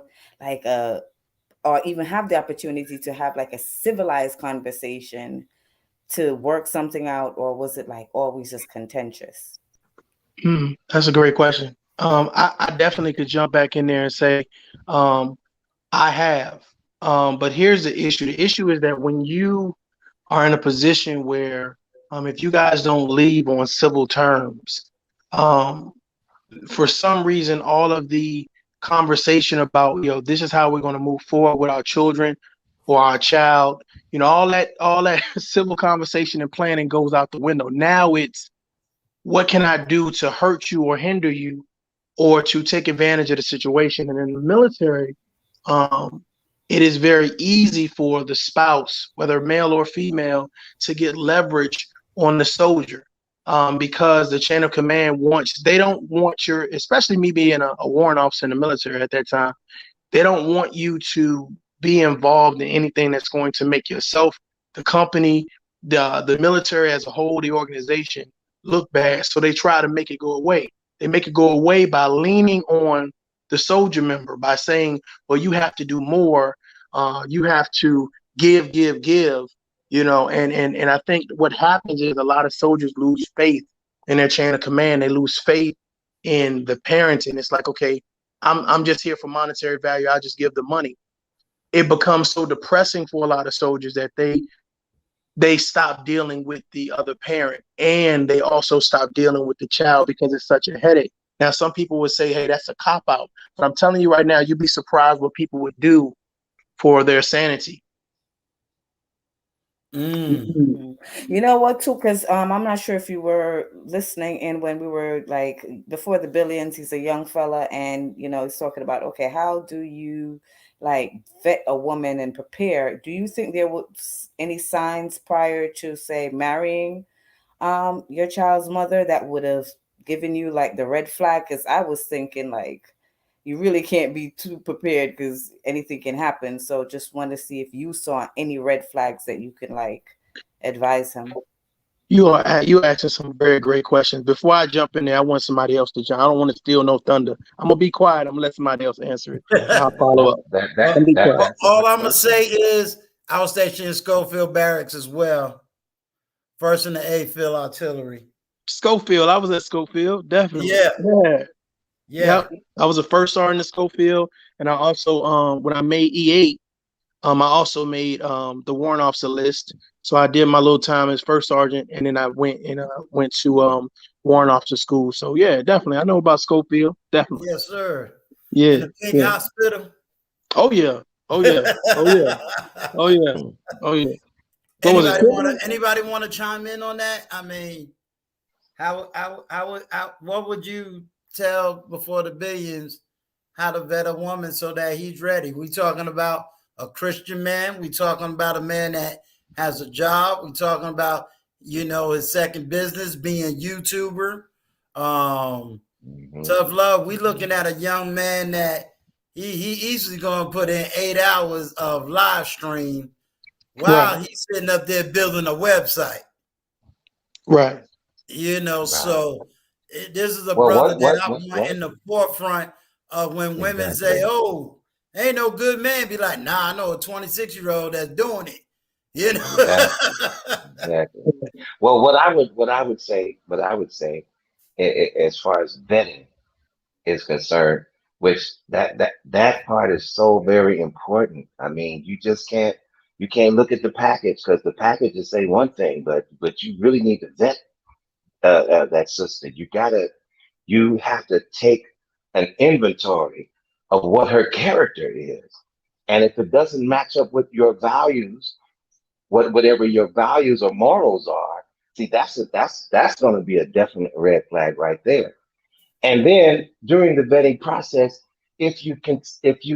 or even have the opportunity to have a civilized conversation to work something out, or was it always just contentious? That's a great question. I definitely could jump back in there and say I have. But here's the issue. The issue is that when you are in a position where if you guys don't leave on civil terms, for some reason, all of the conversation about, this is how we're going to move forward with our children or our child, all that civil conversation and planning goes out the window. Now it's, what can I do to hurt you or hinder you or to take advantage of the situation. And in the military, it is very easy for the spouse, whether male or female, to get leverage on the soldier, because the chain of command they don't want especially me being a warrant officer in the military at that time, they don't want you to be involved in anything that's going to make yourself, the company, the military as a whole, the organization look bad. So they try to make it go away. They make it go away by leaning on the soldier member, by saying, well, you have to do more. You have to give, and I think what happens is a lot of soldiers lose faith in their chain of command. They lose faith in the parents. And it's like, okay, I'm just here for monetary value. I'll just give the money. It becomes so depressing for a lot of soldiers that they stop dealing with the other parent, and they also stop dealing with the child because it's such a headache. Now, some people would say, hey, that's a cop out. But I'm telling you right now, you'd be surprised what people would do for their sanity. You know what, too, because I'm not sure if you were listening in when we were like before the billions. He's a young fella, and he's talking about, okay, how do you like vet a woman and prepare? Do you think there was any signs prior to, say, marrying your child's mother that would have given you like the red flag? Because I was thinking like you really can't be too prepared because anything can happen. So just want to see if you saw any red flags that you can like advise him. You asking some very great questions. Before I jump in there, I want somebody else to jump. I don't want to steal no thunder. I'm gonna be quiet. I'm gonna let somebody else answer it. I'll follow up. All I'm gonna say is I was stationed in Schofield Barracks as well. First in the 8th Field Artillery. Schofield. I was at Schofield, definitely. Yeah. Yep. I was a first sergeant in Schofield, and I also when I made E8, I also made the warrant officer list. So I did my little time as first sergeant, and then I went to warrant officer school. So yeah, definitely, I know about Schofield. Definitely. Yes, sir. Yeah. In the Pink Hospital. Oh yeah. Oh yeah. Oh yeah. Oh yeah. Oh yeah. Anybody want to chime in on that? I mean, what would you tell before the billions how to vet a woman so that he's ready? We talking about a Christian man. We talking about a man that has a job. We talking about his second business being YouTuber. Tough love. We looking at a young man that he easily gonna put in 8 hours of live stream while he's sitting up there building a website. Right. So this is a brother that I want in the forefront of when women say, "Oh, ain't no good man," be like, "Nah, I know a 26-year-old that's doing it." Exactly. Well, what I would say, as far as vetting is concerned, which that part is so very important. I mean, you can't look at the package, because the packages say one thing, but you really need to vet that sister. You have to take an inventory of what her character is, and if it doesn't match up with your values, whatever your values or morals are, see, that's going to be a definite red flag right there. And then during the vetting process, if you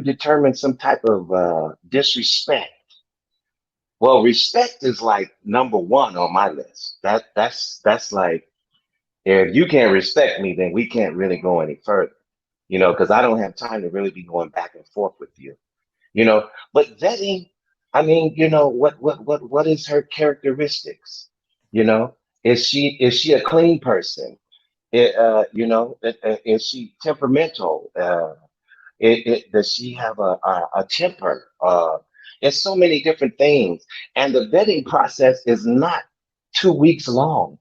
determine some type of disrespect, well, respect is like number one on my list. That's like, if you can't respect me, then we can't really go any further, because I don't have time to really be going back and forth with you, But vetting, I mean, what is her characteristics? Is she a clean person? Is she temperamental? Does she have a temper? It's so many different things, and the vetting process is not 2 weeks long.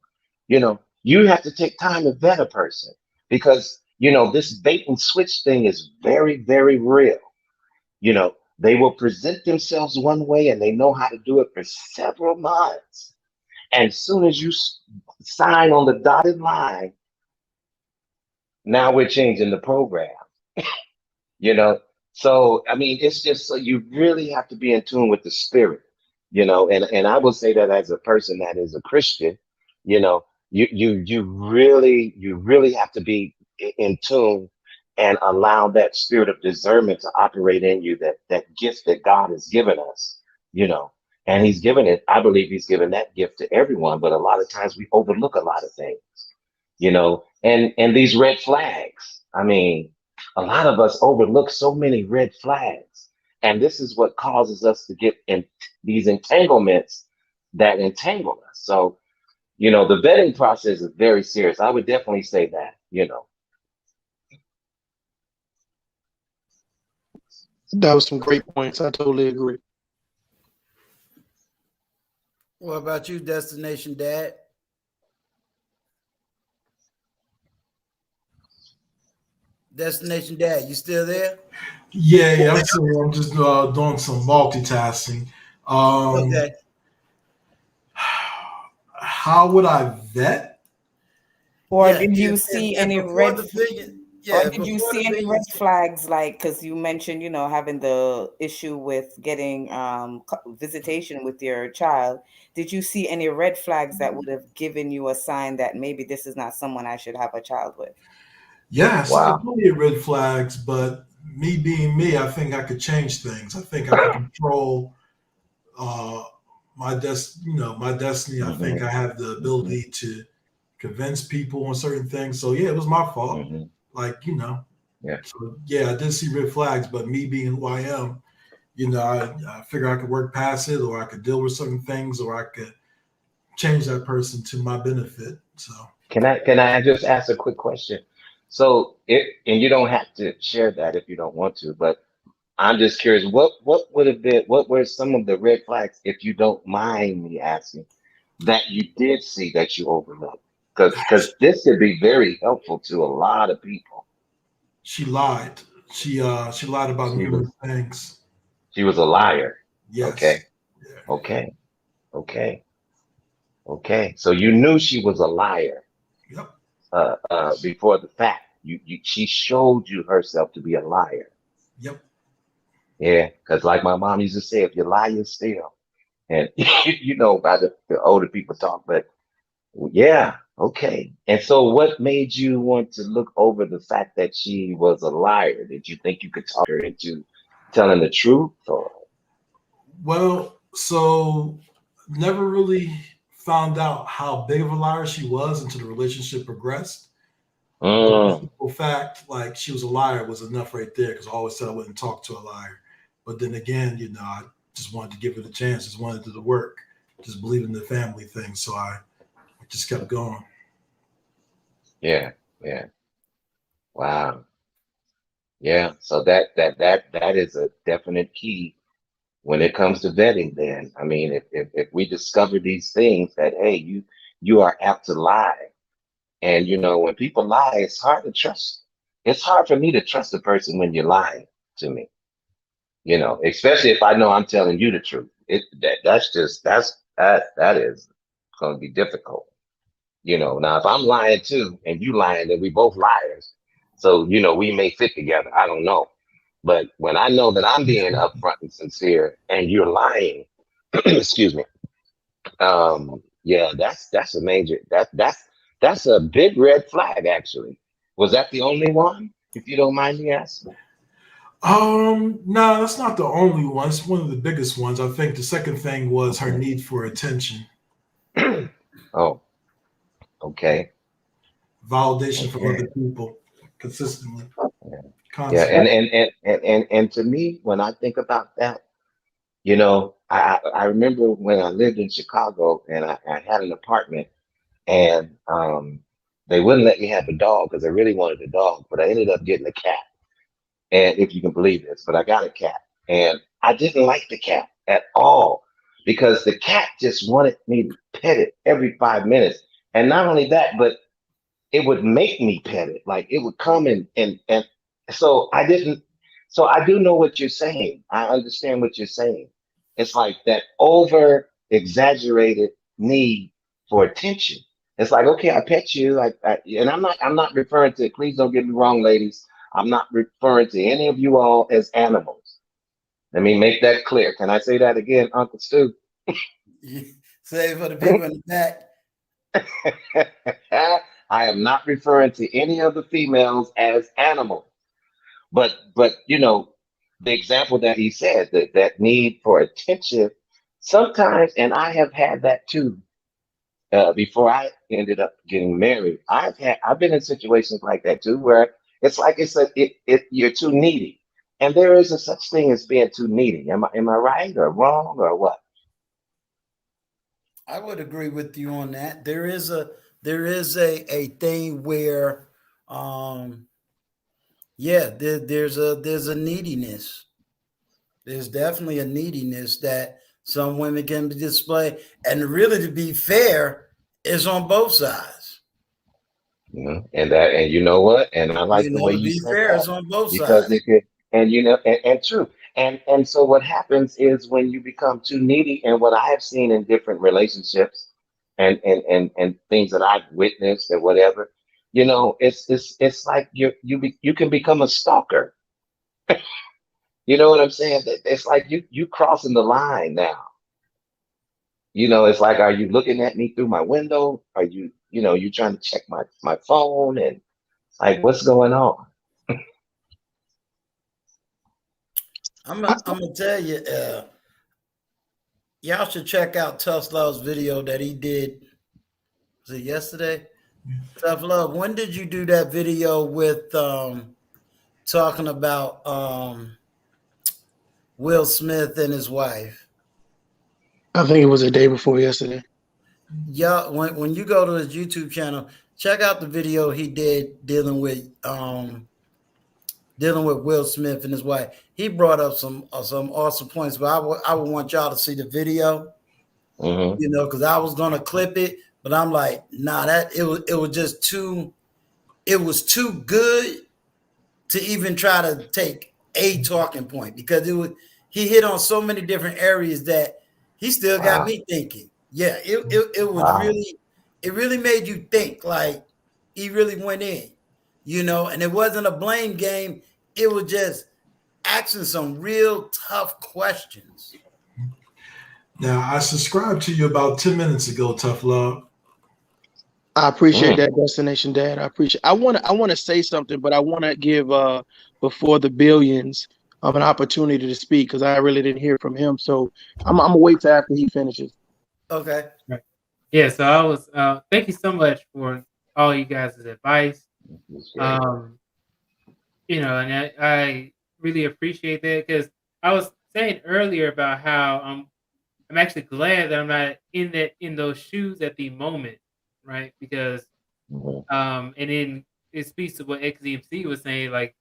You have to take time to vet a person, because this bait and switch thing is very, very real. They will present themselves one way, and they know how to do it for several months. And as soon as you sign on the dotted line, now we're changing the program. So I mean, it's just, so you really have to be in tune with the spirit, and I will say that as a person that is a Christian, you really have to be in tune and allow that spirit of discernment to operate in you, that gift that God has given us, and he's given it. I believe he's given that gift to everyone, but a lot of times we overlook a lot of things, and these red flags. I mean, a lot of us overlook so many red flags, and this is what causes us to get in these entanglements that entangle us. So, the vetting process is very serious. I would definitely say that. That was some great points. I totally agree. What about you, Destination Dad? Destination Dad, you still there? Yeah, I'm sorry. I'm just doing some multitasking. Okay. How would I vet? Or Yeah, did you if, see if any before red the biggin, or yeah, did you before see the any red biggins, flags, like, because you mentioned, having the issue with getting visitation with your child? Did you see any red flags that would have given you a sign that maybe this is not someone I should have a child with? Yeah, I saw Wow. plenty of red flags, but me being me, I think I could change things. I think I could control uh, my destiny. I think Hmm. I have the Hmm. ability to convince people on certain things. So yeah, it was my fault. Hmm. Like, Yeah. so yeah, I did see red flags, but me being who I am, I figure I could work past it, or I could deal with certain things, or I could change that person to my benefit. So Can I just ask a quick question? So and you don't have to share that if you don't want to, but I'm just curious, what were some of the red flags, if you don't mind me asking, that you did see that you overlooked? Because this could be very helpful to a lot of people. she lied. She lied about She numerous was things. she was a liar. Yes. Okay. Okay. Okay. Okay. So you knew she was a liar Yep. before the fact. She showed you herself to be a liar. Yep. Yeah, because like my mom used to say, if you lie, you steal. And about the older people talk, but yeah, okay. And so what made you want to look over the fact that she was a liar? Did you think you could talk her into telling the truth, or Well, so never really found out how big of a liar she was until the relationship progressed. But the mm, simple fact, like she was a liar, was enough right there because I always said I wouldn't talk to a liar. But then again, I just wanted to give it a chance, just wanted to do the work, just believe in the family thing. So I just kept going. yeah, yeah, wow, yeah. So that is a definite key when it comes to vetting. Then, I mean, if we discover these things that hey, you are apt to lie. And when people lie, it's hard to trust. It's hard for me to trust a person when you're lying to me. Especially if I know I'm telling you the truth. That is going to be difficult. Now if I'm lying too and you lying, then we both liars. So we may fit together. I don't know. But when I know that I'm being upfront and sincere and you're lying, excuse me. Yeah, that's a major that's a big red flag actually. Was that the only one? If you don't mind me asking. No, that's not the only one. It's one of the biggest ones. I think the second thing was her Mhm. need for attention, Oh, okay. validation from other Okay. people consistently, Yeah. Yeah, constantly. and to me, when I think about that, I remember when I lived in Chicago and I had an apartment and they wouldn't let me have a dog because I really wanted a dog, but I ended up getting a cat. And if you can believe this, but I got a cat and I didn't like the cat at all because the cat just wanted me to pet it every 5 minutes. And not only that, but it would make me pet it. Like it would come and so I didn't so I do know what you're saying. I understand what you're saying. It's like that over exaggerated need for attention. It's like, okay, I pet you, and I'm not referring to, please don't get me wrong, ladies. I'm not referring to any of you all as animals. Let me make that clear. Can I say that again, Uncle Stu? Say it for the people in the back. I am not referring to any of the females as animals. But you know, the example that he said, that need for attention, sometimes, and I have had that too. Before I ended up getting married, I've been in situations like that too, where it's like you're too needy, and there is a such thing as being too needy. Am I right or wrong or what? I would agree with you on that. There is a thing where, um, yeah, there's a neediness. There's definitely a neediness that some women can display, and really, to be fair, is on both sides. And you know what? And I like You the know, way to you be said fair, that it's on both because sides. it could, and you know, and true. And so what happens is when you become too needy, and what I have seen in different relationships and things that I've witnessed and whatever, you know, it's like you can become a stalker. You know what I'm saying? It's like you crossing the line now. You know, it's like, are you looking at me through my window? Are you trying to check my phone and like what's going on? I'm gonna tell you, y'all should check out Tough Love's video that he did. Was it yesterday? Tough Love. When did you do that video with talking about Will Smith and his wife? I think it was a day before yesterday. Yeah, when you go to his YouTube channel, check out the video he did dealing with Will Smith and his wife. He brought up some awesome points, but I would want y'all to see the video, Hmm. because I was gonna clip it, but I'm like, nah, that it was just too good to even try to take a talking point, because he hit on so many different areas that he still got Wow. me thinking. Yeah, it was Wow. really made you think, like he really went in, and it wasn't a blame game. It was just asking some real tough questions. Now, I subscribed to you about 10 minutes ago, Tough Love. I appreciate Mm. that, Destination Dad. I appreciate. I want to say something, but I want to give before the billions an opportunity to speak because I really didn't hear from him. So I'm gonna wait till after he finishes. Okay. Right. Yeah, so I was thank you so much for all you guys' advice. That's great. Um, and I really appreciate that because I was saying earlier about how I'm actually glad that I'm not in those shoes at the moment, right? Because Hmm. and then it speaks to what XDMC was saying, like,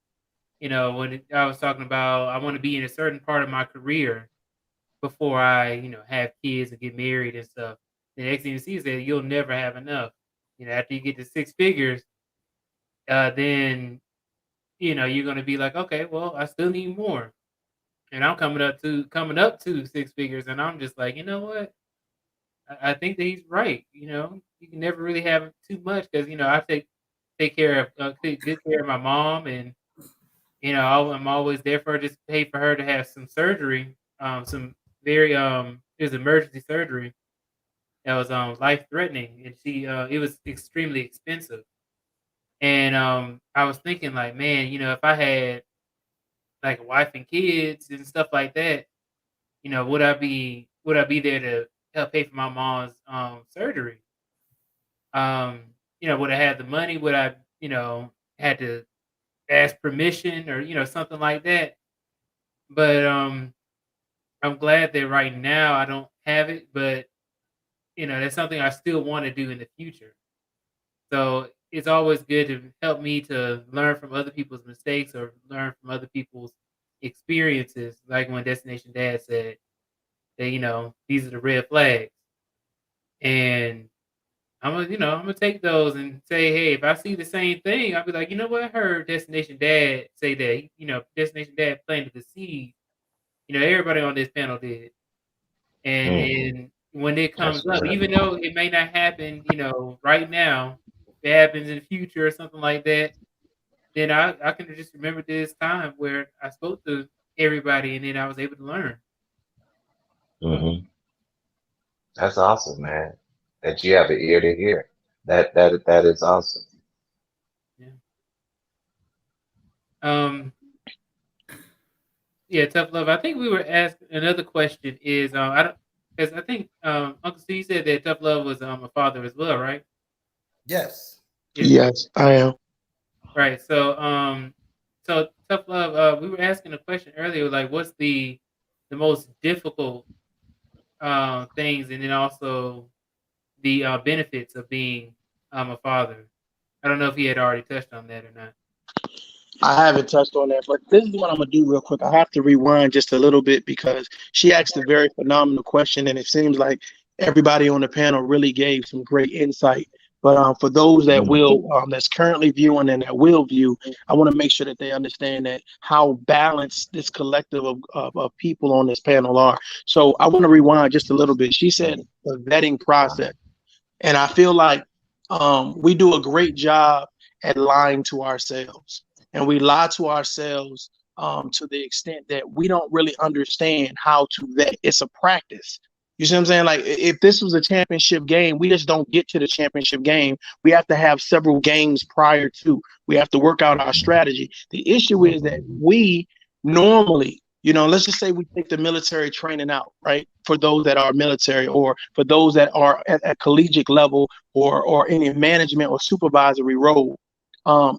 when I was talking about I want to be in a certain part of my career before I, have kids and get married and stuff. And XDMC said you'll never have enough. After you get to six figures, then you're gonna be like, okay, well, I still need more. And I'm coming up to six figures, and I'm just like, you know what? I think that he's right. You can never really have too much because I take good care of my mom, and I'm always there for her. Just pay for her to have some surgery, some very it was emergency surgery that was life threatening, and she it was extremely expensive. And I was thinking like, man, if I had like a wife and kids and stuff like that, would I be there to help pay for my mom's surgery? Would I have the money? Would I, had to ask permission or, something like that? But I'm glad that right now I don't have it, but that's something I still want to do in the future. So it's always good to help me to learn from other people's mistakes or learn from other people's experiences. Like when Destination Dad said that, these are the red flags. And I'm gonna take those and say, hey, if I see the same thing, I'll be like, you know what? I heard Destination Dad say that. Destination Dad planted the seed. Everybody on this panel did, Hmm. and when it That's comes up, good. even though it may not happen, right now, if it happens in the future or something like that, then I can just remember this time where I spoke to everybody, and then I was able to learn. Hmm. That's awesome, man. That you have an ear to hear. That is awesome. Yeah. Um, Yeah, tough love. I think we were asked another question is I don't because I think Uncle Steve said that tough love was a father as well, right? Yes. Yeah. Yes, I am. Right. So tough love. We were asking a question earlier, like what's the most difficult things, and then also the benefits of being a father. I don't know if he had already touched on that or not. I haven't touched on that, but this is what I'm gonna do real quick. I have to rewind just a little bit because she asked a very phenomenal question, and it seems like everybody on the panel really gave some great insight. But for those that will, that's currently viewing and that will view, I want to make sure that they understand that how balanced this collective of people on this panel are. So I want to rewind just a little bit. She said the vetting process. And I feel like we do a great job at lying to ourselves. And we lie to ourselves to the extent that we don't really understand how to vet. It's a practice. You see what I'm saying? Like if this was a championship game, we just don't get to the championship game. We have to have several games prior to. We have to work out our strategy. The issue is that we normally, let's just say we take the military training out, right? For those that are military or for those that are at collegiate level or any management or supervisory role.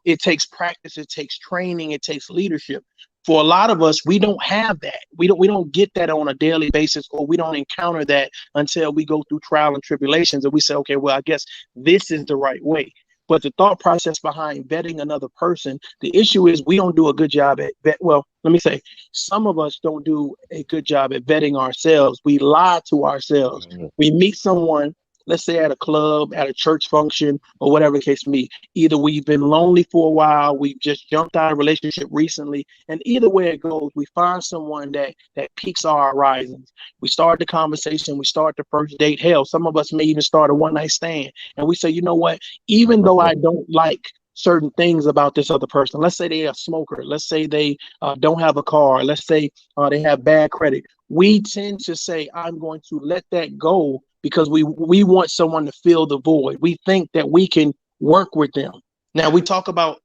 It takes practice, it takes training, it takes leadership. For a lot of us, we don't have that. We don't get that on a daily basis, or we don't encounter that until we go through trial and tribulations and we say, okay, well, I guess this is the right way. But the thought process behind vetting another person, the issue is we don't do a good job at well, let me say, some of us don't do a good job at vetting ourselves. We lie to ourselves. We meet someone, let's say at a club, at a church function, or whatever the case may be. Either we've been lonely for a while, we've just jumped out of a relationship recently, and either way it goes, we find someone that piques our horizons. We start the conversation, we start the first date. Hell, some of us may even start a one-night stand, and we say, you know what? Even though I don't like certain things about this other person, let's say they're a smoker, let's say they don't have a car, let's say they have bad credit, we tend to say, I'm going to let that go because we want someone to fill the void. We think that we can work with them. Now we talk about,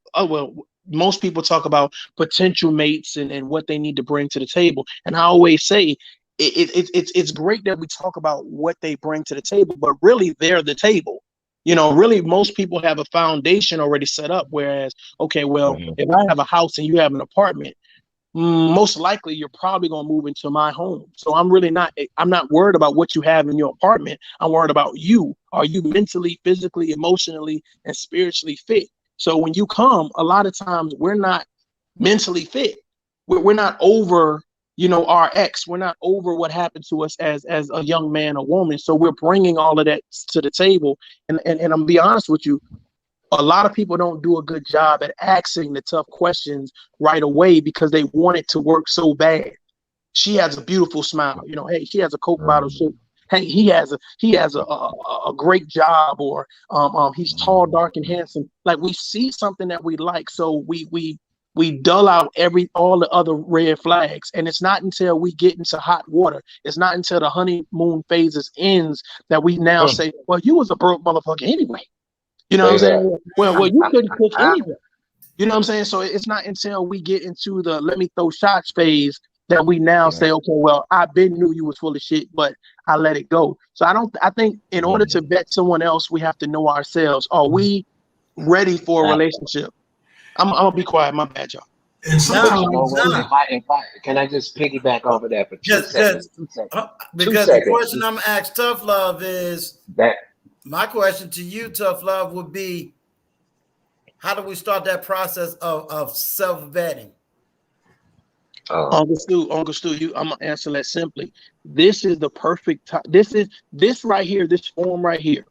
most people talk about potential mates and what they need to bring to the table. And I always say it's great that we talk about what they bring to the table, but really they're the table. Really most people have a foundation already set up. Whereas, okay, well, if I have a house and you have an apartment, most likely you're probably going to move into my home. So I'm not worried about what you have in your apartment. I'm worried about you. Are you mentally, physically, emotionally, and spiritually fit? So when you come, a lot of times we're not mentally fit. We're not over, our ex. We're not over what happened to us as a young man or woman. So we're bringing all of that to the table. And I'm gonna be honest with you, a lot of people don't do a good job at asking the tough questions right away because they want it to work so bad. She has a beautiful smile. Hey, she has a Coke bottle shape. Hey, he has a great job, or he's tall, dark, and handsome. Like we see something that we like, so we dull out all the other red flags. And it's not until we get into hot water, it's not until the honeymoon phases ends that we now say, well, you was a broke motherfucker anyway. You know what I'm saying? Well, you couldn't cook anyway. You know what I'm saying? So it's not until we get into the let me throw shots phase that we now say, okay, well, I been knew you was full of shit, but I let it go. So I think in order to vet someone else, we have to know ourselves. Are we ready for a relationship? I'm gonna be quiet. My bad, y'all. And sometimes, if I can I just piggyback off of that for 2 seconds? 2 seconds. Because the question I'm asked, Tough Love, is that my question to you, Tough Love, would be, how do we start that process of self-vetting? Uncle Stu, I'm gonna answer that simply. This is the perfect time. This right here, this form right here.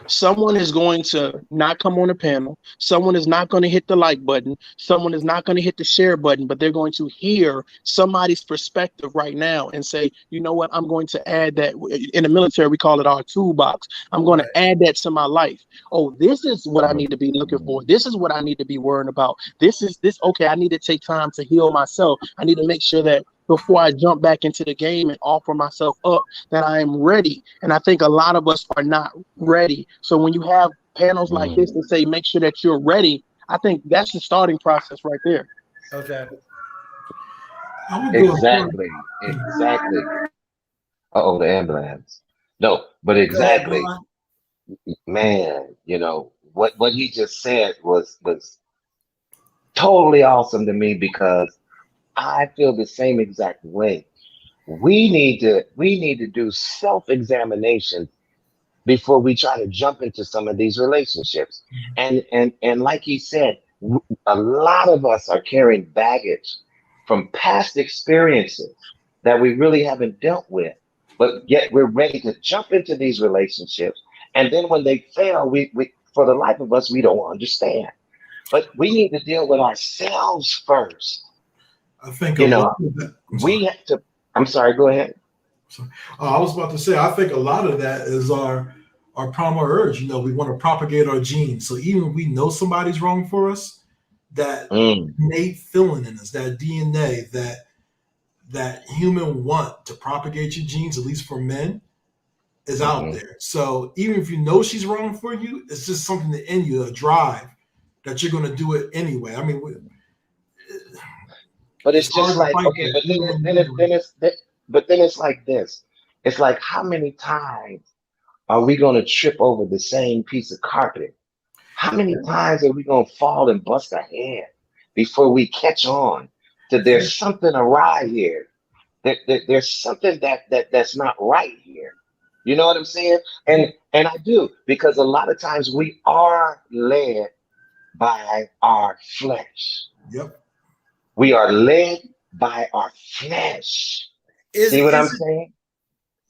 Someone is going to not come on the panel. Someone is not going to hit the like button. Someone is not going to hit the share button, but they're going to hear somebody's perspective right now and say, you know what, I'm going to add that. In the military, we call it our toolbox. I'm going to add that to my life. Oh, this is what I need to be looking for. This is what I need to be worrying about. Okay, I need to take time to heal myself. I need to make sure that before I jump back into the game and offer myself up, that I am ready. And I think a lot of us are not ready. So when you have panels like this that say, make sure that you're ready, I think that's the starting process right there. Okay. I would go as far. Exactly. Uh-oh, the ambulance. No, but Go ahead, exactly, Vaughn. man, what he just said was totally awesome to me because I feel the same exact way. We need to do self-examination before we try to jump into some of these relationships. And like he said, a lot of us are carrying baggage from past experiences that we really haven't dealt with, but yet we're ready to jump into these relationships. And then when they fail, we for the life of us, we don't understand. But we need to deal with ourselves first. I think a You lot know, of that. I'm sorry. we have to. I'm sorry. Go ahead. I was about to say, I think a lot of that is our primal urge. We want to propagate our genes. So even if we know somebody's wrong for us, that Mm, innate feeling in us, that DNA, that human want to propagate your genes, at least for men, is out hmm there. So even if you know she's wrong for you, it's just something in you, a drive that you're going to do it anyway. I mean, But it's it's just hard to like fight okay, that, but then even it, when you then know it, you're then it's that, but then it's like this. It's like how many times are we going to trip over the same piece of carpet? How many times are we going to fall and bust our head before we catch on to right. there's something awry here? There's something that's not right here. You know what I'm saying? Yeah. And I do because a lot of times we are led by our flesh. Yep. We are led by our flesh. Is See what I'm is saying?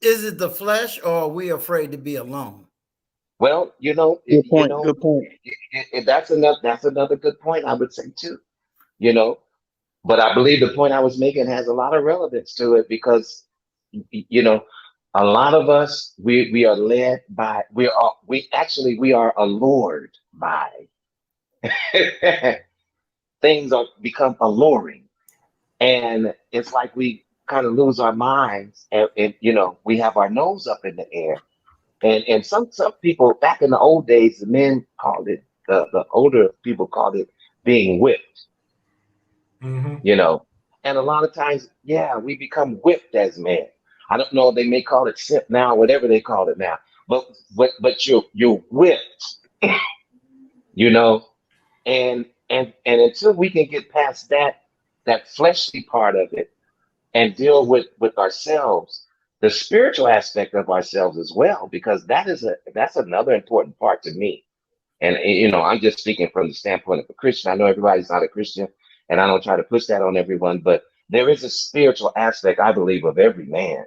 is it the flesh, or are we afraid to be alone? Well, Good point. Good point. that's another good point I would say too. You know, but I believe the point I was making has a lot of relevance to it because you know, a lot of us we are led by we are allured by things are become alluring, and it's like we kind of lose our minds, and we have our nose up in the air. And some people back in the old days, the men called it the older people called it being whipped, Hmm. you know. And a lot of times, yeah, we become whipped as men. I don't know, they may call it simp now, whatever they call it now. But you're whipped, you know, and until we can get past that fleshly part of it and deal with ourselves, the spiritual aspect of ourselves as well, because that's another important part to me. And I'm just speaking from the standpoint of a Christian. I know everybody's not a Christian, and I don't try to push that on everyone, but there is a spiritual aspect, I believe, of every man,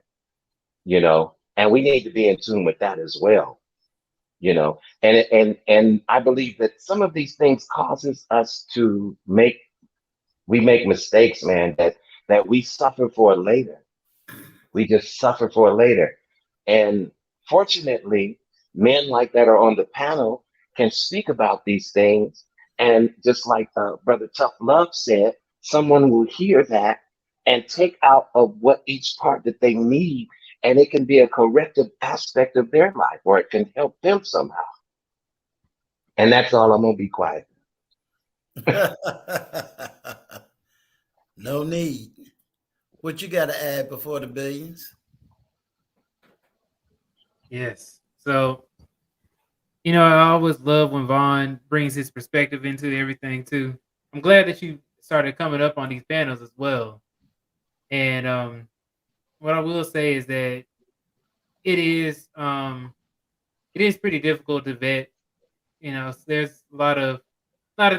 and we need to be in tune with that as well, and I believe that some of these things causes us to make mistakes, man, that we suffer for later. We just suffer for later. And fortunately, men like that are on the panel can speak about these things. And just like Brother Tough Love said, someone will hear that and take out of what each part that they need, and it can be a corrective aspect of their life, or it can help them somehow. And that's all. I'm gonna be quiet. No need. What you got to add before the billions? Yes. So, I always love when Vaughn brings his perspective into everything too. I'm glad that you started coming up on these panels as well. And what I will say is that it is pretty difficult to vet. There's a lot of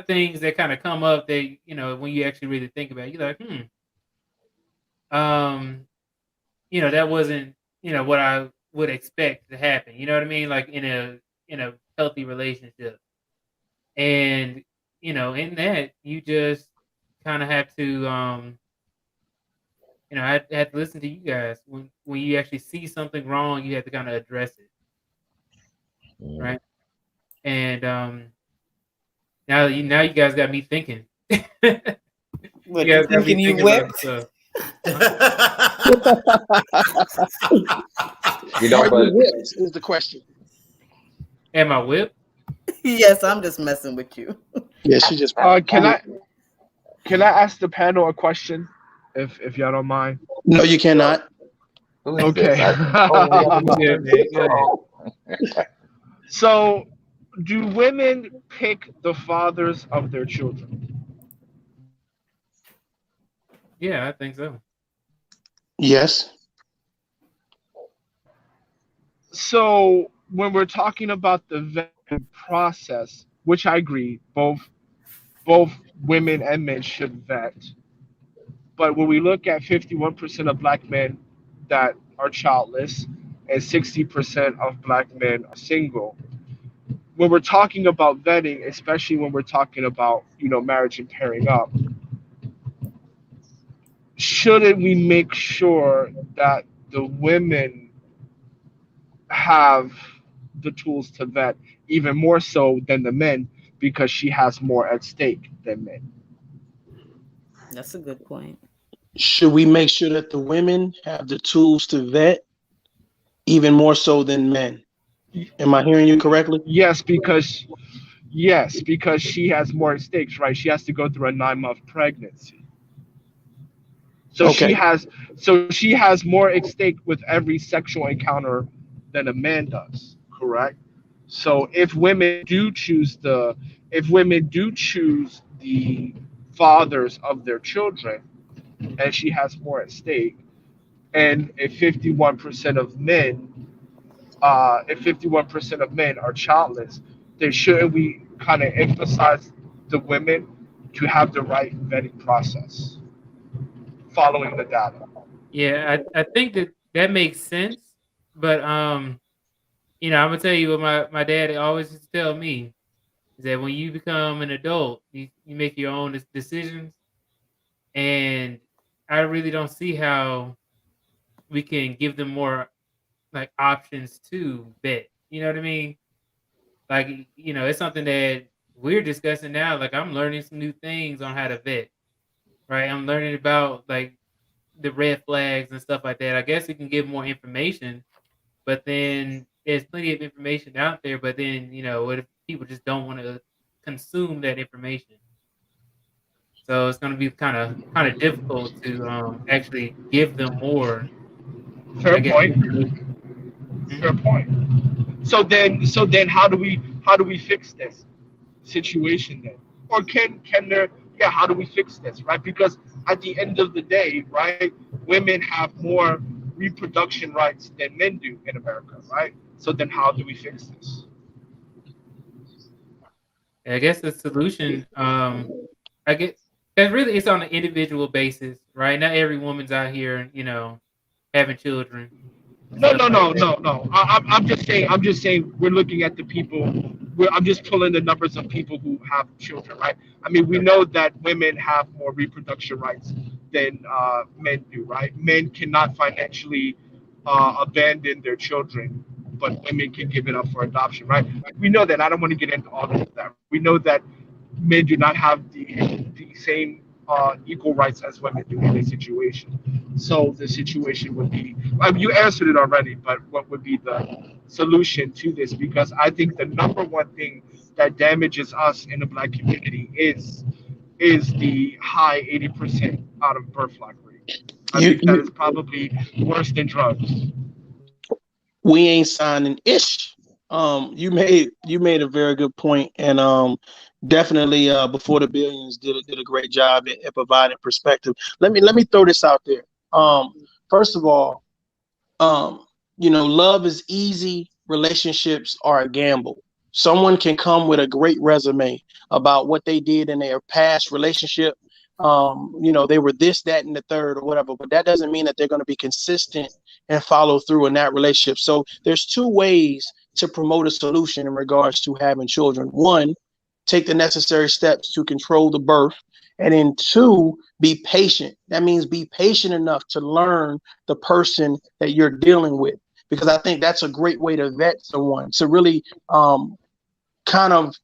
things that kind of come up that when you actually really think about it, you're like, um, that wasn't what I would expect to happen. You know what I mean? Like in a healthy relationship. And in that you just kind of have to I had to listen to you guys when you actually see something wrong, you have to kind of address it, Mm. right? And now you guys got me thinking. You What you guys got me thinking? You thinking about whipped? stuff. You Are know, you but whipped? Is the question. Am I whipped? Yes, I'm just messing with you. Yeah, she just. Can I ask the panel a question? if y'all don't mind. No, you cannot. Who is Okay. this? Oh, we have You good, man? Go ahead. So, do women pick the fathers of their children? Yeah, I think so. Yes. So, when we're talking about the vetting process, which I agree, both women and men should vet. But when we look at 51% of black men that are childless and 60% of black men are single, when we're talking about vetting, especially when we're talking about, marriage and pairing up, shouldn't we make sure that the women have the tools to vet even more so than the men because she has more at stake than men? That's a good point. Should we make sure that the women have the tools to vet even more so than men? Am I hearing you correctly? Yes, because she has more stakes, right? She has to go through a 9-month pregnancy. So she Okay. has so she has more at stake with every sexual encounter than a man does, correct? So if women do choose the fathers of their children and she has more at stake, and if 51% of men are childless, then shouldn't we kind of emphasize the women to have the right vetting process following the data? Yeah, I think that makes sense. But I'm gonna tell you what my dad always used to tell me is that when you become an adult, you make your own decisions, and I really don't see how we can give them more like options to vet. You know what I mean? Like it's something that we're discussing now. Like I'm learning some new things on how to vet. Right? I'm learning about like the red flags and stuff like that. I guess we can give more information, but then there's plenty of information out there. But then what if people just don't want to consume that information? So it's going to be kind of difficult to actually give them more, Fair I guess, point. information. Fair point. So then how do we fix this situation then? Or can there yeah, how do we fix this, right? Because at the end of the day, right, women have more reproduction rights than men do in America, right? So then how do we fix this? I guess the solution, I get that really it's on an individual basis, right? Not every woman's out here, having children and No, stuff no, like no, that. no, no. I'm just saying we're looking at the people. I'm just pulling the numbers of people who have children, right? I mean, we know that women have more reproduction rights than men do, right? Men cannot financially abandon their children, but women can give it up for adoption, right? We know that. I don't want to get into all of that. We know that men do not have the same equal rights as women do in this situation. So the situation would be, I mean, you answered it already, but what would be the solution to this? Because I think the number one thing that damages us in the black community is the high 80% out of birth lock rate. I You, think that is you probably worse than drugs. we ain't signing ish. You made a very good point, and definitely before the billions did a great job at providing perspective. Let me throw this out there. First of all, um, love is easy. Relationships are a gamble. Someone can come with a great resume about what they did in their past relationship. They were this, that, and the third, or whatever, but that doesn't mean that they're going to be consistent and follow through in that relationship. So there's two ways to promote a solution in regards to having children. One, take the necessary steps to control the birth. And then two, be patient. That means be patient enough to learn the person that you're dealing with, because I think that's a great way to vet someone, to really kind of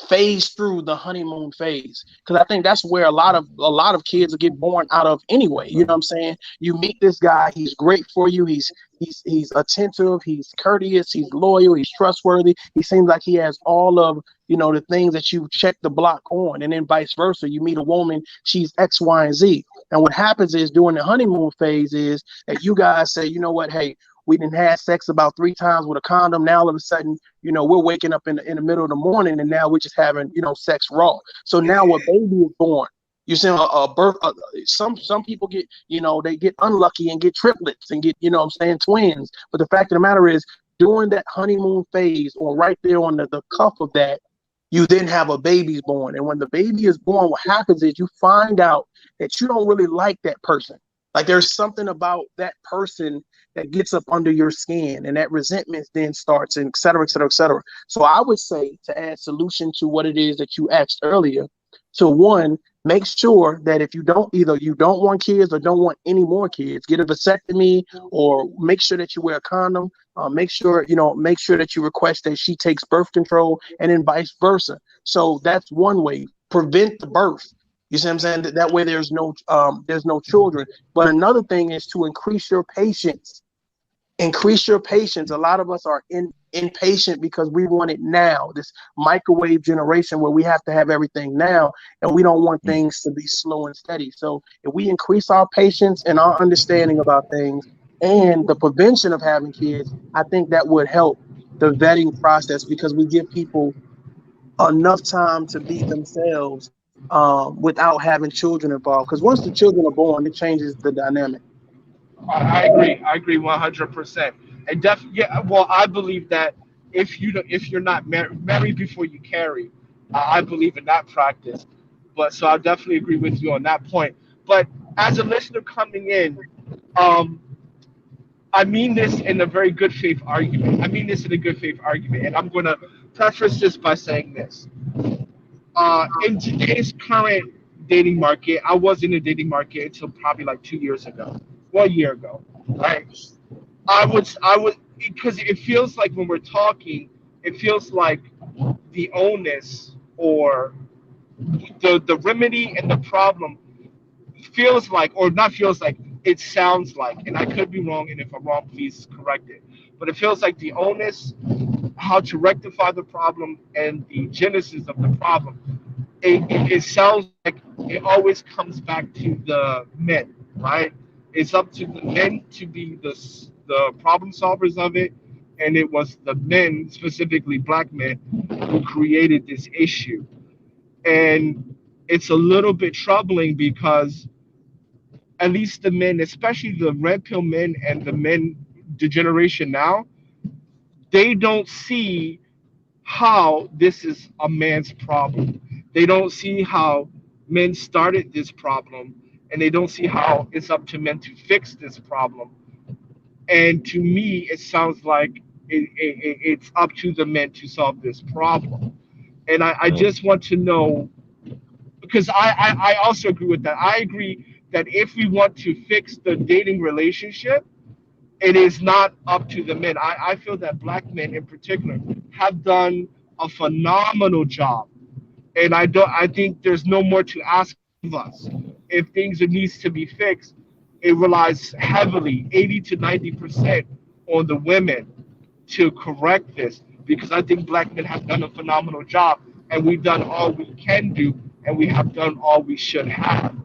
phase through the honeymoon phase, because I think that's where a lot of kids get born out of anyway. You know what I'm saying? You meet this guy, he's great for you, he's attentive, he's courteous, he's loyal, he's trustworthy, he seems like he has all of, the things that you check the block on. And then vice versa, you meet a woman, she's X, Y, and Z. And what happens is during the honeymoon phase is that you guys say, you know what, hey, we didn't have sex about 3 times with a condom. Now all of a sudden, we're waking up in the middle of the morning, and now we're just having, sex raw. So now a baby is born. You see, a birth. Some people get, they get unlucky and get triplets and get, what I'm saying, twins. But the fact of the matter is, during that honeymoon phase, or right there on the cuff of that, you then have a baby's born. And when the baby is born, what happens is you find out that you don't really like that person. Like there's something about that person that gets up under your skin, and that resentment then starts, and et cetera, et cetera, et cetera. So I would say, to add solution to what it is that you asked earlier, to one, make sure that if either you don't want kids or don't want any more kids, get a vasectomy, or make sure that you wear a condom. Make sure that you request that she takes birth control, and then vice versa. So that's one way. Prevent the birth. You see what I'm saying? That way there's no children. But another thing is to increase your patience. Increase your patience. A lot of us are impatient because we want it now. This microwave generation where we have to have everything now, and we don't want things to be slow and steady. So if we increase our patience and our understanding about things and the prevention of having kids, I think that would help the vetting process, because we give people enough time to be themselves without having children involved. Because once the children are born, it changes the dynamic. I agree. I agree 100%. And yeah. Well, I believe that if you're not married before you carry, I believe in that practice. But so I definitely agree with you on that point. But as a listener coming in, um, I mean this in a very good faith argument. I mean this in a good faith argument, and I'm going to preface this by saying this. In today's current dating market, I was in the dating market until probably like 2 years ago, 1 year ago, right? I would, because it feels like when we're talking, it feels like the onus, or the remedy and the problem feels like, or not feels like, it sounds like, and I could be wrong, and if I'm wrong, please correct it. But it feels like the onus, how to rectify the problem, and the genesis of the problem, it sounds like it always comes back to the men, right? It's up to the men to be the problem solvers of it, and it was the men, specifically black men, who created this issue. And it's a little bit troubling because at least the men, especially the red pill men and the men, the generation now, they don't see how this is a man's problem. They don't see how men started this problem, and they don't see how it's up to men to fix this problem. And to me, it sounds like it's up to the men to solve this problem. And I just want to know, because I also agree with that. I agree that if we want to fix the dating relationship, it is not up to the men. I feel that black men in particular have done a phenomenal job. And I think there's no more to ask of us. If things that needs to be fixed, it relies heavily, 80 to 90%, on the women to correct this, because I think black men have done a phenomenal job, and we've done all we can do, and we have done all we should have.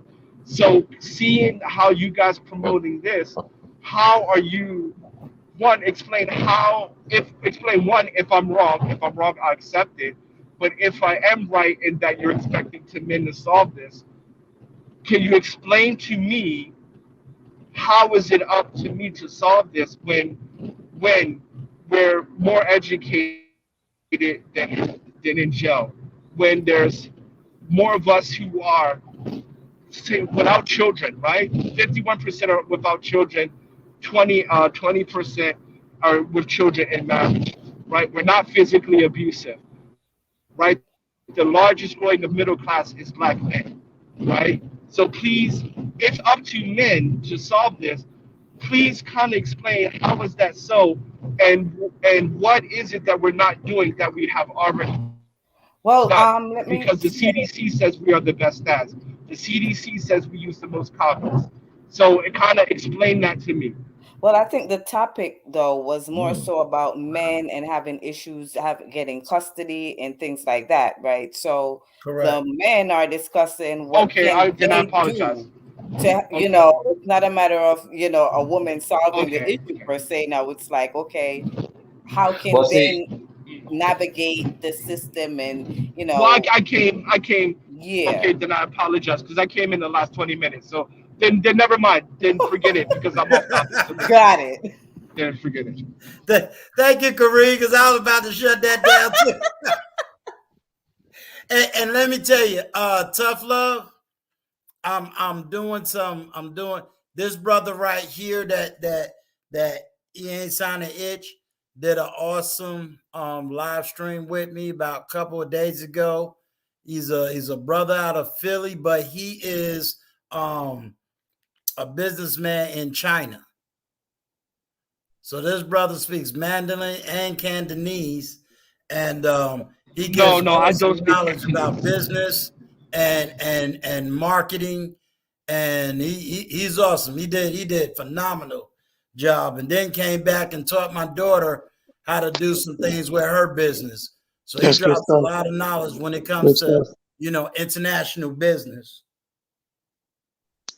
So seeing how you guys promoting this, how are you, one, explain one, if I'm wrong. If I'm wrong, I accept it. But if I am right in that you're expecting to men to solve this, can you explain to me how is it up to me to solve this when we're more educated than in jail, when there's more of us who are, say, without children, right? 51% are without children, 20% are with children in marriage, right? We're not physically abusive, right? The largest growing of middle class is black men, right? So please, it's up to men to solve this. Please kind of explain how is that so, and what is it that we're not doing that we have already done? It's Well, not let me because the CDC says we are the best stats. The CDC says we use the most condoms. So it kind of explained that to me. Well, I think the topic though was more so about men and having issues, getting custody and things like that, right? So the Correct. men are discussing what Okay, can then I they apologize. do to, Okay, it's not a matter of, a woman solving the okay, issue okay. per se. Now it's like, okay, how Well, can see, they navigate the system and, Well, I came. yeah. Okay, then I apologize because I came in the last 20 minutes. So then never mind. Then forget it because I'm off topic. So Got it. then forget it. Thank you, Kareem, because I was about to shut that down too. And let me tell you, tough love. I'm doing this brother right here that he ain't signed an itch did an awesome live stream with me about a couple of days ago. He's a brother out of Philly, but he is a businessman in China. So this brother speaks Mandarin and Cantonese, and he No, gives no, I don't awesome speak knowledge about Cantonese. business and marketing, and he's awesome. He did phenomenal job, and then came back and taught my daughter how to do some things with her business. So he That's good drops a stuff. lot of knowledge when it Good comes to stuff. international business.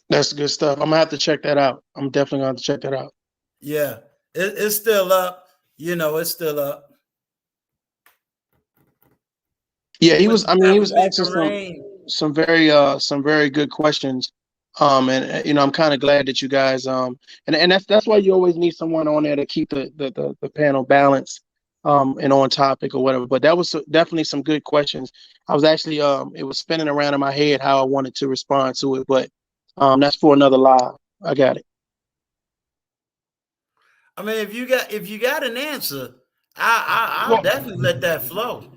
That's good stuff. I'm gonna have to check that out. I'm definitely gonna have to check that out. Yeah, it's still up. It's still up. Yeah, he What was. you I mean, got he for was me, asking Kareem? some very good questions. And I'm kind of glad that you guys and that's why you always need someone on there to keep the panel balanced and on topic or whatever. But that was definitely some good questions. I was actually it was spinning around in my head how I wanted to respond to it, but that's for another live. I got it. I mean, if you got an answer, I'll Well, definitely let that flow.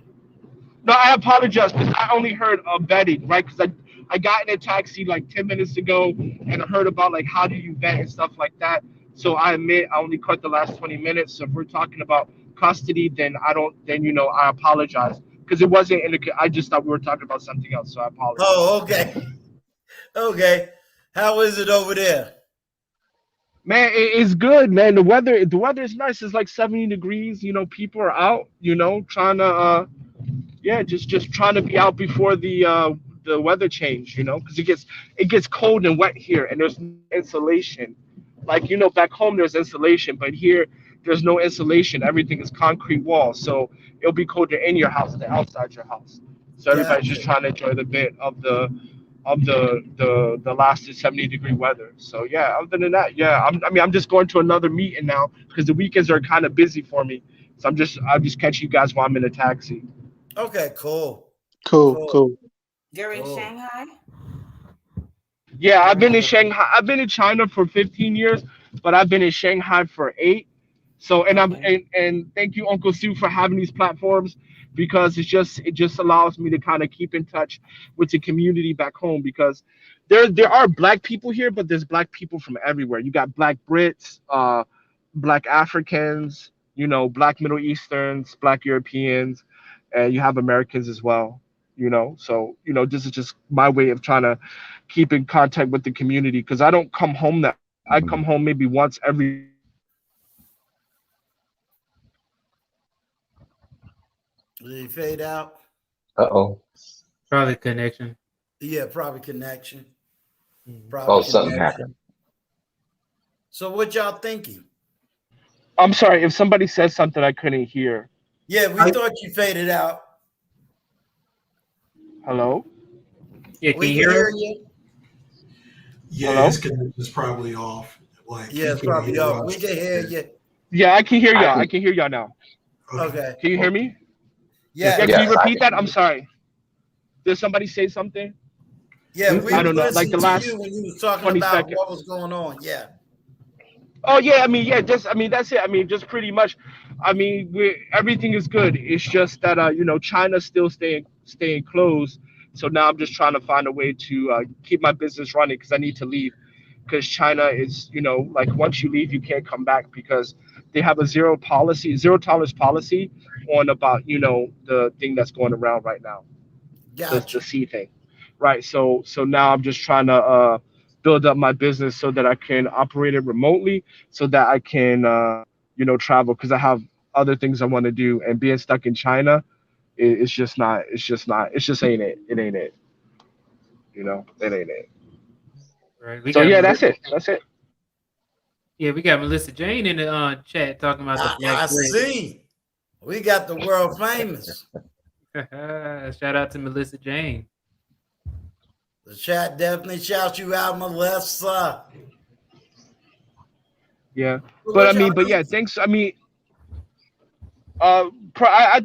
no, I apologize because I only heard vetting, right? Because I got in a taxi like 10 minutes ago and I heard about like how do you vet and stuff like that. So I admit I only caught the last 20 minutes. So if we're talking about custody, then I don't, then, I apologize because it wasn't in the, I just thought we were talking about something else. So I apologize. Oh, okay, okay. How is it over there? Man, it's good, man. The weather is nice. It's like 70 degrees. People are out, trying to yeah, just trying to be out before the weather change, because it gets cold and wet here, and there's no insulation. Like back home there's insulation, but here there's no insulation. Everything is concrete walls, so it'll be colder in your house than outside your house. So everybody's just Gotcha. trying to enjoy the bit of the lasted 70-degree weather. So yeah, other than that, yeah, I'm just going to another meeting now because the weekends are kind of busy for me. So I'm just catching you guys while I'm in a taxi. Okay, cool, Cool, cool, cool. You're in cool. Shanghai? Yeah, I've You're been in in Shanghai. I've been in China for 15 years, but I've been in Shanghai for 8. So, and I'm Okay. and thank you, Uncle Sue, for having these platforms because it just allows me to kind of keep in touch with the community back home because there are black people here, but there's black people from everywhere. You got black Brits, black Africans, black Middle Easterns, black Europeans, and you have Americans as well. So this is just my way of trying to keep in contact with the community because I don't come home that I come home maybe once every 2 weeks. Did he fade out? uh-oh. Probably connection. Yeah, probably connection. Mhm. Probably Oh, something connection. happened. So what y'all thinking? I'm sorry if somebody says something I couldn't hear. Yeah, we thought you faded out. Hello, Yeah, can We you can hear hear us? you. Yeah, his hello. connection is probably off. Like Yeah, he it's couldn't probably hear off. We us. can hear Yeah. you. Yeah, I can hear I y'all. I can. can hear y'all now. Okay. Okay. Can you hear Okay. me? Yeah, can Yes. you Yes, I repeat can that? hear I'm you. sorry. Did somebody say something? Yeah, we I don't know. Like the listened to you last when you was talking 20 about seconds. what was going on. Yeah. Oh yeah, that's it. Just pretty much. Everything is good. It's just that China's still staying closed. So now I'm just trying to find a way to keep my business running because I need to leave because China is like once you leave you can't come back because they have a zero tolerance policy on about the thing that's going around right now, the Gotcha. C thing, right? So now I'm just trying to build up my business so that I can operate it remotely, so that I can travel, because I have other things I want to do, and being stuck in China, it's just not. It's just ain't it. It ain't it. It ain't it. Right. We So got yeah, Melissa. that's it. Yeah, we got Melissa Jane in the chat talking about the black I bread. see. We got the world famous. Shout out to Melissa Jane. The chat definitely shouts you out, Melissa. Yeah, but What y'all but yeah, think? thanks. I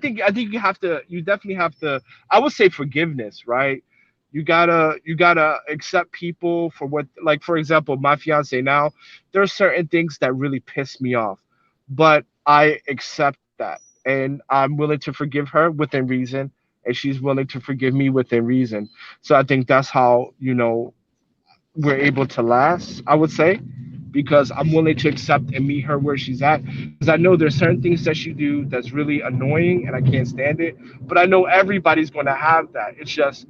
think you definitely have to. I would say forgiveness, right? You gotta accept people for what, like, for example, my fiance now. There are certain things that really piss me off, but I accept that, and I'm willing to forgive her within reason, and she's willing to forgive me within reason. So I think that's how we're able to last, I would say, because I'm willing to accept and meet her where she's at. Because I know there's certain things that she do that's really annoying and I can't stand it. But I know everybody's going to have that. It's just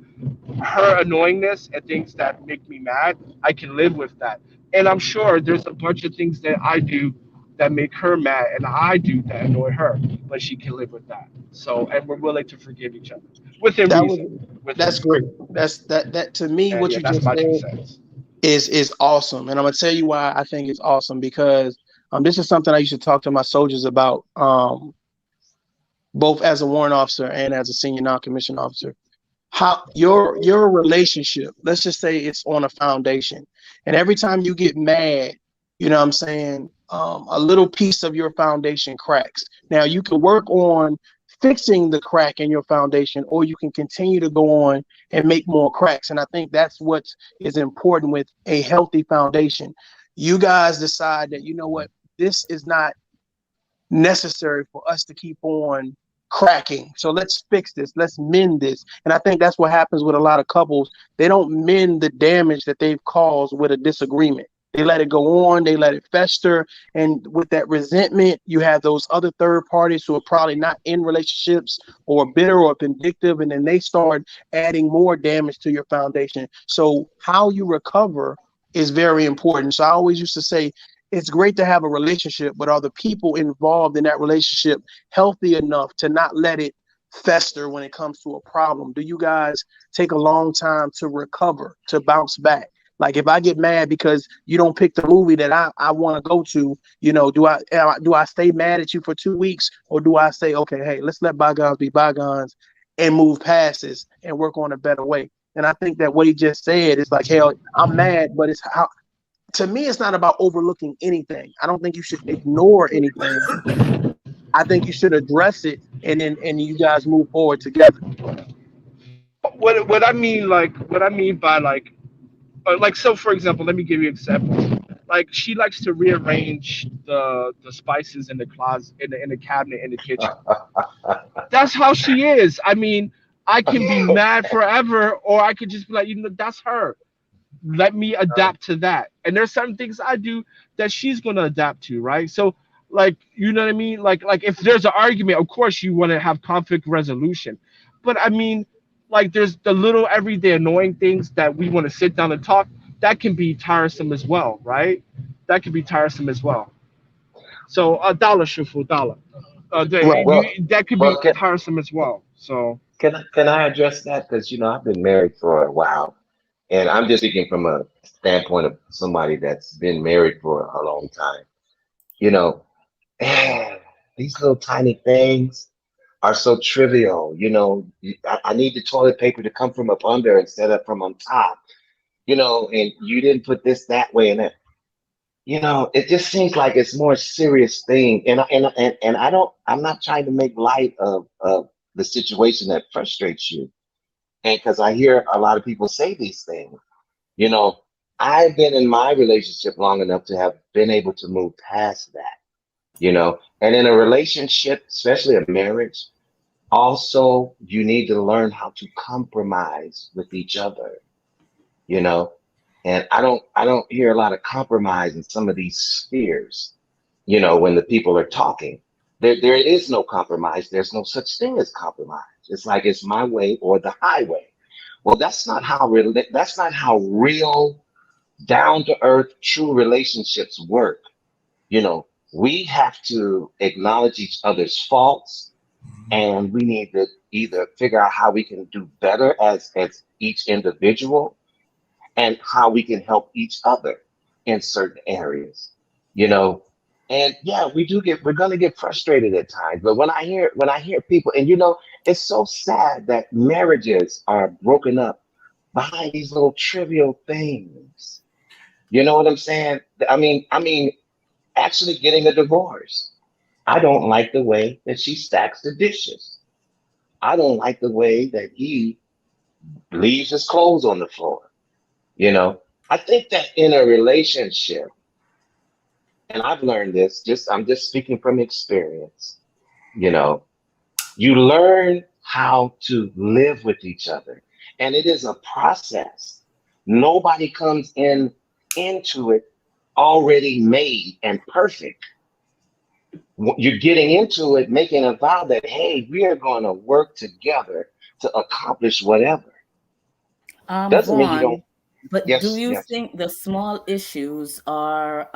her annoyingness and things that make me mad. I can live with that. And I'm sure there's a bunch of things that I do that make her mad and I do that annoy her, but she can live with that. So, and we're willing to forgive each other within That was reason. Within that's reason. great. That to me, And what yeah, you that's just my two said cents. is awesome, and I'm gonna tell you why I think it's awesome because this is something I used to talk to my soldiers about, both as a warrant officer and as a senior non-commissioned officer. How your relationship, let's just say it's on a foundation, and every time you get mad, you know what I'm saying, a little piece of your foundation cracks. Now you can work on fixing the crack in your foundation, or you can continue to go on and make more cracks, and I think that's what is important with a healthy foundation. You guys decide that, you know what, this is not necessary for us to keep on cracking. So let's fix this. Let's mend this. And I think that's what happens with a lot of couples. They don't mend the damage that they've caused with a disagreement. They let it go on, they let it fester. And with that resentment, you have those other third parties who are probably not in relationships or bitter or vindictive. And then they start adding more damage to your foundation. So how you recover is very important. So I always used to say, it's great to have a relationship, but are the people involved in that relationship healthy enough to not let it fester when it comes to a problem? Do you guys take a long time to recover, to bounce back? Like if I get mad because you don't pick the movie that I want to go to, do I stay mad at you for 2 weeks, or do I say, okay, hey, let's let bygones be bygones and move past this and work on a better way? And I think that what he just said is like, hell, I'm mad, but it's how, to me, it's not about overlooking anything. I don't think you should ignore anything. I think you should address it, and you guys move forward together. What I mean by like, so for example, let me give you an example. Like, she likes to rearrange the spices in the closet, in the cabinet in the kitchen. That's how she is. I mean, I can be mad forever, or I could just be like, that's her. Let me adapt to that. And there's certain things I do that she's gonna adapt to, right? So, like, you know what I mean? Like if there's an argument, of course you want to have conflict resolution. But I mean, like, there's the little everyday annoying things that we want to sit down and talk. That can be tiresome as well, right? That can be tiresome as well. So a dollar shufu dollar. Right. That could be Well, tiresome as well. So can I address that? Because I've been married for a while, and I'm just speaking from a standpoint of somebody that's been married for a long time. You know, these little tiny things are so trivial. I need the toilet paper to come from up under instead of from on top. And you didn't put this that way, and that. It just seems like it's more serious thing, and I don't. I'm not trying to make light of the situation that frustrates you, and because I hear a lot of people say these things. You know, I've been in my relationship long enough to have been able to move past that. And in a relationship, especially a marriage, also you need to learn how to compromise with each other. You know, and I don't hear a lot of compromise in some of these spheres. You know, when the people are talking, there is no compromise. There's no such thing as compromise. It's like it's my way or the highway. Well, that's not how real, down to earth, true relationships work. You know, we have to acknowledge each other's faults, and we need to either figure out how we can do better as each individual, and how we can help each other in certain areas, you know. And yeah, we're going to get frustrated at times, but when I hear people, and you know, it's so sad that marriages are broken up behind these little trivial things. You know what I'm saying? I mean, actually getting a divorce. I don't like the way that she stacks the dishes. I don't like the way that he leaves his clothes on the floor. You know, I think that in a relationship, and I've learned this, I'm just speaking from experience, you know, you learn how to live with each other. And it is a process. Nobody comes into it already made and perfect. You're getting into it, making a vow that, hey, we are going to work together to accomplish whatever. Doesn't mean you don't. Vaughn, but do Yes, you yes. think the small issues are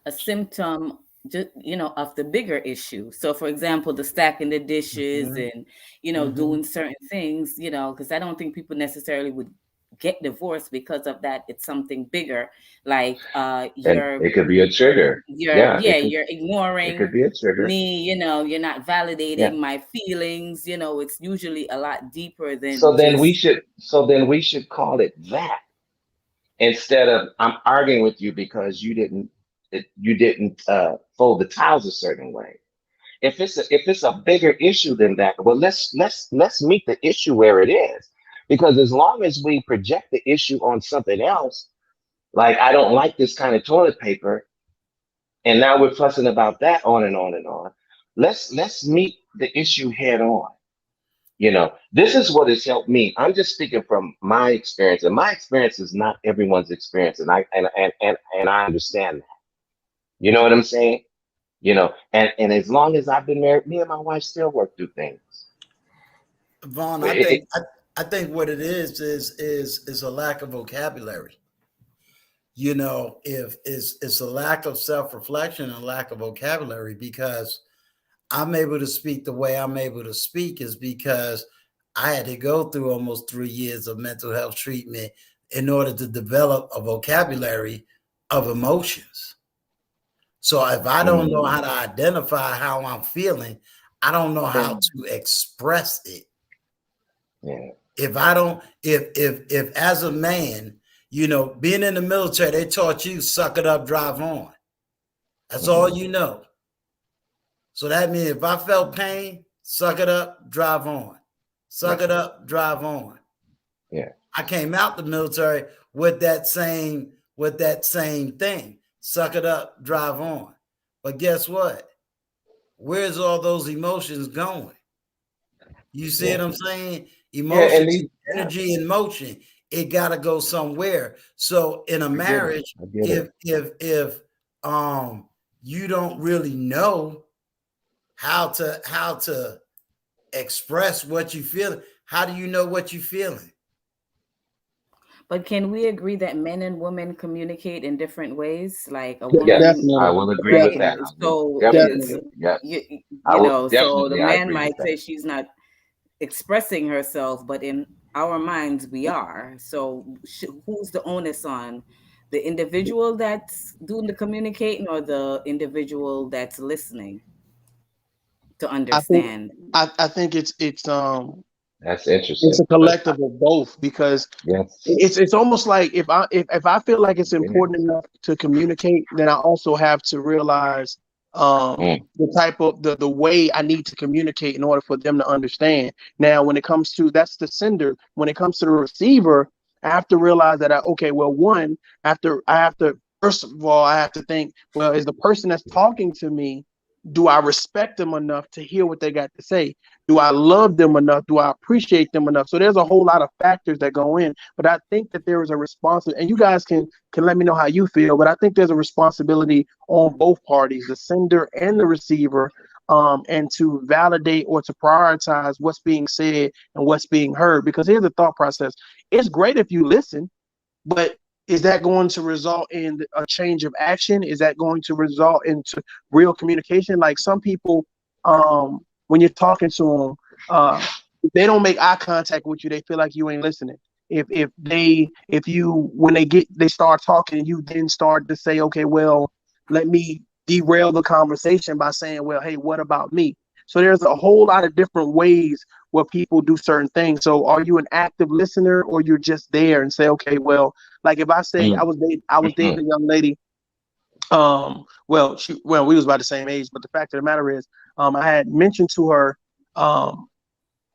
a symptom, of the bigger issue? So, for example, the stacking the dishes Mhm. and, Mhm. doing certain things, because I don't think people necessarily would get divorced because of that. It's something bigger, like And it could be a trigger. Yeah, you're it could ignoring be a trigger. me, you're not Yeah. validating my feelings. It's usually a lot deeper So than then we just. should so then we should call it that, instead of I'm arguing with you because you didn't fold the towels a certain way. If it's a bigger issue than that, well, let's meet the issue where it is. Because as long as we project the issue on something else, like I don't like this kind of toilet paper, and now we're fussing about that on and on and on. Let's meet the issue head on. You know, this is what has helped me. I'm just speaking from my experience, and my experience is not everyone's experience, and I understand that. You know what I'm saying? You know, and as long as I've been married, me and my wife still work through things. Vaughn, I It, think it, I think what it is a lack of vocabulary. If it's a lack of self-reflection and lack of vocabulary, because I'm able to speak the way I'm able to speak is because I had to go through almost 3 years of mental health treatment in order to develop a vocabulary of emotions. So if I don't know how mm, to identify how I'm feeling, I don't know how mm, to express it. yeah. If I don't, if as a man, being in the military, they taught you suck it up, drive on. That's all Hmm. you know. So that means if I felt pain, suck it up, drive on. Suck That's it right. up, drive on. Yeah. I came out the military with that same thing. Suck it up, drive on. But guess what? Where's all those emotions going? You see Yeah. what I'm saying? Yeah. And Emotions, these, yeah, energy, and motion. It got to go somewhere. So in a I get it. marriage, I get it. if you don't really know how to express what you feel, how do you know what you're feeling? But can we agree that men and women communicate in different ways? Like a Yes, woman, I Definitely, will agree with right? that. definitely, I will So it's definitely. definitely, yes. you, I will so the definitely, I man agree with might that. say she's not expressing herself, but in our minds we are. So who's the onus on? The individual that's doing the communicating or the individual that's listening to I think understand? I think That's it's interesting. a collective of both because Yes. it's almost like if I feel like it's Yeah. important enough to communicate, then I also have to realize Mm, the type of the way I need to communicate in order for them to understand. Now, when it comes to that's the sender, when it comes to the receiver, I have to realize that okay, well, one, after I have to first of all, I have to think, well, is the person that's talking to me, do I respect them enough to hear what they got to say? Do I love them enough? Do I appreciate them enough? So there's a whole lot of factors that go in. But I think that there is a responsibility, and you guys can let me know how you feel. But I think there's a responsibility on both parties, the sender and the receiver, and to validate or to prioritize what's being said and what's being heard. Because here's the thought process: it's great if you listen, but is that going to result in a change of action? Is that going to result into real communication? Like some people, when you're talking to them, if they don't make eye contact with you, they feel like you ain't listening. If you when they start talking, you then start to say, okay, well, let me derail the conversation by saying, well, hey, what about me? So there's a whole lot of different ways where people do certain things. So are you an active listener, or you're just there and say, okay, well, like if I say I was dating a young lady, well, we was about the same age, but the fact of the matter is, I had mentioned to her,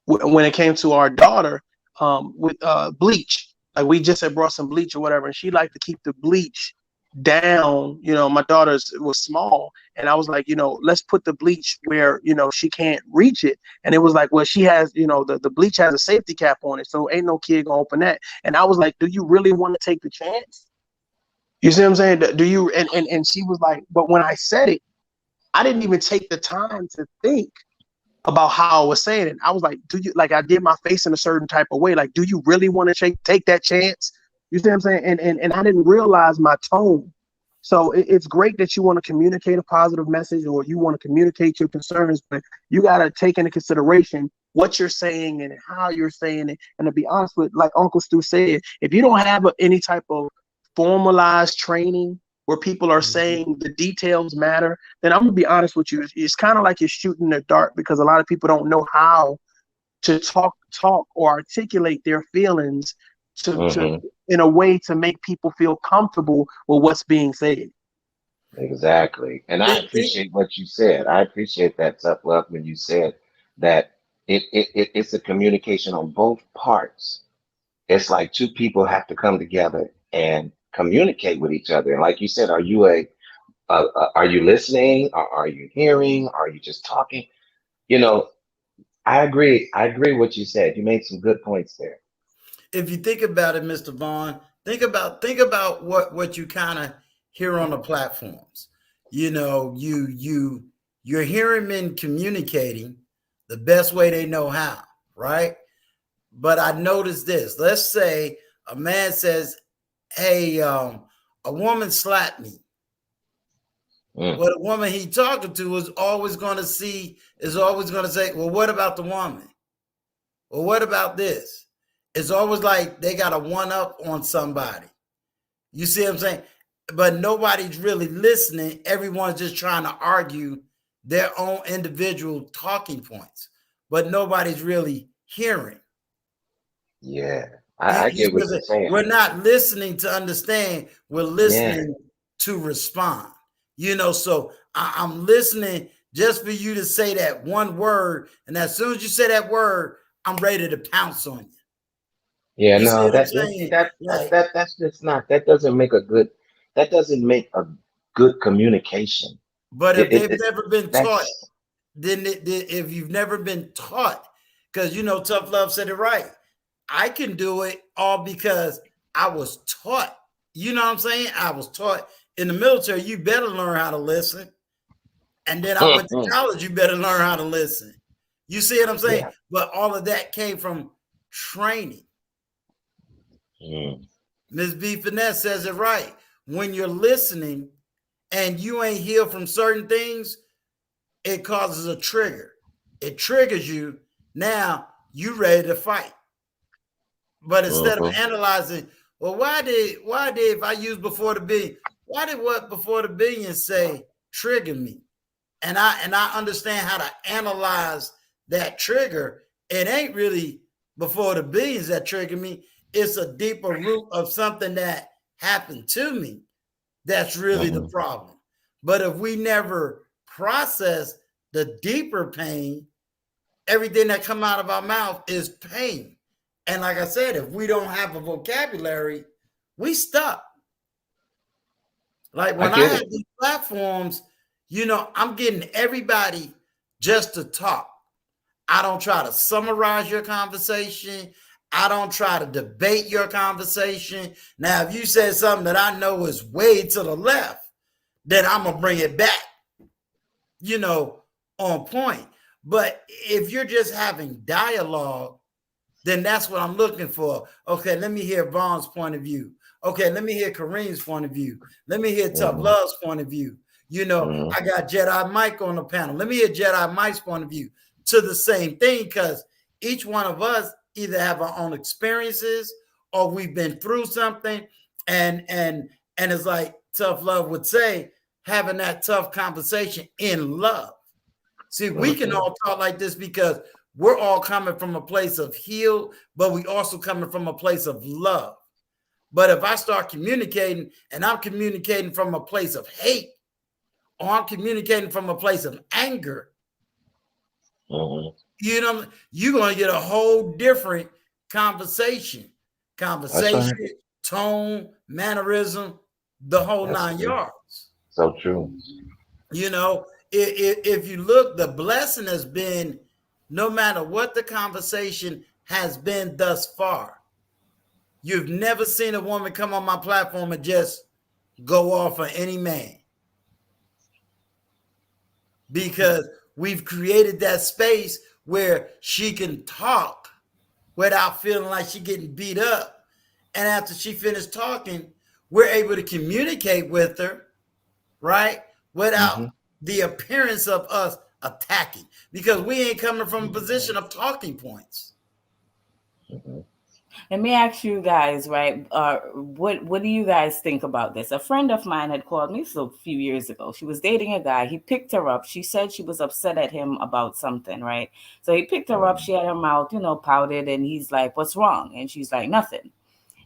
when it came to our daughter, with bleach, like we just had brought some bleach or whatever, and she liked to keep the bleach down. My daughter's was small, and I was like, let's put the bleach where she can't reach it. And it was like, well, she has, the bleach has a safety cap on it, so ain't no kid gonna open that. And I was like, do you really want to take the chance? You see what I'm saying? Do you? And she was like, but when I said it, I didn't even take the time to think about how I was saying it. I was like, I did my face in a certain type of way. Like, do you really want to take that chance? You see what I'm saying? And I didn't realize my tone. So it's great that you want to communicate a positive message, or you want to communicate your concerns, but you got to take into consideration what you're saying and how you're saying it. And to be honest with, like Uncle Stu said, if you don't have any type of formalized training where people are saying the details matter, then I'm gonna be honest with you. It's kind of like you're shooting in the dark, because a lot of people don't know how to talk or articulate their feelings to in a way to make people feel comfortable with what's being said. Exactly. And I appreciate what you said. I appreciate that, tough love, when you said that it's a communication on both parts. It's like two people have to come together and communicate with each other. And like you said, are you are you listening? Or are you hearing? Or are you just talking? I agree. I agree what you said. You made some good points there. If you think about it, Mr. Vaughn, think about what you kind of hear on the platforms. You're hearing men communicating the best way they know how, right? But I noticed this. Let's say a man says, hey, a woman slapped me. But a woman he talking to is always going to say, well, what about the woman? Well, what about this? It's always like they got a one up on somebody. You see what I'm saying? But nobody's really listening. Everyone's just trying to argue their own individual talking points, but nobody's really hearing. Yeah, I get what you're saying. We're not listening to understand. We're listening to respond. So I'm listening just for you to say that one word, and as soon as you say that word, I'm ready to pounce on you. Yeah, no, that's just not. That doesn't make a good communication. But if they've never been taught, then if you've never been taught, because Tough Love said it right. I can do it all because I was taught. You know what I'm saying? I was taught in the military. You better learn how to listen. And then I went to college. You better learn how to listen. You see what I'm saying? Yeah. But all of that came from training. Ms. B. Finesse says it right. When you're listening and you ain't healed from certain things, it causes a trigger. It triggers you. Now you ready to fight. But instead of analyzing, well, why did if I use before the billion, why did what before the billion say trigger me? And I understand how to analyze that trigger. It ain't really before the billions that trigger me. It's a deeper root of something that happened to me. That's really the problem. But if we never process the deeper pain, everything that come out of our mouth is pain. And like I said, if we don't have a vocabulary, we stuck. Like when I have these platforms, I'm getting everybody just to talk. I don't try to summarize your conversation. I don't try to debate your conversation. Now, if you said something that I know is way to the left, then I'm going to bring it back, on point. But if you're just having dialogue, then that's what I'm looking for. Okay, let me hear Vaughn's point of view. Okay, let me hear Kareem's point of view. Let me hear Tough Love's point of view. I got Jedi Mike on the panel. Let me hear Jedi Mike's point of view to the same thing, because each one of us either have our own experiences or we've been through something. And it's like Tough Love would say, having that tough conversation in love. See, we can all talk like this because we're all coming from a place of heal, but we also coming from a place of love. But if I start communicating and I'm communicating from a place of hate, or I'm communicating from a place of anger, you're going to get a whole different conversation, right. tone, mannerism, the whole That's 9 true. yards. So true. If you look, the blessing has been, no matter what the conversation has been thus far, you've never seen a woman come on my platform and just go off on any man, because we've created that space where she can talk without feeling like she's getting beat up. And after she finished talking, we're able to communicate with her, right? Without the appearance of us attacking, because we ain't coming from a position of talking points. Let me ask you guys, right? What do you guys think about this? A friend of mine had called me a few years ago. She was dating a guy. He picked her up. She said she was upset at him about something, right? So he picked her up. She had her mouth, pouted, and he's like, "What's wrong?" And she's like, "Nothing."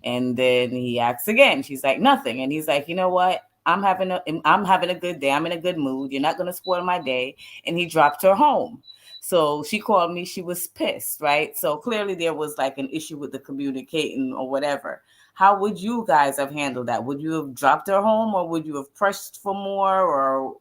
And then he asks again. She's like, "Nothing." And he's like, "You know what? I'm having a good day. I'm in a good mood. You're not going to spoil my day." And he dropped her home. So she called me. She was pissed, right? So clearly there was like an issue with the communicating or whatever. How would you guys have handled that? Would you have dropped her home, or would you have pressed for more, or,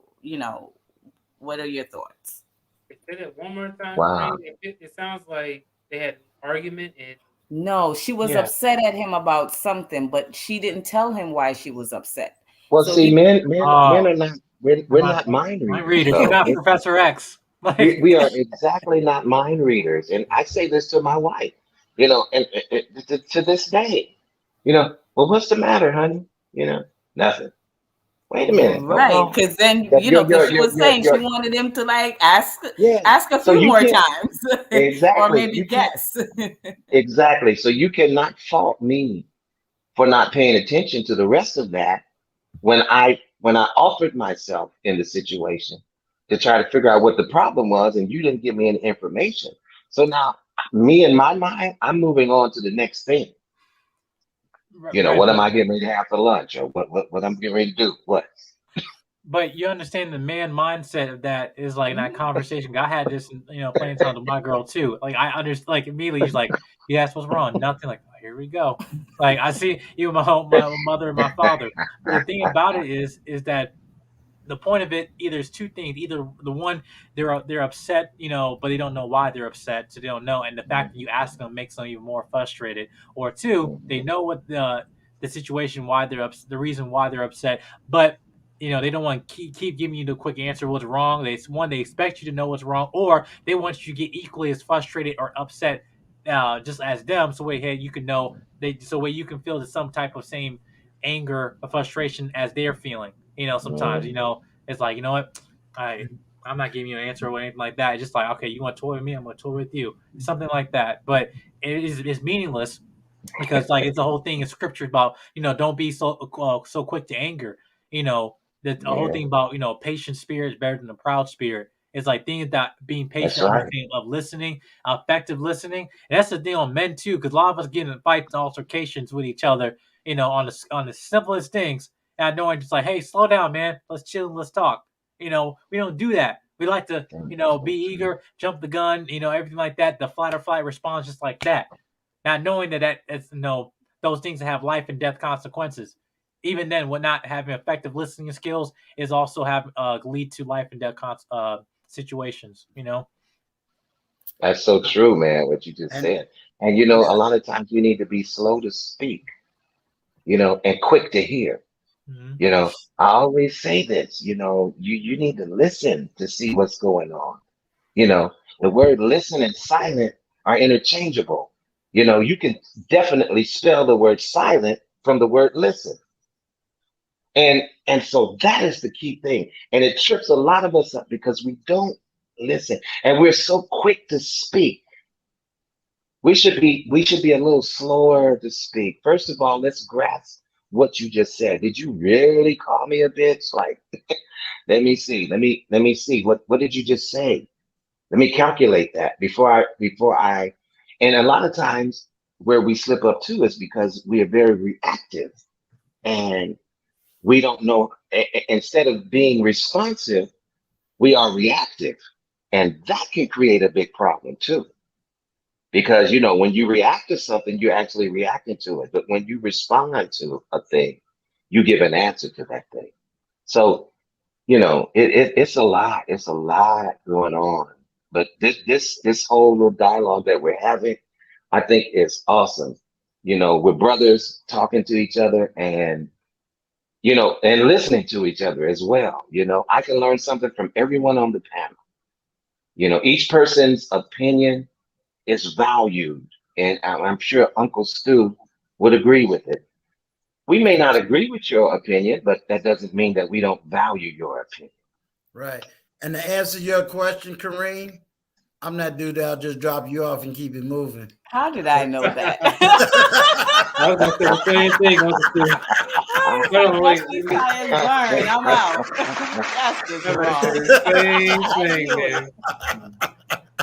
what are your thoughts? Say that one more time. Wow. It sounds like they had an argument and No, she was upset at him about something, but she didn't tell him why she was upset. Well, So see, he men are not. We're not mind Mind readers. readers. You're not Professor X. We are exactly not mind readers, and I say this to my wife, and to this day, well, what's the matter, honey? Nothing. Wait a minute. Hold right, on. because then That because she was saying she wanted him to like ask a So few you more can't times, or exactly. maybe You can't guess. exactly. So you cannot fault me for not paying attention to the rest of that when I offered myself in the situation to try to figure out what the problem was, and you didn't give me any information. So now, me in my mind, I'm moving on to the next thing. Right, What am I getting ready to have for lunch, or what I'm getting ready to do? What? but you understand the man mindset of that is like that conversation. I had this, playing time with my girl too. Like I understand, like immediately she's like, "You asked what's wrong? Nothing." Like, oh, here we go. Like I see even my mother and my father. But the thing about it is that the point of it either is two things. Either the one they're upset, but they don't know why they're upset, so they don't know. And the fact that you ask them makes them even more frustrated. Or two, they know what the situation why they're the reason why they're upset, but they don't want to keep giving you the quick answer what's wrong. They expect you to know what's wrong, or they want you to get equally as frustrated or upset just as them. So wait, hey, you can know way you can feel some type of same anger or frustration as they're feeling. Sometimes, it's like, you know what, I'm not giving you an answer or anything like that. It's just like, okay, you want to toy with me, I'm going to toy with you, something like that. But it's meaningless because like it's the whole thing in scripture about don't be so quick to anger. The whole thing about patient spirit is better than a proud spirit. It's like things that being That's patient, right. understanding of listening, effective listening, and that's the thing on men too, because a lot of us get in fights and altercations with each other, on the simplest things, and knowing just like, hey, slow down, man, let's chill, let's talk. We don't do that. We like to, be eager, jump the gun, everything like that. The fight or flight response, just like that. Not knowing that's those things that have life and death consequences. Even then, what not having effective listening skills is also have lead to life and death situations. That's so true, man, what you just And said. And yeah, a lot of times we need to be slow to speak, and quick to hear. Mhm. I always say this, you need to listen to see what's going on. The word listen and silent are interchangeable. You can definitely spell the word silent from the word listen. And so that is the key thing. And it trips a lot of us up because we don't listen. And we're so quick to speak. We should be a little slower to speak. First of all, let's grasp what you just said. Did you really call me a bitch? Like, let me see. Let me see. What did you just say? Let me calculate that before I and a lot of times where we slip up too is because we are very reactive and we don't know instead of being responsive, we are reactive. And that can create a big problem too. Because when you react to something, you're actually reacting to it. But when you respond to a thing, you give an answer to that thing. So it's a lot. It's a lot going on. But this whole little dialogue that we're having, I think is awesome. We're brothers talking to each other and listening to each other as well. I can learn something from everyone on the panel. Each person's opinion is valued, and I'm sure Uncle Stu would agree with it. We may not agree with your opinion, but that doesn't mean that we don't value your opinion. right. And to answer your question, Kareem, I'm that dude that'll just drop you off and keep it moving. How did I know that? I was gonna say the same thing. I was gonna say, It's hold like, on, watch wait. this iron burn. I'm out. That's just I'm gonna say wrong. the same I thing, knew it. man.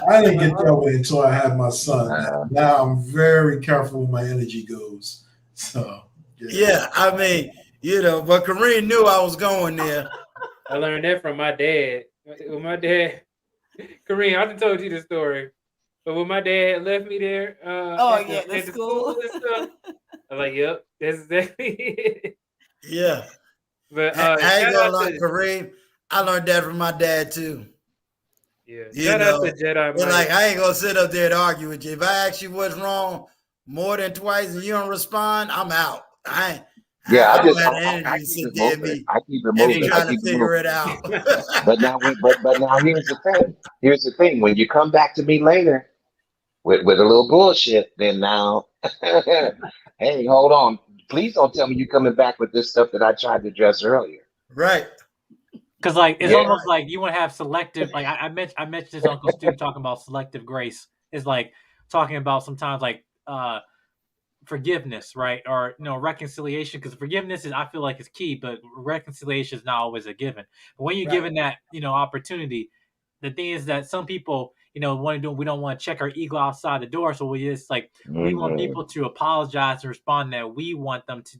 I didn't get that way until I had my son. Uh, Now I'm very careful where my energy goes. So Yeah, I mean, but Kareem knew I was going there. I learned that from my dad. When my dad, Kareem, I done told you the story. But when my dad left me there Oh at the yeah, the at the school school. and stuff, I'm like, yep, that's exactly it. Yeah. But I ain't shout gonna out lie, to Kareem. I learned that from my dad too. yeah, You shout out to know, Jedi it's like Mike. I ain't gonna sit up there and argue with you. If I ask you what's wrong more than twice and you don't respond, I'm out. yeah, I I don't just have the I energy to keep sit it there and moving. be I keep it and be moving. I trying to keep it figure moving. it out. But now here's the thing. Here's the thing. When you come back to me later with a little bullshit, then now, hey, hold on. Please don't tell me you coming back with this stuff that I tried to address earlier. Right. Because like it's Yeah. almost like you want to have selective. Like I mentioned this Uncle Stu talking about selective grace. Is like talking about sometimes like forgiveness, right? Or reconciliation, because forgiveness is, I feel like, is key, but reconciliation is not always a given. But when you're Right. given that opportunity, the thing is that some people want to do, we don't want to check our ego outside the door, so we just like we want Mhm, people to apologize and respond that we want them to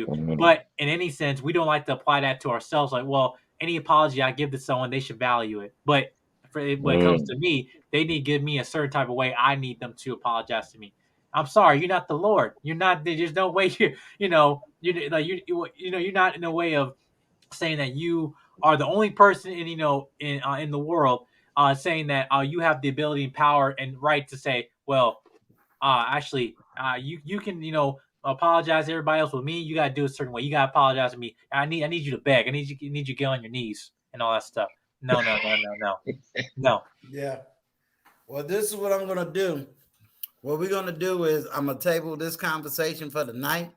mhm, but in any sense we don't like to apply that to ourselves, like, well, any apology I give to someone, they should value it, but when it comes mhm, to me, they need to give me a certain type of way. I need them to apologize to me. I'm sorry, you're not the Lord. You're not. There's no way you're not in a way of saying that you are the only person in the world, saying that you have the ability and power and right to say, well, actually, you can apologize to everybody else. With me, you gotta do it a certain way. You gotta apologize to me. I need you to beg. I need you to get on your knees and all that stuff. No, no, no, no, no, no. Yeah. Well, this is what I'm gonna do. What we're gonna do is I'm gonna table this conversation for the night,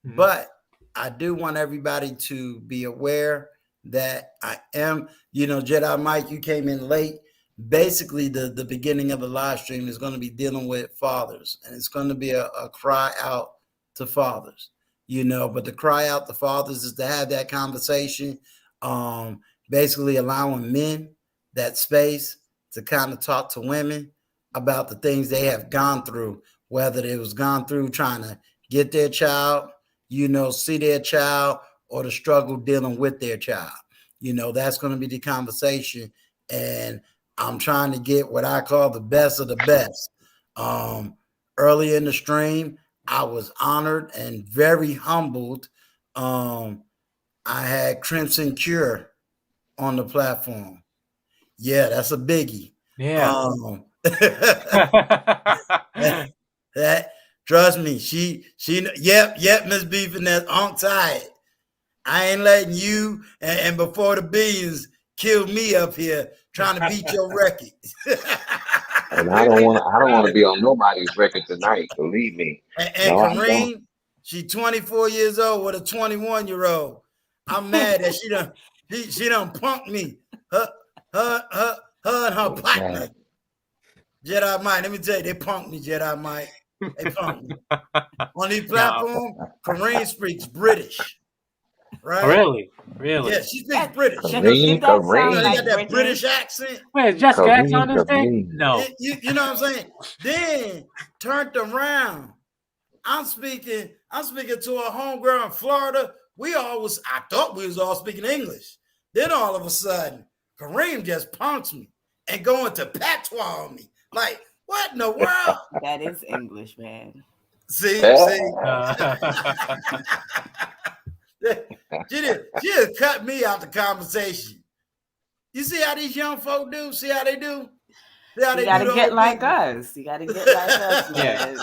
Mhm. but I do want everybody to be aware that I am, Jedi Mike, you came in late. Basically, the beginning of the live stream is going to be dealing with fathers, and it's going to be a cry out to fathers, but the cry out to fathers is to have that conversation, basically allowing men that space to kind of talk to women about the things they have gone through, whether it was gone through trying to get their child, see their child, or the struggle dealing with their child. That's going to be the conversation. And I'm trying to get what I call the best of the best. Early in the stream, I was honored and very humbled. I had Crimson Cure on the platform. Yeah, that's a biggie. Yeah. That trust me, yep, Miss B Finesse, I'm tired. I ain't letting you and before the billions kill me up here trying to beat your record. And I don't want to be on nobody's record tonight. Believe me. And No, I don't. Kareem, she 24 years old with a 21-year-old. I'm mad that she done punked me. Her and her partner. Jedi Mike, let me tell you, they punked me, Jedi Mike. They punked me. On these platforms, Kareem speaks British. Right? Really? Yeah, she speaks British. Kareem. You got that British accent. Wait, Jessica X on this thing? No. You know what I'm saying? Then turned around. I'm speaking to a homegirl in Florida. I thought we was all speaking English. Then all of a sudden, Kareem just punks me and go into patois on me. Like, what in the world? That is English, man. See? She just cut me out the conversation. You see how these young folk do? See how they do? You gotta get like us. You gotta get like us, man.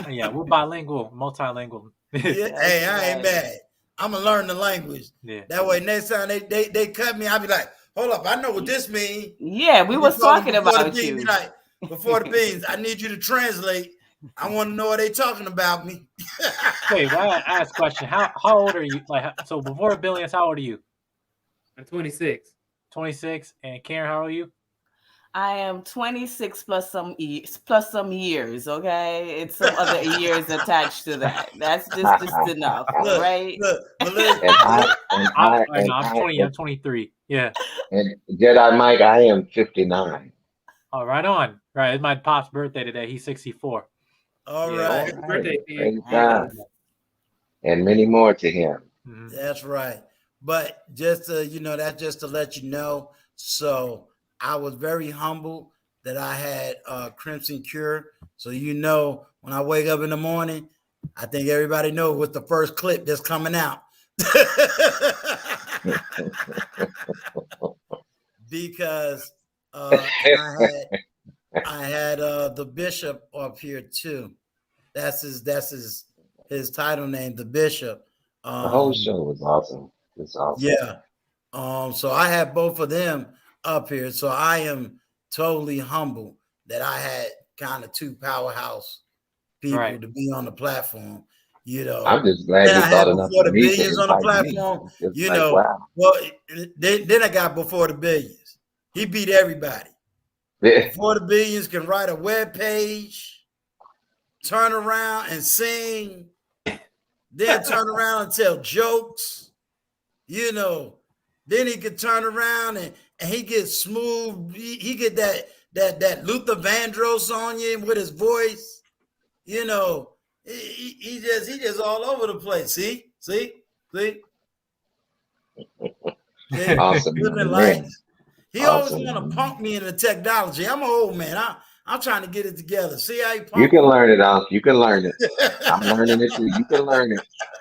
Yeah, we're bilingual, multilingual. Hey, I ain't mad. I'm gonna learn the language. Yeah. That way, next time they cut me, I'll be like, hold up, I know what this means. Yeah, we was talking about you. Be like, before the beans, I need you to translate. I want to know what they talking about me. Wait, I ask a question. How old are you? So before billions, how old are you? I'm 26. 26. And Karen, how old are you? I am 26 plus some years. Okay, it's some other years attached to that. That's just enough, right? I'm 20. I'm 23. Yeah. And Jedi Mike, I am 59. Oh, right on. Right, it's my pop's birthday today. He's 64. All right. Happy birthday to you. And many more to him. That's right. But just to, that's just to let you know. So I was very humbled that I had Crimson Cure. So when I wake up in the morning, I think everybody knows what's the first clip that's coming out. Because I had the bishop up here too. That's his title name, the bishop. The whole show was awesome. It's awesome. Yeah. So I have both of them up here. So I am totally humbled that I had kind of two powerhouse people to be on the platform. I'm just glad you thought enough Before the of me Billions on the platform. Wow. Well, then I got Before the Billions. He beat everybody. Before the Billions can write a web page, turn around and sing, then turn around and tell jokes. Then he could turn around and he gets smooth. He get that Luther Vandross on you with his voice. He just all over the place. See. Awesome. He always want to punk me in the technology. I'm an old man. I'm trying to get it together. See how he punk You can learn it, Unc. You can learn it. I'm learning it too. You can learn it.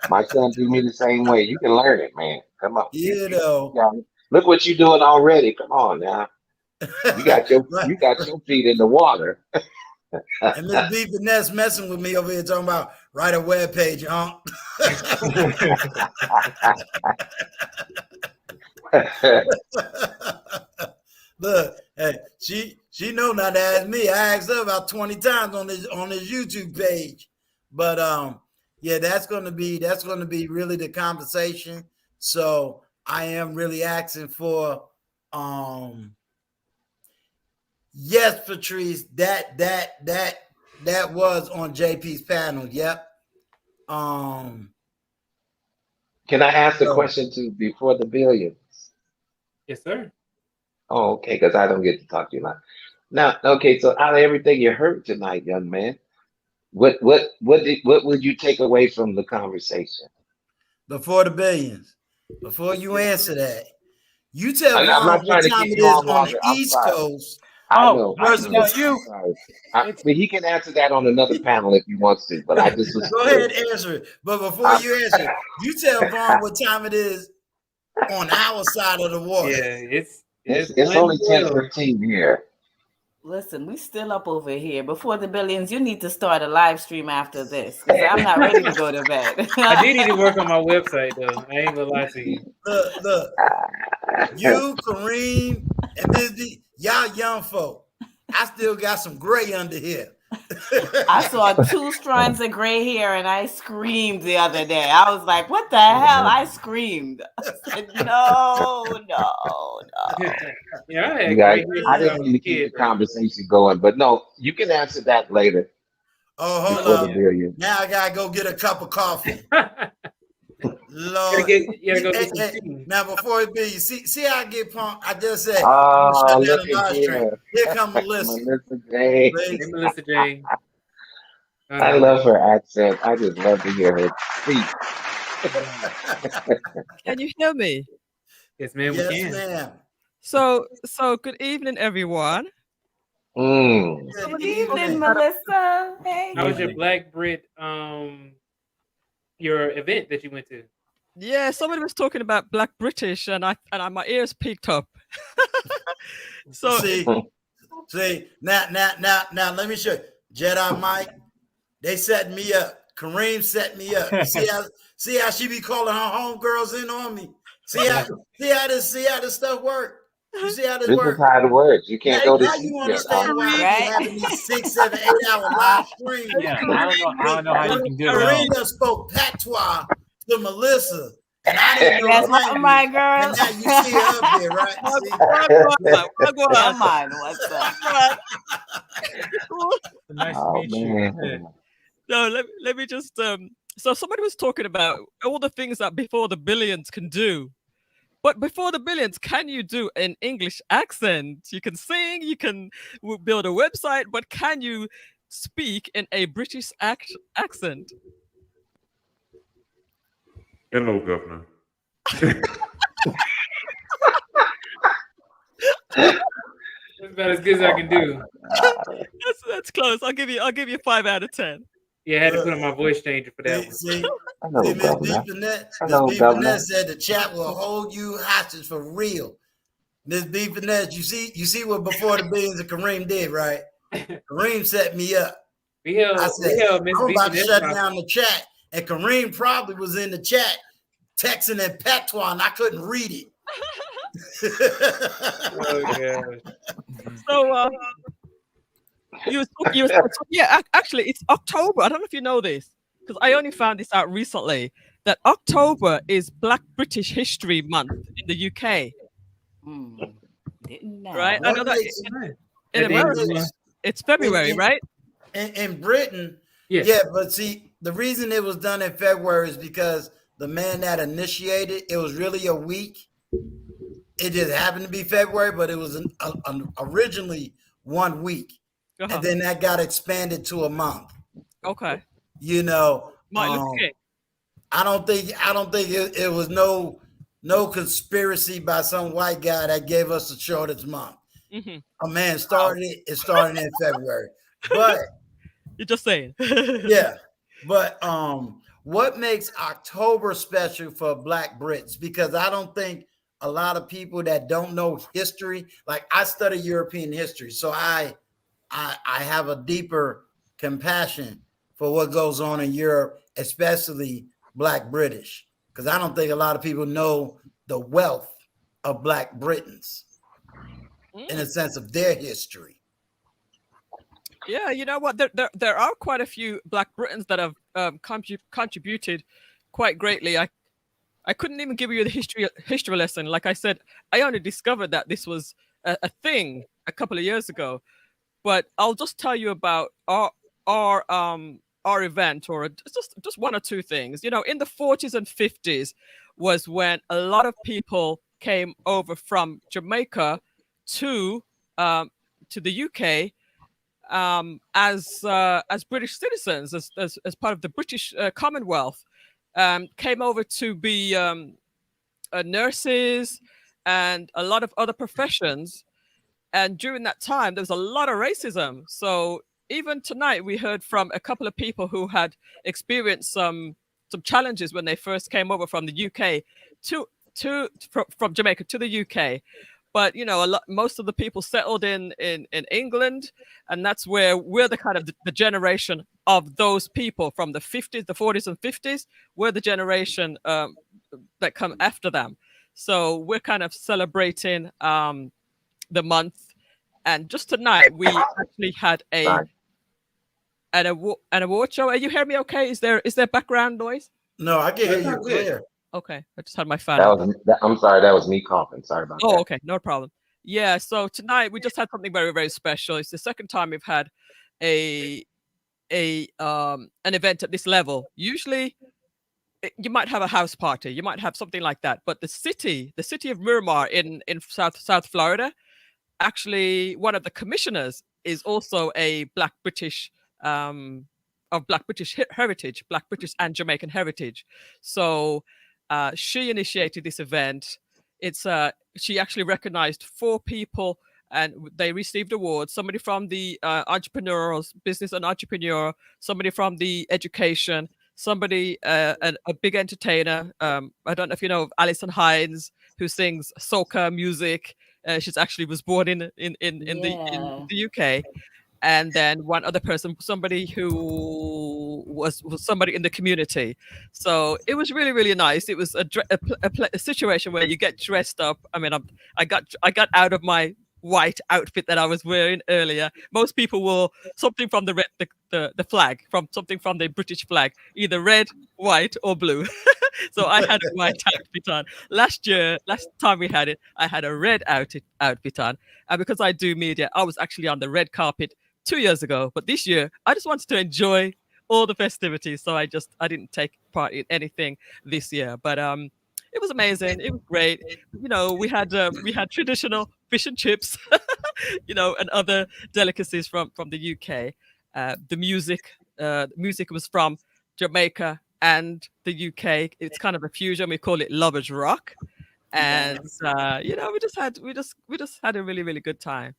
My son do me the same way. You can learn it, man. Come on. Look what you're doing already. Come on now. You got your feet in the water. And Miss B Finesse messing with me over here talking about write a web page, huh? Look, hey, she know not to ask me. I asked her about 20 times on his YouTube page. But that's gonna be really the conversation. So I am really asking for yes, Patrice, that was on JP's panel. Yep. Can I ask a question too before the Billions? Yes, sir. Oh, okay, because I don't get to talk to you now. Okay, so out of everything you heard tonight, young man, what would you take away from the conversation? Before the Billions, before you answer that, you tell I'm not trying what to time keep it you is on on the longer. I'm East sorry. Coast. I know. But he can answer that on another panel if he wants to, but I just was Go ahead and answer it. But before you answer, you tell Vaughn what time it is on our side of the water. Yeah, it's only 10:15 here. Listen, we still up over here. Before the billions, you need to start a live stream after this because I'm not ready to go to bed. I do need to work on my website though. I ain't gonna lie to you. Look, you, Kareem, and Miss D, y'all young folk. I still got some gray under here. I saw 2 strands of gray hair and I screamed the other day. I was like, what the hell? I screamed. I said, no. Yeah, I had You guys, great hair I since I didn't was mean a to keep the kid. conversation going, but no, you can answer that later Oh, hold before the up. billion. Now I gotta go get a cup of coffee. Lord. You gotta go get some tea. Now before it be, see how I get pumped? I just said, Oh, shut down look the at live stream. here. Here come Melissa. Melissa J. See? Hey, Melissa J. I love her accent. I just love to hear her speak. Can you hear me? Yes, ma'am. Yes, We can. ma'am. So good evening, everyone. Mm. Good Good evening, evening. Melissa. Hey. How was your Black Brit your event that you went to? Yeah, somebody was talking about Black British, and my ears peaked up. So See, now, let me show you. Jedi Mike, they set me up. Kareem set me up. See how she be calling her homegirls in on me. See how this stuff work. You see how this This is work? how it works. You Now, can't go to now sleep you yet. understand why I be Right? having these 6, 7, 8 hour live streams. Yeah, I don't know how you can do it Kareem without. done spoke patois to Melissa, and I didn't know Guess the what, my language. girl? And now you see her up here, right? See? Come on, what's up? Nice to Oh meet you. man. no, let me just so somebody was talking about all the things that Before the Billions can do. But Before the Billions, can you do an English accent? You can sing, you can build a website, but can you speak in a British accent? Hello, Governor. That's about as good as I can do. That's close. I'll give you 5 out of 10. Yeah, I had to put on my voice changer for that one. See, Hello, Miss Governor. B. Finette Governor. said the chat will hold you hostage for real. Miss B. Finette, you see what Before the Billions of Kareem did, right? Kareem set me up. I said, I'm about to shut down the chat. And Kareem probably was in the chat texting in patois, and I couldn't read it. So yeah, actually it's October. I don't know if you know this, because I only found this out recently, that October is Black British History Month in the UK. Didn't know. Right? I know that in America it's February, right? In Britain, yes. Yeah, but see, the reason it was done in February is because the man that initiated it was really a week. It just happened to be February, but it was originally 1 week, and then that got expanded to a month. Okay. You know, I don't think it was no conspiracy by some white guy that gave us the shortest month. Mm-hmm. A man started it. It started in February, but you're just saying. Yeah, but what makes October special for Black Brits? Because I don't think a lot of people that don't know history, like I study European history, so I have a deeper compassion for what goes on in Europe, especially Black British, because I don't think a lot of people know the wealth of Black Britons in a sense of their history. Yeah, you know what? There are quite a few Black Britons that have contributed quite greatly. I couldn't even give you the history lesson. Like I said, I only discovered that this was a thing a couple of years ago. But I'll just tell you about our event, or just one or two things. You know, in the 40s and 50s was when a lot of people came over from Jamaica to the UK as British citizens, as part of the British Commonwealth, came over to be nurses and a lot of other professions. And during that time, there was a lot of racism. So even tonight, we heard from a couple of people who had experienced some challenges when they first came over from the UK from Jamaica to the UK. but most of the people settled in England, and that's where we're the kind of the generation of those people from the 50s, the 40s and 50s. We're the generation that come after them. So we're kind of celebrating the month. And just tonight, we actually had an award show. Are you hearing me okay? Is there background noise? No, I can hear you clear. Okay, I just had my fan on. I'm sorry, that was me coughing. Sorry about that. Oh, okay, no problem. Yeah, so tonight we just had something very, very special. It's the second time we've had an event at this level. Usually you might have a house party, you might have something like that, but the city of Miramar in South Florida, actually one of the commissioners is also a Black British of Black British heritage, Black British and Jamaican heritage. So she initiated this event. She actually recognized 4 people, and they received awards. Somebody from the business and entrepreneur, somebody from the education, somebody a big entertainer. I don't know if you know of Alison Hines, who sings soca music. She's actually was born in the UK. And then one other person, somebody who was somebody in the community. So it was really, really nice. It was a situation where you get dressed up. I mean, I got out of my white outfit that I was wearing earlier. Most people wore something from the flag, from something from the British flag, either red, white, or blue. So I had a white outfit on. Last time we had it, I had a red outfit on. And because I do media, I was actually on the red carpet 2 years ago. But this year, I just wanted to enjoy all the festivities. So I didn't take part in anything this year. But it was amazing. It was great. We had traditional fish and chips, and other delicacies from the UK. The music was from Jamaica and the UK. It's kind of a fusion. We call it Lovers Rock, and we just had a really, really good time.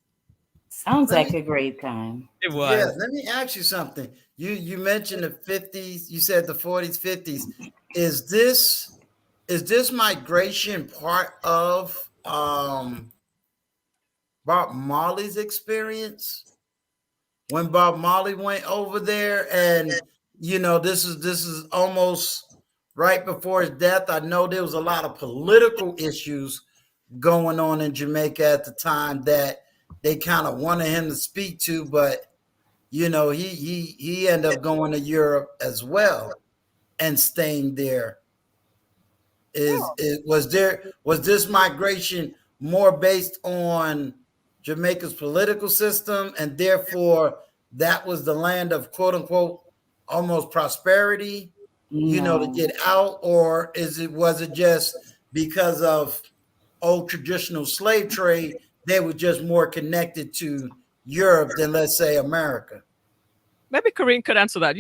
Sounds like a great time. It was. Yeah, let me ask you something. You mentioned the 50s. You said the 40s, 50s. Is this migration part of Bob Marley's experience? When Bob Marley went over there, and this is almost right before his death. I know there was a lot of political issues going on in Jamaica at the time that they kind of wanted him to speak to, but he ended up going to Europe as well and staying there. Was this migration more based on Jamaica's political system, and therefore that was the land of quote unquote almost prosperity, to get out? Or was it just because of old traditional slave trade, they were just more connected to Europe than, let's say, America? Maybe Karine could answer that,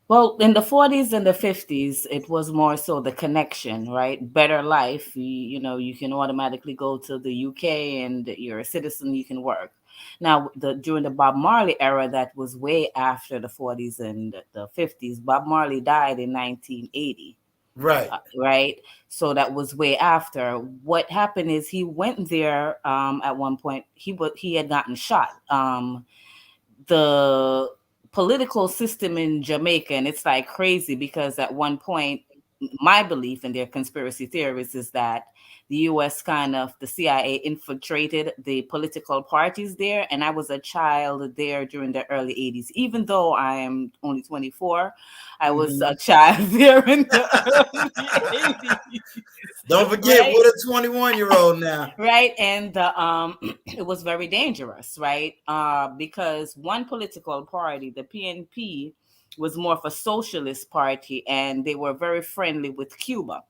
Well, in the 40s and the 50s, it was more so the connection, right? Better life. You can automatically go to the UK and you're a citizen, you can work. Now, during the Bob Marley era, that was way after the 40s and the 50s. Bob Marley died in 1980. Right. Right. So that was way after. What happened is he went there at one point. He had gotten shot. The political system in Jamaica, and it's like crazy because at one point, my belief in their conspiracy theories is that the US the CIA infiltrated the political parties there. And I was a child there during the early 80s. Even though I am only 24, I was a child there in the early 80s. Don't forget, right? We're a 21-year-old now. Right. And it was very dangerous, right? Because one political party, the PNP, was more of a socialist party, and they were very friendly with Cuba.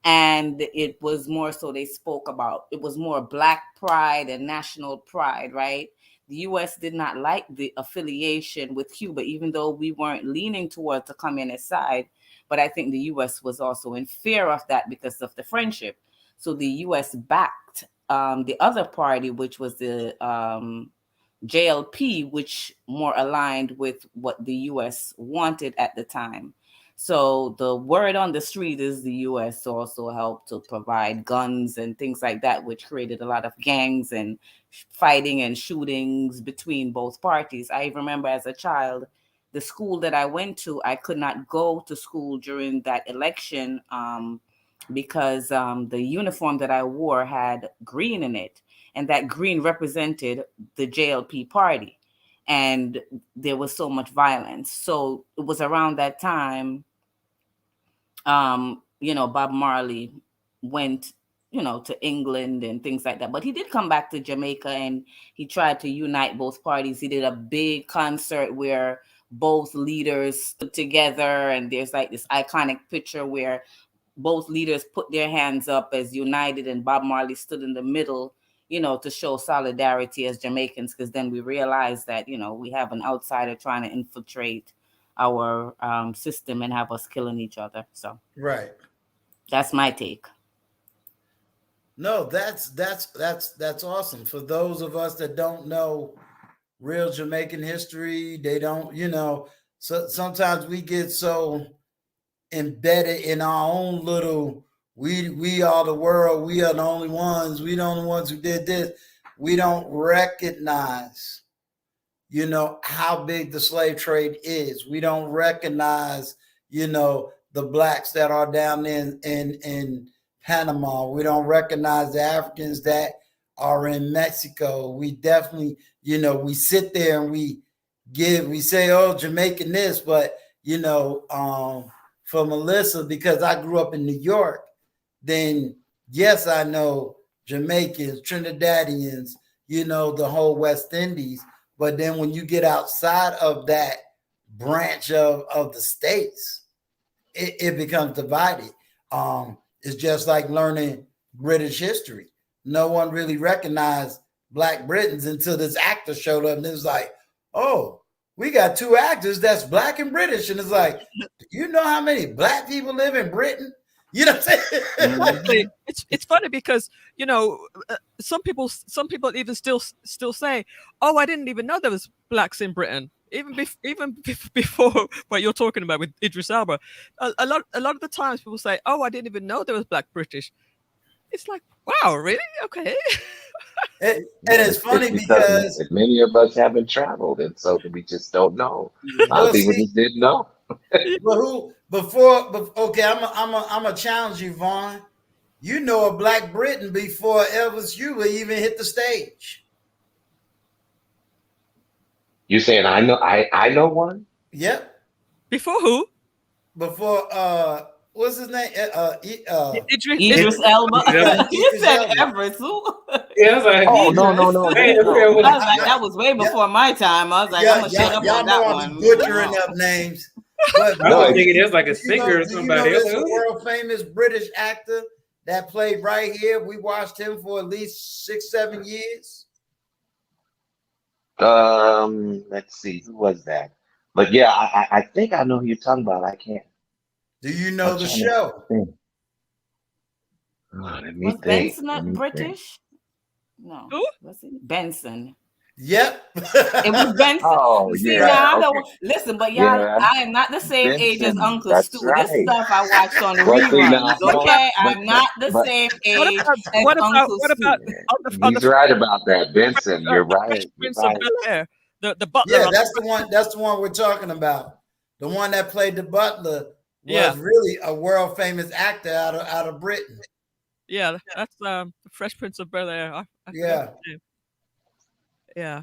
And it was more so they spoke about, it was more Black pride and national pride, right? The US did not like the affiliation with Cuba, even though we weren't leaning towards the communist side. But I think the US was also in fear of that because of the friendship. So the US backed the other party, which was the JLP, which more aligned with what the US wanted at the time. So the word on the street is the U.S. also helped to provide guns and things like that, which created a lot of gangs and fighting and shootings between both parties. I remember as a child, the school that I went to, I could not go to school during that election because the uniform that I wore had green in it, and that green represented the JLP party. And there was so much violence. So it was around that time, Bob Marley went, to England and things like that. But he did come back to Jamaica and he tried to unite both parties. He did a big concert where both leaders stood together, and there's like this iconic picture where both leaders put their hands up as united, and Bob Marley stood in the middle, to show solidarity as Jamaicans, because then we realized that, we have an outsider trying to infiltrate our system and have us killing each other. So right, that's my take. No, that's awesome. For those of us that don't know real Jamaican history, they don't, so sometimes we get so embedded in our own little, we are the world, we are the only ones, we the only ones who did this. We don't recognize, how big the slave trade is. We don't recognize, the blacks that are down in Panama. We don't recognize the Africans that are in Mexico. We definitely, we sit there and we say, oh, Jamaican this, but, for Melissa, because I grew up in New York, then yes, I know Jamaicans, Trinidadians, the whole West Indies. But then when you get outside of that branch of the states, it becomes divided. It's just like learning British history. No one really recognized Black Britons until this actor showed up, and it was like, oh, we got two actors that's Black and British. And it's like, do you know how many Black people live in Britain? You know what I'm saying? Exactly. It's funny because some people even still say, "Oh, I didn't even know there was blacks in Britain." Even before what you're talking about with Idris Elba, a lot of the times people say, "Oh, I didn't even know there was Black British." It's like, wow, really? Okay. And it's funny because many of us haven't traveled, and so we just don't know. A lot of people just didn't know. But okay, I'm a challenge you, Vaughn. You know a Black Briton before Elvis Hughley even hit the stage. You saying I know one? Yep. Before who? Before what's his name? Idris Elba. You said Everett. Yeah, I was like, oh no. I was like, that was way before my time. I was like, I'm gonna shut up on that one. Butchering up names. But I was thinking it was like a singer or somebody. This world famous British actor that played right here. We watched him for at least 6-7 years. Let's see, who was that? But yeah, I think I know who you're talking about. I can't. Do you know the show? Let me Was think. Benson not British? No. Who? Was it Benson? Yep. It was Benson. Oh, See, yeah. now I Okay. don't listen, but y'all, Yeah. I am not the same age as Benson, Uncle that's Stu. right. This stuff I watched on Well, see, now, reruns. no, Okay, but- I'm not the but- same age What as about Uncle what Stu. about on He's the right about that, Benson. You're the Fresh right. You're Prince of right. Bel-Air, the butler? Yeah, on- that's the one. That's the one we're talking about. The one that played the butler was Yeah. really a world famous actor out of Britain. Yeah, that's the Fresh Prince of Bel-Air. I Yeah. forgot his name. Yeah.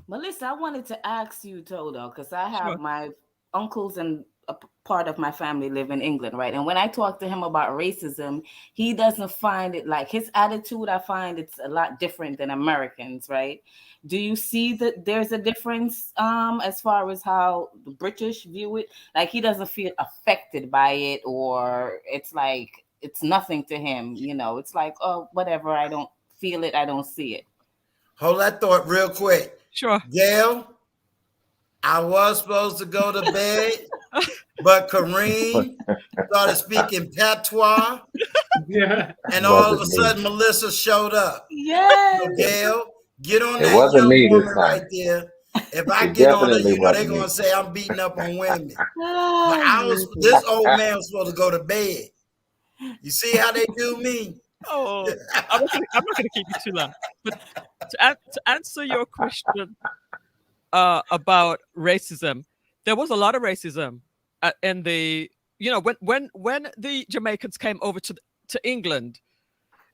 Melissa, I wanted to ask you, Toto, because I have Sure. my uncles and a part of my family live in England, right? And when I talk to him about racism, he doesn't find it like his attitude. I find it's a lot different than Americans, right? Do you see that there's a difference as far as how the British view it? Like he doesn't feel affected by it, or it's like it's nothing to him, It's like, oh, whatever. I don't feel it. I don't see it. Hold that thought real quick. Sure. Gail, I was supposed to go to bed, but Kareem started speaking patois, Yeah. and all of a Wasn't me. sudden Melissa showed up. Yes. So Gail, get on It that wasn't young me this woman time. right there If I It get on it, definitely you know, they're wasn't gonna me. say I'm beating up on women. But Oh, this old man was supposed to go to bed. You see how they do me? Oh, I'm not gonna keep you too long. But to answer your question about racism, there was a lot of racism in the when the Jamaicans came over to England.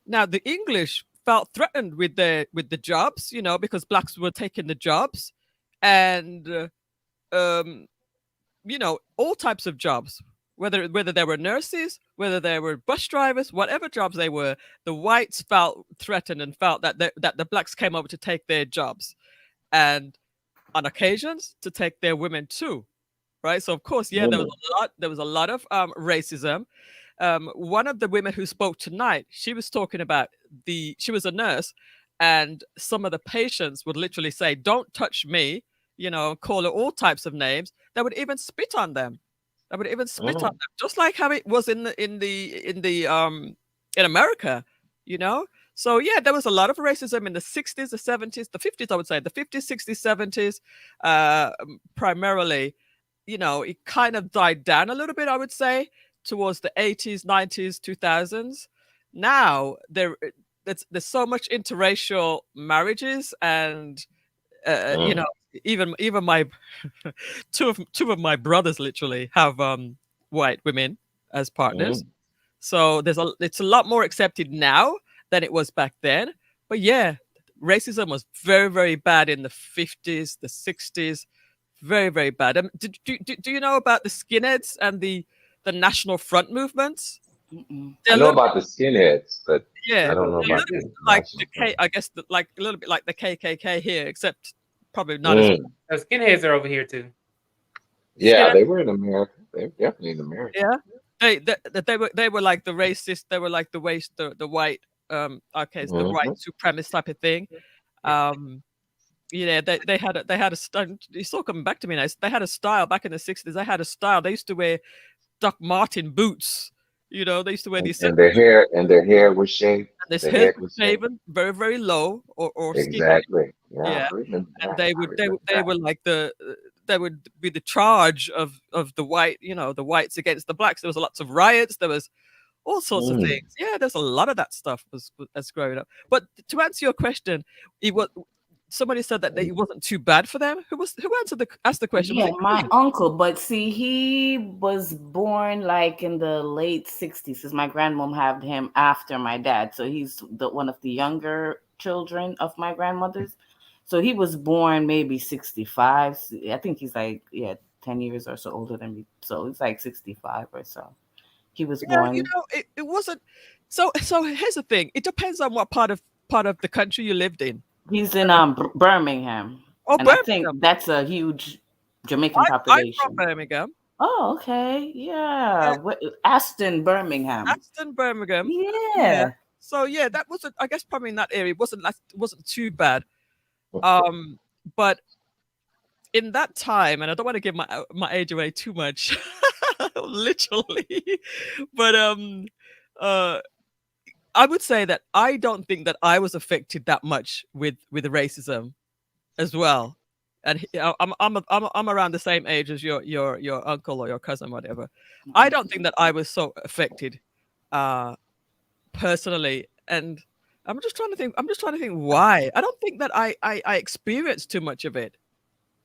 Now the English felt threatened with the jobs, because blacks were taking the jobs, and all types of jobs, whether they were nurses, whether they were bus drivers, whatever jobs they were, the whites felt threatened and felt that the blacks came over to take their jobs, and on occasions to take their women too, right? So of course, yeah, Women. there was a lot of racism. One of the women who spoke tonight, she was talking about she was a nurse, and some of the patients would literally say, "Don't touch me," call her all types of names. They would even spit on them. They would even spit on Mm. them, just like how it was in America, you know. So yeah, there was a lot of racism in the 60s, the 70s, the 50s, I would say, the 50s, 60s, 70s, primarily. It kind of died down a little bit, I would say, towards the 80s, 90s, 2000s. Now there's so much interracial marriages, and Mm. even my two of my brothers literally have white women as partners. Mm. So it's a lot more accepted now than it was back then. But yeah, racism was very, very bad in the 50s, the 60s, very, very bad. Do you know about the skinheads and the National Front movements? I They're a know little about the skinheads, but yeah, I don't know they're a about little bit the like national the front. I guess like a little bit like the KKK here, except probably not as Mm. Skinheads are over here too. Yeah, skinheads. they were in America. They were definitely in America. Yeah, they were like the racist. They were like the white okay, it's the white Hmm. supremacist type of thing. Um, yeah, they had a style. It's all coming back to me now. They had a style back in the 60s. They had a style. They used to wear Doc Martin boots. They used to wear these And their hair was shaved. this Their hair head was shaved. shaven, very very low or skinny. Exactly. Yeah, Yeah, I remember and that. I remember they that. were like they would be the charge of the white, the whites against the blacks. There was lots of riots. There was all sorts of Mm. things. Yeah, there's a lot of that stuff as growing up. But to answer your question, it was somebody said that it wasn't too bad for them. Who asked the question? Was Yeah, it my you? uncle, but see, he was born like in the late 60s, because my grandmom had him after my dad. So he's one of the younger children of my grandmother's. So he was born maybe 65. I think he's like, 10 years or so older than me. So he's like 65 or so. He was Yeah, born. it wasn't. So here's the thing. It depends on what part of the country you lived in. He's in Birmingham. Oh, And I think Birmingham. that's a huge Jamaican I'm from population. Birmingham. Oh, okay. Yeah, Yeah. Aston, Birmingham. Aston, Birmingham. Yeah. Yeah. So yeah, that wasn't. I guess probably in that area it wasn't too bad. Um, but in that time, and I don't want to give my age away too much, literally, but uh, I would say that I don't think that I was affected that much with racism as well. And I'm around the same age as your uncle or your cousin, whatever. I don't think that I was so affected, personally. And I'm just trying to think. I'm just trying to think why. I don't think that I experienced too much of it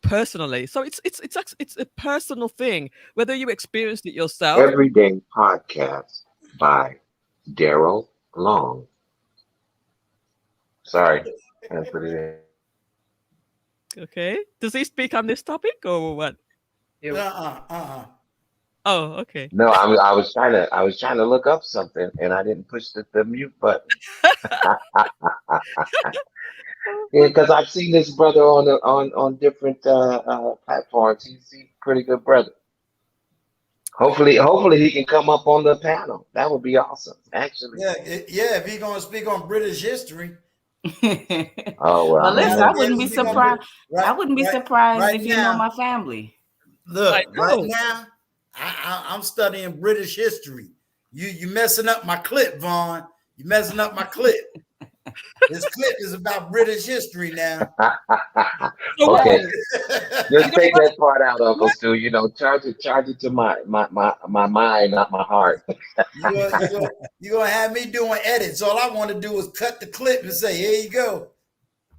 personally. So it's a personal thing whether you experienced it yourself. Everyday podcast by Daryl Long. Sorry, I put it in. Okay. Does he speak on this topic or what? Oh, okay. No, I was trying to look up something and I didn't push the mute button. Yeah, because I've seen this brother on different platforms. He's a pretty good brother. Hopefully he can come up on the panel. That would be awesome, actually. Yeah, if he's gonna speak on British history. Oh well, Well, I don't listen, I know. wouldn't be surprised. I wouldn't be surprised Right if you know now. my family. Look, I right know. now, I'm studying British history. You messing up my clip, Vaughn. You messing up my clip. This clip is about British history now. Okay, just You know take what? that part out, Uncle What? Stu. Charge it to my mind, not my heart. You gonna have me doing edits. All I want to do is cut the clip and say, here you go.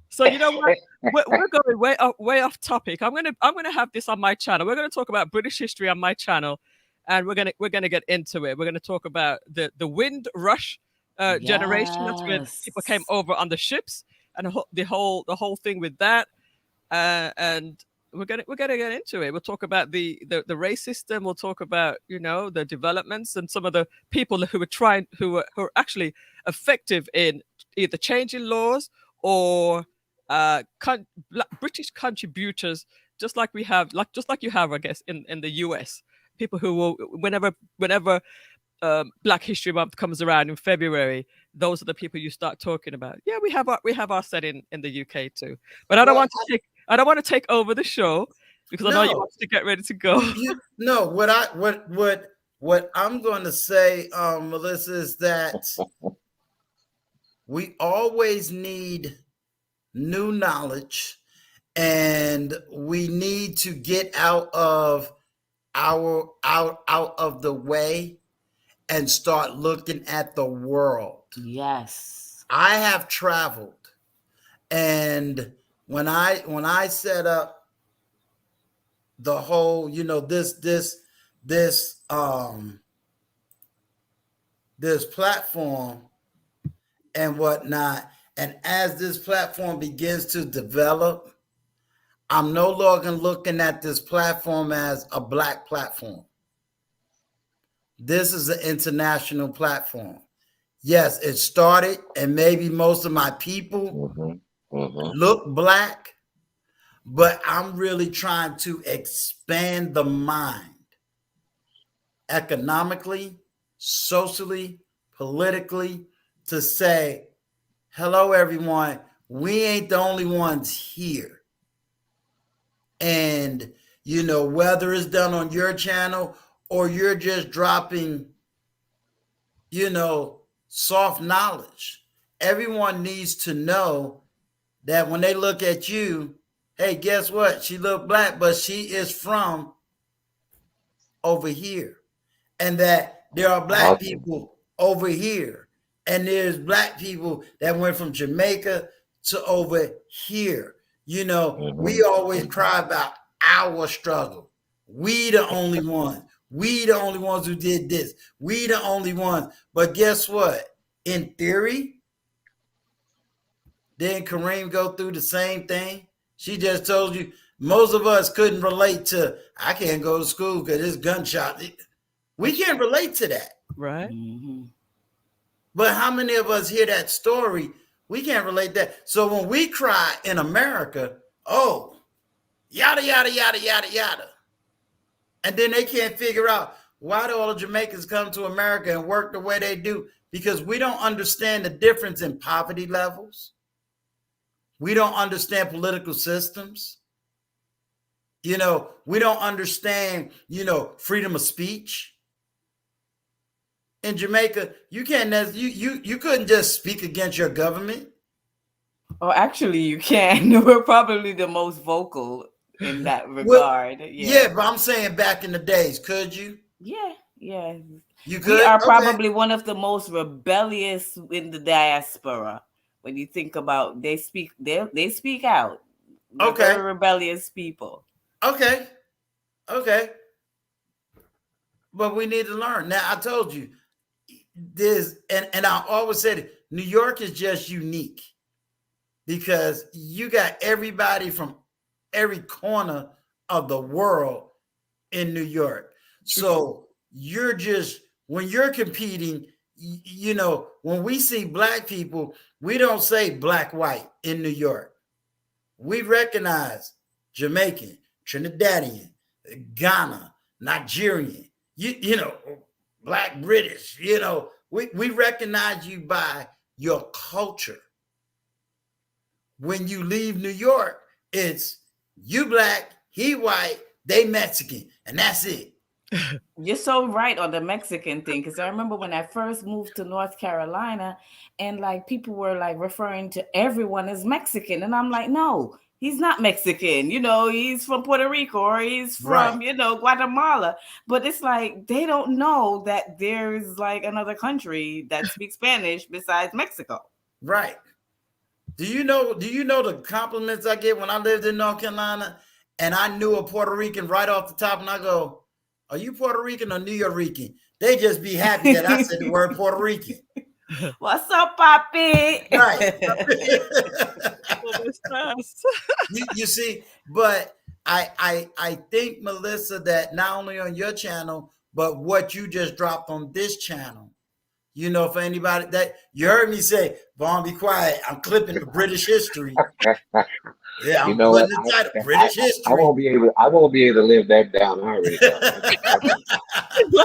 So you know what? We're going way off topic. I'm gonna have this on my channel. We're gonna talk about British history on my channel, and we're gonna get into it. We're gonna talk about the Windrush generation. That's when people came Yes. over on the ships, and the whole thing with that. And we're gonna get into it. We'll talk about the race system. We'll talk about the developments and some of the people who are actually effective in either changing laws or British contributors, just like we have, just like you have, I guess, in the US. People who will, whenever Black History Month comes around in February, those are the people you start talking about. Yeah, we have our set in the UK too. But I don't want to take over the show because I know you No, want to get ready to go. no. What I'm going to say, Melissa, is that we always need new knowledge, and we need to get out of the way and start looking at the world. Yes. I have traveled, and when I set up the whole, this platform and whatnot, and as this platform begins to develop, I'm no longer looking at this platform as a Black platform. This is an international platform. Yes, it started, and maybe most of my people look Black, but I'm really trying to expand the mind economically, socially, politically, to say, hello, everyone. We ain't the only ones here. And, whether it's done on your channel or you're just dropping, soft knowledge, everyone needs to know that when they look at you, hey, guess what? She look Black, but she is from over here. And that there are Black people over here. And there's Black people that went from Jamaica to over here. We always cry about our struggle. We the only ones. We the only ones who did this. We the only ones. But guess what? In theory, didn't Kareem go through the same thing? She just told you most of us couldn't relate to, I can't go to school because it's gunshot. We can't relate to that. Right. Mm-hmm. But how many of us hear that story? We can't relate that. So when we cry in America, oh, yada, yada, yada, yada, yada. And then they can't figure out, why do all the Jamaicans come to America and work the way they do? Because we don't understand the difference in poverty levels. We don't understand political systems. We don't understand, freedom of speech. In Jamaica, you can't you couldn't just speak against your government. Oh, actually, you can. We're probably the most vocal in that regard. Yeah, but I'm saying back in the days, could you? Yeah. You could? We are Okay. probably one of the most rebellious in the diaspora. When you think about, they speak out. We're very rebellious people. Okay. But we need to learn. Now, I told you, and I always said it, New York is just unique because you got everybody from every corner of the world in New York. So you're just, when you're competing, when we see Black people, we don't say Black, white in New York. We recognize Jamaican, Trinidadian, Ghana, Nigerian, Black, British, we recognize you by your culture. When you leave New York, it's you Black, he white, they Mexican, and that's it. You're so right on the Mexican thing, because I remember when I first moved to North Carolina, and like people were like referring to everyone as Mexican, and I'm like, no, he's not Mexican. He's from Puerto Rico or he's from Right. Guatemala. But it's like they don't know that there's like another country that speaks Spanish besides Mexico. Right. Do you know the compliments I get when I lived in North Carolina and I knew a Puerto Rican right off the top, and I go, are you Puerto Rican or New York? They just be happy that I said the word Puerto Rican. What's up, papi? Right. Fast. you see, but I think, Melissa, that not only on your channel, but what you just dropped on this channel, for anybody that you heard me say, Vaughn, be quiet. I'm clipping the British history. Yeah, You I'm know what? putting the title British I history. won't be able. I won't be able to live that down. I already know.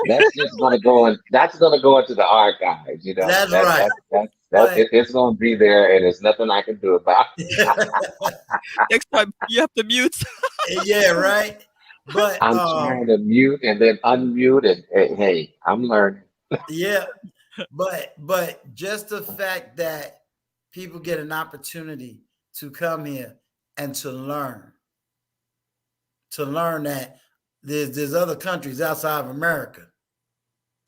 That's just gonna go in. That's gonna go into the archives. That's right. It's gonna be there, and there's nothing I can do about it. Next time you have to mute. Yeah, right. But I'm trying to mute and then unmute, and hey, I'm learning. Yeah, but just the fact that people get an opportunity to come here and to learn that there's other countries outside of America,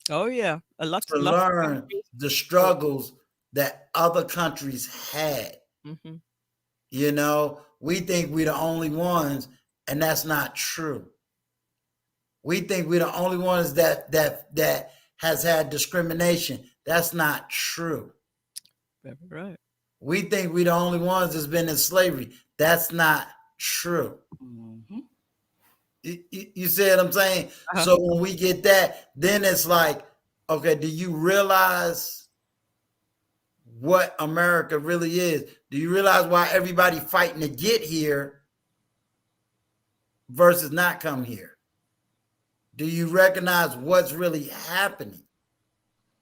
Oh yeah, a lot to of learn the struggles that other countries had. Mm-hmm. We think we're the only ones, and that's not true. We think we're the only ones that has had discrimination. That's not true. Very right. We think we're the only ones that's been in slavery. That's not true. Mm-hmm. You see what I'm saying? Uh-huh. So when we get that, then it's like, okay, do you realize what America really is? Do you realize why everybody fighting to get here versus not come here? Do you recognize what's really happening?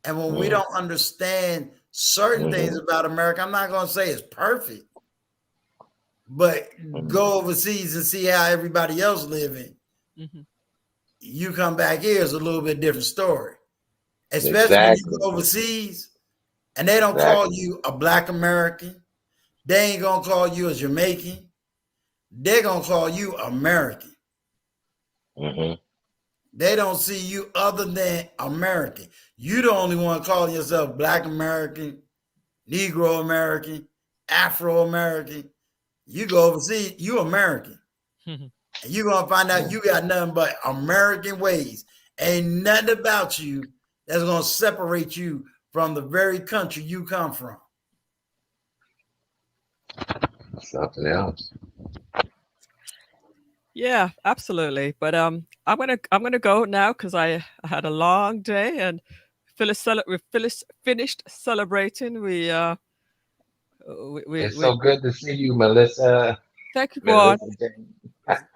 And when we don't understand certain things about America, I'm not going to say it's perfect, but go overseas and see how everybody else living. Mm-hmm. You come back here, it's a little bit different story. Especially when you go overseas and they don't call you a Black American. They ain't going to call you a Jamaican. They're going to call you American. Mm-hmm. They don't see you other than American. You the only one calling yourself Black American, Negro American, Afro American. You go overseas, you American. And you're going to find out you got nothing but American ways. Ain't nothing about you that's going to separate you from the very country you come from. Something else. Yeah, absolutely. But I'm gonna go now because I had a long day, and Phyllis finished celebrating. It's so good to see you, Melissa. Thank you, Vaughn. It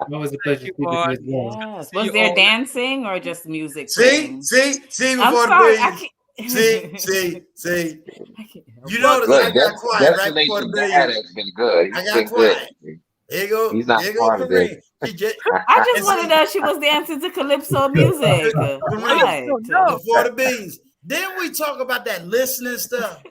was a pleasure speaking to you as well. Yes. Was there dancing or just music? See I'm before sorry. the beans. See. You Look, notice I got quiet right before Destination the Dad beans. has been good. I He's got been quiet. good. Here you go. He's not Here you go, part of this. Kareem. I just wanted that she was dancing to calypso music. Right. Before the beans. Didn't we talk about that listening stuff?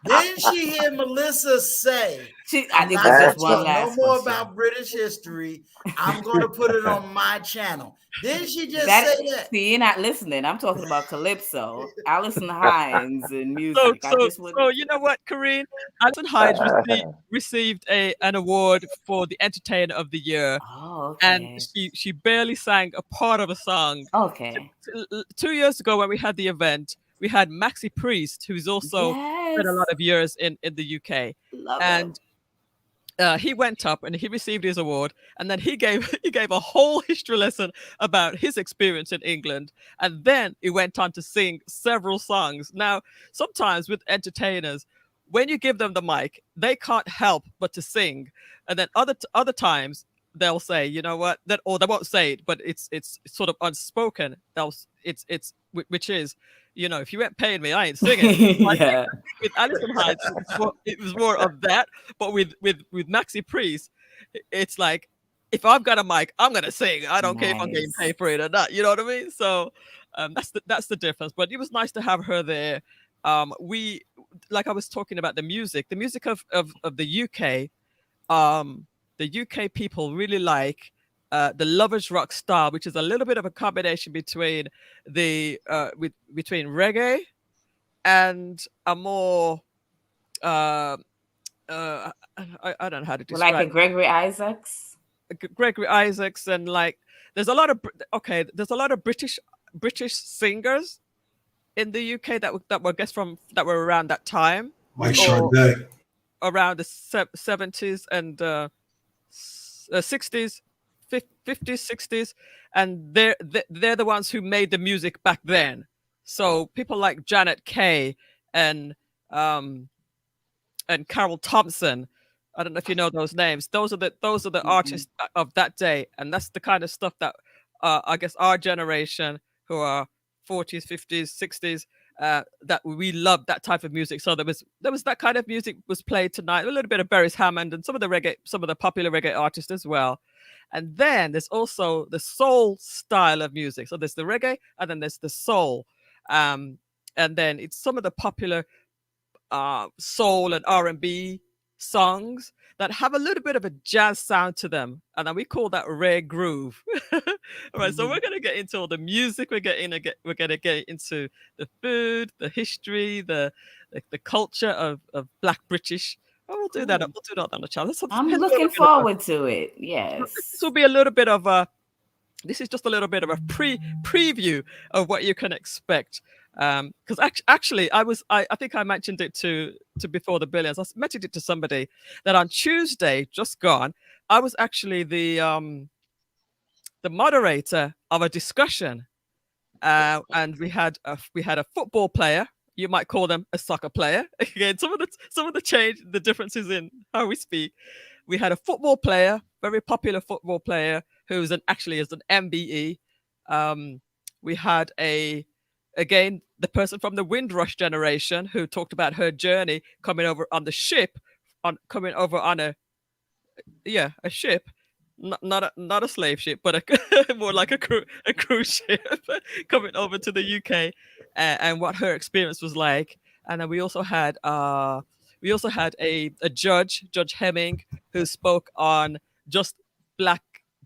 Didn't she hear Melissa say, I think it's just one no last more question. about British history. I'm going to put it on my channel. Didn't she just say that? See, you're not listening. I'm talking about calypso, Alison Hines, and music. So you know what, Karine? Alison Hines received an award for the Entertainer of the Year. Oh, okay. And she barely sang a part of a song. Okay. 2 years ago, when we had the event, we had Maxi Priest, who's also spent a lot of years in the UK. Love and he went up and he received his award, and then he gave a whole history lesson about his experience in England, and then he went on to sing several songs. Now, sometimes with entertainers, when you give them the mic, they can't help but to sing, and then other times they'll say, you know what, or they won't say it, but it's sort of unspoken. Which is, you know, if you ain't paying me, I ain't singing. Yeah. With Alison Hines, it was more of that. But with Maxi Priest, it's like if I've got a mic, I'm gonna sing. I don't care if I'm getting Nice. paid for it or not. You know what I mean? So that's the difference. But it was nice to have her there. We, like I was talking about the music of the UK. The UK people really like the lovers rock style, which is a little bit of a combination between between reggae and a more I don't know how to Like a describe Gregory Isaacs. Gregory Isaacs, and like there's a lot of there's a lot of British singers in the UK that were guess from that were around that time, Like or Sade. around the 70s and 60s, 50s, 60s, and they're the ones who made the music back then. So people like Janet Kay and um, Carol Thompson. I don't know if you know those names. Those are the artists of that day, and that's the kind of stuff that I guess our generation, who are 40s, 50s, 60s, that we love that type of music. So there was that kind of music was played tonight. A little bit of Beres Hammond and some of the popular reggae artists as well. And then there's also the soul style of music. So there's the reggae, and then there's the soul, and then it's some of the popular soul and R&B songs that have a little bit of a jazz sound to them, and then we call that rare groove. All right, so we're gonna get into all the music. We're gonna get into the food, the history, the culture of Black British. Oh, we'll do that. We'll do that on the channel. I'm looking forward to it. Yes. This will be a little bit of a. This is just a little bit of a preview of what you can expect. Because actually, I think I mentioned it to Before the Billions. I mentioned it to somebody that on Tuesday, just gone, I was actually the moderator of a discussion, and we had a football player. You might call them a soccer player. Again, some of the differences in how we speak. We had a football player, very popular football player, who's actually is an MBE. We had again, the person from the Windrush generation who talked about her journey coming over on the ship, coming over on a ship, not a slave ship, but more like a cruise ship, coming over to the UK, and what her experience was like. And then we also had a Judge Hemming, who spoke on just Black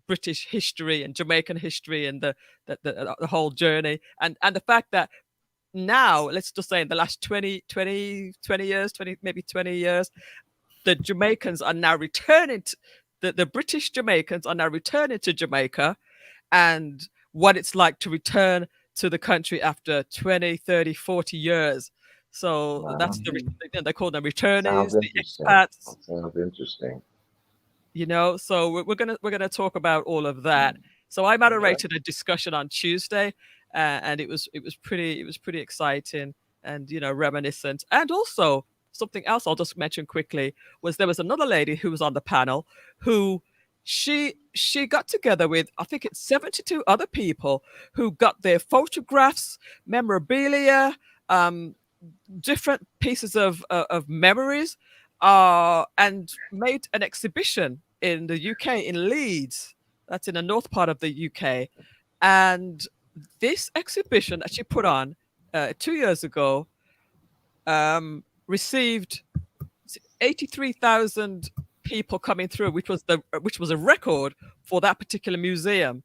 British history and Jamaican history and the whole journey, and the fact that now, let's just say in the last 20 years, maybe 20 years, the Jamaicans are now returning the British Jamaicans are now returning to Jamaica, and what it's like to return to the country after 20, 30, 40 years. So that's they call them returnees, the expats. Sounds interesting. You know, so we're gonna talk about all of that. So I moderated a discussion on Tuesday, and it was pretty exciting and reminiscent. And also something else I'll just mention quickly was there was another lady who was on the panel who she got together with, I think it's 72 other people who got their photographs, memorabilia, different pieces of memories, and made an exhibition in the UK, in Leeds. That's in the north part of the UK. And this exhibition that she put on 2 years ago received 83,000 people coming through, which was a record for that particular museum.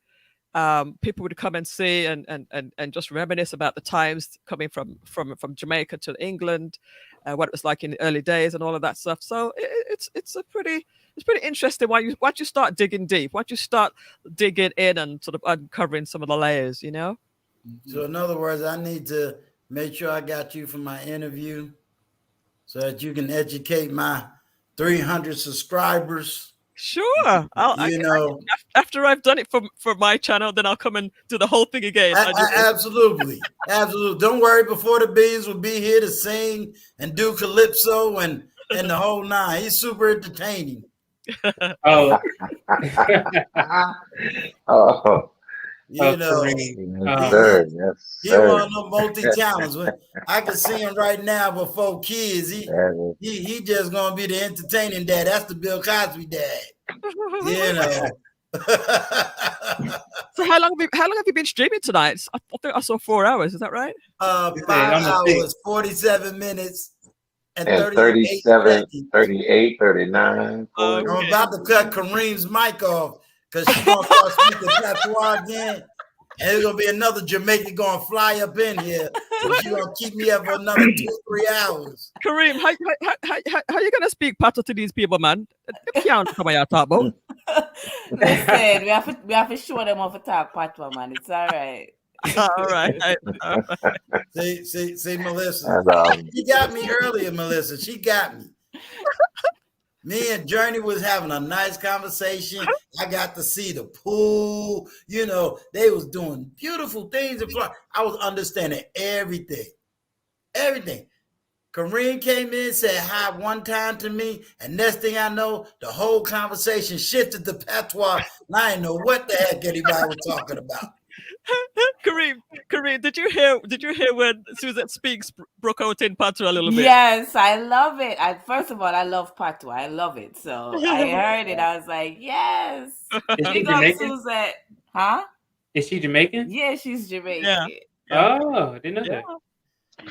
People would come and see and just reminisce about the times coming from Jamaica to England, what it was like in the early days and all of that stuff. So it's pretty interesting once you start digging deep, once you start digging in and sort of uncovering some of the layers, So in other words, I need to make sure I got you for my interview so that you can educate my 300 subscribers. Sure. After I've done it for my channel, then I'll come and do the whole thing again. Absolutely. Don't worry, Before the Billions will be here to sing and do calypso and the whole nine. He's super entertaining. Oh. You know, yes, sir. He one of them multi-talents. I can see him right now before kids. He just gonna be the entertaining dad. That's the Bill Cosby dad. You know. So how long have you been streaming tonight? I think I saw 4 hours. Is that right? 5 hours, 47 minutes, and And 38 37, seconds. 38, 39, 40. I'm about to cut Kareem's mic off because she's gonna start speaking patois again. And there's gonna be another Jamaican gonna fly up in here. So she's gonna keep me up for another 2-3 hours. Kareem, how you gonna speak patois to these people, man? They can't come here talk about. Listen, we have to show them how to talk patois, man. It's all right. All right. See, Melissa. She got me earlier, Melissa. She got me. Me and Journey was having a nice conversation. I got to see the pool. You know, they was doing beautiful things in Florida. I was understanding everything. Everything. Kareem came in, said hi one time to me, and next thing I know, the whole conversation shifted to patois, and I didn't know what the heck anybody was talking about. Kareem, did you hear when Suzette Speaks broke out in patois a little bit? Yes, I love it. First of all, I love patois. I love it. So I heard it. I was like, yes. Is she Big up Jamaican? Suzette. Huh? Is she Jamaican? Yeah, she's Jamaican. Yeah. Oh, didn't know that.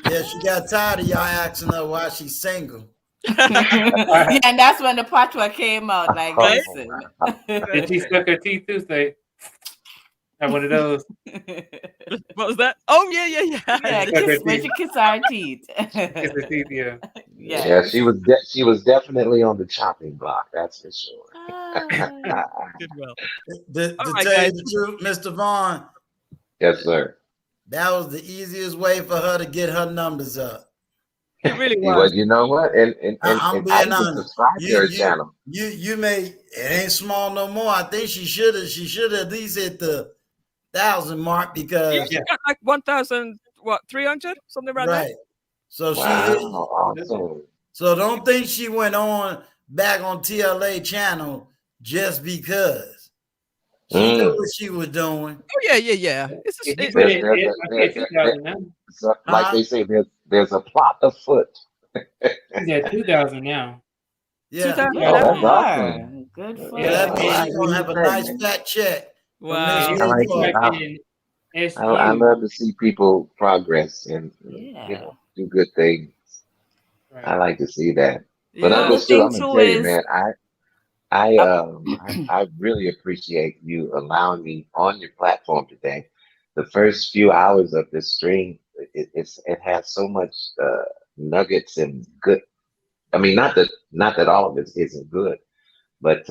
Yeah, she got tired of y'all asking her why she's single. Yeah, and that's when the patois came out. Like, listen. Did she suck her teeth too? Say, have one of those. What was that? Oh yeah. Yeah, when she kiss our teeth. Kiss her teeth, yeah. Yeah, she was definitely on the chopping block. That's for sure. Did well. To All right, tell guys. you the truth, Mr. Vaughn, Yes, sir. that was the easiest way for her to get her numbers up. It really Well, was. you know what? And I'm I being even honest. subscribed to her channel. You may it ain't small no more. I think she should have at least hit the 1,000 mark because She got like 1,300 something around right. there. So she Wow, awesome. So don't think she went on back on TLA channel just because. She knew what she was doing. Oh yeah. Like they say, there's a plot afoot. She's at 2,000 now. Yeah. 2,000. Oh, that's awesome. Good for So that means Right. she's gonna have a nice fat check. Wow. I like it. I love to see people progress and you know do good things. Right. I like to see that. But Yeah. Uncle The Stu, thing I'm gonna too tell you, is- man, I really appreciate you allowing me on your platform today. The first few hours of this stream, it has so much nuggets and good. I mean, not that all of it isn't good, but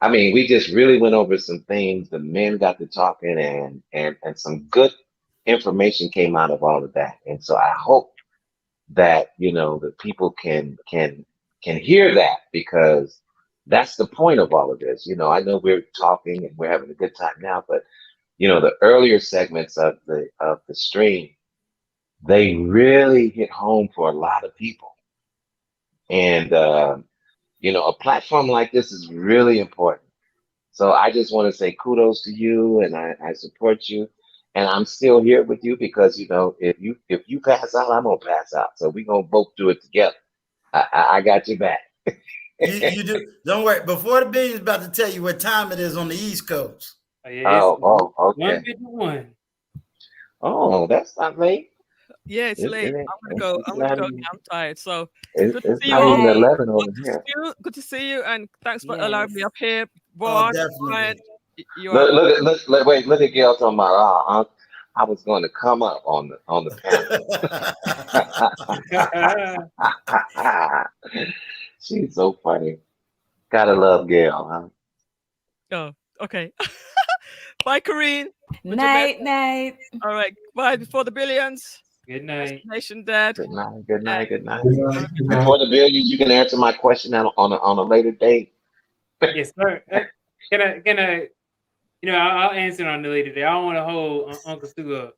I mean, we just really went over some things. The men got to talking, and some good information came out of all of that. And so I hope that the people can hear that, because that's the point of all of this. I know we're talking and we're having a good time now, but the earlier segments of the stream, they really hit home for a lot of people. And a platform like this is really important. So I just want to say kudos to you, and I support you, and I'm still here with you because if you pass out, I'm gonna pass out. So we're gonna both do it together. I got your back. You do. Don't worry. Before the Billion's about to tell you what time it is on the East Coast. Okay. 1:51. Oh, that's not late. Yeah, it's late. I'm gonna go now. I'm tired. So It's good to see you not all. even 11 over here. Good to see you, and thanks for allowing me up here. Oh, Vaughn, definitely. you are. Look at Gail talking about. I was going to come up on the panel. She's so funny. Gotta love Gail, huh? Oh, okay. Bye, Kareen. Night. All right. Bye before the billions. Good night. Destination Dad. Good night. Before the billions, you can answer my question on a later date. Yes, sir. Can I? I'll answer it on the later day. I don't want to hold Uncle Stu up.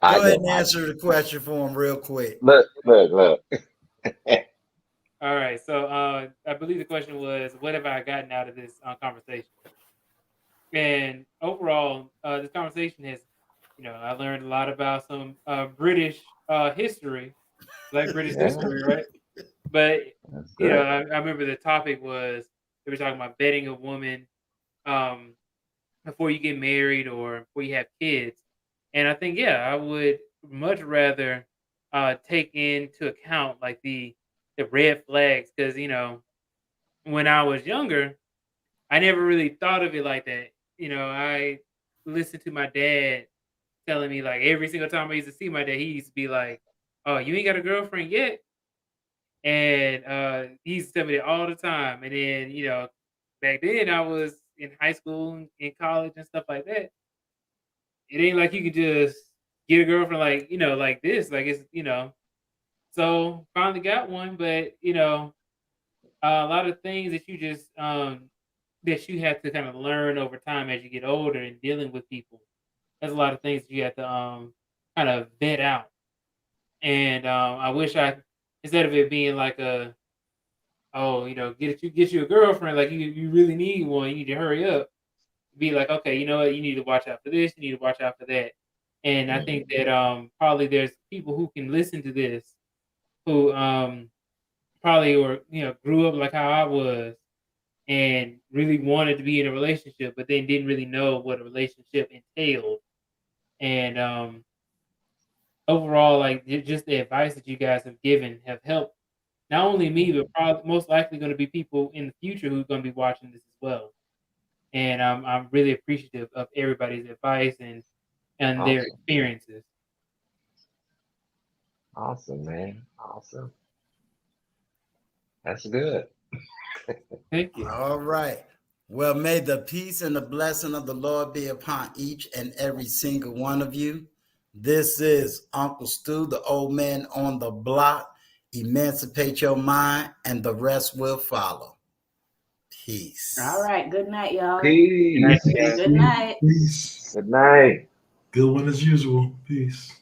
Go ahead and answer the question for him real quick. Look. All right. So I believe the question was, what have I gotten out of this conversation? And overall, this conversation has, I learned a lot about some British history, Black British history, right? But I remember the topic was they were talking about betting a woman before you get married or before you have kids. And I think, yeah, I would much rather take into account like the red flags, because when I was younger, I never really thought of it like that. I listened to my dad telling me, like, every single time I used to see my dad, he used to be like, "Oh, you ain't got a girlfriend yet?" And he used to tell me that all the time. And then, back then I was in high school and in college and stuff like that. It ain't like you could just get a girlfriend like, like this. Like it's. So finally got one, but a lot of things that you just that you have to kind of learn over time as you get older and dealing with people. There's a lot of things that you have to kind of vet out. And I wish instead of it being like get you a girlfriend, like you really need one, you need to hurry up. Be like, okay, you know what, you need to watch out for this, you need to watch out for that. And I think that probably there's people who can listen to this who probably or grew up like how I was and really wanted to be in a relationship, but then didn't really know what a relationship entailed. And overall, like just the advice that you guys have given have helped not only me, but probably most likely going to be people in the future who's going to be watching this as well. And I'm really appreciative of everybody's advice and their experiences. Awesome, man. Awesome. That's good. Thank you. All right. Well, may the peace and the blessing of the Lord be upon each and every single one of you. This is Uncle Stu, the old man on the block. Emancipate your mind, and the rest will follow. Peace. All right. Good night, y'all. Peace. Good night. Peace. Good night. Good one as usual. Peace.